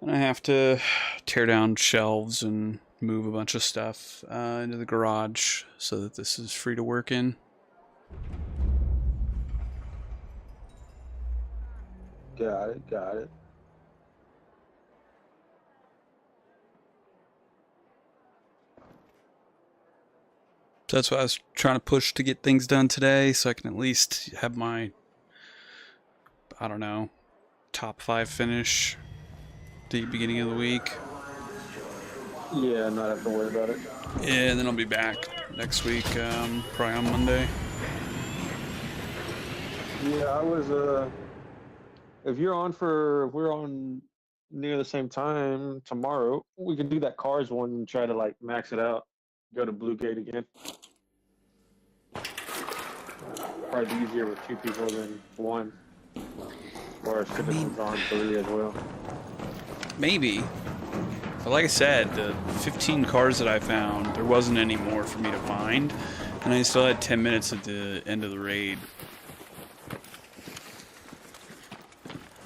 And I have to tear down shelves and move a bunch of stuff into the garage so that this is free to work in. Got it, got it. So that's why I was trying to push to get things done today, so I can at least have my, I don't know, top 5 finish the beginning of the week. Yeah, not have to worry about it. Yeah, and then I'll be back next week, probably on Monday. Yeah, I was, if we're on near the same time tomorrow, we can do that cars one and try to like max it out. Go to Blue Gate again. Probably be easier with 2 people than 1. Or citizens on 3 as well. Maybe. But like I said, the 15 cars that I found, there wasn't any more for me to find. And I still had 10 minutes at the end of the raid.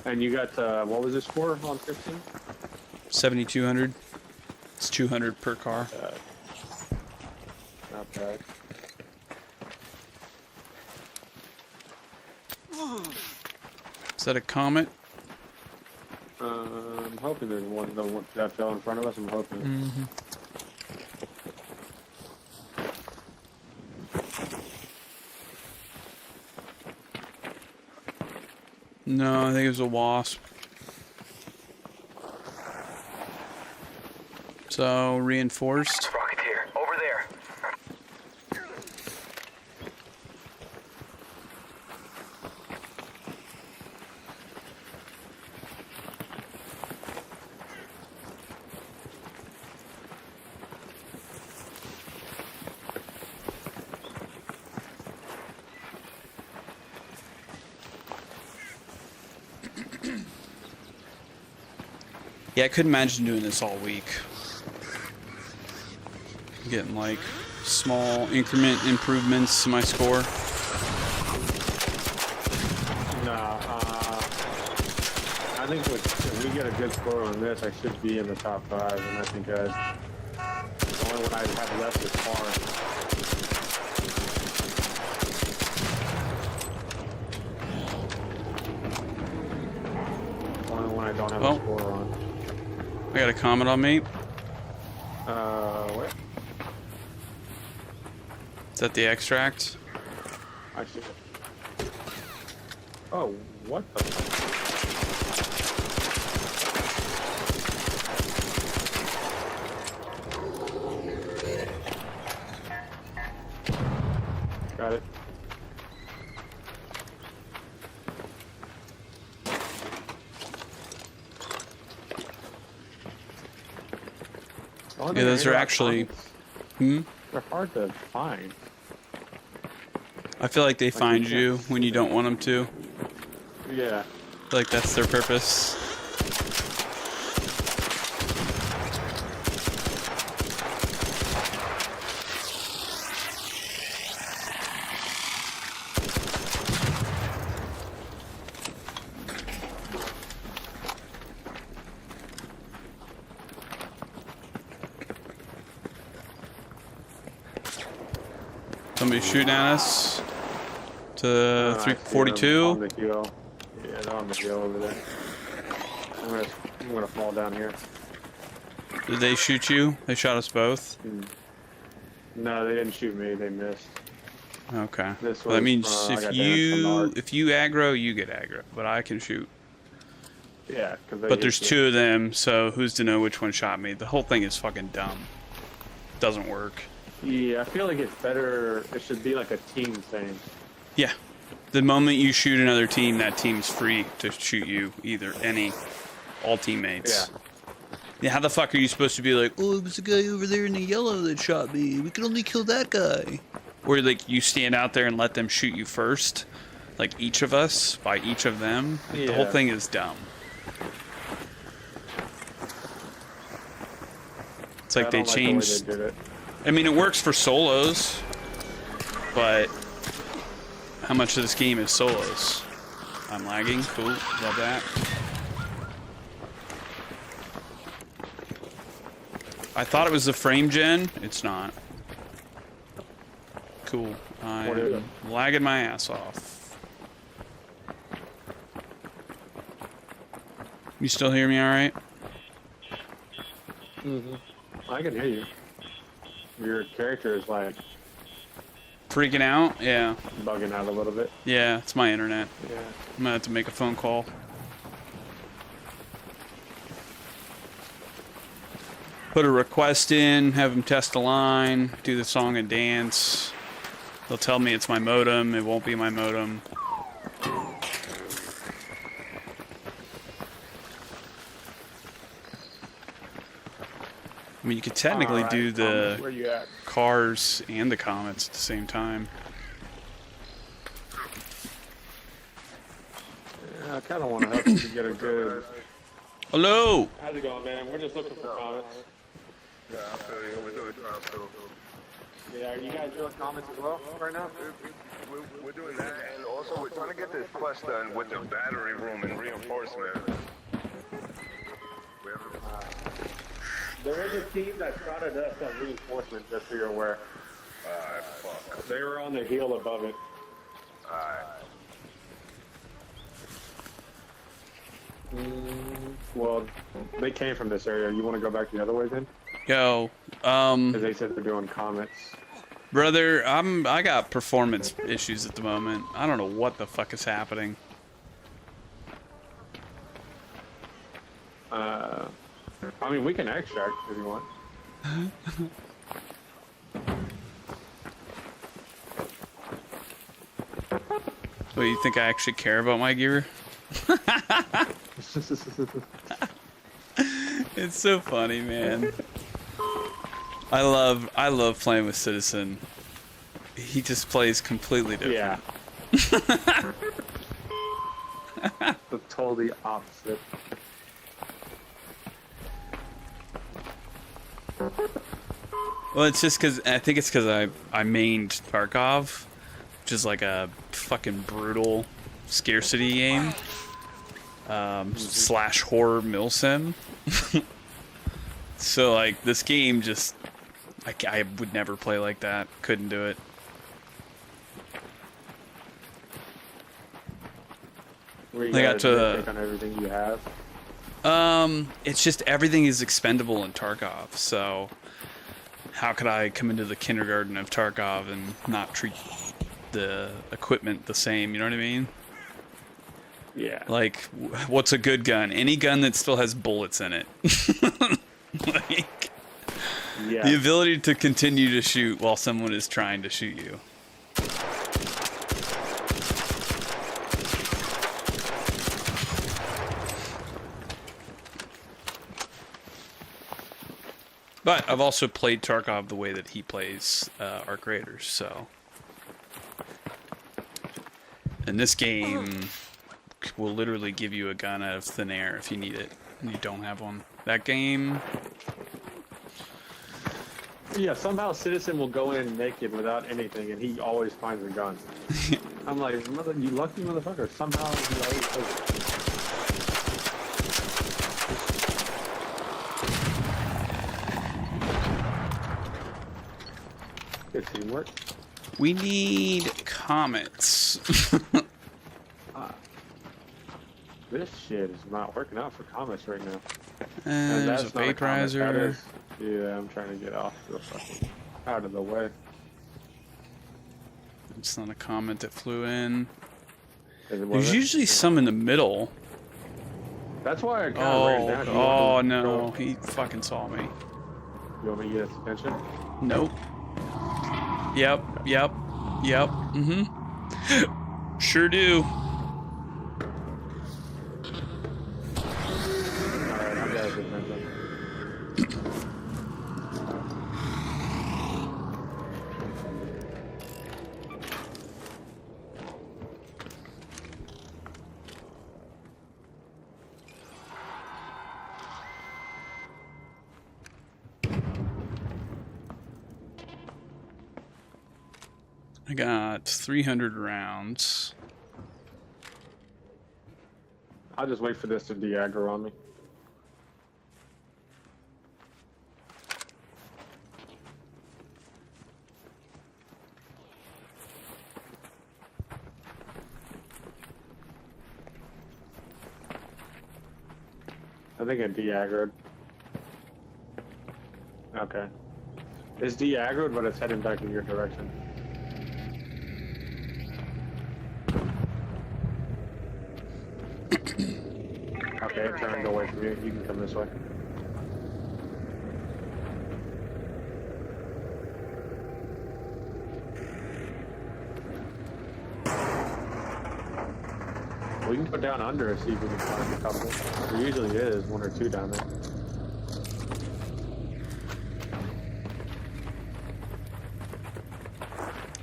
And you got, what was this score on 15? 7,200. It's 200 per car. Not bad. Is that a Comet? I'm hoping there's one that fell in front of us. I'm hoping. Mm-hmm. No, I think it was a Wasp. So, reinforced. Rocketeer, over there. Yeah, I couldn't imagine doing this all week. Getting like small increment improvements to my score. Nah, I think if we get a good score on this, I should be in the top 5. And I think the only one I have left is car. I don't have a score on. I got a comment on me. What? Is that the extract? I see it. Oh, what the? Got it. Yeah, those are actually. They're hard to find. I feel like they find you when you don't want them to. Yeah. Like that's their purpose. Somebody shooting at us to 342. On the hill. Yeah, they're on the hill over there. I'm gonna fall down here. Did they shoot you? They shot us both. No, they didn't shoot me. They missed. Okay. This Well, that was, means I if got damaged from the arc. if you aggro, you get aggro, but I can shoot. Yeah, because. But there's two of them, so who's to know which one shot me? The whole thing is fucking dumb. Doesn't work. Yeah, I feel like it's better. It should be like a team thing. Yeah. The moment you shoot another team, that team's free to shoot you. All teammates. Yeah. Yeah, how the fuck are you supposed to be like, oh, it was the guy over there in the yellow that shot me. We could only kill that guy. Or like you stand out there and let them shoot you first. Like each of us, by each of them. Like, the whole Yeah. thing is dumb. It's like I they don't like the way changed. they did it. I mean, it works for solos, but how much of this game is solos? I'm lagging. Cool. Love that. I thought it was the frame gen. It's not. Cool. What is I'm lagging my ass off. You still hear me all right? I can hear you. Your character is like Freaking out? Yeah. bugging out a little bit. Yeah, it's my internet. Yeah. I'm gonna have to make a phone call. Put a request in, have them test a line, do the song and dance. They'll tell me it's my modem. It won't be my modem. I mean, you could technically Alright, do the where you at? cars and the comets at the same time. Yeah, I kind of want to help you to get a good. Hello! How's it going, man? We're just looking for comments. Yeah, I feel you. We're doing trial too. Yeah, are you guys doing comments as well right now? We're doing that, and also we're trying to get this quest done with the battery room and reinforcement. There is a team that shotted us on reinforcement, just so you're aware. Alright, fuck. They were on the hill above it. Alright. Well, they came from this area. You want to go back the other way then? Yo, Because they said they're doing comets. brother, I got performance issues at the moment. I don't know what the fuck is happening. I mean, we can extract if you want. What, you think I actually care about my gear? It's so funny, man. I love playing with Citizen. He just plays completely different. Yeah. The totally opposite. Well, it's just because I think it's because I mained Tarkov, which is like a fucking brutal scarcity game. Slash horror milsim. So like this game just I would never play like that. Couldn't do it. Where you I got guys to take on everything you have. it's just everything is expendable in Tarkov, so how could I come into the kindergarten of Tarkov and not treat the equipment the same, you know what I mean? Yeah. Like, what's a good gun? Any gun that still has bullets in it. Like, Yeah. the ability to continue to shoot while someone is trying to shoot you. But I've also played Tarkov the way that he plays Arc Raiders, so... And this game will literally give you a gun out of thin air if you need it, and you don't have one. That game... Yeah, somehow Citizen will go in naked without anything, and he always finds a gun. I'm like, mother, you lucky motherfucker. Somehow he always does it. Good teamwork. We need comets. This shit is not working out for comets right now. There's a not comet, that vaporizer. is- Yeah, I'm trying to get off the fucking out of the way. It's not a comet that flew in. Is it- was There's it? usually some in the middle. That's why I kind of ran down. You Oh want me to no, go- he fucking saw me. You want me to get his attention? Nope. Yep. Mm-hmm. Sure do. Alright, I got his attention. I got 300 rounds. I'll just wait for this to de-aggro on me. I think it de-aggroed. Okay. It's de-aggroed, but it's heading back in your direction. Okay, it turned away from you. You can come this way. We can go down under and see if we can find a couple. There usually is one or two down there.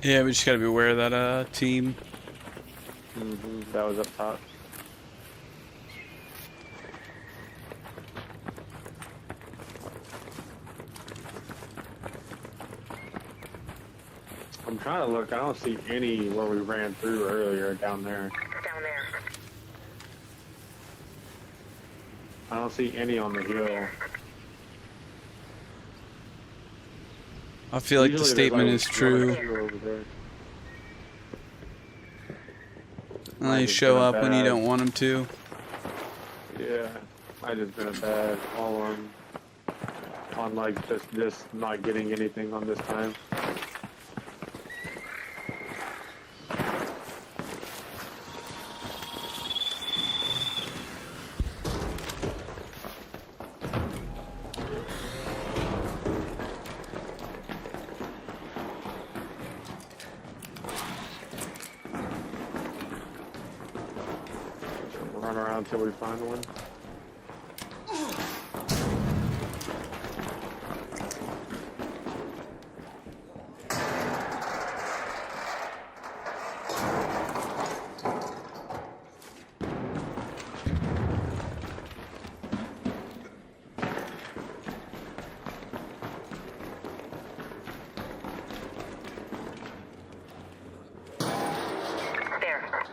Yeah, we just gotta be aware of that team. That was up top. I'm trying to look. I don't see any where we ran through earlier down there. Down there. I don't see any on the hill. I feel like the Usually there's statement like is one or true. two over there. They show up when you don't want them to. Yeah, I just been a bad all on like this not getting anything on this time. Run around until we find one. There.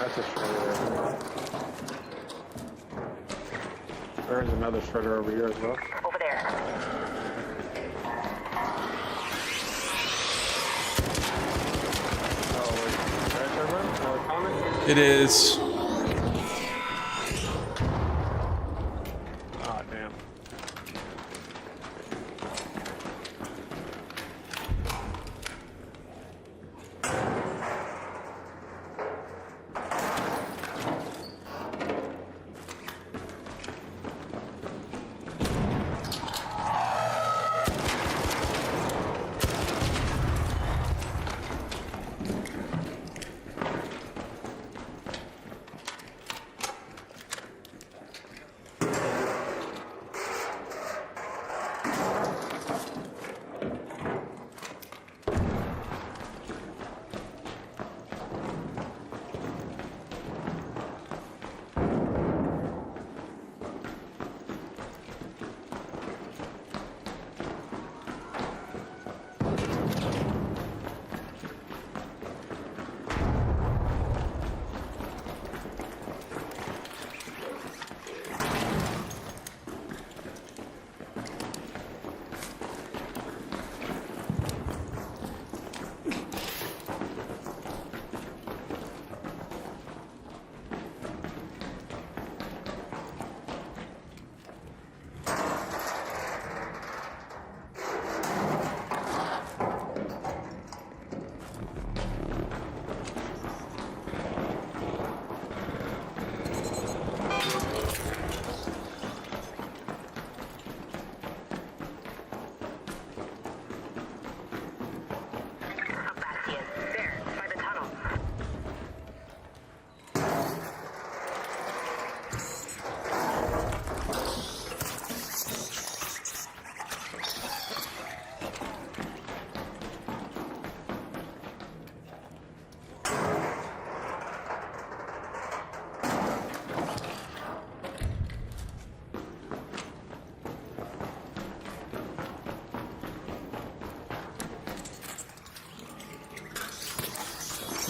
That's a shredder. There's another shredder over here as well. Over there. Oh, wait. Did I turn around? Another comment? It is. Ah, damn.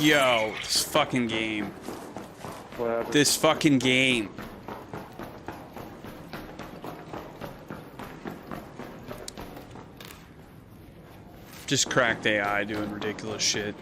Yo, this fucking game. What happened? This fucking game. Just cracked AI doing ridiculous shit.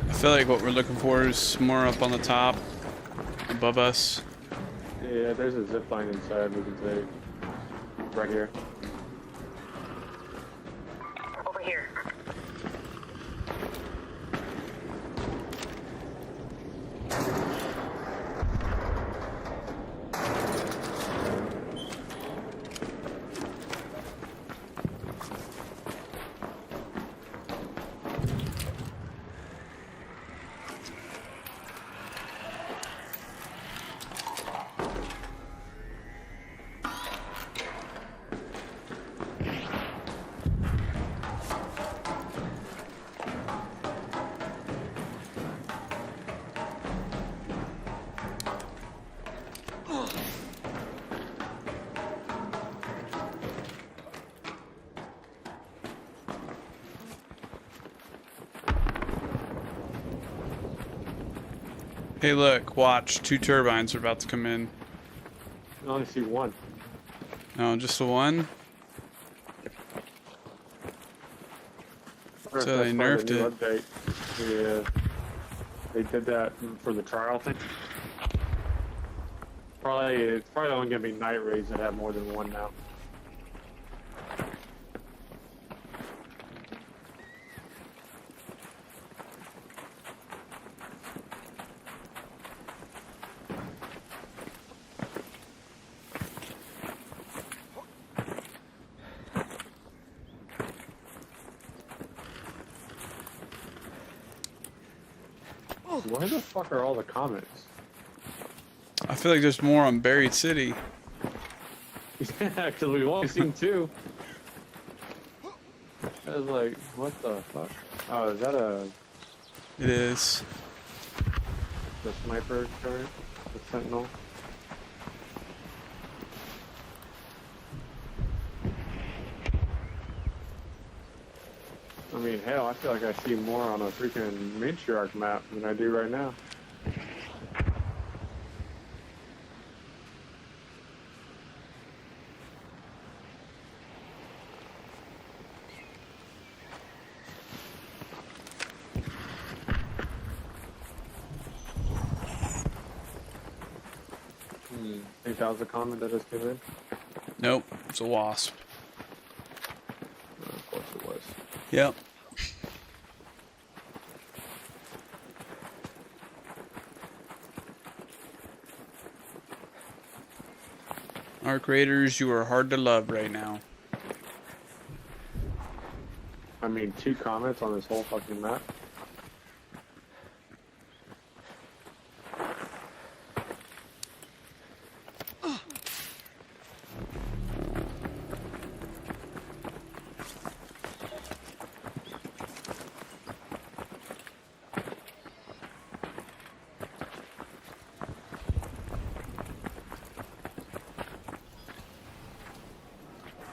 I feel like what we're looking for is more up on the top, above us. Yeah, there's a zip line inside we can take. Right here. Over here. Hey, look, watch. 2 turbines are about to come in. I only see one. No, just the one? So they nerfed it. Update. Yeah. They did that for the trial thing. It's probably only gonna be night raids that have more than one now. Where the fuck are all the comments? I feel like there's more on Buried City. Yeah, because we've only seen 2. I was like, what the fuck? Oh, is that It is. the sniper turret? The sentinel? I mean, hell, I feel like I see more on a freaking matriarch map than I do right now. Think that was a comment that just came in? Nope, it's a wasp. Of course it was. Yep. Arc Raiders, you are hard to love right now. I mean, 2 comments on this whole fucking map.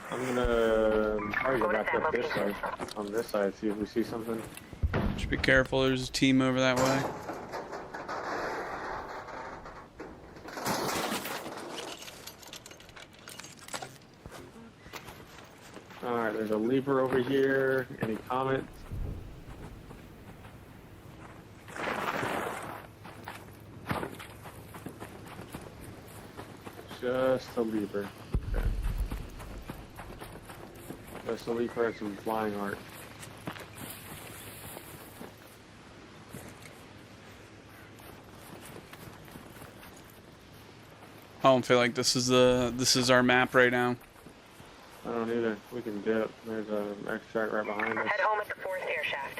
I'm gonna probably go back up this side, on this side, see if we see something. Just be careful, there's a team over that way. Alright, there's a lever over here. Any comments? Just a lever. Okay. Let's leave her some flying art. I don't feel like this is our map right now. I don't either. We can dip. There's an extract right behind us. Head home at the fourth air shaft.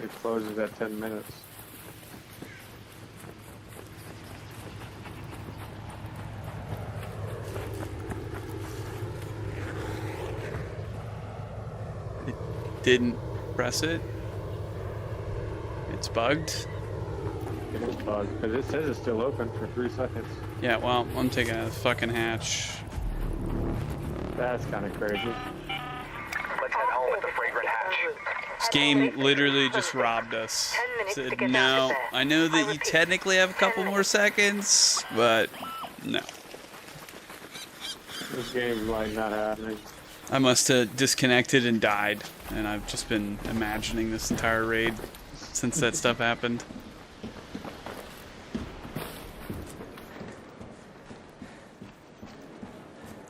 It closes at 10 minutes. It didn't press it. It's bugged. It is bugged because it says it's still open for 3 seconds. Yeah, well, I'm taking a fucking hatch. That's kind of crazy. Let's head home with the fragrant hatch. This game literally just robbed us. Said, no, I know that you technically have a couple more seconds, but no. This game's like not happening. I must have disconnected and died, and I've just been imagining this entire raid since that stuff happened.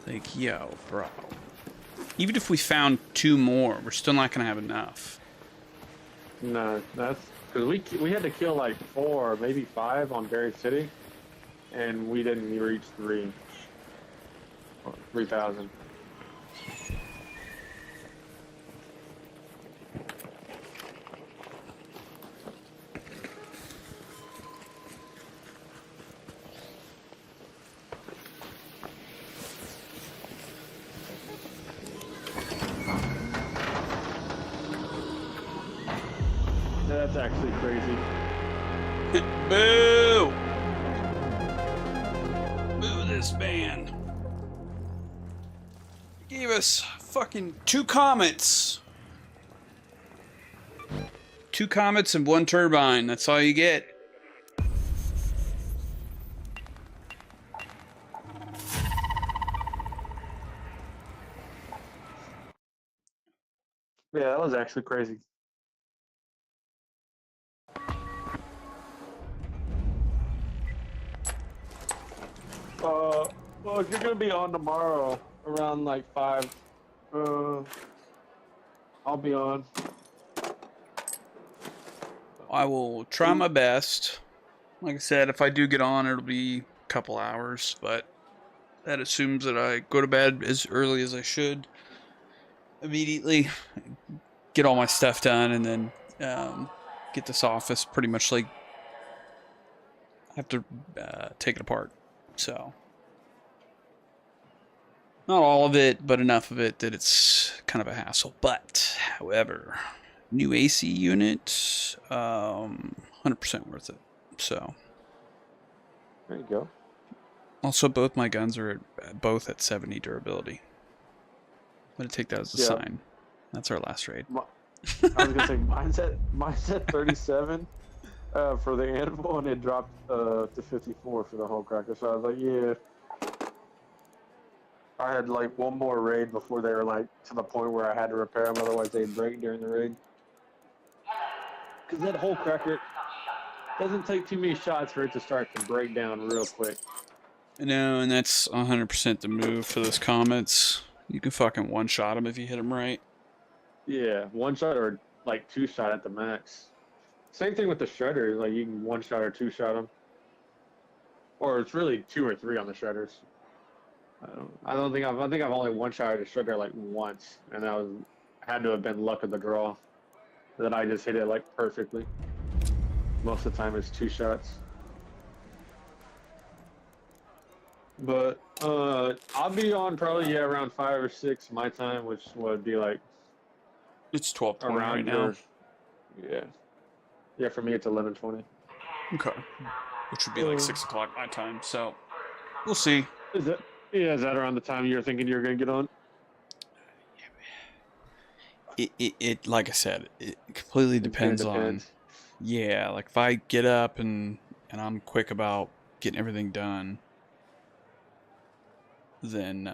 Like, yo, bro. Even if we found 2 more, we're still not gonna have enough. No, that's because we had to kill like 4, maybe 5 on Berry City, and we didn't reach 3,000. That's actually crazy. Boo! Boo this man. He gave us fucking 2 comets. 2 comets and 1 turbine. That's all you get. Yeah, that was actually crazy. Well, if you're gonna be on tomorrow around like 5, I'll be on. I will try my best. Like I said, if I do get on, it'll be a couple hours, but that assumes that I go to bed as early as I should. Immediately get all my stuff done, and then get this office pretty much like I have to take it apart. So not all of it, but enough of it that it's kind of a hassle. But however, new AC unit, 100% worth it. So there you go. Also, both my guns are both at 70 durability. I'm gonna take that as a sign. That's our last raid. I was gonna say mine's at 37 for the anvil, and it dropped to 54 for the whole cracker. So I was like, yeah. I had like 1 more raid before they were like to the point where I had to repair them, otherwise they'd break during the raid. Because that whole cracker doesn't take too many shots for it to start to break down real quick. No, and that's 100% the move for those comets. You can fucking one-shot them if you hit them right. Yeah, 1 shot or like 2 shot at the max. Same thing with the shredder. Like you can 1 shot or 2 shot them, or it's really 2 or 3 on the shredders. I think I've only 1 shot at a shredder like once, and that had to have been luck of the draw. That I just hit it like perfectly. Most of the time it's 2 shots. But I'll be on probably around 5 or 6 my time, which would be like it's 12:20 around right now. Yeah, for me it's 11:20. Okay, which would be like 6 o'clock my time. So we'll see. Is that around the time you're thinking you're gonna get on? It like I said, it completely depends on. Yeah, like if I get up and I'm quick about getting everything done, then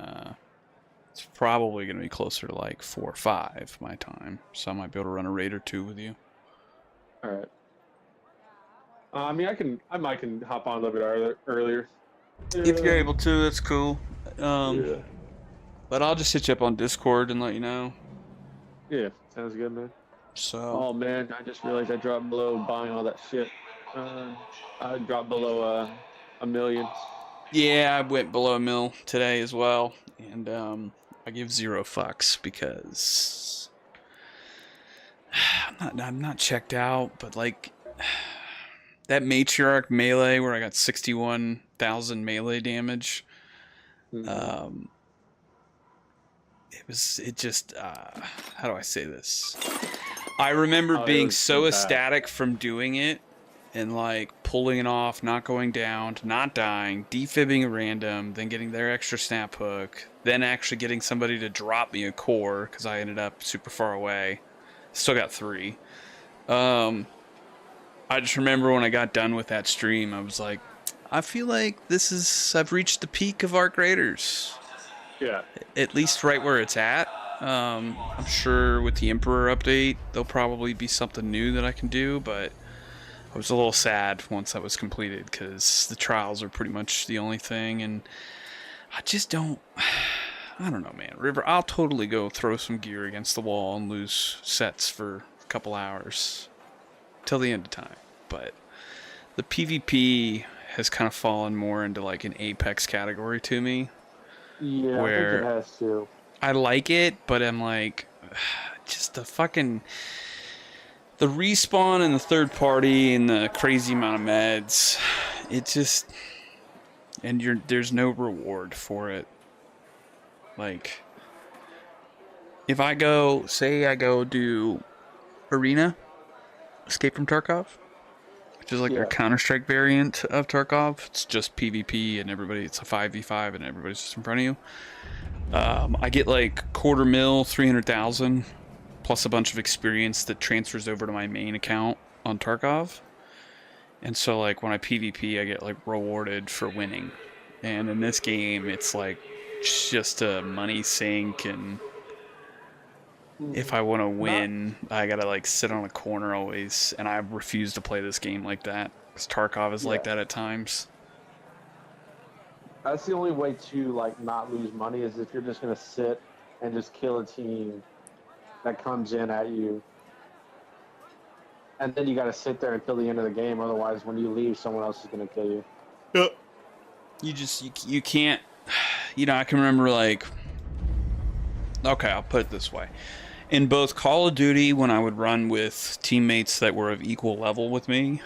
it's probably going to be closer to like 4 or 5 my time. So I might be able to run a raid or 2 with you. All right. I mean, I might can hop on a little bit earlier. If you're able to, that's cool. But But I'll just hit you up on Discord and let you know. Yeah, sounds good, man. So. Oh man, I just realized I dropped below buying all that shit. I dropped below $1 million. Yeah, I went below $1 million today as well, and I give 0 fucks because I'm not checked out, but like that matriarch melee where I got 61,000 melee damage. Mm-hmm. It just how do I say this? I remember being so ecstatic from doing it and like pulling it off, not going down, not dying, defibbing a random, then getting their extra snap hook, then actually getting somebody to drop me a core because I ended up super far away. Still got 3. I just remember when I got done with that stream, I was like, I feel like I've reached the peak of Arc Raiders. Yeah. At least right where it's at. I'm sure with the Emperor update, there'll probably be something new that I can do, but I was a little sad once that was completed because the trials are pretty much the only thing, and I just don't. I don't know, man. River, I'll totally go throw some gear against the wall and lose sets for a couple hours till the end of time. But the PvP has kind of fallen more into like an Apex category to me. Yeah, where I think it has to. I like it, but I'm like, just the respawn and the third party and the crazy amount of meds. It just, and there's no reward for it. Like, if I go do Arena, Escape from Tarkov, which is like a Counter-Strike variant of Tarkov. It's just PvP and it's a 5v5 and everybody's just in front of you. I get like $250,000, 300,000, plus a bunch of experience that transfers over to my main account on Tarkov. And so like when I PvP, I get like rewarded for winning. And in this game, it's like just a money sink, and if I want to win, I gotta like sit on a corner always, and I refuse to play this game like that because Tarkov is like that at times. That's the only way to like not lose money is if you're just gonna sit and just kill a team that comes in at you, and then you gotta sit there until the end of the game. Otherwise, when you leave, someone else is gonna kill you. Yep. You can't. You know, I can remember like. Okay, I'll put it this way. In both Call of Duty, when I would run with teammates that were of equal level with me,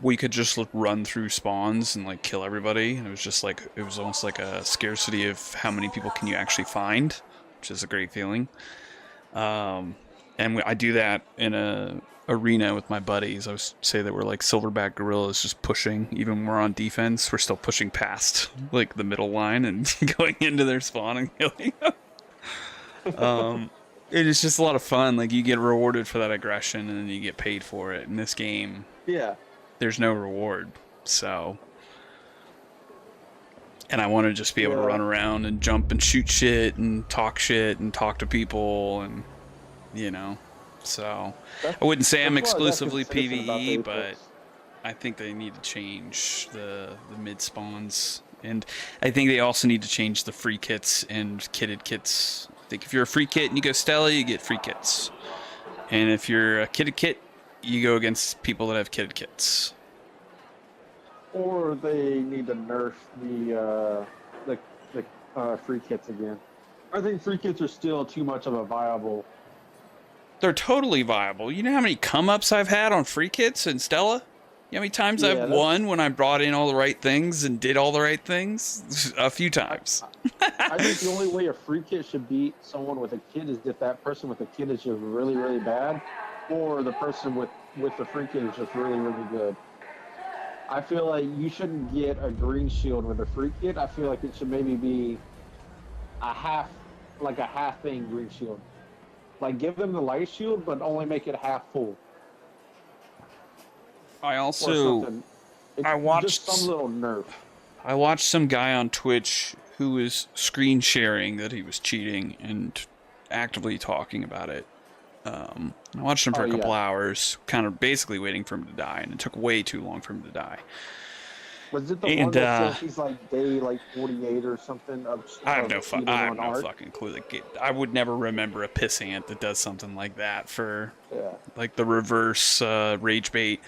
we could just run through spawns and like kill everybody. And it was almost like a scarcity of how many people can you actually find, which is a great feeling. And I do that in a arena with my buddies. I would say that we're like silverback gorillas, just pushing. Even when we're on defense, we're still pushing past like the middle line and going into their spawn and killing them. It is just a lot of fun. Like, you get rewarded for that aggression, and then you get paid for it. In this game, there's no reward. So, and I want to just be able to run around and jump and shoot shit and talk to people, and you know. So, I wouldn't say I'm exclusively PvE, but I think they need to change the mid spawns, and I think they also need to change the free kits and kitted kits. I think if you're a free kit and you go Stella, you get free kits. And if you're a kitted kit, you go against people that have kitted kits. Or they need to nerf the free kits again. I think free kits are still too much of a viable. They're totally viable. You know how many come-ups I've had on free kits in Stella? You know how many times I've won when I brought in all the right things and did all the right things? A few times. I think the only way a free kit should beat someone with a kit is if that person with a kit is just really, really bad, or the person with the free kit is just really, really good. I feel like you shouldn't get a green shield with a free kit. I feel like it should maybe be a half thing green shield. Like, give them the light shield, but only make it half full. I watched just some little nerf. I watched some guy on Twitch who was screen sharing that he was cheating and actively talking about it. I watched him for a couple hours, kind of basically waiting for him to die, and it took way too long for him to die. Was it the And, one that says he's like day 48 or something? I have no art? fucking clue. Like, I would never remember a pissant that does something like that for like the reverse rage bait.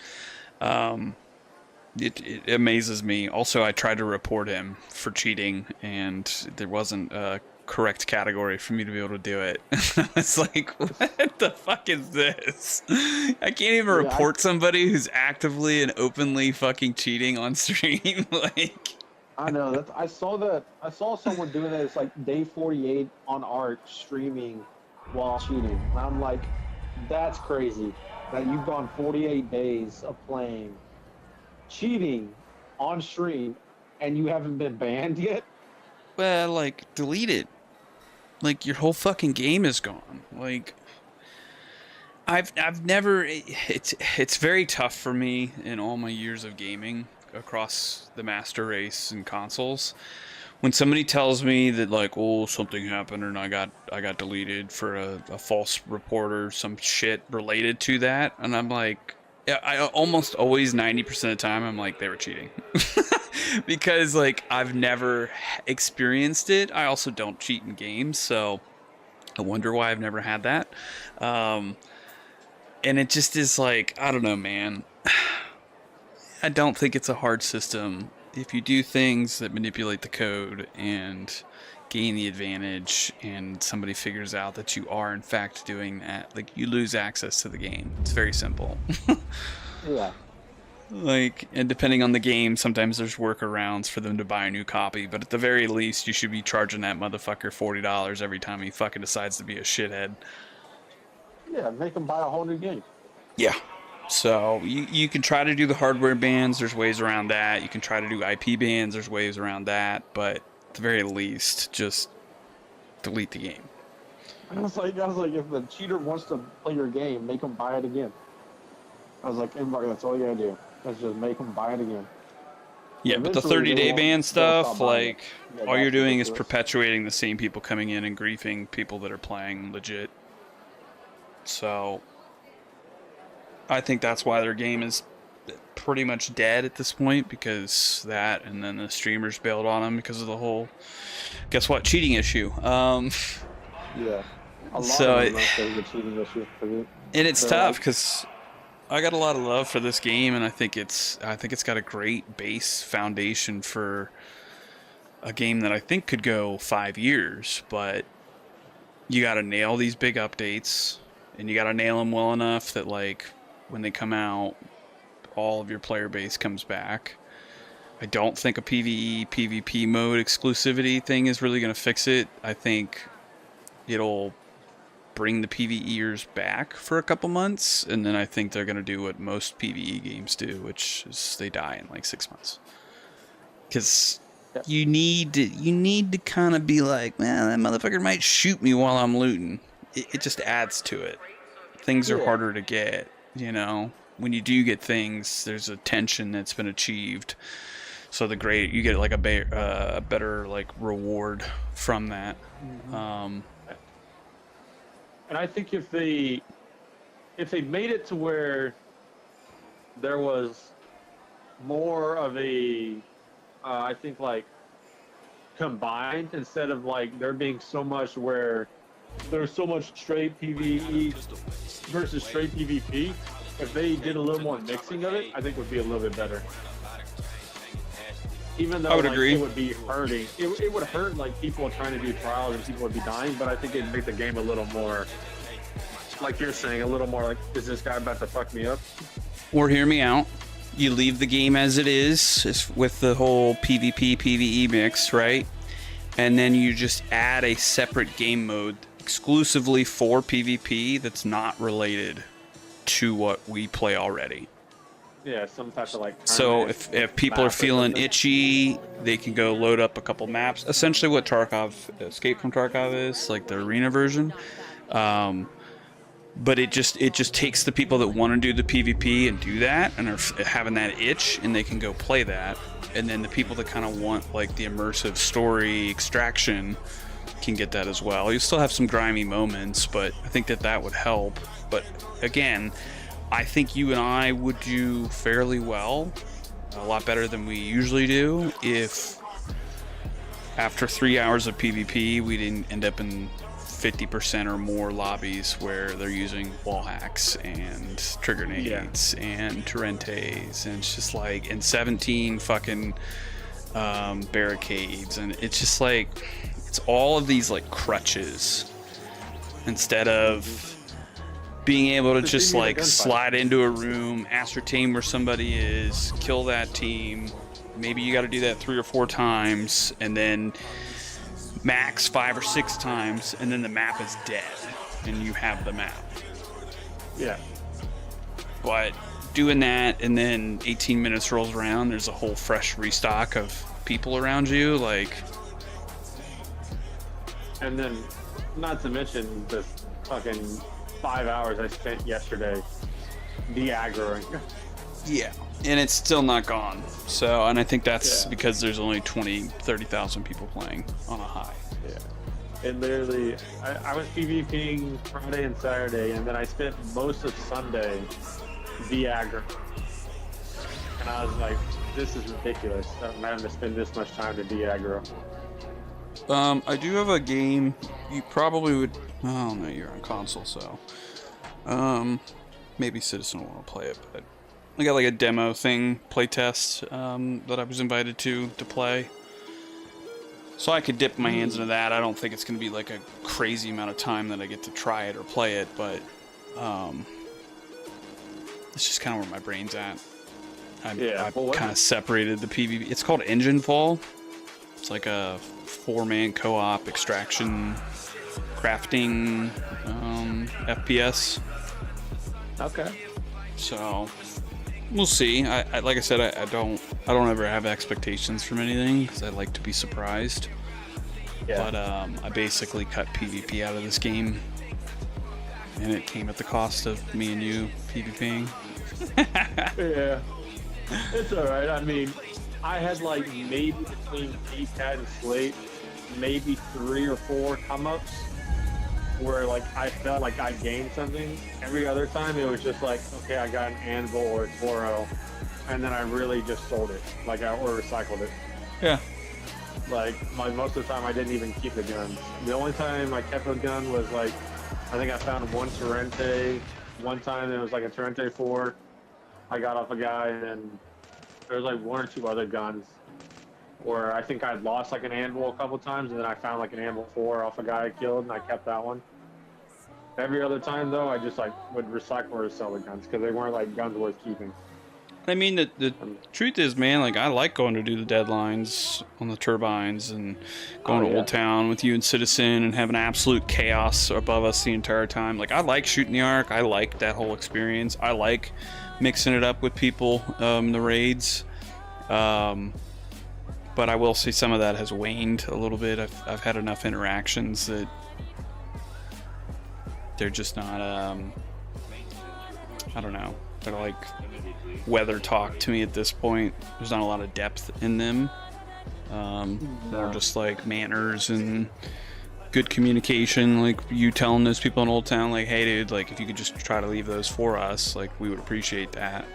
It amazes me. Also, I tried to report him for cheating, and there wasn't a correct category for me to be able to do it. It's like, what the fuck is this? I can't even report somebody who's actively and openly fucking cheating on stream. Like, I know that I saw someone doing that. It's like day 48 on art streaming while cheating. And I'm like, that's crazy that you've gone 48 days of playing cheating on stream and you haven't been banned yet. well, like, delete it. Like, your whole fucking game is gone. Like, I've never. It's very tough for me in all my years of gaming across the master race and consoles. When somebody tells me that, like, oh, something happened and I got deleted for a false report or some shit related to that, and I'm like, yeah, I almost always 90% of the time I'm like, they were cheating. Because, like, I've never experienced it. I also don't cheat in games, so I wonder why I've never had that. And it just is like, I don't know, man. I don't think it's a hard system. If you do things that manipulate the code and gain the advantage, and somebody figures out that you are in fact doing that, like, you lose access to the game. It's very simple. Yeah. Like, and depending on the game, sometimes there's workarounds for them to buy a new copy, but at the very least, you should be charging that motherfucker $40 every time he fucking decides to be a shithead. Yeah, make them buy a whole new game. Yeah. So, you can try to do the hardware bans, there's ways around that. You can try to do IP bans, there's ways around that, but at the very least, just delete the game. I was like, if the cheater wants to play your game, make them buy it again. I was like, that's all you gotta do. Let's just make them buy it again. Yeah, but the Eventually, 30-day ban stuff, like, Yeah, all you're that's doing is ridiculous. perpetuating the same people coming in and griefing people that are playing legit. So, I think that's why their game is pretty much dead at this point, because that, and then the streamers bailed on them because of the whole, guess what, cheating issue. Yeah. A lot So of them are saying the cheating issue. And it's They're tough like- because I got a lot of love for this game, and I think it's got a great base foundation for a game that I think could go 5 years. But you got to nail these big updates, and you got to nail them well enough that, like, when they come out, all of your player base comes back. I don't think a PvE, PvP mode exclusivity thing is really going to fix it. I think it'll bring the PvEers back for a couple months, and then I think they're going to do what most PvE games do, which is they die in like 6 months. Because you need to kind of be like, man, that motherfucker might shoot me while I'm looting. It just adds to it. Things are harder to get, you know. When you do get things, there's a tension that's been achieved. So you get like a better like reward from that. And I think if they made it to where there was more of a, I think, like, combined, instead of like there being so much where there's so much straight PvE versus straight PvP, if they did a little more mixing of it, I think it would be a little bit better. Even though, I would like, agree. it would be hurting. It would hurt, like, people trying to do trials and people would be dying, but I think it'd make the game a little more, like you're saying, a little more like, is this guy about to fuck me up? Or hear me out. You leave the game as it is with the whole PvP, PvE mix, right? And then you just add a separate game mode exclusively for PvP that's not related to what we play already. Yeah, some type of, like, So tournament if people are map or feeling something. itchy, they can go load up a couple maps. Essentially what Escape from Tarkov is, like the arena version. But it just takes the people that want to do the PvP and do that and are having that itch, and they can go play that. And then the people that kind of want, like, the immersive story extraction can get that as well. You still have some grimy moments, but I think that would help. But again, I think you and I would do fairly well a lot better than we usually do if after 3 hours of PvP we didn't end up in 50% or more lobbies where they're using wall hacks and trigger nades and torrentes, and it's just like, and 17 fucking barricades, and it's just like, it's all of these like crutches instead of being able to just like slide into a room, ascertain where somebody is, kill that team. Maybe you got to do that 3 or 4 times, and then max 5 or 6 times, and then the map is dead, and you have the map. Yeah. But doing that, and then 18 minutes rolls around, there's a whole fresh restock of people around you, like. And then, not to mention the fucking 5 hours I spent yesterday de-aggroing. Yeah. And it's still not gone. So, and I think that's because there's only 30,000 people playing on a high. Yeah. And literally, I was PvPing Friday and Saturday, and then I spent most of Sunday de-aggro. And I was like, this is ridiculous. I'm having to spend this much time to de-aggro. I do have a game. You probably would. Oh no, you're on console, so. Maybe Citizen will want to play it, but. I got like a demo thing, playtest, that I was invited to play. So I could dip my hands into that. I don't think it's going to be like a crazy amount of time that I get to try it or play it, but it's just kind of where my brain's at. I've kind of separated the PvP. It's called Engine Fall. It's like a 4-man co-op extraction crafting FPS. Okay. So we'll see. I like I said, I don't ever have expectations from anything because I like to be surprised. Yeah. But I basically cut PvP out of this game, and it came at the cost of me and you PvPing. Yeah, it's all right. I mean, I had like maybe between D-Cat and Slate, maybe 3 or 4 come-ups where like I felt like I gained something. Every other time it was just like, okay, I got an anvil or a Toro, and then I really just sold it, like or recycled it. Yeah. Like most of the time I didn't even keep the guns. The only time I kept a gun was like, I think I found one Torrente. One time it was like a Torrente 4. I got off a guy, and then there was like 1 or 2 other guns where I think I'd lost like an anvil a couple times, and then I found like an anvil 4 off a guy I killed, and I kept that one. Every other time though, I just like would recycle or sell the guns because they weren't like guns worth keeping. I mean, the truth is, man, like I like going to do the deadlines on the turbines and going to Old Town with you and Citizen and having absolute chaos above us the entire time. Like I like shooting the Ark. I like that whole experience. I like mixing it up with people, the raids. But I will say some of that has waned a little bit. I've had enough interactions that they're just not, I don't know. They're like weather talk to me at this point. There's not a lot of depth in them. More just like manners and good communication. Like you telling those people in Old Town, like, hey dude, like if you could just try to leave those for us, like we would appreciate that.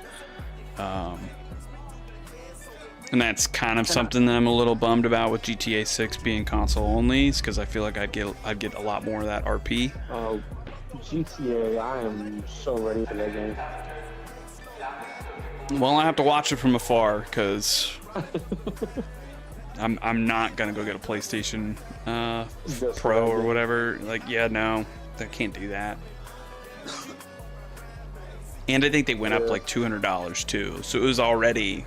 And that's kind of something that I'm a little bummed about with GTA 6 being console only, because I feel like I'd get a lot more of that RP. Oh, GTA! I am so ready for that game. Well, I have to watch it from afar because I'm not gonna go get a PlayStation Pro or whatever. Like, yeah, no, I can't do that. And I think they went up like $200 too, so it was already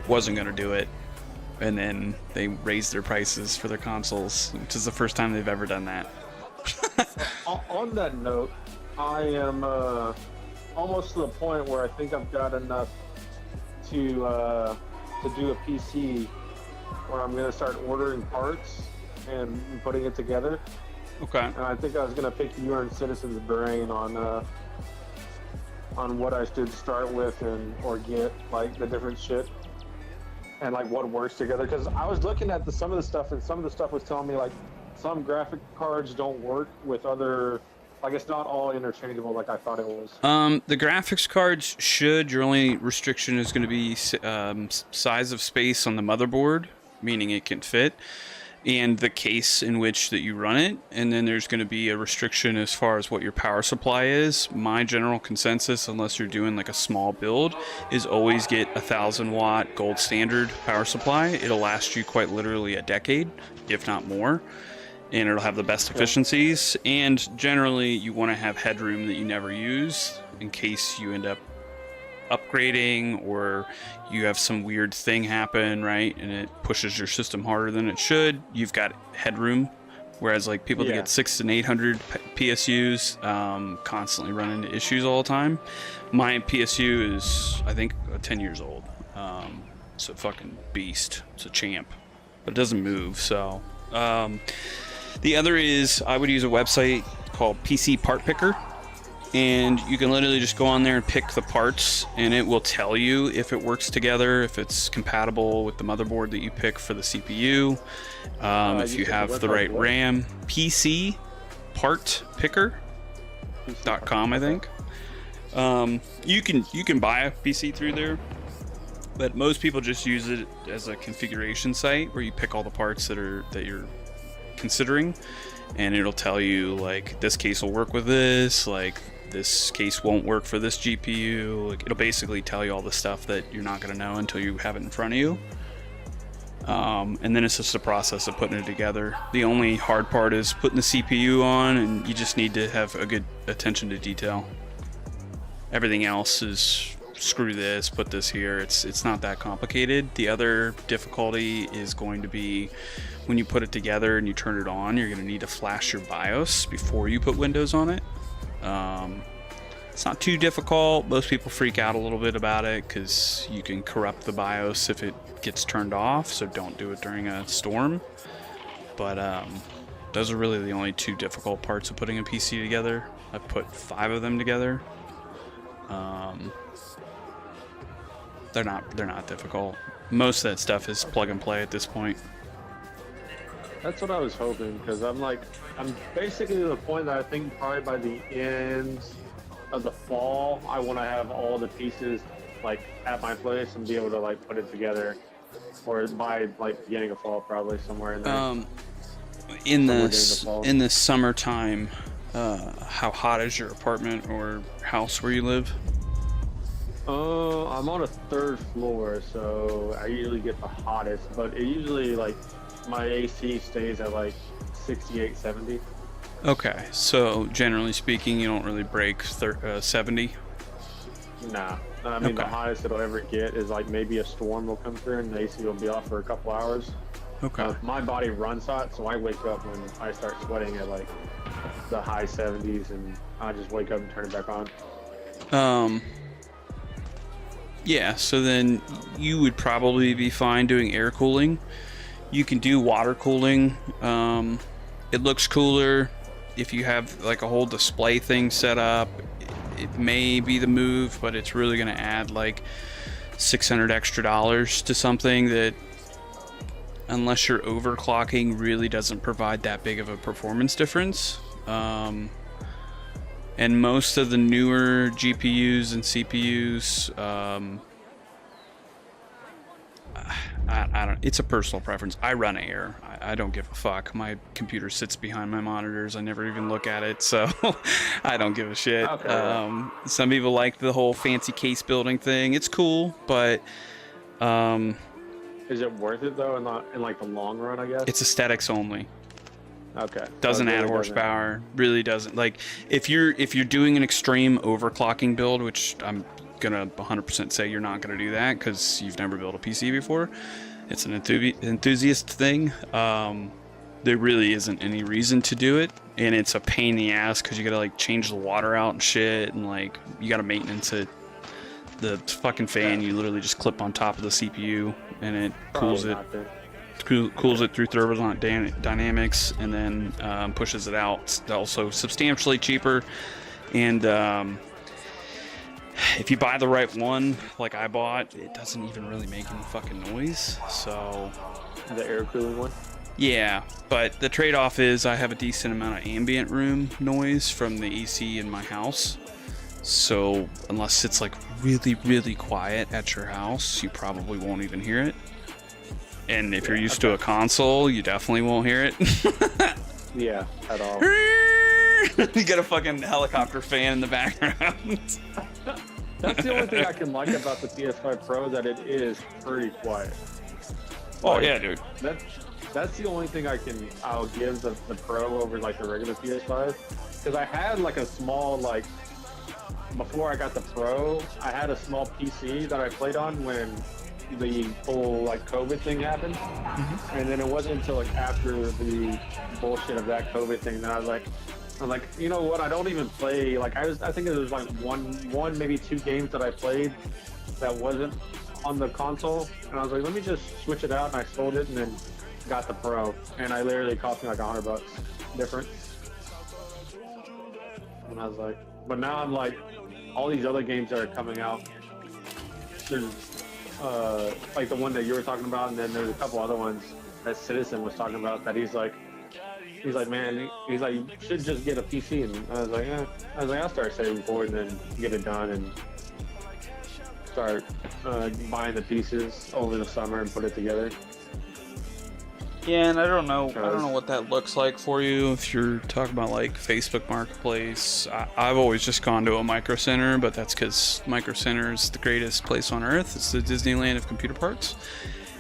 wasn't gonna do it, and then they raised their prices for their consoles, which is the first time they've ever done that. On that note, I am almost to the point where I think I've got enough to do a PC where I'm gonna start ordering parts and putting it together. Okay. And I think I was gonna pick your and Citizen's brain on what I should start with or get, like the different shit and like what works together. Because I was looking at some of the stuff, and some of the stuff was telling me like some graphic cards don't work with other Like it's not all interchangeable like I thought it was. The graphics cards should. Your only restriction is going to be size of space on the motherboard, meaning it can fit, and the case in which that you run it. And then there's going to be a restriction as far as what your power supply is. My general consensus, unless you're doing like a small build, is always get 1,000 watt gold standard power supply. It'll last you quite literally a decade, if not more. And it'll have the best efficiencies, and generally you want to have headroom that you never use in case you end up upgrading or you have some weird thing happen, right, and it pushes your system harder than it should. You've got headroom, whereas like people that get 600 and 800 PSUs constantly run into issues all the time. My PSU is, I think, 10 years old. It's a fucking beast. It's a champ, but it doesn't move. So the other is I would use a website called PC Part Picker, and you can literally just go on there and pick the parts, and it will tell you if it works together, if it's compatible with the motherboard that you pick for the CPU, if you have the right RAM. PC Part Picker.com, I think. You can buy a PC through there, but most people just use it as a configuration site where you pick all the parts that you're considering, and it'll tell you like this case will work with this, like this case won't work for this GPU. Like, it'll basically tell you all the stuff that you're not going to know until you have it in front of you. And then it's just a process of putting it together. The only hard part is putting the CPU on, and you just need to have a good attention to detail. Everything else is screw this, put this here. It's not that complicated. The other difficulty is going to be when you put it together and you turn it on, you're going to need to flash your BIOS before you put Windows on it. It's not too difficult. Most people freak out a little bit about it because you can corrupt the BIOS if it gets turned off, so don't do it during a storm. But those are really the only two difficult parts of putting a PC together. I put 5 of them together. They're not difficult. Most of that stuff is plug and play at this point. That's what I was hoping, because I'm basically to the point that I think probably by the end of the fall, I want to have all the pieces like at my place and be able to like put it together, or by like beginning of fall, probably somewhere in there. In the summertime, how hot is your apartment or house where you live? I'm on a 3rd floor, so I usually get the hottest, but it usually like my AC stays at like 68, 70. Okay, so generally speaking, you don't really break 70? Nah. I mean, the highest it'll ever get is like maybe a storm will come through and the AC will be off for a couple hours. Okay. My body runs hot, so I wake up when I start sweating at like the high 70s, and I just wake up and turn it back on. Yeah, so then you would probably be fine doing air cooling. You can do water cooling. It looks cooler if you have like a whole display thing set up. It may be the move, but it's really going to add like $600 extra to something that, unless you're overclocking, really doesn't provide that big of a performance difference. And most of the newer GPUs and CPUs, I don't. It's a personal preference. I run air. I don't give a fuck. My computer sits behind my monitors. I never even look at it, so I don't give a shit. Okay. Some people like the whole fancy case building thing. It's cool, but is it worth it though? In like the long run, I guess. It's aesthetics only. Okay. Doesn't add horsepower. Really doesn't. Like if you're doing an extreme overclocking build, which I'm gonna 100% say you're not gonna do that because you've never built a PC before. It's an enthusiast thing. There really isn't any reason to do it, and it's a pain in the ass because you gotta like change the water out and shit, and like you gotta maintenance it. The fucking fan you literally just clip on top of the CPU, and it cools it. Cools it through thermodynamics, and then pushes it out. It's also substantially cheaper, and if you buy the right one, like I bought, it doesn't even really make any fucking noise. So the air cooling one. Yeah, but the trade-off is I have a decent amount of ambient room noise from the AC in my house. So unless it's like really, really quiet at your house, you probably won't even hear it. And if you're used to a console, you definitely won't hear it. Yeah, at all. You got a fucking helicopter fan in the background. That's the only thing I can like about the PS5 Pro, that it is pretty quiet. Oh yeah, dude. That's the only thing I'll give the Pro over like the regular PS5, because I had like a small like before I got the Pro, I had a small PC that I played on when the whole like COVID thing happened, and then it wasn't until like after the bullshit of that COVID thing that I'm like, you know what? I don't even play. Like I think there was like one maybe 2 games that I played that wasn't on the console, and I was like, let me just switch it out, and I sold it, and then got the Pro, and I literally cost me like $100 difference. And I was like, but now I'm like, all these other games that are coming out, there's like the one that you were talking about, and then there's a couple other ones that Citizen was talking about that he's like, man, he's like, you should just get a PC. And I was like, I'll start saving for it and then get it done and start buying the pieces over the summer and put it together. Yeah, and I don't know what that looks like for you if you're talking about like Facebook Marketplace. I've always just gone to a Micro Center, but that's because Micro Center is the greatest place on earth. It's the Disneyland of computer parts,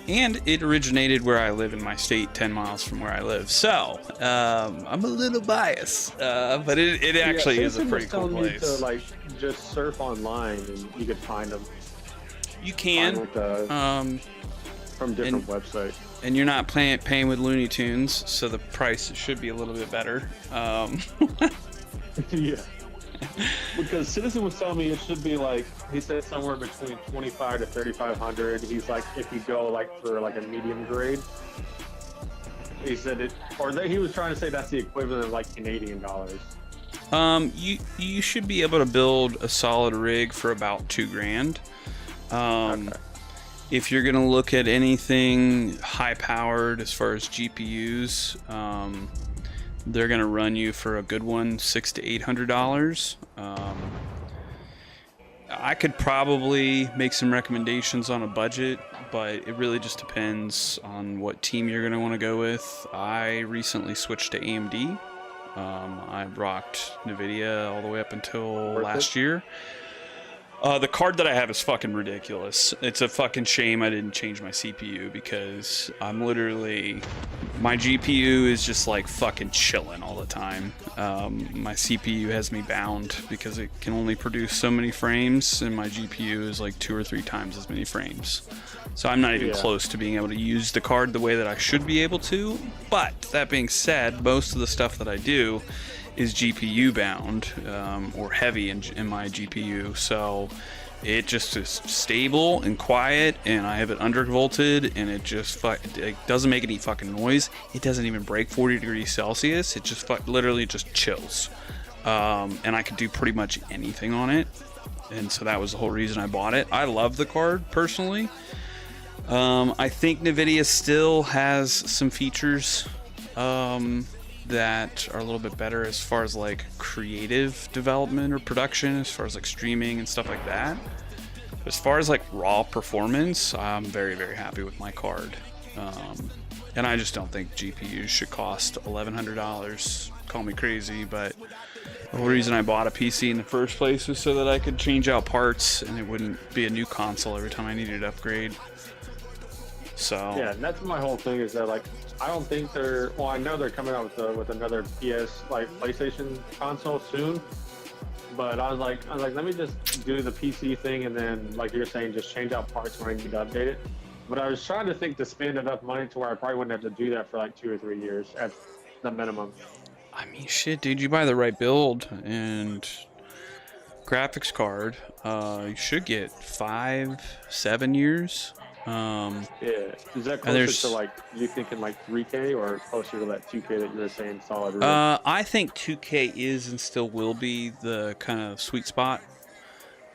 and it originated where I live in my state, 10 miles from where I live. So I'm a little biased, but it actually is a pretty cool place. You to like just surf online and you could find them. You can from different websites. And you're not paying with Looney Tunes, so the price should be a little bit better. Yeah. Because Citizen was telling me it should be like, he said somewhere between $2,500 to $3,500. He's like, if you go like for like a medium grade, he said it, or he was trying to say that's the equivalent of like Canadian dollars. You should be able to build a solid rig for about $2,000. Okay. If you're gonna look at anything high powered as far as GPUs, they're gonna run you for a good one $600 to $800. I could probably make some recommendations on a budget, but it really just depends on what team you're gonna want to go with. I recently switched to AMD. I rocked NVIDIA all the way up until last year. The card that I have is fucking ridiculous. It's a fucking shame I didn't change my CPU, because I'm literally, my GPU is just like fucking chilling all the time. My CPU has me bound because it can only produce so many frames, and my GPU is like 2 or 3 times as many frames. So I'm not even close to being able to use the card the way that I should be able to. But that being said, most of the stuff that I do is GPU bound, or heavy in my GPU, so it just is stable and quiet, and I have it undervolted, and it just it doesn't make any fucking noise. It doesn't even break 40 degrees Celsius. It just literally just chills, and I could do pretty much anything on it, and so that was the whole reason I bought it. I love the card personally. I think NVIDIA still has some features that are a little bit better as far as like creative development or production, as far as like streaming and stuff like that. As far as like raw performance, I'm very, very happy with my card. And I just don't think GPUs should cost $1,100. Call me crazy, but the whole reason I bought a PC in the first place was so that I could change out parts and it wouldn't be a new console every time I needed to upgrade. So yeah, and that's my whole thing, is that like, I don't think they're, well, I know they're coming out with another PlayStation console soon, but I was like, let me just do the PC thing, and then like you're saying, just change out parts when I need to update it. But I was trying to think to spend enough money to where I probably wouldn't have to do that for like 2 or 3 years at the minimum. I mean, shit, dude, you buy the right build and graphics card, you should get 5-7 years. Yeah, is that closer to like, you thinking like 3K or closer to that 2K that you're saying solid? I think 2K is and still will be the kind of sweet spot.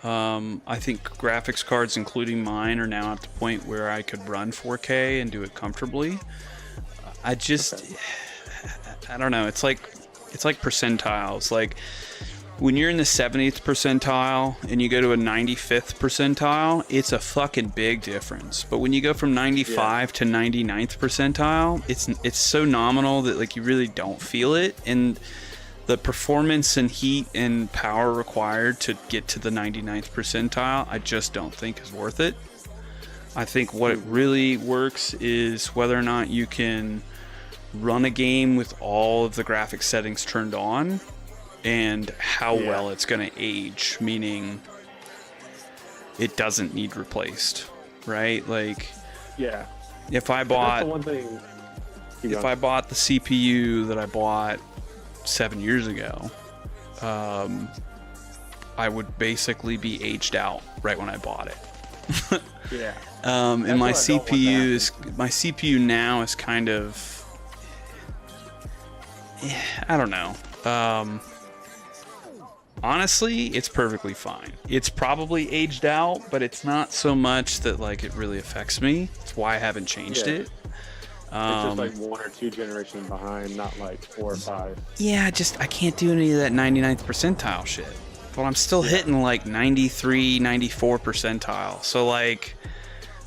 I think graphics cards, including mine, are now at the point where I could run 4K and do it comfortably. I just, I don't know. It's like percentiles. Like when you're in the 70th percentile and you go to a 95th percentile, it's a fucking big difference. But when you go from 95 to 99th percentile, it's so nominal that like you really don't feel it. And the performance and heat and power required to get to the 99th percentile, I just don't think is worth it. I think what it really works is whether or not you can run a game with all of the graphic settings turned on and how well it's going to age, meaning it doesn't need replaced, right? Like, if I bought the CPU that I bought 7 years ago, I would basically be aged out right when I bought it. And my CPU now is kind of, I don't know. Honestly, it's perfectly fine. It's probably aged out, but it's not so much that like it really affects me. That's why I haven't changed it. It's just like 1 or 2 generations behind, not like 4 or 5. Yeah, I can't do any of that 99th percentile shit. But I'm still hitting like 93, 94 percentile. So like,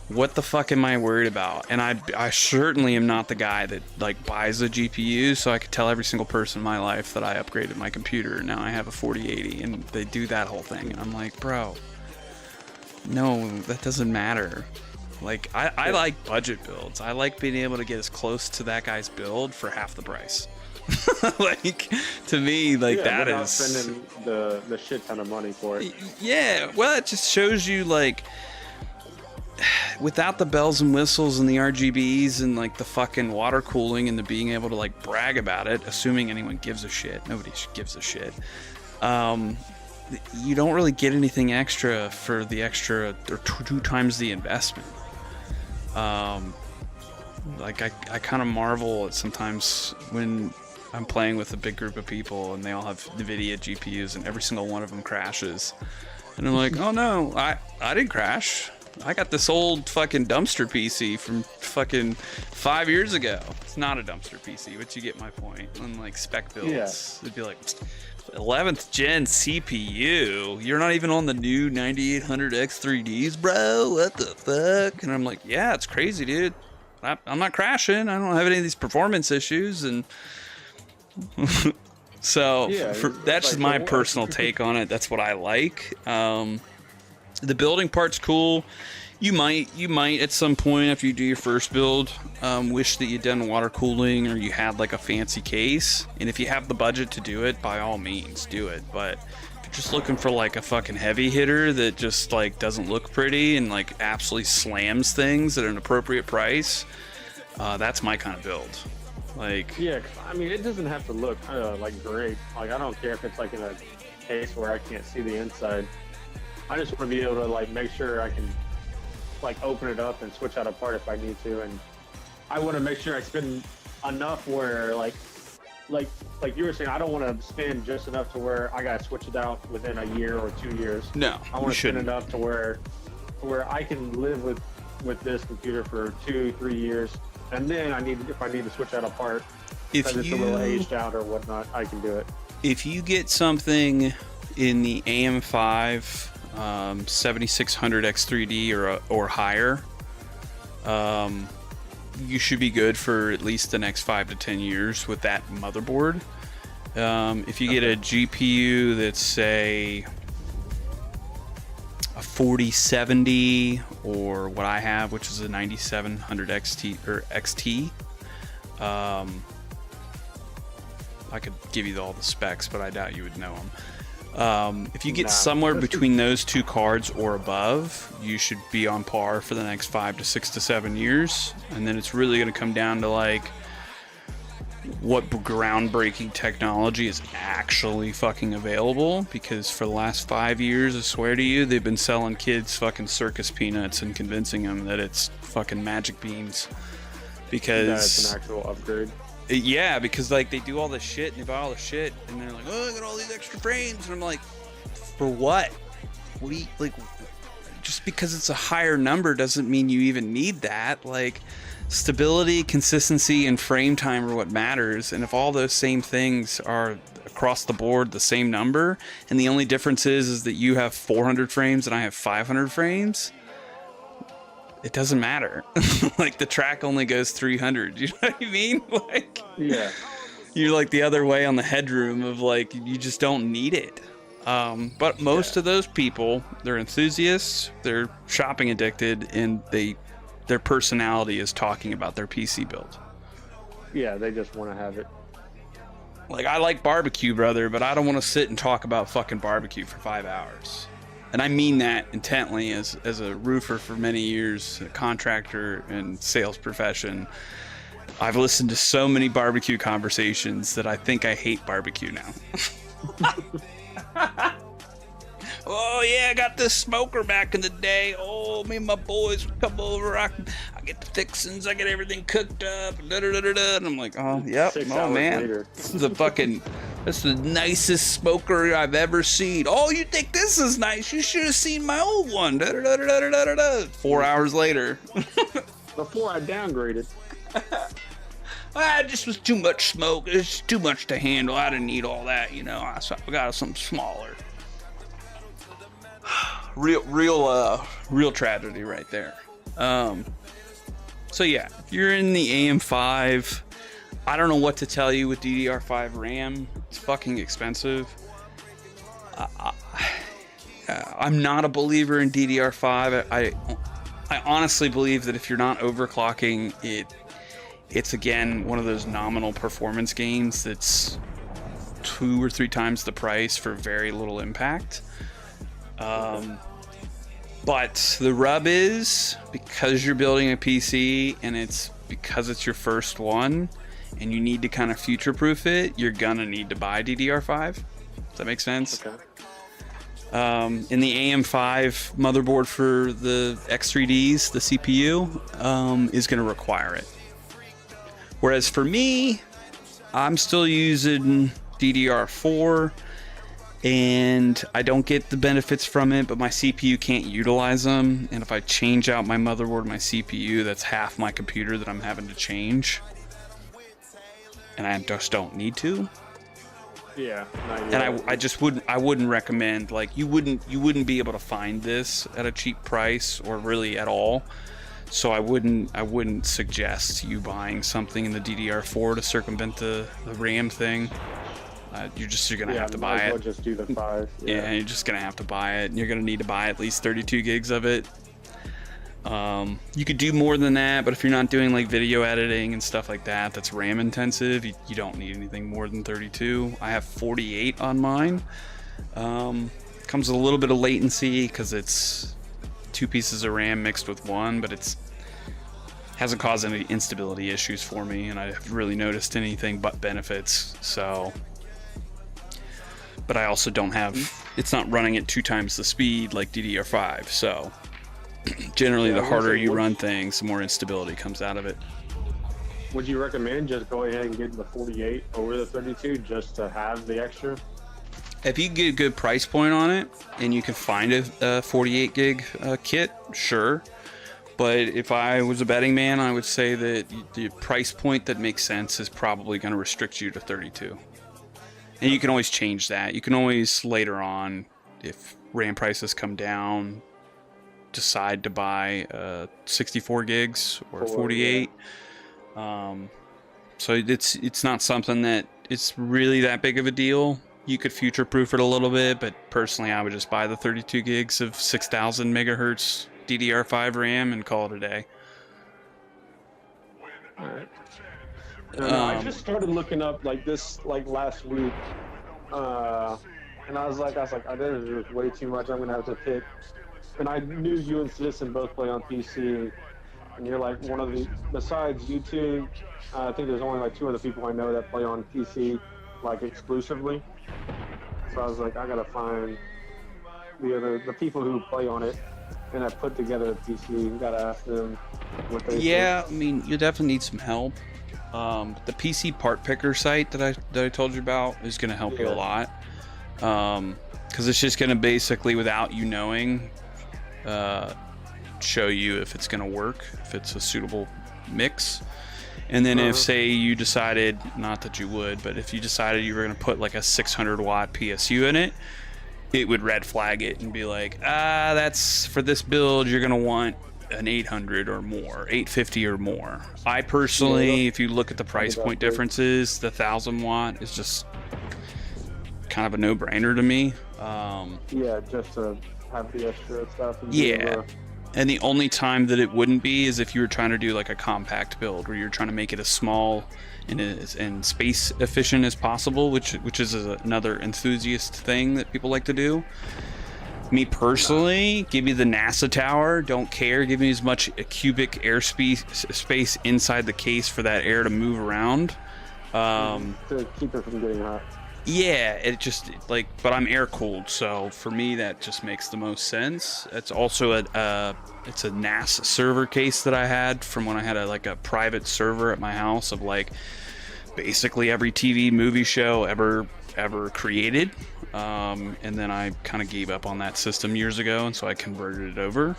what the fuck am I worried about? And I certainly am not the guy that like buys a GPU so I could tell every single person in my life that I upgraded my computer and now I have a 4080 and they do that whole thing. And I'm like, bro, no, that doesn't matter. Like, I like budget builds. I like being able to get as close to that guy's build for half the price. Like, to me, like, that is spending the shit ton of money for it. Yeah, well, it just shows you, like, without the bells and whistles and the RGBs and like the fucking water cooling and the being able to like brag about it, assuming anyone gives a shit, nobody gives a shit, you don't really get anything extra for the extra or 2 times the investment. Like I kind of marvel at sometimes when I'm playing with a big group of people and they all have NVIDIA GPUs and every single one of them crashes, and I'm like, oh no, I didn't crash. I got this old fucking dumpster PC from fucking 5 years ago. It's not a dumpster PC, but you get my point. On like spec builds, it'd be like 11th gen CPU. You're not even on the new 9800 X3Ds, bro. What the fuck? And I'm like, yeah, it's crazy, dude. I'm not crashing. I don't have any of these performance issues, and so that's just my personal take on it. That's what I like. The building part's cool. You might at some point after you do your first build wish that you'd done water cooling or you had like a fancy case. And if you have the budget to do it, by all means do it. But if you're just looking for like a fucking heavy hitter that just like doesn't look pretty and like absolutely slams things at an appropriate price, that's my kind of build. Like, yeah, I mean, it doesn't have to look like great. Like, I don't care if it's like in a case where I can't see the inside. I just want to be able to like make sure I can like open it up and switch out a part if I need to, and I want to make sure I spend enough where like you were saying, I don't want to spend just enough to where I gotta switch it out within a year or 2 years. No, I want to spend enough to where I can live with this computer for 2-3 years, and then if I need to switch out a part because it's a little aged out or whatnot, I can do it. If you get something in the AM5 7600 X3D or higher, you should be good for at least the next 5 to 10 years with that motherboard. If you get a GPU that's say a 4070 or what I have, which is a 9700 XT, I could give you all the specs, but I doubt you would know them. If you get somewhere between those 2 cards or above, you should be on par for the next 5 to 6 to 7 years. And then it's really going to come down to like what groundbreaking technology is actually fucking available. Because for the last 5 years, I swear to you, they've been selling kids fucking circus peanuts and convincing them that it's fucking magic beans. Because that's an actual upgrade. Yeah, because like they do all this shit and they buy all the shit and they're like, oh, I got all these extra frames, and I'm like, for what? What do you like? Just because it's a higher number doesn't mean you even need that. Like, stability, consistency, and frame time are what matters. And if all those same things are across the board the same number, and the only difference is that you have 400 frames and I have 500 frames, it doesn't matter. Like, the track only goes 300. You know what I mean? Like, Yeah. you're like the other way on the headroom of, like, you just don't need it. But most of those people, they're enthusiasts, they're shopping addicted, and their personality is talking about their PC build. Yeah, they just want to have it. Like, I like barbecue, brother, but I don't want to sit and talk about fucking barbecue for 5 hours. And I mean that intently as a roofer for many years, a contractor and sales profession. I've listened to so many barbecue conversations that I think I hate barbecue now. Oh yeah, I got this smoker back in the day. Oh, me and my boys would come over. I get the fixings. I get everything cooked up. And I'm like, oh, yep. 6 Oh hours man, later. this is that's the nicest smoker I've ever seen. Oh, you think this is nice? You should have seen my old one. 4 hours later. Before I downgraded. It just was too much smoke. It's too much to handle. I didn't need all that, you know. I got something smaller. Real tragedy right there. So yeah, if you're in the AM5, I don't know what to tell you with DDR5 RAM. It's fucking expensive. I'm not a believer in DDR5. I honestly believe that if you're not overclocking it, it's again one of those nominal performance gains that's 2 or 3 times the price for very little impact. But the rub is, because you're building a PC and because it's your first one and you need to kind of future-proof it, you're gonna need to buy DDR5. Does that make sense? Okay. In the AM5 motherboard for the X3Ds, the CPU, is gonna require it. Whereas for me, I'm still using DDR4, and I don't get the benefits from it, but my CPU can't utilize them. And if I change out my motherboard, my CPU, that's half my computer that I'm having to change. And I just don't need to. Yeah. And I just wouldn't recommend, like, you wouldn't be able to find this at a cheap price or really at all. So I wouldn't suggest you buying something in the DDR4 to circumvent the RAM thing. You're gonna have to buy it. Well just do the 5. Yeah, you're just gonna have to buy it, and you're gonna need to buy at least 32 gigs of it. You could do more than that, but if you're not doing like video editing and stuff like that, that's RAM intensive. You don't need anything more than 32. I have 48 on mine. Comes with a little bit of latency because it's 2 pieces of RAM mixed with 1, but hasn't caused any instability issues for me, and I haven't really noticed anything but benefits. So. But I also don't have, it's not running at 2 times the speed like DDR5, so generally the harder you run things, the more instability comes out of it. Would you recommend just go ahead and get the 48 over the 32 just to have the extra? If you get a good price point on it and you can find a 48 gig kit, sure. But if I was a betting man, I would say that the price point that makes sense is probably going to restrict you to 32. And you can always change that. You can always later on, if RAM prices come down, decide to buy 64 gigs or 48. So it's not something that it's really that big of a deal. You could future-proof it a little bit, but personally I would just buy the 32 gigs of 6,000 megahertz DDR5 RAM and call it a day. All right. I just started looking up like last week, and I was like, this is way too much. I'm gonna have to pick. And I knew you and Citizen both play on PC, and you're like one of the, besides YouTube, I think there's only like 2 other people I know that play on PC, like exclusively. So I was like, I gotta find the people who play on it, and I put together a PC. Gotta ask them what they. Yeah, I mean, you definitely need some help. The PC part picker site that I told you about is going to help you a lot, because it's just going to basically, without you knowing, show you if it's going to work, if it's a suitable mix. And then if, say, you decided, not that you would, but if you decided you were going to put like a 600 watt PSU in it, it would red flag it and be like, that's for this build, you're going to want an 800 or more, 850 or more. I personally, if you look at the price point differences, the 1000 watt is just kind of a no-brainer to me. Yeah, just to have the extra stuff. And Yeah. And the only time that it wouldn't be is if you were trying to do like a compact build where you're trying to make it as small and space efficient as possible, which is another enthusiast thing that people like to do. Me personally, give me the NASA tower, don't care. Give me as much cubic space inside the case for that air to move around. To keep it from getting hot. Yeah, it just like, but I'm air cooled, so for me that just makes the most sense. It's also it's a NAS server case that I had from when I had a private server at my house of like basically every TV movie show ever created, and then I kind of gave up on that system years ago, and so I converted it over.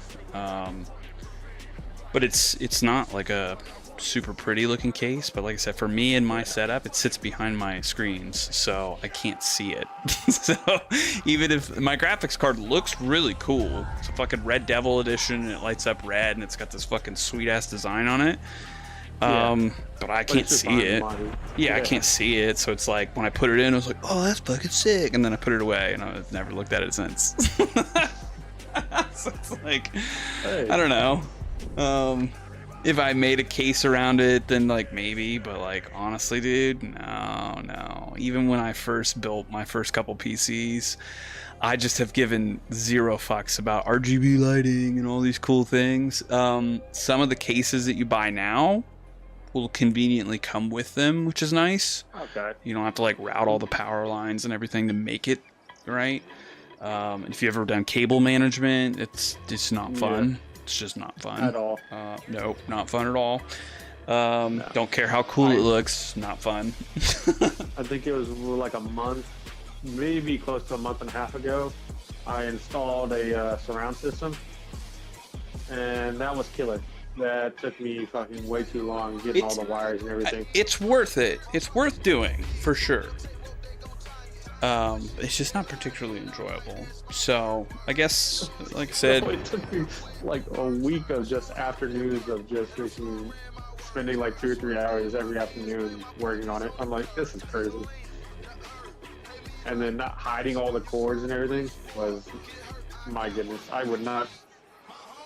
But it's not like a super pretty looking case, but like I said, for me and my setup, it sits behind my screens, so I can't see it. So even if my graphics card looks really cool, it's a fucking Red Devil edition, and it lights up red, and it's got this fucking sweet ass design on it. But I can't see it. Yeah, I can't see it, so it's like when I put it in, I was like, oh, that's fucking sick, and then I put it away, and I've never looked at it since. So it's like, I don't know. If I made a case around it, then like maybe, but like honestly, dude, no. Even when I first built my first couple PCs, I just have given zero fucks about RGB lighting and all these cool things. Some of the cases that you buy now will conveniently come with them, which is nice. Okay. You don't have to like route all the power lines and everything to make it right. If you've ever done cable management, it's not fun. Yeah. It's just not fun at all. Nope, not fun at all. Don't care how cool it looks. Not fun. I think it was like a month, maybe close to a month and a half ago. I installed a surround system, and that was killer. That took me fucking way too long getting all the wires and everything. It's worth it. It's worth doing for sure. It's just not particularly enjoyable. So I guess, like I said, it took me like a week of just afternoons of just spending like 2 or 3 hours every afternoon working on it. I'm like, this is crazy. And then not hiding all the cords and everything was, my goodness. I would not.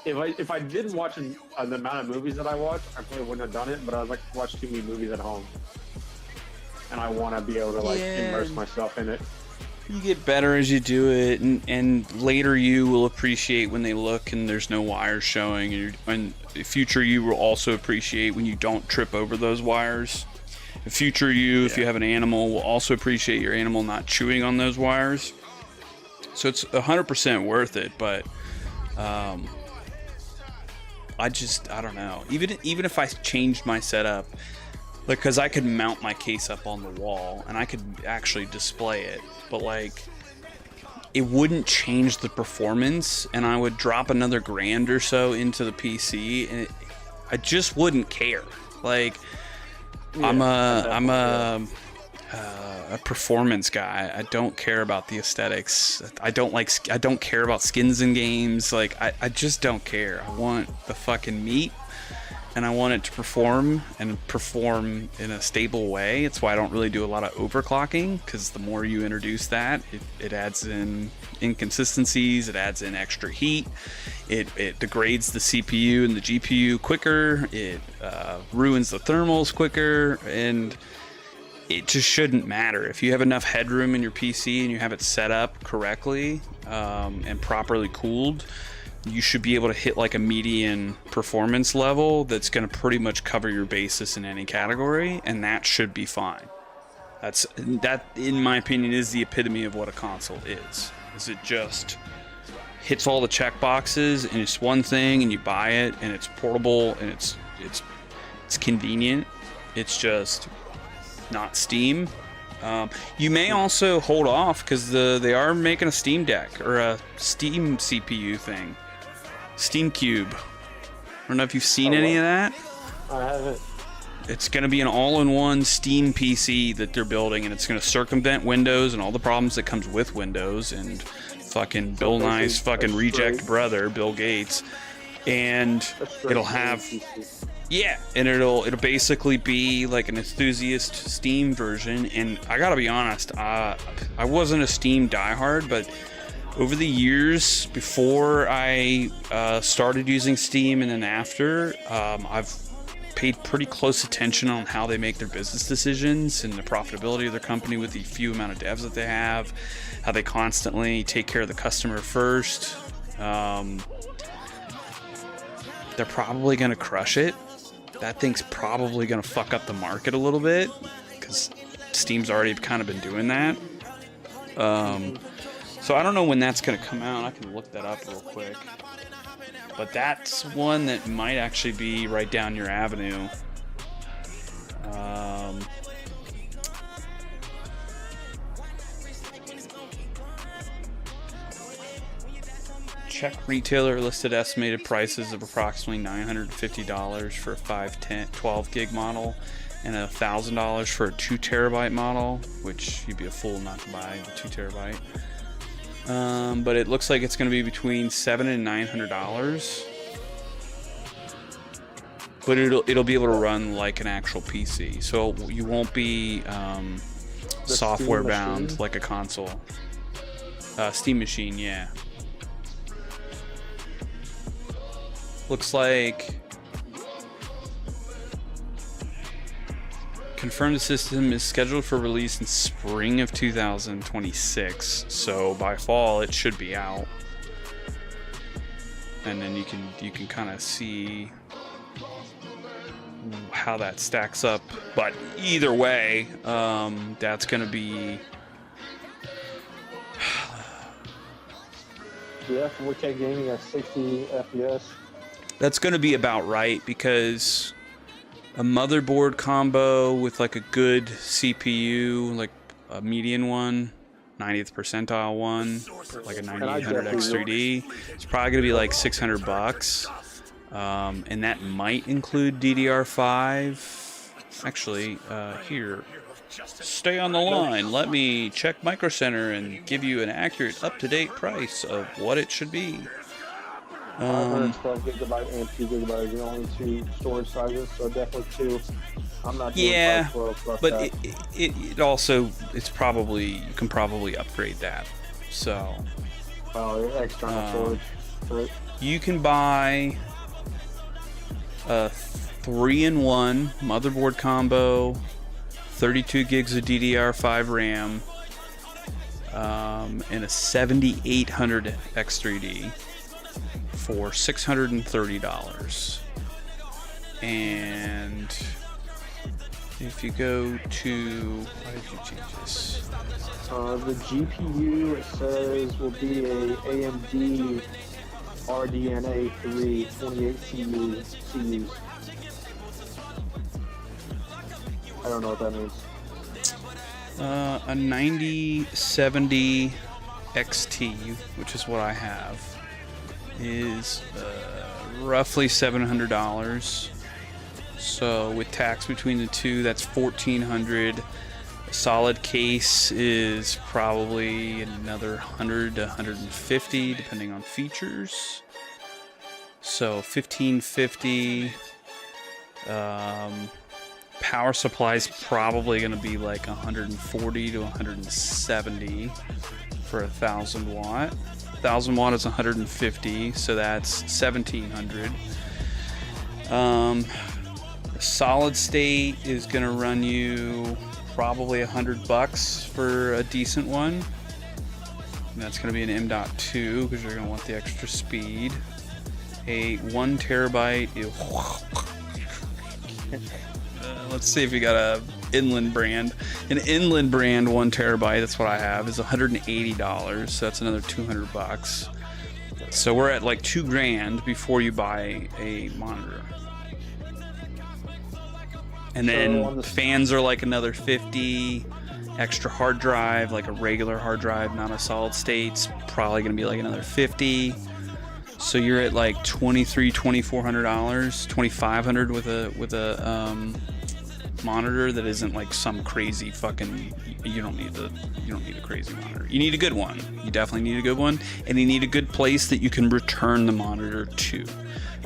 If I didn't watch the amount of movies that I watch, I probably wouldn't have done it. But I like to watch too many movies at home. And I want to be able to like immerse myself in it. You get better as you do it, and later you will appreciate when they look and there's no wires showing, and the future you will also appreciate when you don't trip over those wires. The future you, if you have an animal, will also appreciate your animal not chewing on those wires. So it's 100% worth it, but I don't know. Even if I changed my setup, like, because I could mount my case up on the wall and I could actually display it, but like it wouldn't change the performance, and I would drop another $1,000 or so into the PC, and I just wouldn't care. Like, I'm a performance guy. I don't care about the aesthetics. I don't care about skins in games. Like, I just don't care. I want the fucking meat, and I want it to perform in a stable way. It's why I don't really do a lot of overclocking, because the more you introduce that, it adds in inconsistencies, it adds in extra heat, it degrades the CPU and the GPU quicker, it ruins the thermals quicker, and it just shouldn't matter. If you have enough headroom in your PC and you have it set up correctly and properly cooled, you should be able to hit like a median performance level that's going to pretty much cover your basis in any category, and that should be fine. That, in my opinion, is the epitome of what a console is. It just hits all the check boxes, and it's one thing, and you buy it, and it's portable, and it's convenient. It's just not Steam. You may also hold off, because they are making a Steam Deck or a Steam CPU thing. Steam Cube. I don't know if you've seen any of that. I haven't. It's going to be an all-in-one Steam PC that they're building, and it's going to circumvent Windows and all the problems that comes with Windows and fucking Bill Nye's fucking reject brother, Bill Gates. And it'll have, yeah, and it'll basically be like an enthusiast Steam version. And I gotta be honest, I wasn't a Steam diehard, but over the years before I started using Steam and then after, I've paid pretty close attention on how they make their business decisions and the profitability of their company with the few amount of devs that they have, how they constantly take care of the customer first. They're probably going to crush it. That thing's probably going to fuck up the market a little bit because Steam's already kind of been doing that. So I don't know when that's going to come out. I can look that up real quick. But that's one that might actually be right down your avenue. Czech retailer listed estimated prices of approximately $950 for a 12 gig model and $1,000 for a 2 terabyte model, which you'd be a fool not to buy the 2 terabyte. But it looks like it's going to be between $700 and $900. But it'll be able to run like an actual PC, so you won't be software bound like a console. Steam machine, yeah. Looks like confirmed the system is scheduled for release in spring of 2026, so by fall it should be out, and then you can kind of see how that stacks up. But either way, that's going to be yeah, 4K gaming at 60 FPS. That's going to be about right, because a motherboard combo with like a good CPU, like a median one, 90th percentile one, like a 9800 X3D, it's probably going to be like $600. And that might include DDR5. Actually, here, stay on the line. Let me check Micro Center and give you an accurate, up-to-date price of what it should be. 512 gigabyte and 2 gigabyte are the only two storage sizes, so definitely 2. I'm not doing 512 but it also, it's probably, you can probably upgrade that. So external storage for it. You can buy a 3-in-1 motherboard combo, 32 gigs of DDR5 RAM, and a 7800 X3D for $630. And if you go to, why did you change this? The GPU, it says, will be a AMD RDNA 3 28 CUs. I don't know what that means. A 9070 XT, which is what I have, is roughly $700. So with tax between the two, that's $1,400. A solid case is probably another $100 to $150, depending on features. So $1,550. Power supply is probably going to be like $140 to $170 for 1,000 watt. 1,000 watt is $150, so that's $1,700. Solid state is going to run you probably $100 for a decent one. And that's going to be an M.2 because you're going to want the extra speed. A 1 terabyte. Let's see if you got a Inland brand. An Inland brand 1 terabyte, that's what I have, is $180. So that's another $200. So we're at like $2,000 before you buy a monitor. And then fans are like another $50. Extra hard drive, like a regular hard drive, not a solid state's probably gonna be like another $50. So you're at like $2,400, $2,500 with a monitor that isn't like some crazy fucking. You don't need a crazy monitor. You need a good one. You definitely need a good one, and you need a good place that you can return the monitor to,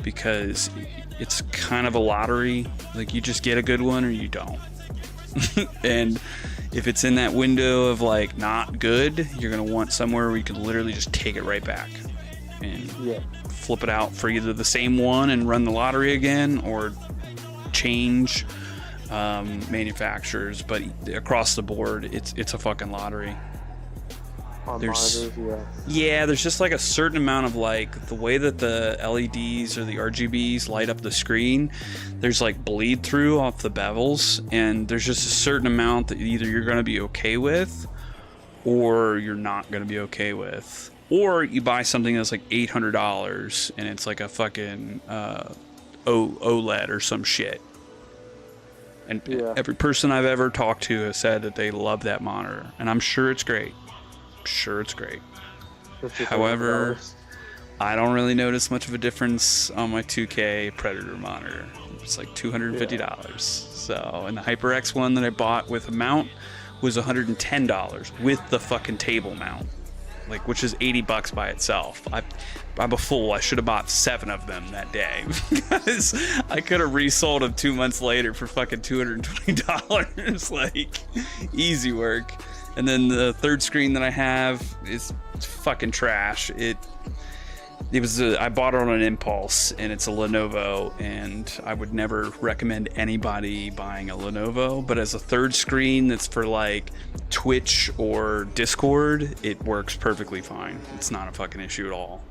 because it's kind of a lottery. Like, you just get a good one or you don't. And if it's in that window of like not good, you're gonna want somewhere where you can literally just take it right back and flip it out for either the same one and run the lottery again, or change manufacturers. But across the board, it's a fucking lottery. There's just like a certain amount of like the way that the LEDs or the RGBs light up the screen. There's like bleed through off the bevels, and there's just a certain amount that either you're going to be okay with or you're not going to be okay with. Or you buy something that's like $800 and it's like a fucking OLED or some shit. And every person I've ever talked to has said that they love that monitor, and I'm sure it's great. However, I don't really notice much of a difference on my 2K Predator monitor. It's like $250. So, and the HyperX one that I bought with a mount was $110 with the fucking table mount, like, which is $80 by itself. I'm a fool. I should have bought 7 of them that day, because I could have resold them 2 months later for fucking $220. Like, easy work. And then the third screen that I have is fucking trash. It was I bought it on an impulse, and it's a Lenovo, and I would never recommend anybody buying a Lenovo. But as a third screen that's for like Twitch or Discord, it works perfectly fine. It's not a fucking issue at all.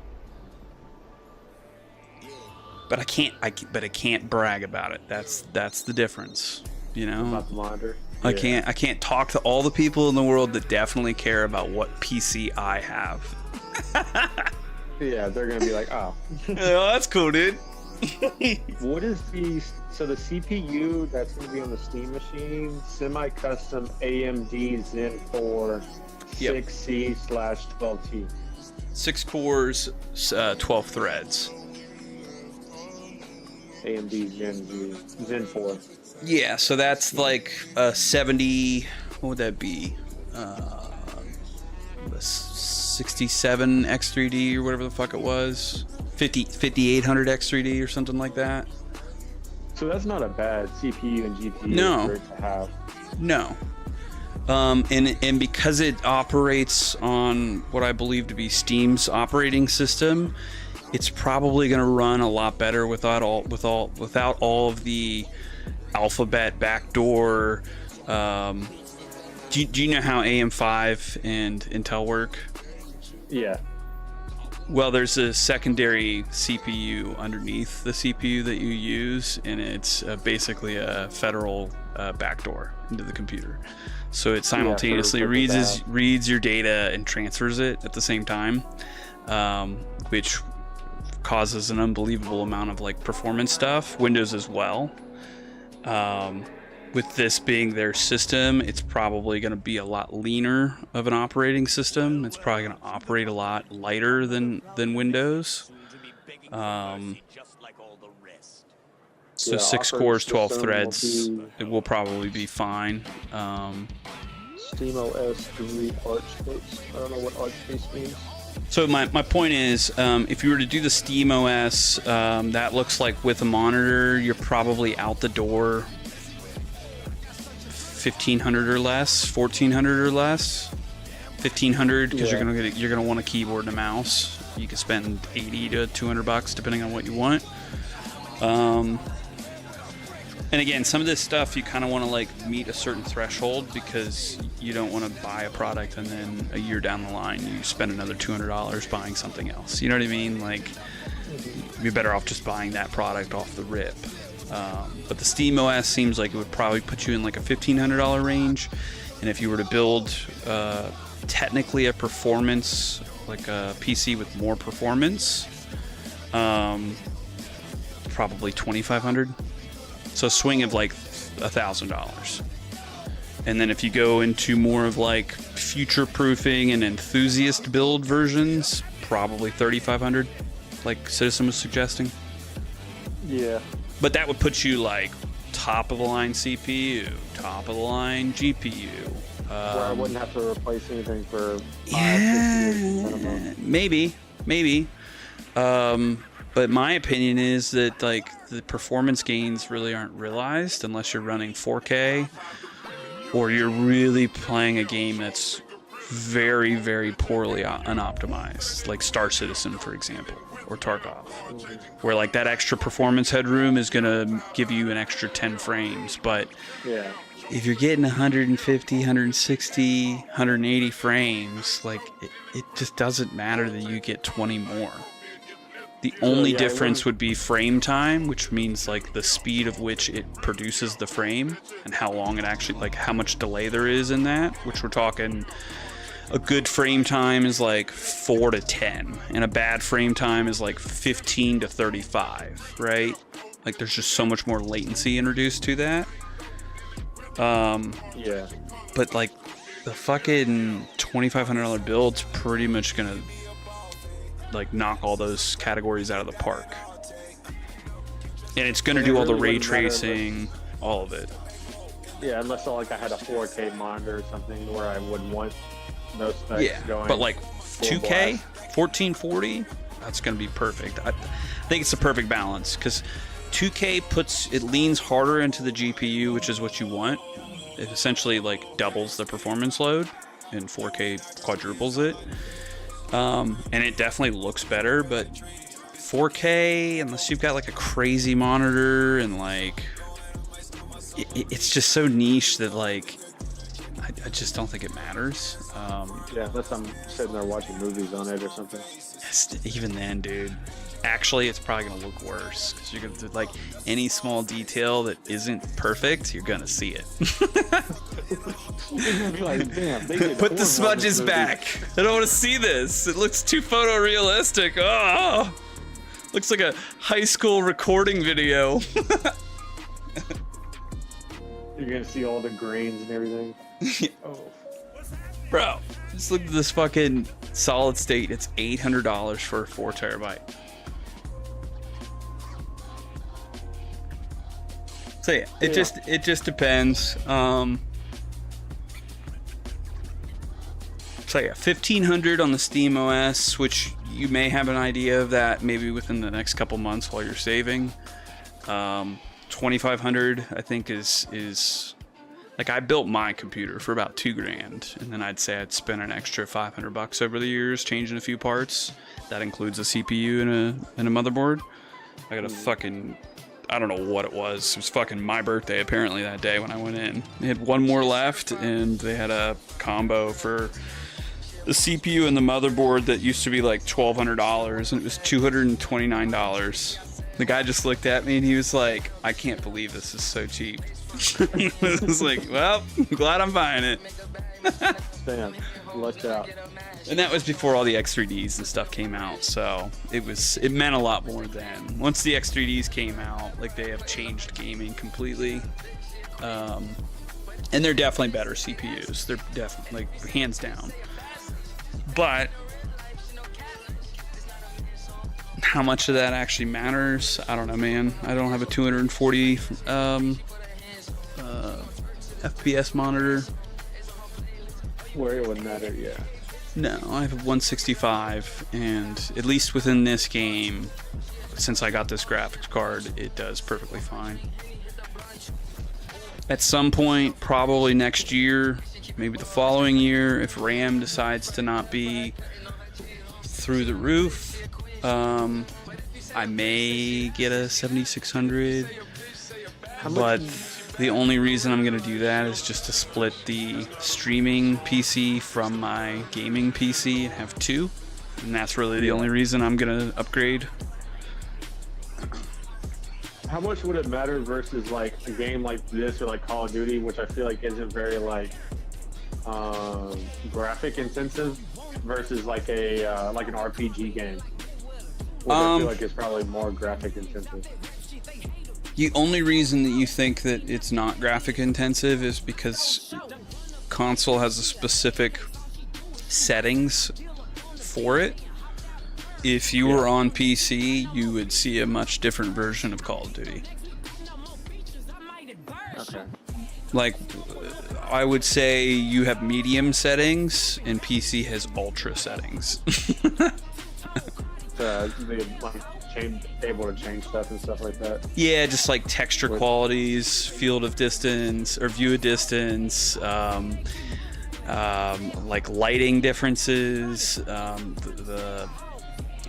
But I can't brag about it. That's the difference, you know. About the monitor. I can't talk to all the people in the world that definitely care about what PC I have. Yeah, they're gonna be like, oh. Oh, that's cool, dude. What is the CPU that's gonna be on the Steam machine? Semi-custom AMD Zen 4 6C/12T. 6 cores, 12 threads. AMD Zen 4. Yeah, so that's like a 70. What would that be? 67 X3D or whatever the fuck it was. 5800 X3D or something like that. So that's not a bad CPU and GPU for it to have. No. And because it operates on what I believe to be Steam's operating system, it's probably going to run a lot better without all of the Alphabet backdoor. Do you know how AM5 and Intel work? Yeah. Well, there's a secondary CPU underneath the CPU that you use, and it's basically a federal backdoor into the computer. So it simultaneously reads your data and transfers it at the same time, which causes an unbelievable amount of like performance stuff. Windows as well. With this being their system, it's probably going to be a lot leaner of an operating system. It's probably going to operate a lot lighter than Windows. So 6 cores, 12 threads, it will probably be fine. SteamOS 3 Archbase. I don't know what Archbase means. So my point is, if you were to do the SteamOS, that looks like with a monitor, you're probably out the door $1,500 or less, $1,400 or less, $1,500 because you're gonna want a keyboard and a mouse. You can spend $80 to $200 depending on what you want. And again, some of this stuff you kind of want to like meet a certain threshold, because you don't want to buy a product and then a year down the line you spend another $200 buying something else. You know what I mean? Like, you're better off just buying that product off the rip. But the SteamOS seems like it would probably put you in like a $1,500 range, and if you were to build technically a performance, like a PC with more performance, probably $2,500. So a swing of like $1,000. And then if you go into more of like future proofing and enthusiast build versions, probably $3,500. like Citizen was suggesting. Yeah. But that would put you like top of the line CPU, top of the line GPU. Where I wouldn't have to replace anything for 5-6 Yeah, years minimum. maybe. But my opinion is that like the performance gains really aren't realized unless you're running 4K or you're really playing a game that's very, very poorly unoptimized, like Star Citizen, for example, or Tarkov, where like that extra performance headroom is gonna give you an extra 10 frames. But Yeah. if you're getting 150, 160, 180 frames, like it just doesn't matter that you get 20 more. The only yeah, difference would be frame time, which means like the speed of which it produces the frame and how long it actually, like how much delay there is in that, which we're talking a good frame time is like 4 to 10 and a bad frame time is like 15 to 35, right? Like there's just so much more latency introduced to that. Yeah. But like the fucking $2,500 build's pretty much gonna like knock all those categories out of the park, and it's gonna do all the ray tracing, all of it. Yeah, unless like I had a 4K monitor or something where I would want those specs going. But like full 2K, blast. 1440, that's gonna be perfect. I think it's the perfect balance because 2K leans harder into the GPU, which is what you want. It essentially like doubles the performance load, and 4K quadruples it. And it definitely looks better, but 4K, unless you've got like a crazy monitor and like it's just so niche that like I just don't think it matters. Yeah, unless I'm sitting there watching movies on it or something. Even then, dude. Actually, it's probably gonna look worse because you're gonna do like any small detail that isn't perfect, you're gonna see it. Like, damn, they did Put the horrible smudges on this movie. back. I don't want to see this. It looks too photorealistic. Oh, looks like a high school recording video. You're gonna see all the grains and everything. Oh. Bro, just look at this fucking solid state. It's $800 for a 4 terabyte. So yeah, it just depends. So yeah, 1500 on the Steam OS, which you may have an idea of that maybe within the next couple months while you're saving. 2500 I think is like I built my computer for about $2,000, and then I'd say I'd spent an extra $500 over the years changing a few parts. That includes a CPU and a motherboard. I got a fucking, I don't know what it was. It was fucking my birthday apparently that day when I went in. They had one more left, and they had a combo for the CPU and the motherboard that used to be like $1,200, and it was $229. The guy just looked at me and he was like, I can't believe this is so cheap. I was like, well, I'm glad I'm buying it. Damn, lucked out. And that was before all the X3Ds and stuff came out, so it meant a lot more then. Once the X3Ds came out, like they have changed gaming completely. And they're definitely better CPUs. They're definitely, like, hands down. But how much of that actually matters, I don't know, man. I don't have a 240 FPS monitor. Where it would matter, yeah. No, I have a 165, and at least within this game, since I got this graphics card, it does perfectly fine. At some point, probably next year, maybe the following year, if RAM decides to not be through the roof, I may get a 7600, but the only reason I'm going to do that is just to split the streaming PC from my gaming PC and have two, and that's really the only reason I'm going to upgrade. How much would it matter versus like a game like this or like Call of Duty, which I feel like isn't very like graphic intensive, versus like a like an RPG game, which I feel like is probably more graphic intensive. The only reason that you think that it's not graphic intensive is because console has a specific settings for it. if you were on PC, you would see a much different version of Call of Duty. Okay. Like, I would say you have medium settings, and PC has ultra settings. They like able to change stuff and stuff like that. Yeah, just like texture qualities, field of distance or view of distance, like lighting differences, the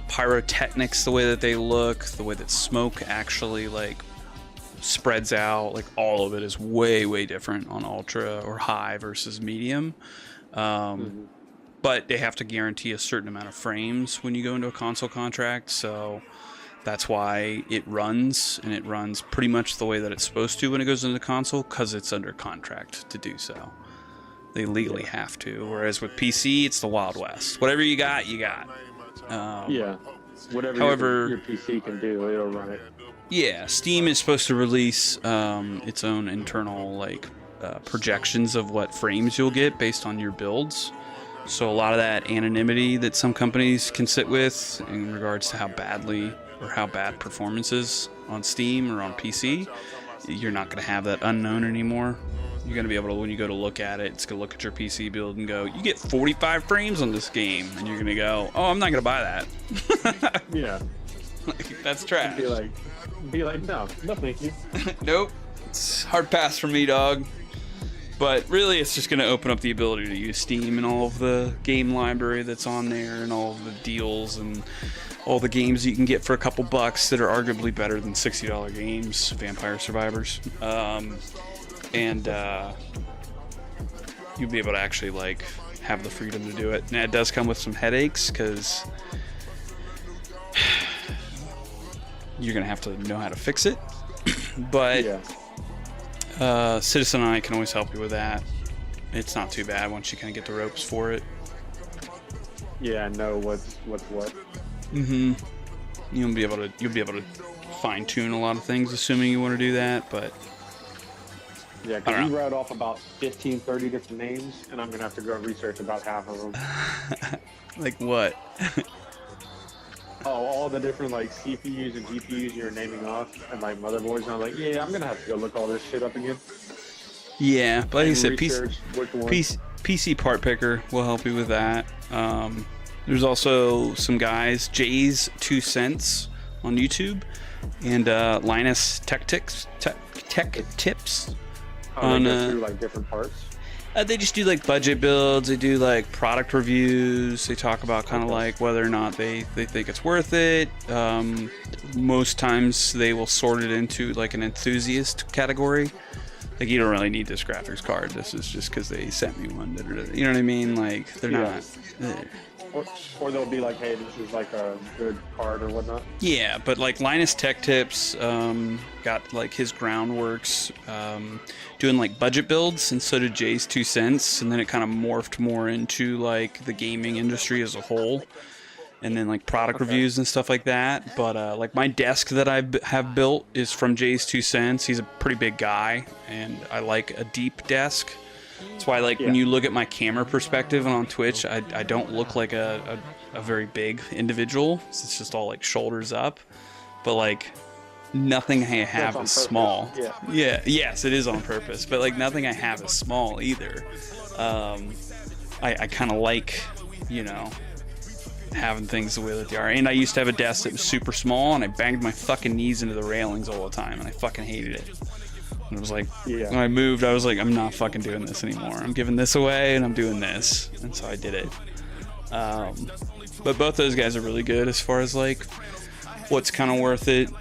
pyrotechnics, the way that they look, the way that smoke actually like spreads out, like all of it is way different on ultra or high versus medium. But they have to guarantee a certain amount of frames when you go into a console contract, so that's why it runs, and it runs pretty much the way that it's supposed to when it goes into the console, because it's under contract to do so. They legally have to, whereas with PC, it's the Wild West. Whatever you got, you got. Yeah. Whatever however, your PC can do, it'll run it. Yeah, Steam is supposed to release its own internal like projections of what frames you'll get based on your builds. So a lot of that anonymity that some companies can sit with in regards to how badly or how bad performance is on Steam or on PC, you're not going to have that unknown anymore. You're going to be able to, when you go to look at it, it's going to look at your PC build and go, you get 45 frames on this game. And you're going to go, oh, I'm not going to buy that. Yeah. Like, that's trash. Be like, no thank you. Nope. It's hard pass for me, dog. But really, it's just going to open up the ability to use Steam and all of the game library that's on there and all of the deals and all the games you can get for a couple bucks that are arguably better than $60 games, Vampire Survivors. And you'll be able to actually like have the freedom to do it. Now, it does come with some headaches because you're going to have to know how to fix it. But Citizen and I can always help you with that. It's not too bad once you kind of get the ropes for it. Yeah, know what's what. You'll be able to fine tune a lot of things, assuming you want to do that. But yeah, because you wrote off about 15, 30 different names, and I'm gonna have to go research about half of them. Like what? Oh, all the different like CPUs and GPUs you're naming off, and like motherboards. And I'm like, yeah, I'm gonna have to go look all this shit up again. Yeah, but like I said, PC PC part picker will help you with that. There's also some guys, Jay's 2 Cents on YouTube, and Linus Tech Tips on they go through like different parts. They just do like budget builds. They do like product reviews. They talk about kind of like whether or not they think it's worth it. Most times they will sort it into like an enthusiast category. Like, you don't really need this graphics card. This is just because they sent me one. You know what I mean? Like, they're not. Or they'll be like, hey, this is like a good card or whatnot. Yeah, but like Linus Tech Tips got like his groundworks doing like budget builds, and so did Jay's 2 Cents, and then it kind of morphed more into like the gaming industry as a whole, and then like product reviews and stuff like that. But like my desk that I have built is from Jay's 2 Cents. He's a pretty big guy, and I like a deep desk. That's why, like, when you look at my camera perspective and on Twitch, I don't look like a very big individual. It's just all, like, shoulders up. But, like, nothing I have is small. Yeah. Yes, it is on purpose. But, like, nothing I have is small either. I kind of like, you know, having things the way that they are. And I used to have a desk that was super small, and I banged my fucking knees into the railings all the time, and I fucking hated it. And it was like, when I moved, I was like, I'm not fucking doing this anymore. I'm giving this away, and I'm doing this. And so I did it. But both those guys are really good as far as, like, what's kind of worth it.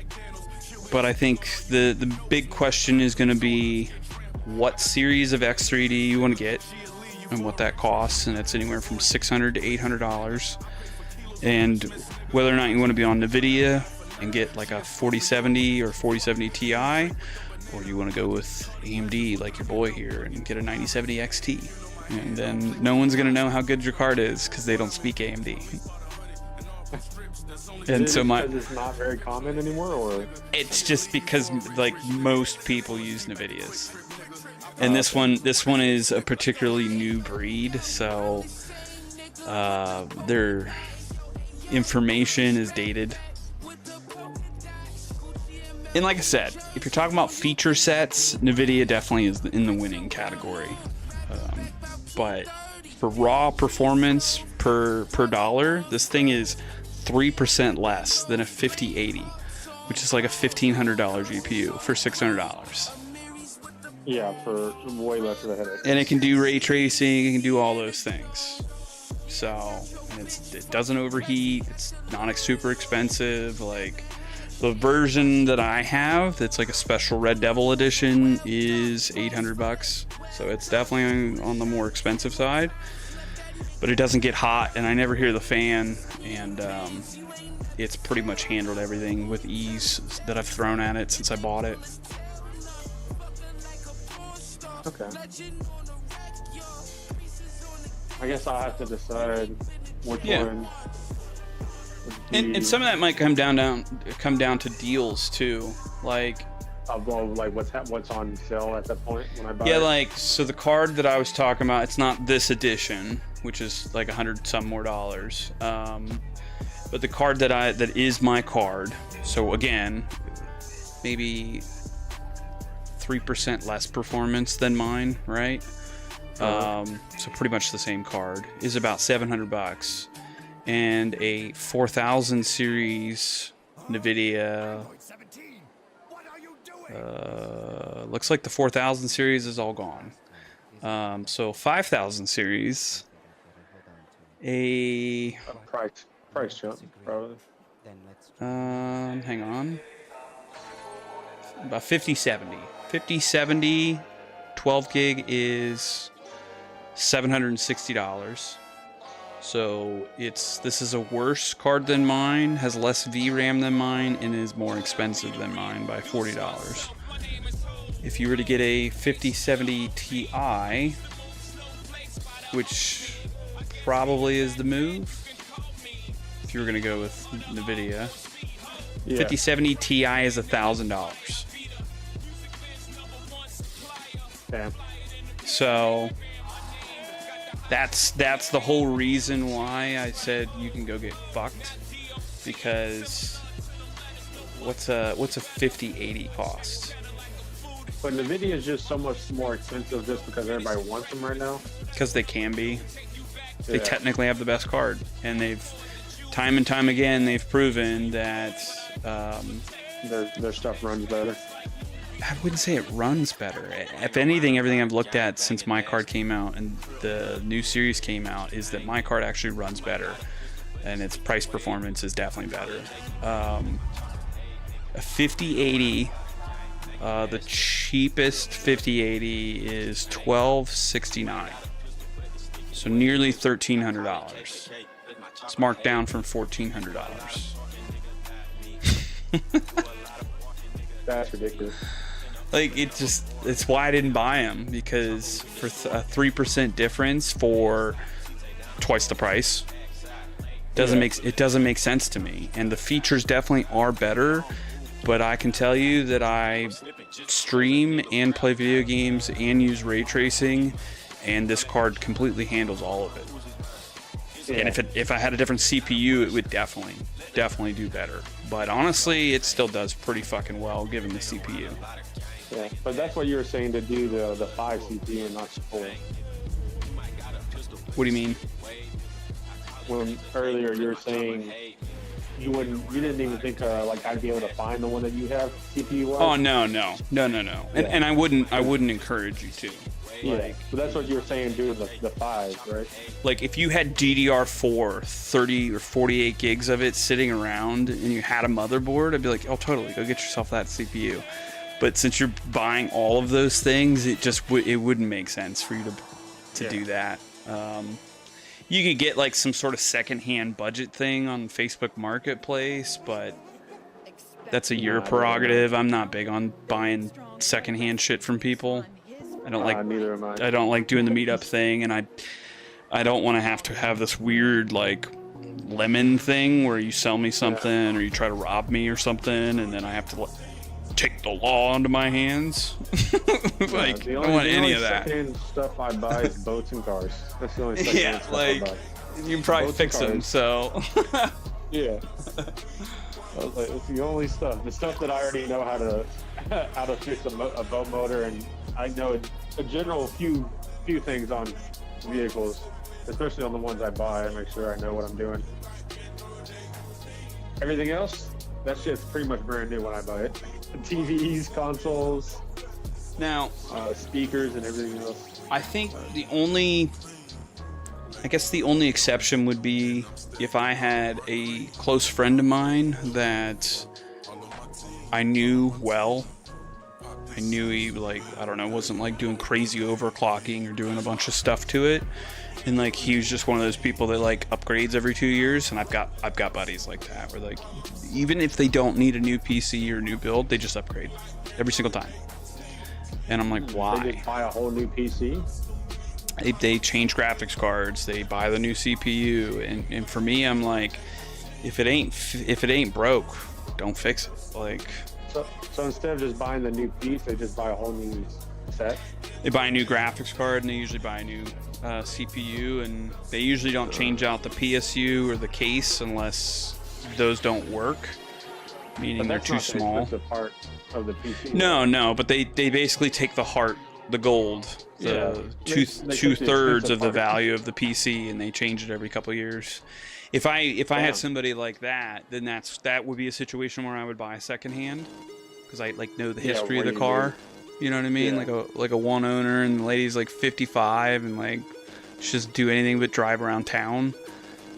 But I think the big question is going to be what series of X3D you want to get and what that costs. And it's anywhere from $600 to $800. And whether or not you want to be on NVIDIA and get, like, a 4070 or 4070 Ti, or you want to go with AMD like your boy here and get a 9070 XT. And then no one's going to know how good your card is because they don't speak AMD. And so it's not very common anymore, or it's just because like most people use NVIDIAs. And this one is a particularly new breed, so information is dated. And like I said, if you're talking about feature sets, NVIDIA definitely is in the winning category. But for raw performance per dollar, this thing is 3% less than a 5080, which is like a $1,500 GPU for $600. Yeah, for way less of a headache. And it can do ray tracing, it can do all those things. So, and it doesn't overheat, it's not super expensive. Like, the version that I have, that's like a special Red Devil edition, is $800. So it's definitely on the more expensive side. But it doesn't get hot, and I never hear the fan, and it's pretty much handled everything with ease that I've thrown at it since I bought it. Okay. I guess I'll have to decide which one. And some of that might come down to deals too, like like what's on sale at that point when I buy. Yeah, it. like so the card that I was talking about, it's not this edition, which is like $100 some more. But the card that is my card. So again, maybe 3% less performance than mine, right? So pretty much the same card, is about $700, and a 4000 series NVIDIA. Looks like the 4000 series is all gone. So 5000 series, a price jump probably. Hang on, about 5070, 12 gig is $760. So this is a worse card than mine, has less VRAM than mine, and is more expensive than mine by $40. If you were to get a 5070 Ti, which probably is the move, if you were going to go with NVIDIA, 5070 Ti is $1,000. Damn. So that's the whole reason why I said you can go get fucked, because what's a 5080 cost? But NVIDIA is just so much more expensive just because everybody wants them right now. Because they can be. They Yeah. technically have the best card, and they've time and time again they've proven that their stuff runs better. I wouldn't say it runs better. If anything, everything I've looked at since my card came out and the new series came out is that my card actually runs better, and its price performance is definitely better. A 5080, the cheapest 5080 is $1,269, so nearly $1,300. It's marked down from $1,400. That's ridiculous. Like, it's why I didn't buy them, because for a 3% difference for twice the price doesn't make sense to me. And the features definitely are better, but I can tell you that I stream and play video games and use ray tracing, and this card completely handles all of it. Yeah. And if I had a different CPU, it would definitely do better. But honestly, it still does pretty fucking well given the CPU. Yeah, but that's what you were saying, to do the 5 CPU and not the 4. What do you mean? When earlier you were saying you didn't even think like I'd be able to find the one that you have CPU wise. Oh no. And I wouldn't encourage you to. Yeah, like, but that's what you were saying, doing the 5, right? Like, if you had DDR4 30 or 48 gigs of it sitting around and you had a motherboard, I'd be like, oh, totally, go get yourself that CPU. But since you're buying all of those things, it wouldn't make sense for you to do that. You could get like some sort of secondhand budget thing on Facebook Marketplace, but that's your prerogative. I'm not big on buying secondhand shit from people. I don't like. Neither am I. I don't like doing the meetup thing, and I don't want to have this weird like lemon thing where you sell me something or you try to rob me or something, and then I have to take the law into my hands. Like, I don't want any of that. The only secondhand stuff I buy is boats and cars. That's the only secondhand stuff I buy. You can probably fix them. So Yeah. I was like, it's the only stuff. The stuff that I already know how to fix a boat motor, and I know a general few things on vehicles, especially on the ones I buy. I make sure I know what I'm doing. Everything else, that shit's pretty much brand new when I buy it. TVs, consoles, now speakers, and everything else. I think the only exception would be if I had a close friend of mine that I knew well. I knew he, like, I don't know, wasn't like doing crazy overclocking or doing a bunch of stuff to it. And like he was just one of those people that like upgrades every 2 years, and I've got buddies like that where like even if they don't need a new PC or a new build, they just upgrade every single time. And I'm like, why? They just buy a whole new PC? They change graphics cards, they buy the new CPU, and for me, I'm like, if it ain't broke, don't fix it. Like, so instead of just buying the new piece, they just buy a whole new set. They buy a new graphics card, and they usually buy a new CPU, and they usually don't change out the PSU or the case unless those don't work, meaning they're too small. The part of the PC. No, but they basically take the heart, the gold, the two-thirds of the value of the PC, and they change it every couple of years. If I had somebody like that, then that would be a situation where I would buy secondhand, because I like know the history of the car. You know what I mean? Yeah. Like a one owner, and the lady's like 55 and like just do anything but drive around town.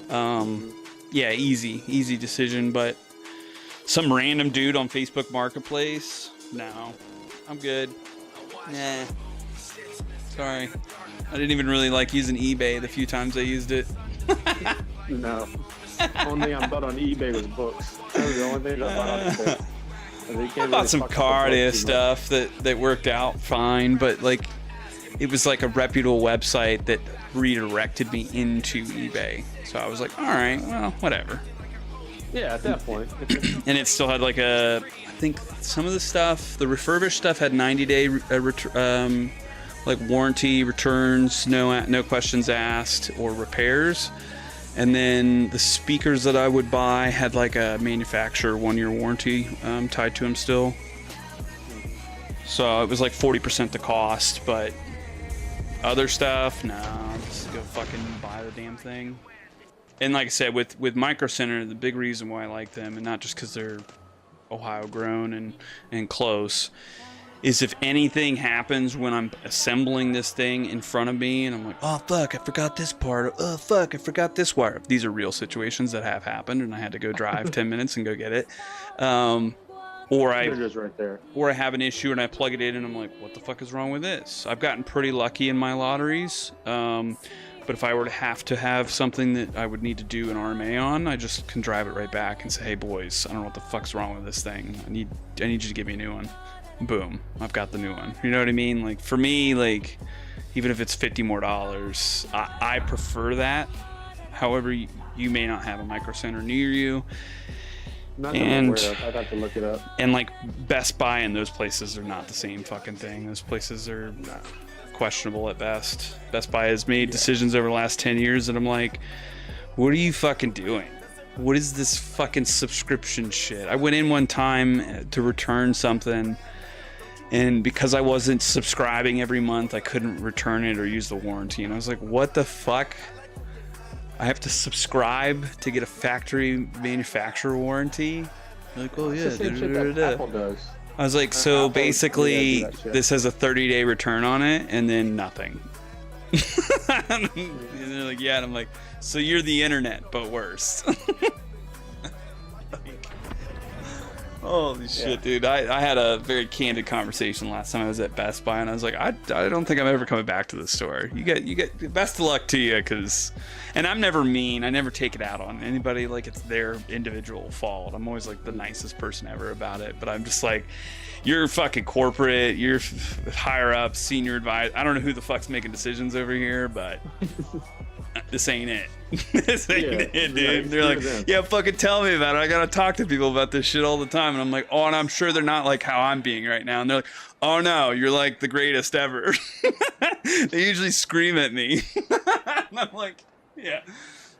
Yeah, easy decision. But some random dude on Facebook Marketplace, no, I'm good. Nah, sorry. I didn't even really like using eBay the few times I used it. No. Only thing I bought on eBay was books. That was the only thing I bought on eBay. I bought some car stuff that worked out fine, but like it was like a reputable website that redirected me into eBay. So I was like, all right, well, whatever. Yeah, at that point. And it still had like I think some of the stuff, the refurbished stuff had 90-day like warranty, returns, no questions asked, or repairs. And then the speakers that I would buy had like a manufacturer 1-year warranty tied to them still. So it was like 40% the cost, but other stuff, no, just go fucking buy the damn thing. And like I said, with Micro Center, the big reason why I like them, and not just because they're Ohio grown and close, is if anything happens when I'm assembling this thing in front of me and I'm like, oh fuck, I forgot this part, oh fuck, I forgot this wire. These are real situations that have happened, and I had to go drive 10 minutes and go get it. Or I have an issue and I plug it in and I'm like, what the fuck is wrong with this? I've gotten pretty lucky in my lotteries. But if I were to have something that I would need to do an RMA on, I just can drive it right back and say, hey boys, I don't know what the fuck's wrong with this thing. I need you to give me a new one. Boom, I've got the new one. You know what I mean? Like for me, like even if it's $50 more, I prefer that. However, you may not have a Micro Center near you. Not and I'd have to look it up. And like Best Buy and those places are not the same fucking thing. Those places are questionable at best. Best Buy has made decisions over the last 10 years that I'm like, what are you fucking doing? What is this fucking subscription shit? I went in one time to return something, and because I wasn't subscribing every month, I couldn't return it or use the warranty. And I was like, what the fuck? I have to subscribe to get a factory manufacturer warranty? Like, oh yeah, Apple does. I was like, so basically this has a 30-day return on it and then nothing. And they're like, yeah, and I'm like, so you're the internet but worse. Holy shit, dude. I had a very candid conversation last time I was at Best Buy, and I was like, I don't think I'm ever coming back to the store. You get best of luck to you, and I'm never mean. I never take it out on anybody like it's their individual fault. I'm always like the nicest person ever about it, but I'm just like, you're fucking corporate, you're higher up, senior advisor. I don't know who the fuck's making decisions over here, but this ain't it. This ain't it, dude. They're like, yeah, fucking tell me about it. I gotta talk to people about this shit all the time. And I'm like, oh, and I'm sure they're not like how I'm being right now. And they're like, oh no, you're like the greatest ever. They usually scream at me. And I'm like, yeah.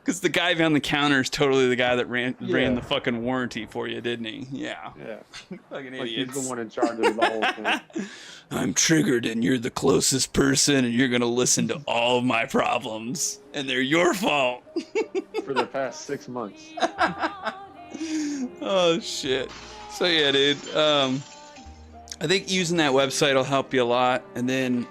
Because the guy behind the counter is totally the guy that ran Yeah. the fucking warranty for you, didn't he? Yeah. Yeah. Fucking Like idiots. he's the one in charge of the whole thing. I'm triggered and you're the closest person and you're going to listen to all of my problems. And they're your fault. For the past 6 months. Oh, shit. So, yeah, dude. I think using that website will help you a lot. And then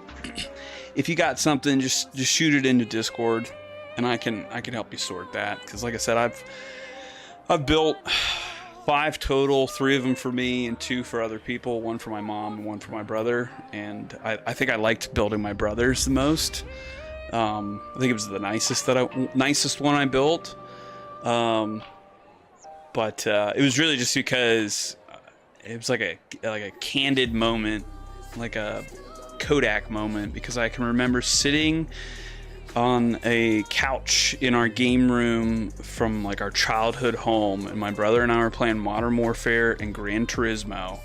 if you got something, just shoot it into Discord. And I can help you sort that. Because, like I said, I've built 5 total, 3 of them for me and 2 for other people, 1 for my mom and 1 for my brother. And I think I liked building my brother's the most. I think it was the nicest one I built. But it was really just because it was like a candid moment, like a Kodak moment, because I can remember sitting on a couch in our game room from like our childhood home, and my brother and I were playing Modern Warfare and Gran Turismo,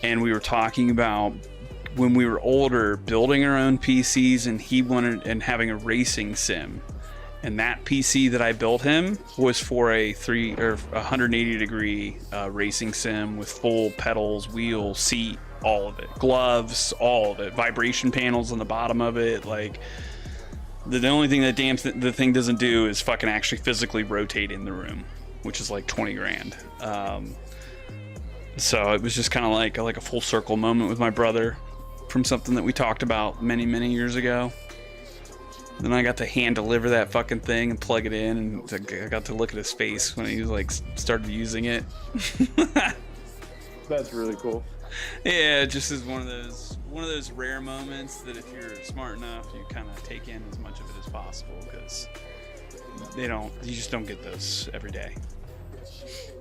and we were talking about when we were older building our own PCs, and he wanted and having a racing sim, and that PC that I built him was for a 180 degree racing sim with full pedals, wheel, seat, all of it, gloves, all of it, vibration panels on the bottom of it, like. The only thing that the thing doesn't do is fucking actually physically rotate in the room, which is like 20 grand. So it was just kind of like a full circle moment with my brother from something that we talked about many, many years ago. Then I got to hand deliver that fucking thing and plug it in, and I got to look at his face when he was like started using it. That's really cool. Yeah, it just is one of those rare moments that if you're smart enough, you kind of take in as much of it as possible, because you just don't get those every day.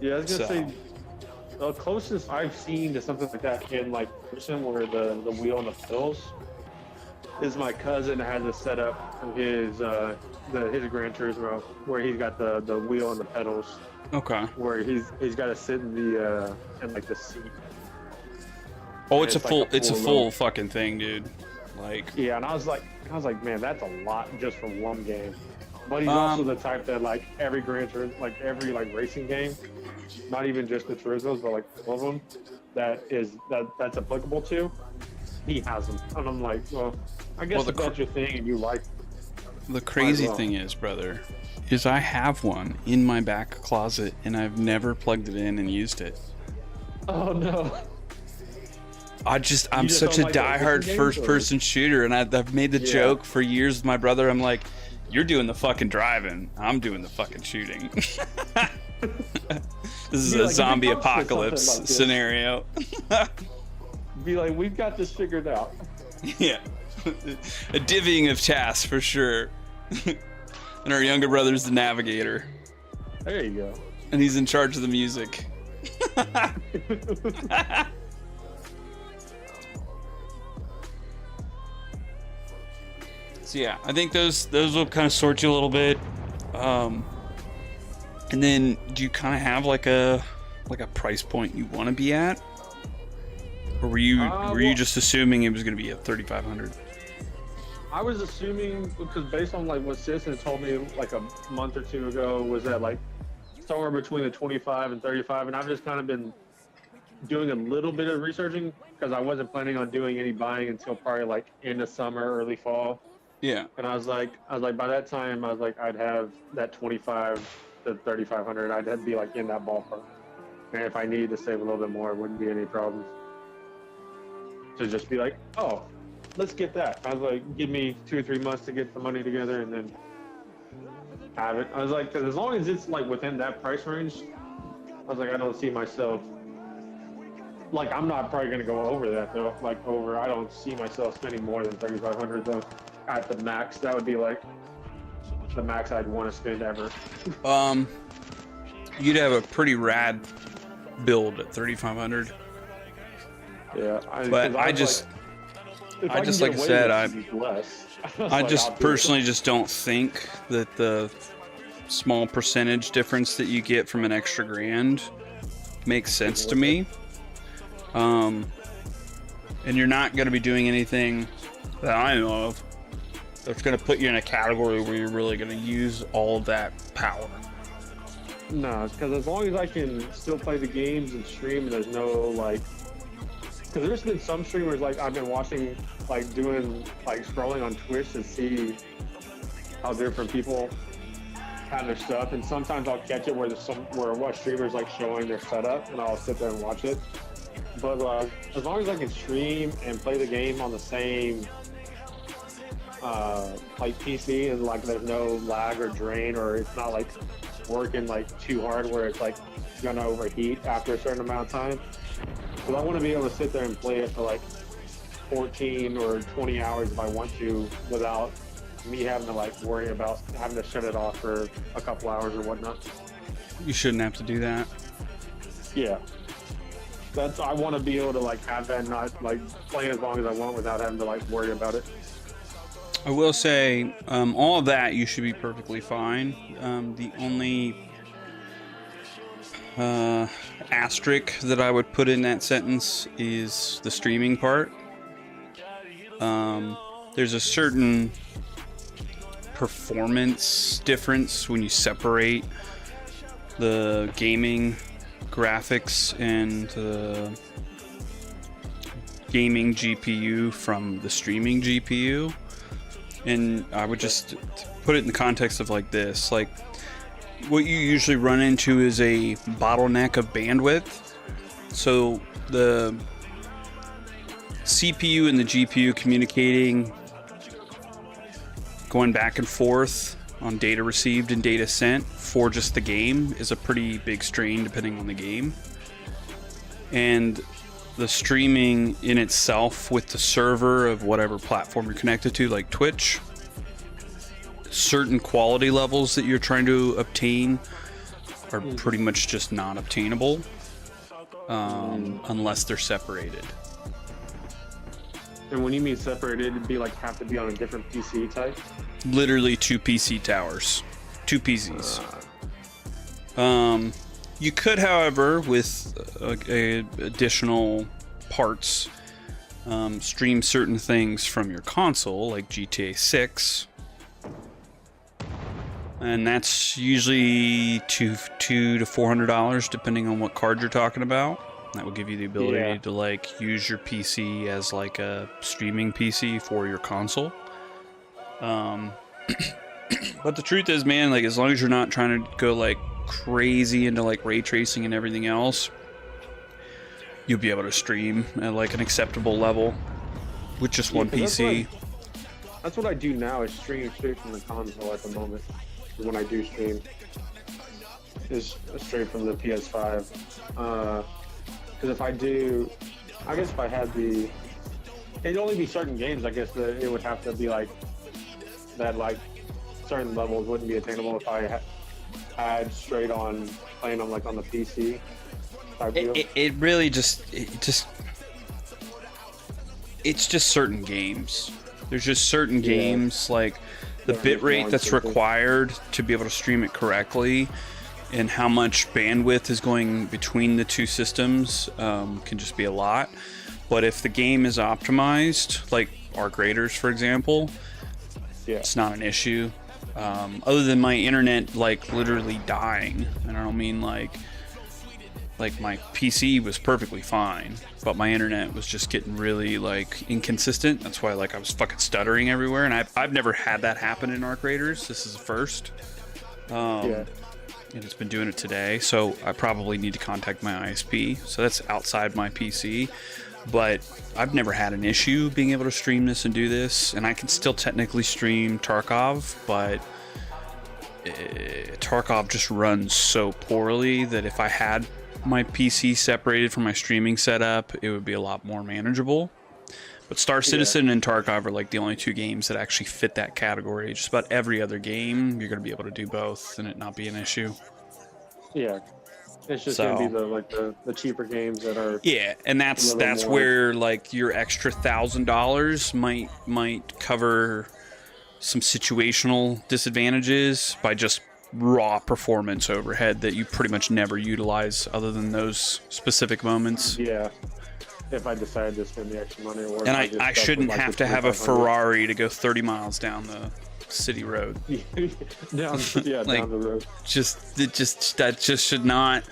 Yeah, I was gonna say the closest I've seen to something like that in like person where the wheel and the pedals is my cousin has a setup for his Gran Turismo where he's got the wheel and the pedals. Okay. Where he's got to sit in the seat. Oh, it's a full fucking thing, dude. Like. Yeah, and I was like, man, that's a lot just for one game. But he's also the type that like every Gran Turismo, like every like racing game, not even just the Turismos, but like all of them, that's applicable to, he has them. And I'm like, well, I guess if that's your thing and you like. The crazy thing is, brother, is I have one in my back closet and I've never plugged it in and used it. Oh no. I'm such a diehard first-person shooter, and I've made the joke for years with my brother. I'm like, you're doing the fucking driving, I'm doing the fucking shooting. This is a zombie apocalypse scenario. Be like, we've got this figured out. Yeah, a divvying of tasks for sure. And our younger brother's the navigator. There you go. And he's in charge of the music. So yeah, I think those will kind of sort you a little bit. And then do you kind of have like a price point you want to be at, or were you just assuming it was going to be at 3,500? I was assuming, because based on like what Citizen told me like a month or two ago, was that like somewhere between the 25 and 35, and I've just kind of been doing a little bit of researching because I wasn't planning on doing any buying until probably like end of summer, early fall. Yeah. And I was like by that time I was like I'd have that 25 to 3,500. I'd be like in that ballpark. And if I needed to save a little bit more, it wouldn't be any problem. To just be like, oh, let's get that. I was like, give me 2 or 3 months to get the money together and then have it. I was like, because as long as it's like within that price range, I was like, I don't see myself. Like, I'm not probably gonna go over that though. I don't see myself spending more than 3,500 though. At the max, that would be like the max I'd want to spend ever. You'd have a pretty rad build at 3,500. Yeah, I just personally just don't think that the small percentage difference that you get from an extra grand makes sense to me. And you're not going to be doing anything that I know of that's going to put you in a category where you're really going to use all of that power. No, because as long as I can still play the games and stream, and there's no like, because there's been some streamers like I've been watching, like doing like scrolling on Twitch to see how different people have their stuff, and sometimes I'll catch it where what streamers like showing their setup, and I'll sit there and watch it. But as long as I can stream and play the game on the same like PC, and like there's no lag or drain, or it's not like working like too hard where it's like gonna overheat after a certain amount of time. So I want to be able to sit there and play it for like 14 or 20 hours if I want to, without me having to like worry about having to shut it off for a couple hours or whatnot. You shouldn't have to do that. Yeah. I want to be able to like have that, not like playing as long as I want without having to like worry about it. I will say, all of that you should be perfectly fine. The only asterisk that I would put in that sentence is the streaming part. There's a certain performance difference when you separate the gaming graphics and the gaming GPU from the streaming GPU. And I would just put it in the context of like this, like what you usually run into is a bottleneck of bandwidth. So the CPU and the GPU communicating, going back and forth on data received and data sent for just the game is a pretty big strain depending on the game. And the streaming in itself with the server of whatever platform you're connected to, like Twitch, certain quality levels that you're trying to obtain are pretty much just not obtainable unless they're separated. And when you mean separated, it'd be like have to be on a different PC type? Literally 2 PC towers. 2 PCs. You could, however, with additional parts, stream certain things from your console, like GTA 6. And that's usually $200 to $400, depending on what card you're talking about. That will give you the ability to like use your PC as like a streaming PC for your console. But the truth is, man, like as long as you're not trying to go like crazy into like ray tracing and everything else, you'll be able to stream at like an acceptable level with just one PC. That's what I do now, is stream straight from the console at the moment. When I do stream, is straight from the PS5. Because if I do, I guess if I had it'd only be certain games. I guess that it would have to be like that. Like certain levels wouldn't be attainable if I had straight on playing on like on the PC. It really it's just certain games. There's just certain games like the bitrate that's required to be able to stream it correctly, and how much bandwidth is going between the two systems can just be a lot. But if the game is optimized, like our graders, for example, it's not an issue. Other than my internet like literally dying, and I don't mean like my PC was perfectly fine, but my internet was just getting really like inconsistent. That's why like I was fucking stuttering everywhere, and I've never had that happen in Arc Raiders. This is the first. And it's been doing it today, so I probably need to contact my ISP. So that's outside my PC, but I've never had an issue being able to stream this and do this, and I can still technically stream Tarkov, but Tarkov just runs so poorly that if I had my PC separated from my streaming setup, it would be a lot more manageable. But Star Citizen and Tarkov are like the only 2 games that actually fit that category. Just about every other game, you're going to be able to do both and it not be an issue. Yeah, it's just going to be the cheaper games that are. Yeah, and that's where like your extra $1,000 might cover some situational disadvantages by just raw performance overhead that you pretty much never utilize other than those specific moments. Yeah. if I decided to spend the extra money. Or And if just I stuck shouldn't with, like, have the to have a 2500. Ferrari to go 30 miles down the city road. down the road. That just should not,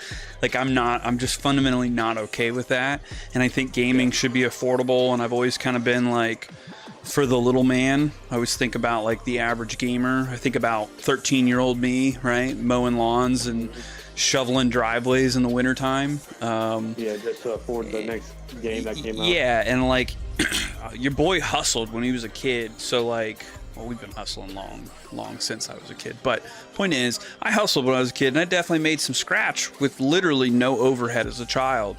like, I'm just fundamentally not okay with that. And I think gaming should be affordable, and I've always kind of been like, for the little man. I always think about like the average gamer. I think about 13-year-old me, right? Mowing lawns and shoveling driveways in the wintertime. Yeah, just to afford the next game that came out. Yeah, and like your boy hustled when he was a kid, so like, well, we've been hustling long since I was a kid. But point is, I hustled when I was a kid, and I definitely made some scratch with literally no overhead as a child.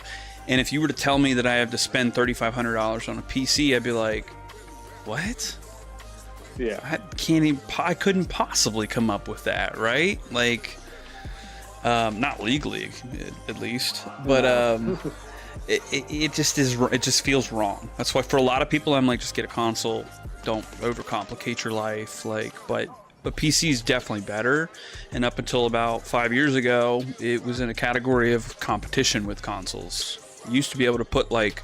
And if you were to tell me that I have to spend $3,500 on a PC, I'd be like, what? Yeah, I couldn't possibly come up with that, right? Like, not legally, at least, but it just feels wrong. That's why for a lot of people, I'm like, just get a console. Don't overcomplicate your life. Like, but PC is definitely better. And up until about 5 years ago, it was in a category of competition with consoles. You used to be able to put like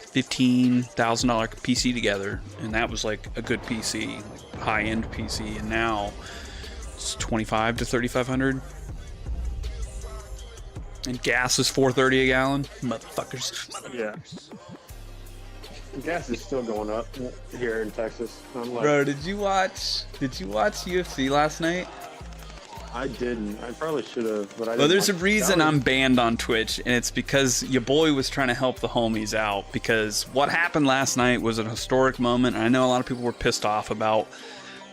$15,000 PC together, and that was like a good PC, like high-end PC. And now it's $2,500 to $3,500. And gas is $4.30 a gallon, motherfuckers. Yeah. Gas is still going up here in Texas. I'm like, Bro, did you watch UFC last night? I didn't. I probably should have, but I didn't. Well, there's a watch it. reason I'm banned on Twitch, and it's because your boy was trying to help the homies out. Because what happened last night was an historic moment. And I know a lot of people were pissed off about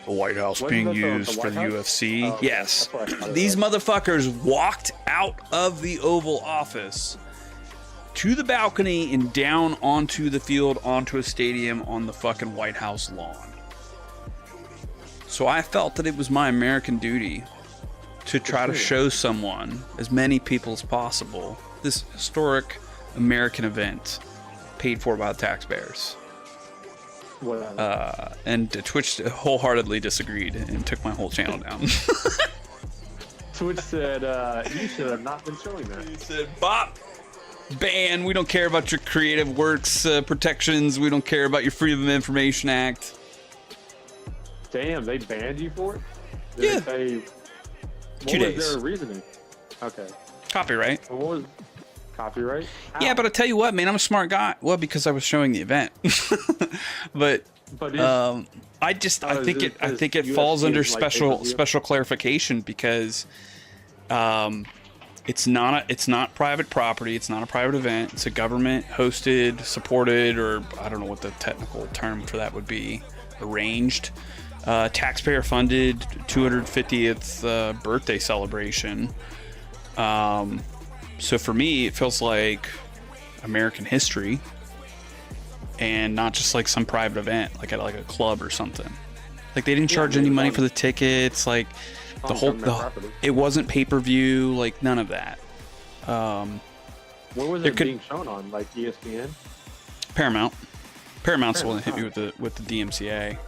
the White House being used for the UFC. Oh, yes. that's what I thought. These motherfuckers walked out of the Oval Office to the balcony and down onto the field, onto a stadium on the fucking White House lawn. So I felt that it was my American duty to try to show someone, as many people as possible, this historic American event paid for by the taxpayers. And Twitch wholeheartedly disagreed and took my whole channel down. Twitch said, you should have not been showing that. He said, Bop, ban, we don't care about your creative works protections, we don't care about your Freedom of Information Act. Damn, they banned you for it? Yeah. What 2 days. was their reasoning? Okay. Copyright. What was copyright? How? Yeah, but I tell you what, man, I'm a smart guy. Well, because I was showing the event. but I think it falls under special clarification because it's not private property, it's not a private event, it's a government hosted, supported, or I don't know what the technical term for that would be, arranged, taxpayer funded 250th birthday celebration. So for me, it feels like American history and not just like some private event, like at like a club or something. Like they didn't charge any money for the tickets, like it wasn't pay-per-view, like none of that. What was it being shown on? Like ESPN? Paramount's the one that hit me with the DMCA.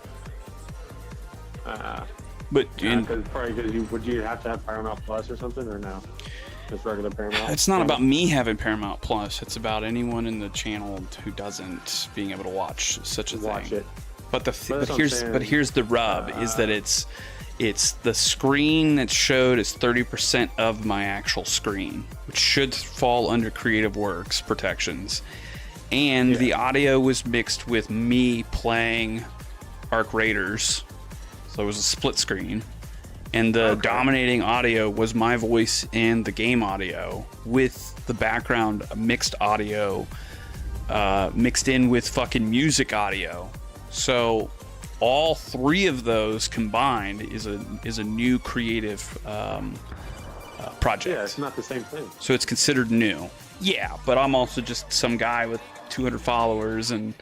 But would you have to have Paramount Plus or something, or no? Just regular Paramount? It's not about me having Paramount Plus. It's about anyone in the channel who doesn't being able to watch such a thing. But here's the rub: is that it's the screen that's showed is 30% of my actual screen, which should fall under Creative Works protections, and the audio was mixed with me playing Arc Raiders, so it was a split screen. And the dominating audio was my voice and the game audio with the background mixed audio mixed in with fucking music audio. So all three of those combined is a new creative project. Yeah, it's not the same thing. So it's considered new. Yeah, but I'm also just some guy with 200 followers and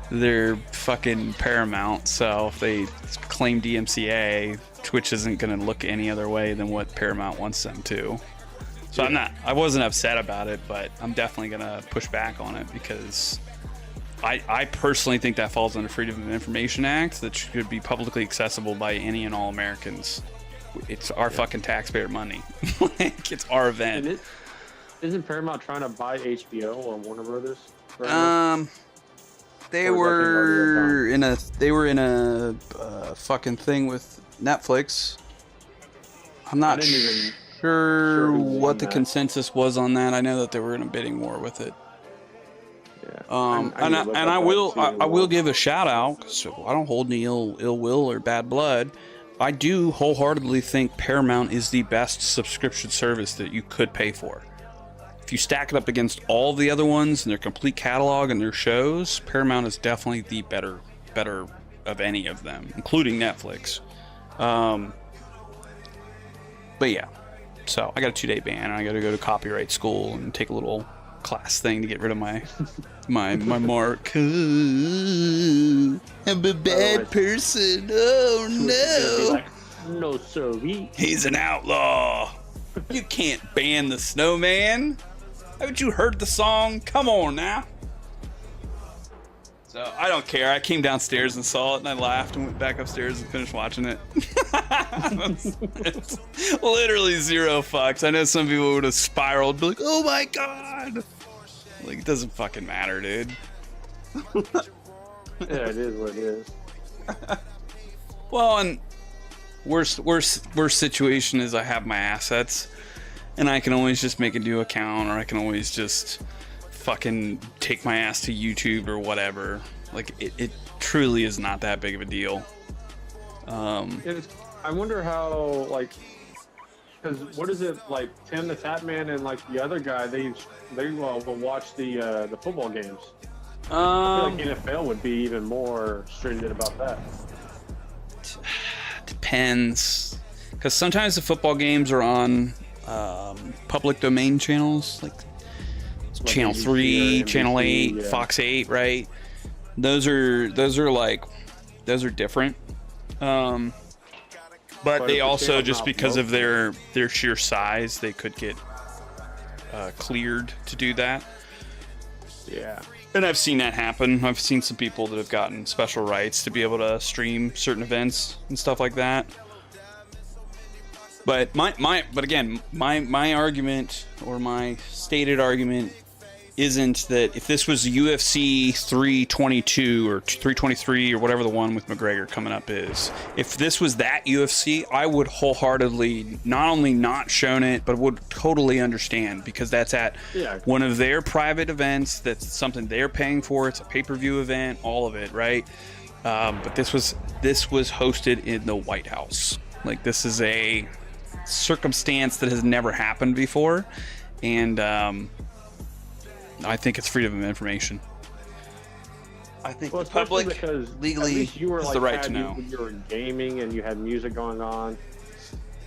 they're fucking Paramount. So if they claim DMCA, Twitch isn't going to look any other way than what Paramount wants them to. So I wasn't upset about it, but I'm definitely going to push back on it because I personally think that falls under Freedom of Information Act that should be publicly accessible by any and all Americans. It's our fucking taxpayer money. Like, it's our event. Isn't Paramount trying to buy HBO or Warner Brothers? Right now? They Or is that thing were in a fucking thing with Netflix. I'm not didn't even sure who what won the that. consensus was on that. I know that they were in a bidding war with it. Yeah. And I will give a shout out. So I don't hold any ill will or bad blood. I do wholeheartedly think Paramount is the best subscription service that you could pay for. If you stack it up against all the other ones and their complete catalog and their shows, Paramount is definitely the better of any of them, including Netflix. But yeah, so I got a 2-day ban. And I got to go to copyright school and take a little class thing to get rid of my mark. I'm a bad person. Oh no! No, sorry. He's an outlaw. You can't ban the Snowman. Haven't you heard the song? Come on now. So I don't care. I came downstairs and saw it, and I laughed and went back upstairs and finished watching it. It's literally zero fucks. I know some people would have spiraled, be like, "Oh my god!" Like, it doesn't fucking matter, dude. Yeah, it is what it is. Well, and worst situation is I have my assets, and I can always just make a new account, or I can always just fucking take my ass to YouTube or whatever. Like, it truly is not that big of a deal. I wonder how, like, because what is it, like, Tim the Tatman and, like, the other guy, they will watch the football games. I feel like NFL would be even more stringent about that. Depends, because sometimes the football games are on public domain channels, like Channel 3, Channel 8, yeah. Fox 8, right? Those are different. But they also, just because of their sheer size, they could get cleared to do that. Yeah. And I've seen that happen. I've seen some people that have gotten special rights to be able to stream certain events and stuff like that. But my argument, or my stated argument, isn't that if this was UFC 322 or 323 or whatever the one with McGregor coming up is, if this was that UFC, I would wholeheartedly not only not shown it, but would totally understand, because that's at one of their private events. That's something they're paying for. It's a pay-per-view event, all of it, right? But this was hosted in the White House. Like, this is a circumstance that has never happened before, and I think it's freedom of information. I think the public legally has the right to know. You were gaming and you had music going on.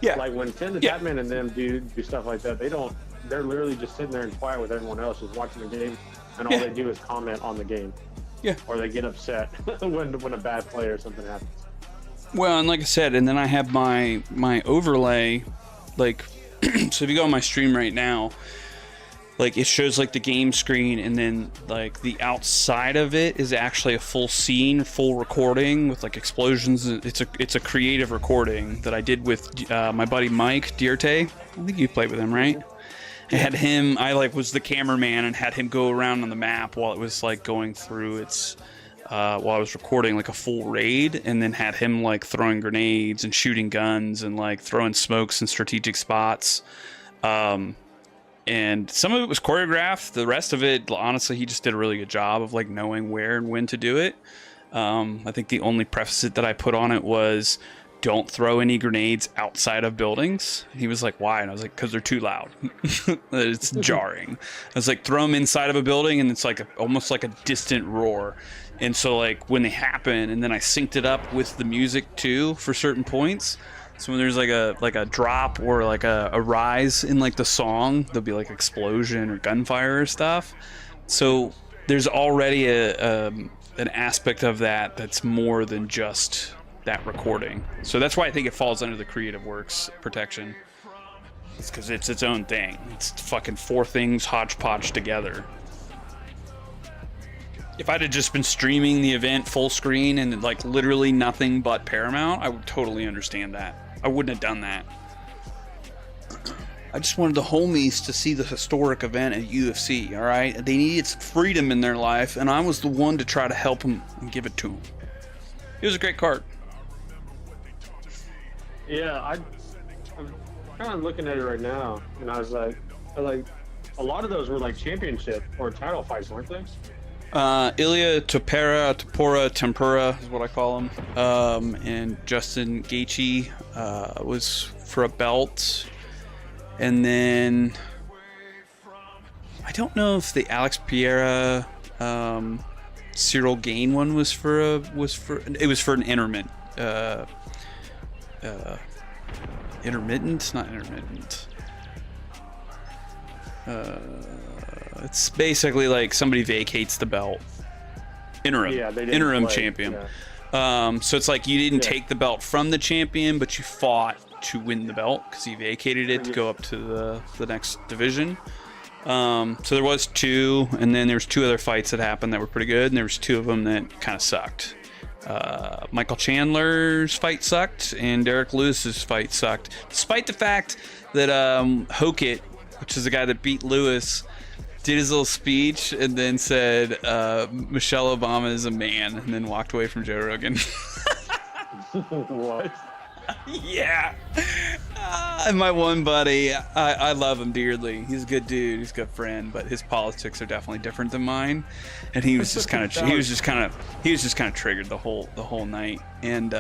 Yeah. Like when Tim the Tatman and them do stuff like that, they're literally just sitting there and quiet with everyone else, just watching the game, and all they do is comment on the game. Yeah. Or they get upset when a bad play or something happens. Well, and like I said, and then I have my overlay, like, so if you go on my stream right now, like, it shows like the game screen, and then like the outside of it is actually a full scene, full recording with like explosions. It's a creative recording that I did with my buddy Mike Dierte. I think you played with him, right? I had him. I was the cameraman and had him go around on the map while it was like going through its. While I was recording like a full raid, and then had him like throwing grenades and shooting guns and like throwing smokes in strategic spots. And some of it was choreographed. The rest of it, honestly, he just did a really good job of like knowing where and when to do it. I think the only preface that I put on it was, don't throw any grenades outside of buildings. And he was like, why? And I was like, because they're too loud. It's jarring. I was like, throw them inside of a building, and it's like almost like a distant roar. And so like when they happen, and then I synced it up with the music too for certain points. So when there's like a drop or like a rise in like the song, there'll be like explosion or gunfire or stuff. So there's already an aspect of that that's more than just that recording. So that's why I think it falls under the Creative Works protection. It's because it's its own thing. It's fucking 4 things hodgepodge together. If I'd have just been streaming the event full screen and like literally nothing but Paramount, I would totally understand that. I wouldn't have done that. I just wanted the homies to see the historic event at UFC, all right? They needed some freedom in their life, and I was the one to try to help them and give it to them. It was a great card. Yeah, I'm kind of looking at it right now, and I was like, a lot of those were like championship or title fights, weren't they? Ilya Tapora Tempura is what I call him. And Justin Gaethje was for a belt. And then I don't know if the Alex Pereira Cyril Gain one was for an intermittent. Not intermittent. It's basically like somebody vacates the belt. Interim champion. Yeah. So it's like you didn't take the belt from the champion, but you fought to win the belt because he vacated it to go up to the next division. So there was 2, and then there's 2 other fights that happened that were pretty good, and there was 2 of them that kind of sucked. Michael Chandler's fight sucked, and Derek Lewis's fight sucked, despite the fact that Hokit, which is the guy that beat Lewis, did his little speech and then said Michelle Obama is a man, and then walked away from Joe Rogan. What? Yeah. And my one buddy, I love him dearly. He's a good dude. He's a good friend, but his politics are definitely different than mine. And he was just kind of he was just kind of triggered the whole night. And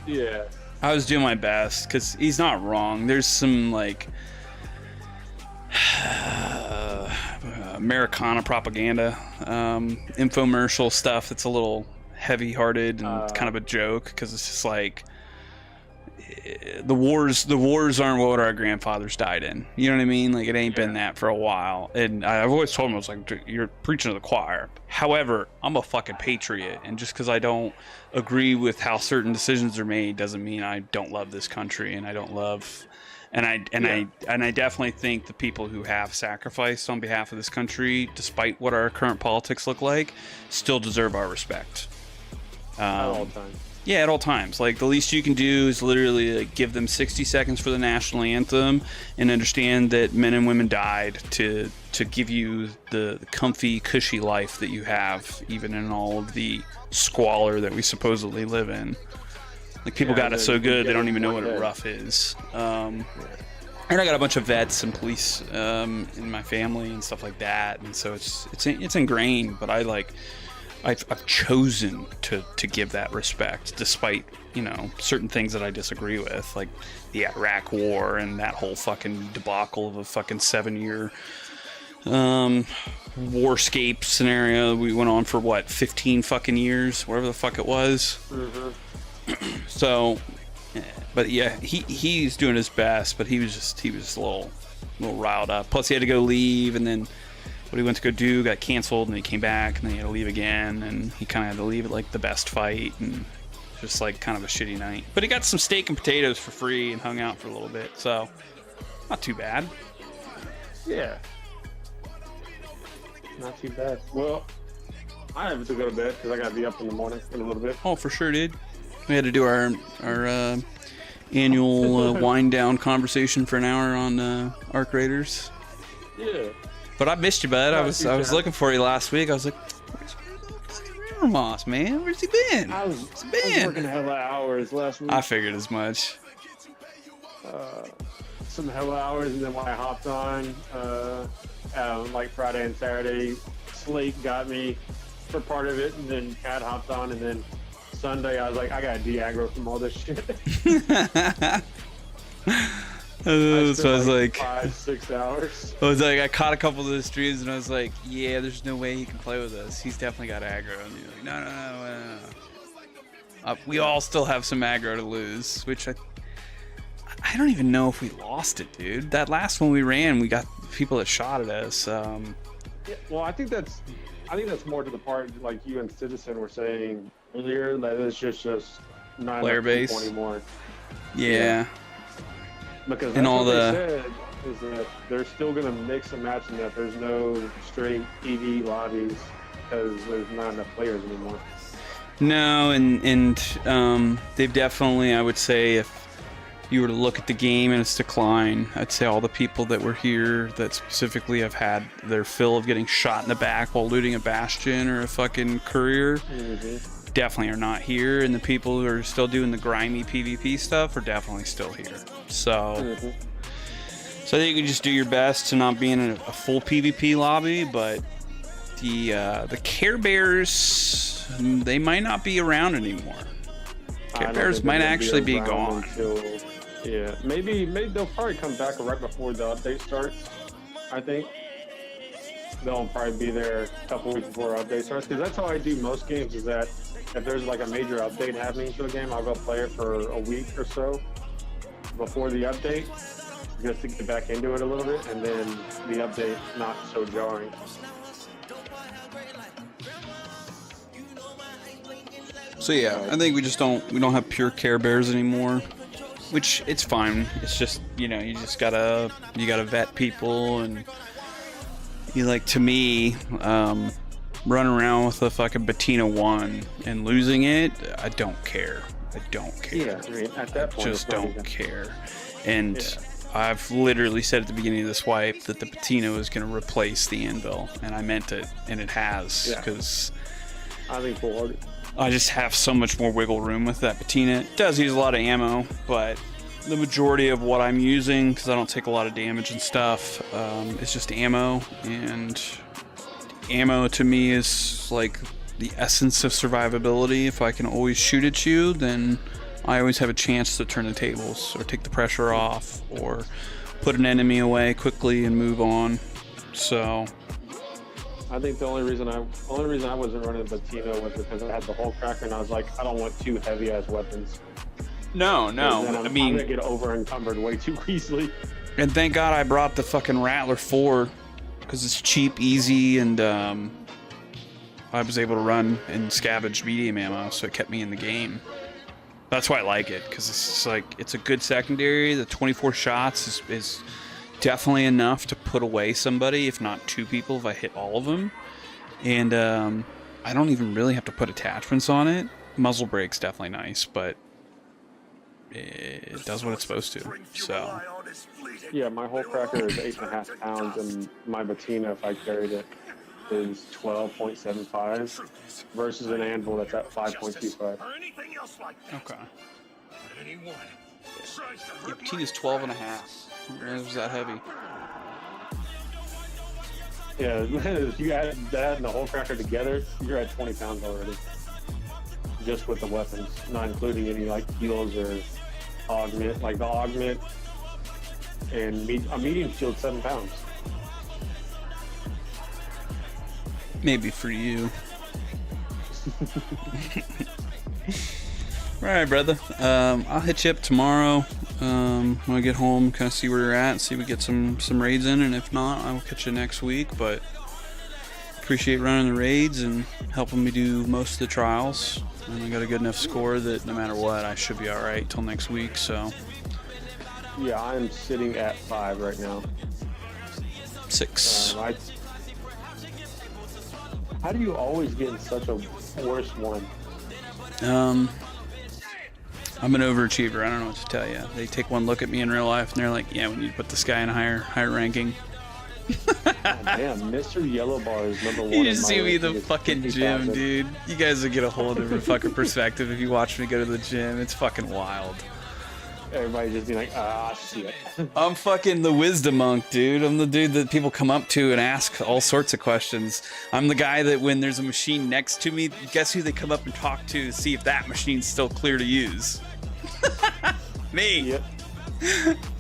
yeah, I was doing my best because he's not wrong. There's some like Americana propaganda, infomercial stuff that's a little heavy-hearted and kind of a joke because it's just like the wars aren't what our grandfathers died in. You know what I mean? Like it ain't been that for a while. And I've always told him, I was like, you're preaching to the choir. However, I'm a fucking patriot, and just because I don't agree with how certain decisions are made doesn't mean I don't love this country and I don't love. And I definitely think the people who have sacrificed on behalf of this country, despite what our current politics look like, still deserve our respect. At all times. Yeah, at all times. Like the least you can do is literally like, give them 60 seconds for the national anthem and understand that men and women died to give you the comfy, cushy life that you have, even in all of the squalor that we supposedly live in. Like people got it so good they don't even know what a rough is. And I got a bunch of vets and police in my family and stuff like that, and so it's ingrained. But I've chosen to give that respect, despite certain ththings that I disagree with, like the Iraq War and that whole fucking debacle of a fucking 7-year warscape scenario. We went on for 15 fucking years, whatever the fuck it was. Mm-hmm. So, but yeah, he's doing his best, but he was a little riled up. Plus, he had to go leave, and then what he went to go do got canceled, and he came back, and then he had to leave again, and he kind of had to leave at like the best fight, and just like kind of a shitty night. But he got some steak and potatoes for free and hung out for a little bit, so not too bad. Yeah, not too bad. Well, I have to go to bed because I got to be up in the morning in a little bit. Oh, for sure, dude. We had to do our annual wind down conversation for an hour on Arc Raiders. Yeah. But I missed you, bud. I was looking for you last week. I was like, where's River Moss, man? Where's he been? I was working hella hours last week. I figured as much. Some hella hours, and then when I hopped on, like Friday and Saturday, Slate got me for part of it, and then Cat hopped on, and then Sunday I was like, I got de-aggro from all this shit. So I was like 5-6 hours. I was like, I caught a couple of those streams, and I was like, yeah, there's no way he can play with us. He's definitely got aggro. And you're like, no. We all still have some aggro to lose, which I don't even know if we lost it, dude. That last one we ran, we got people that shot at us. Yeah, well, I think that's more to the part like you and Citizen were saying earlier, that it's just not player base anymore. Yeah. Because that's what they said, is that they're still going to mix and match, and that there's no straight EV lobbies because there's not enough players anymore. No, and they've definitely, I would say, you were to look at the game and its decline, I'd say all the people that were here that specifically have had their fill of getting shot in the back while looting a bastion or a fucking courier definitely are not here, and the people who are still doing the grimy PvP stuff are definitely still here. So, so I think you can just do your best to not be in a full PvP lobby, but the Care Bears, they might not be around anymore. Care Bears might actually be gone. Yeah, maybe they'll probably come back right before the update starts. I think they'll probably be there a couple weeks before update starts, because that's how I do most games. Is that if there's like a major update happening to a game, I'll go play it for a week or so before the update, just to get back into it a little bit, and then the update not so jarring. So yeah, I think we don't have pure Care Bears anymore, which it's fine. It's just, you know, you gotta vet people, and you, like, to me, run around with a fucking Bettina 1 and losing it, I don't care. I don't care. Yeah, I mean, at that point, just don't care. And I've literally said at the beginning of this wipe that the Bettina was going to replace the Anvil, and I meant it, and it has, because I think forward. I just have so much more wiggle room with that Bettina. It does use a lot of ammo, but the majority of what I'm using, because I don't take a lot of damage and stuff, is just ammo, and ammo to me is like the essence of survivability. If I can always shoot at you, then I always have a chance to turn the tables, or take the pressure off, or put an enemy away quickly and move on. So I think the only reason I wasn't running Bettina was because I had the Hole Cracker, and I was like, I don't want two heavy ass weapons. No. I mean, I'm gonna get over encumbered way too easily. And thank God I brought the fucking Rattler 4, because it's cheap, easy, and I was able to run and scavenge medium ammo, so it kept me in the game. That's why I like it, because it's like, it's a good secondary. The 24 shots is definitely enough to put away somebody, if not two people, if I hit all of them. And I don't even really have to put attachments on it. Muzzle brake's definitely nice, but it does what it's supposed to. So yeah, my Hole Cracker is 8.5 pounds, and my Bettina, if I carried it, is 12.75 versus an Anvil that's at 5.25. Okay. Yeah, Bettina's 12.5. It was that heavy. Yeah, if you add that and the Hole Cracker together, you're at 20 pounds already. Just with the weapons, not including any like heals or augment. Like the augment and a medium shield, 7 pounds. Maybe for you. Alright, brother. I'll hit you up tomorrow when I get home, kind of see where you're at, and see if we get some raids in, and if not, I will catch you next week. But appreciate running the raids and helping me do most of the trials. And I got a good enough score that no matter what, I should be alright till next week, so. Yeah, I'm sitting at 5 right now. 6. How do you always get in such a worse one? I'm an overachiever. I don't know what to tell you. They take one look at me in real life and they're like, yeah, we need to put this guy in a higher ranking. Oh, man, Mr. Yellow Bar is number 1. You just see me in the fucking gym, dude. You guys will get a whole different fucking perspective if you watch me go to the gym. It's fucking wild. Everybody just be like, ah, shit. I'm fucking the wisdom monk, dude. I'm the dude that people come up to and ask all sorts of questions. I'm the guy that when there's a machine next to me, guess who they come up and talk to see if that machine's still clear to use? Me. Yep.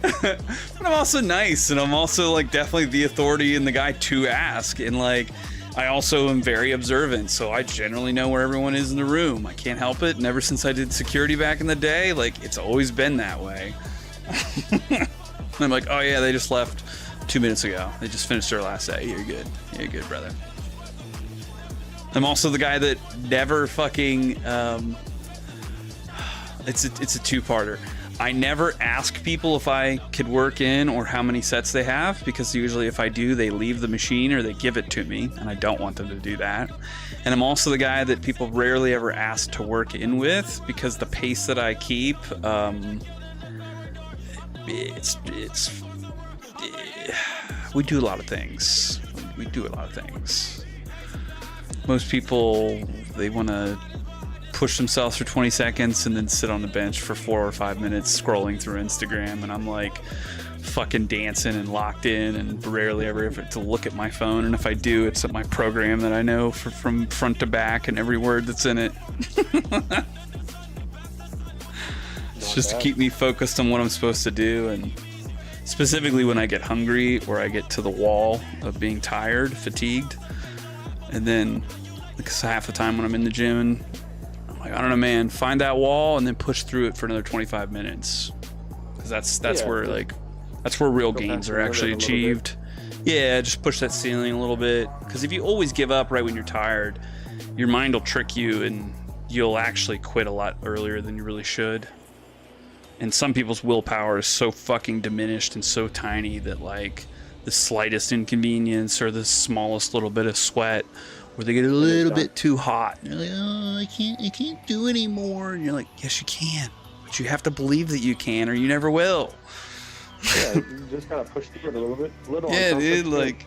But I'm also nice, and I'm also like definitely the authority and the guy to ask, and like I also am very observant, so I generally know where everyone is in the room. I can't help it, and ever since I did security back in the day, like it's always been that way. I'm like, oh yeah, they just left 2 minutes ago. They just finished their last day. You're good. You're good, brother. I'm also the guy that never fucking it's a two-parter. I never ask people if I could work in or how many sets they have, because usually if I do, they leave the machine or they give it to me, and I don't want them to do that. And I'm also the guy that people rarely ever ask to work in with, because the pace that I keep, we do a lot of things. We do a lot of things. Most people, they want to push themselves for 20 seconds and then sit on the bench for 4 or 5 minutes scrolling through Instagram, and I'm like fucking dancing and locked in and rarely ever to look at my phone, and if I do, it's at my program that I know from front to back and every word that's in it. It's just to keep me focused on what I'm supposed to do, and specifically when I get hungry or I get to the wall of being tired, fatigued, and then because half the time when I'm in the gym and I'm like, I don't know, man, find that wall and then push through it for another 25 minutes, because that's where that's where real gains are actually achieved. Yeah, just push that ceiling a little bit, because if you always give up right when you're tired, your mind will trick you and you'll actually quit a lot earlier than you really should. And some people's willpower is so fucking diminished and so tiny that like the slightest inconvenience or the smallest little bit of sweat, where they get a little bit too hot, and they're like, oh, I can't do anymore. And you're like, yes, you can, but you have to believe that you can, or you never will. Yeah, you just gotta push through it a little bit. Yeah, dude, like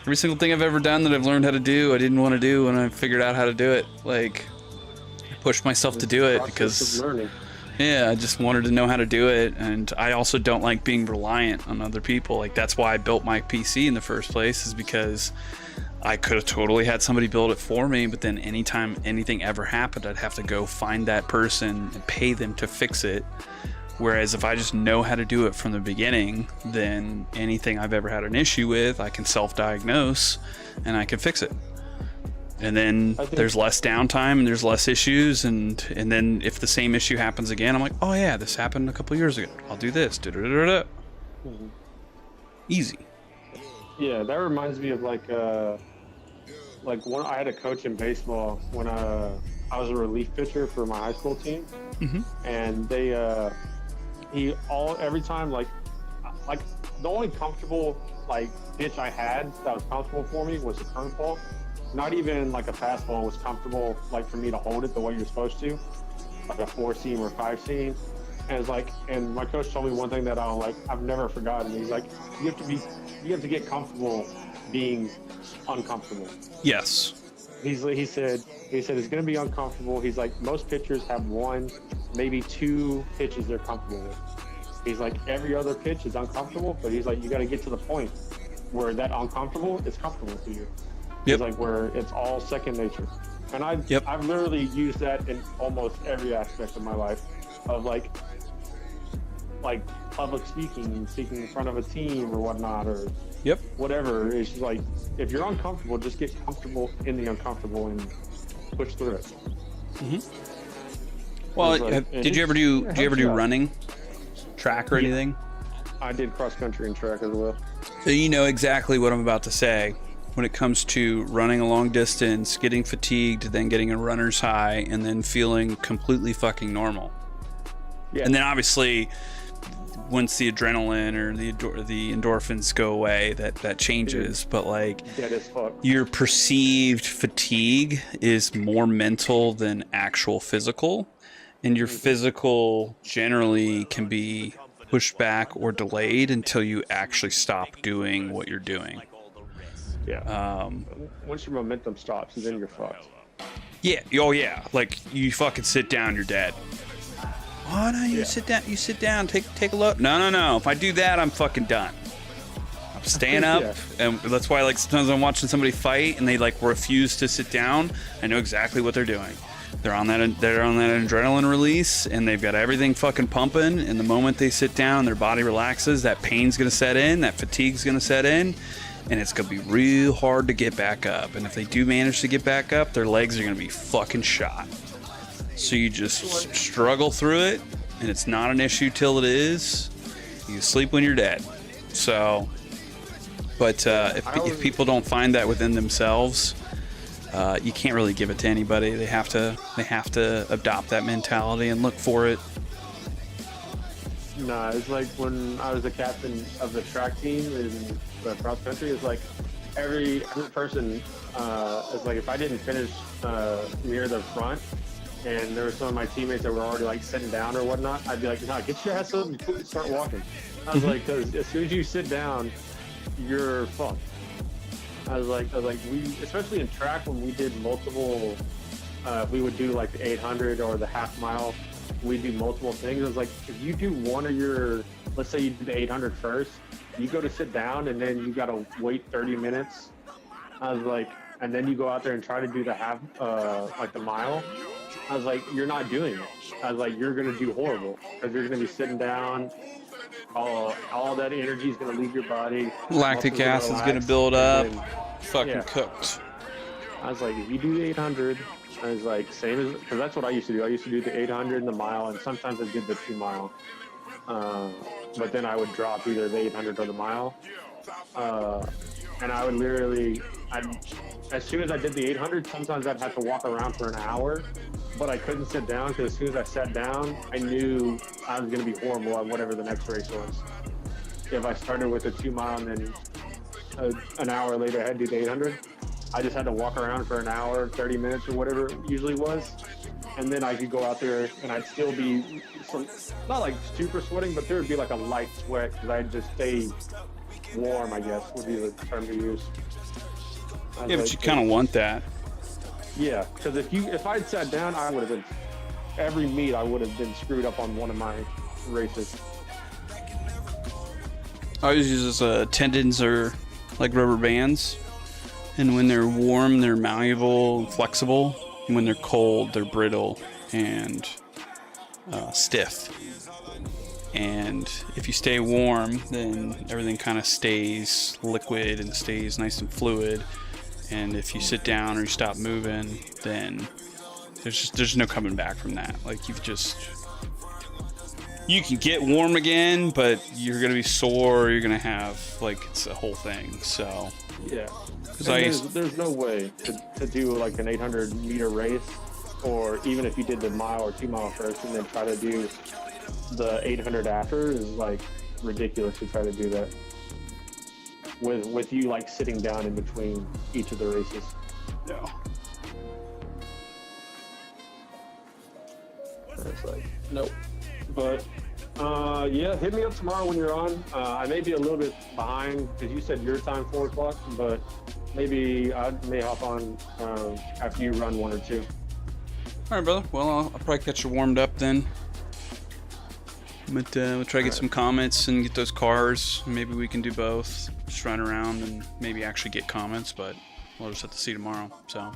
every single thing I've ever done that I've learned how to do, I didn't want to do, and I figured out how to do it. Like, I pushed myself to do it because, yeah, I just wanted to know how to do it, and I also don't like being reliant on other people. Like, that's why I built my PC in the first place, is because I could have totally had somebody build it for me, but then anytime anything ever happened, I'd have to go find that person and pay them to fix it. Whereas if I just know how to do it from the beginning, then anything I've ever had an issue with, I can self-diagnose and I can fix it. And then there's less downtime and there's less issues, and then if the same issue happens again, I'm like, oh yeah, this happened a couple years ago. I'll do this. Da-da-da-da-da. Easy. Yeah, that reminds me of like when I had a coach in baseball when I was a relief pitcher for my high school team, and every time like the only comfortable like pitch I had that was comfortable for me was a curveball. Not even like a fastball was comfortable like for me to hold it the way you're supposed to, like a 4-seam or 5-seam. And it's like, and my coach told me one thing that I've never forgotten. He's like, you have to get comfortable being uncomfortable. Yes. He said it's gonna be uncomfortable. He's like, most pitchers have 1, maybe 2 pitches they're comfortable with. He's like, every other pitch is uncomfortable, but he's like, you got to get to the point where that uncomfortable is comfortable to you. He's like, where it's all second nature. And I've literally used that in almost every aspect of my life, of like public speaking in front of a team or whatnot, or whatever. It's just like, if you're uncomfortable, just get comfortable in the uncomfortable and push through it. Well, did you ever do running, track or anything? I did cross country and track as well. So you know exactly what I'm about to say when it comes to running a long distance, getting fatigued, then getting a runner's high, and then feeling completely fucking normal. Yeah. And then obviously, once the adrenaline or the endorphins go away, that changes. But like, your perceived fatigue is more mental than actual physical, and your physical generally can be pushed back or delayed until you actually stop doing what you're doing. Yeah. Once your momentum stops, then you're fucked. Yeah. Oh yeah. Like, you fucking sit down, you're dead. Oh no, you sit down. You sit down. Take a look. No. If I do that, I'm fucking done. I'm staying up, and that's why like sometimes I'm watching somebody fight and they like refuse to sit down. I know exactly what they're doing. They're on that adrenaline release, and they've got everything fucking pumping. And the moment they sit down, their body relaxes. That pain's gonna set in. That fatigue's gonna set in. And it's gonna be real hard to get back up. And if they do manage to get back up, their legs are gonna be fucking shot. So you just struggle through it, and it's not an issue till it is. You sleep when you're dead. So, but if people don't find that within themselves, you can't really give it to anybody. They have to adopt that mentality and look for it. Nah, it's like when I was the captain of the track team in the cross country. It's like every person is like, if I didn't finish near the front, and there were some of my teammates that were already like sitting down or whatnot, I'd be like, "Nah, get your ass up and start walking." I was like, "Cause as soon as you sit down, you're fucked." I was like, we, especially in track when we did multiple, we would do like the 800 or the half mile. We do multiple things. I was like, if you do one of your, let's say you did the 800 first, you go to sit down and then you gotta wait 30 minutes. I was like, and then you go out there and try to do the half, like the mile. I was like, you're not doing it. I was like, you're gonna do horrible because you're gonna be sitting down. All that energy is gonna leave your body. Lactic acid is gonna build up. Fucking cooked. I was like, if you do the 800, I was like, same as, because that's what I used to do. I used to do the 800 and the mile, and sometimes I did the 2 mile. But then I would drop either the 800 or the mile. And I would literally, as soon as I did the 800, sometimes I'd have to walk around for an hour, but I couldn't sit down because as soon as I sat down, I knew I was going to be horrible at whatever the next race was. If I started with a 2 mile and then an hour later I had to do the 800, I just had to walk around for an hour, 30 minutes or whatever it usually was. And then I could go out there and I'd still be, not like super sweating, but there would be like a light sweat because I'd just stay warm, I guess, would be the term to use. Yeah, but you kind of want that. Yeah, because if I'd sat down, I would have been, every meet I would have been screwed up on one of my races. I always use tendons or like rubber bands, and when they're warm, they're malleable and flexible, and when they're cold, they're brittle and stiff. And if you stay warm, then everything kind of stays liquid and stays nice and fluid. And if you sit down or you stop moving, then there's no coming back from that. Like you can get warm again, but you're gonna be sore. You're gonna have it's a whole thing. So yeah, there's no way to do like an 800 meter race, or even if you did the mile or 2 mile first and then try to do the 800 after, is like ridiculous to try to do that with you like sitting down in between each of the races. Yeah. It's like nope. But yeah, hit me up tomorrow when you're on. I may be a little bit behind because you said your time 4 o'clock, but maybe I may hop on after you run 1 or 2. All right, brother. Well, I'll probably catch you warmed up then. But we'll try to get some comments and get those cars. Maybe we can do both. Just run around and maybe actually get comments, but we'll just have to see tomorrow. So.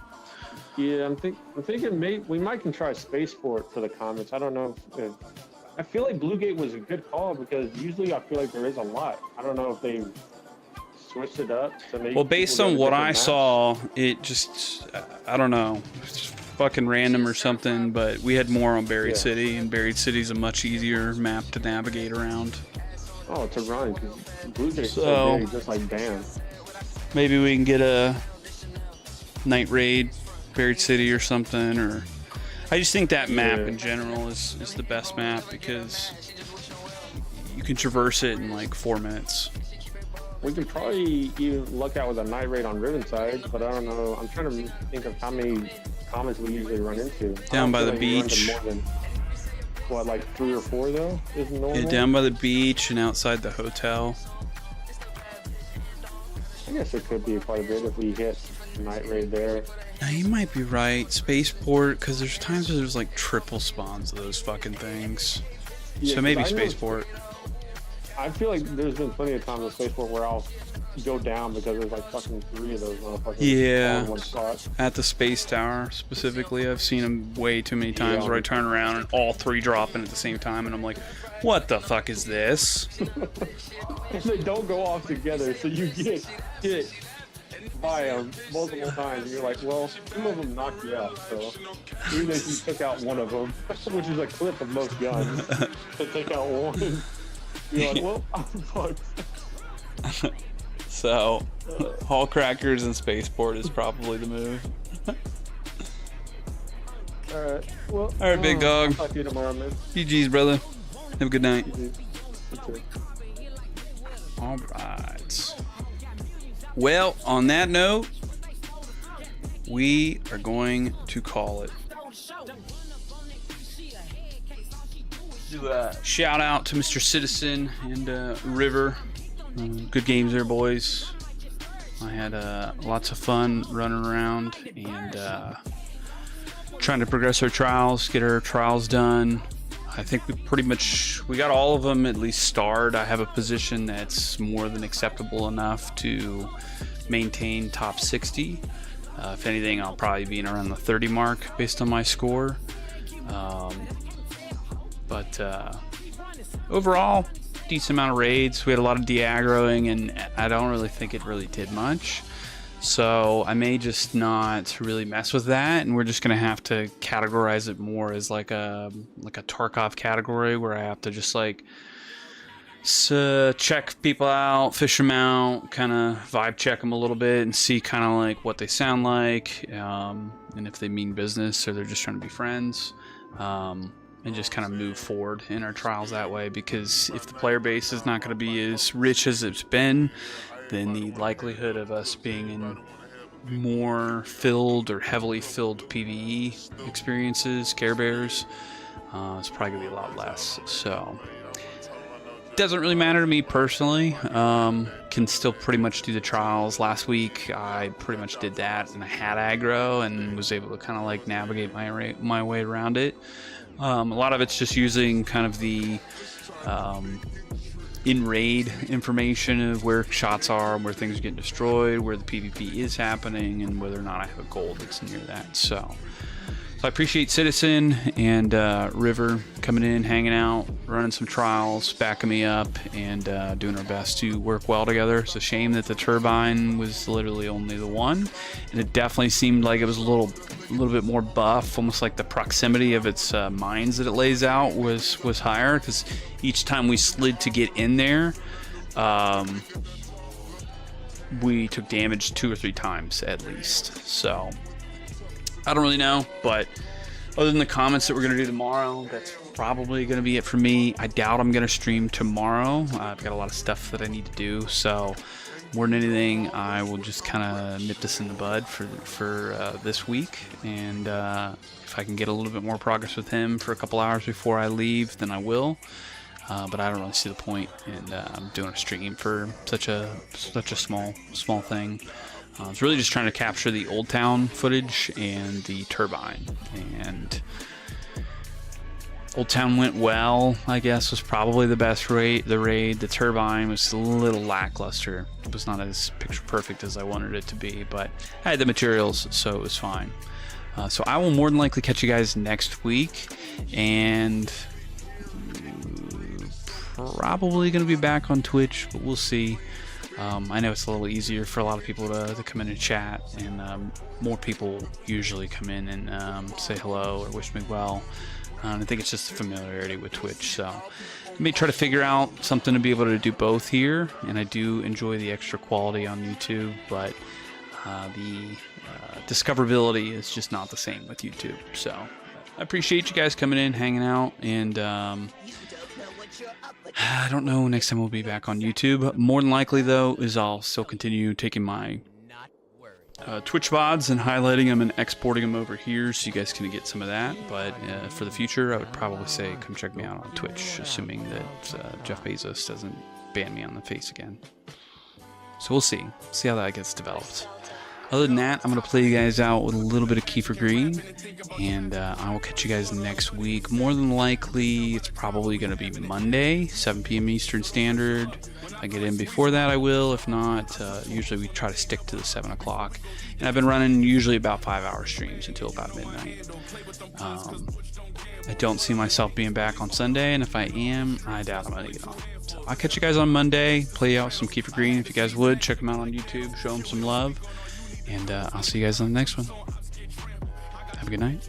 Yeah, I'm thinking we might can try Spaceport for the comments. I don't know if I feel like Bluegate was a good call because usually I feel like there is a lot. I don't know if they switched it up to make. Well, based on what I saw, it just I don't know. Fucking random or something, but we had more on Buried City, and Buried City's a much easier map to navigate around. Oh, to run, because Bluejays so big, just like damn. Maybe we can get a night raid, Buried City or something, or I just think that map in general is the best map because you can traverse it in like 4 minutes. We can probably even luck out with a night raid on Rivenside, but I don't know. I'm trying to think of how many comments we usually run into. Down by the beach. More than, what, like 3 or 4 though? Is normal? Yeah, down by the beach and outside the hotel. I guess it could be quite a bit if we hit a night raid there. Now you might be right. Spaceport, because there's times where there's like triple spawns of those fucking things. Yeah, so maybe Spaceport. I feel like there's been plenty of times with Spaceport where I'll go down because there's like fucking 3 of those motherfuckers. Yeah, in one spot. at the Space Tower specifically, I've seen them way too many times where I turn around and all 3 drop in at the same time, and I'm like, what the fuck is this? And they don't go off together, so you get hit by them multiple times, and you're like, well, some of them knock you out, so even if you took out one of them, which is a clip of most guns, to take out one, you're like, well, I'm fucked. So, Hall Crackers and Spaceport is probably the move. Alright, well. Alright, big dog. Talk to you tomorrow, man. GG's, brother. Have a good night. You too. Alright. Well, on that note, we are going to call it. Shout out to Mr. Citizen and River. Good games there, boys. I had lots of fun running around and trying to progress our trials, get our trials done. I think we got all of them at least starred. I have a position that's more than acceptable enough to maintain top 60. If anything, I'll probably be in around the 30 mark based on my score. But overall, decent amount of raids. We had a lot of de-aggroing, and I don't really think it really did much. So I may just not really mess with that, and we're just gonna have to categorize it more as like a Tarkov category, where I have to just like check people out, fish them out, kind of vibe check them a little bit, and see kind of like what they sound like, and if they mean business or they're just trying to be friends. And just kind of move forward in our trials that way, because if the player base is not going to be as rich as it's been, then the likelihood of us being in more filled or heavily filled PvE experiences, Care Bears, is probably going to be a lot less. So it doesn't really matter to me personally. Can still pretty much do the trials. Last week I pretty much did that, and I had aggro and was able to kind of like navigate my way around it. A lot of it's just using kind of the in-raid information of where shots are, where things are getting destroyed, where the PvP is happening, and whether or not I have a goal that's near that. So I appreciate Citizen and River coming in, hanging out, running some trials, backing me up, and doing our best to work well together. It's a shame that the turbine was literally only the one, and it definitely seemed like it was a little bit more buff, almost like the proximity of its mines that it lays out was higher, because each time we slid to get in there, we took damage 2 or 3 times at least. So I don't really know, but other than the comments that we're going to do tomorrow, that's probably going to be it for me. I doubt I'm going to stream tomorrow. I've got a lot of stuff that I need to do, so more than anything, I will just kind of nip this in the bud for this week, and if I can get a little bit more progress with him for a couple hours before I leave, then I will. But I don't really see the point in doing a stream for such a small thing. It's really just trying to capture the Old Town footage and the turbine. And Old Town went well, I guess, was probably the best raid. The turbine was a little lackluster. It was not as picture perfect as I wanted it to be, but I had the materials, so it was fine. So I will more than likely catch you guys next week, and probably going to be back on Twitch, but we'll see. I know it's a little easier for a lot of people to come in and chat, and more people usually come in and say hello or wish me well. I think it's just the familiarity with Twitch, so I may try to figure out something to be able to do both here, and I do enjoy the extra quality on YouTube, but the discoverability is just not the same with YouTube. So I appreciate you guys coming in, hanging out, and I don't know next time we'll be back on YouTube. More than likely, though, is I'll still continue taking my Twitch VODs and highlighting them and exporting them over here, so you guys can get some of that. But for the future, I would probably say come check me out on Twitch, assuming that Jeff Bezos doesn't ban me on the face again. So we'll see how that gets developed. Other than that, I'm going to play you guys out with a little bit of Kiefer Green, and I will catch you guys next week. More than likely, it's probably going to be Monday, 7 p.m. Eastern Standard. If I get in before that, I will. If not, usually we try to stick to the 7 o'clock. And I've been running usually about 5-hour streams until about midnight. I don't see myself being back on Sunday, and if I am, I doubt I'm going to get off. So I'll catch you guys on Monday, play out some Kiefer Green. If you guys would, check him out on YouTube, show him some love. And I'll see you guys on the next one. Have a good night.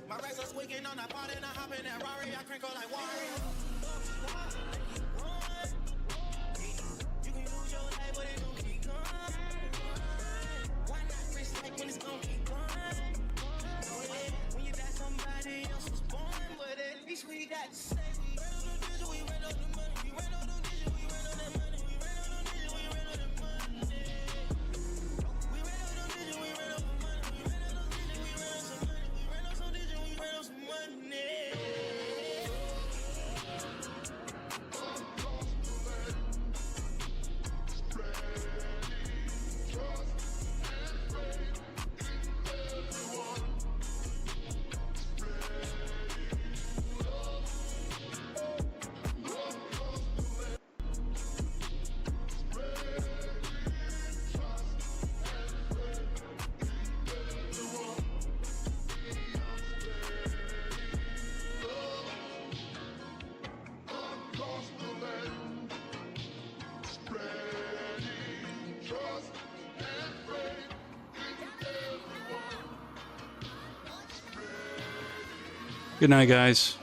My race was squeaking on that pot and I hop in that Rari. I crinkle like Wario. You can lose your life, but it gon' keep going. Why not risk like when it's gon' keep going? When you got somebody else was born, but at least we got to say we ran on the digit, we ran on the money, we ran on the digit, we ran on that money, we ran on the digit, we ran on that money. We ran on the digit, we ran on the money, we ran on the digit, we ran on some money, we ran on some digit, we ran on some money. Good night, guys.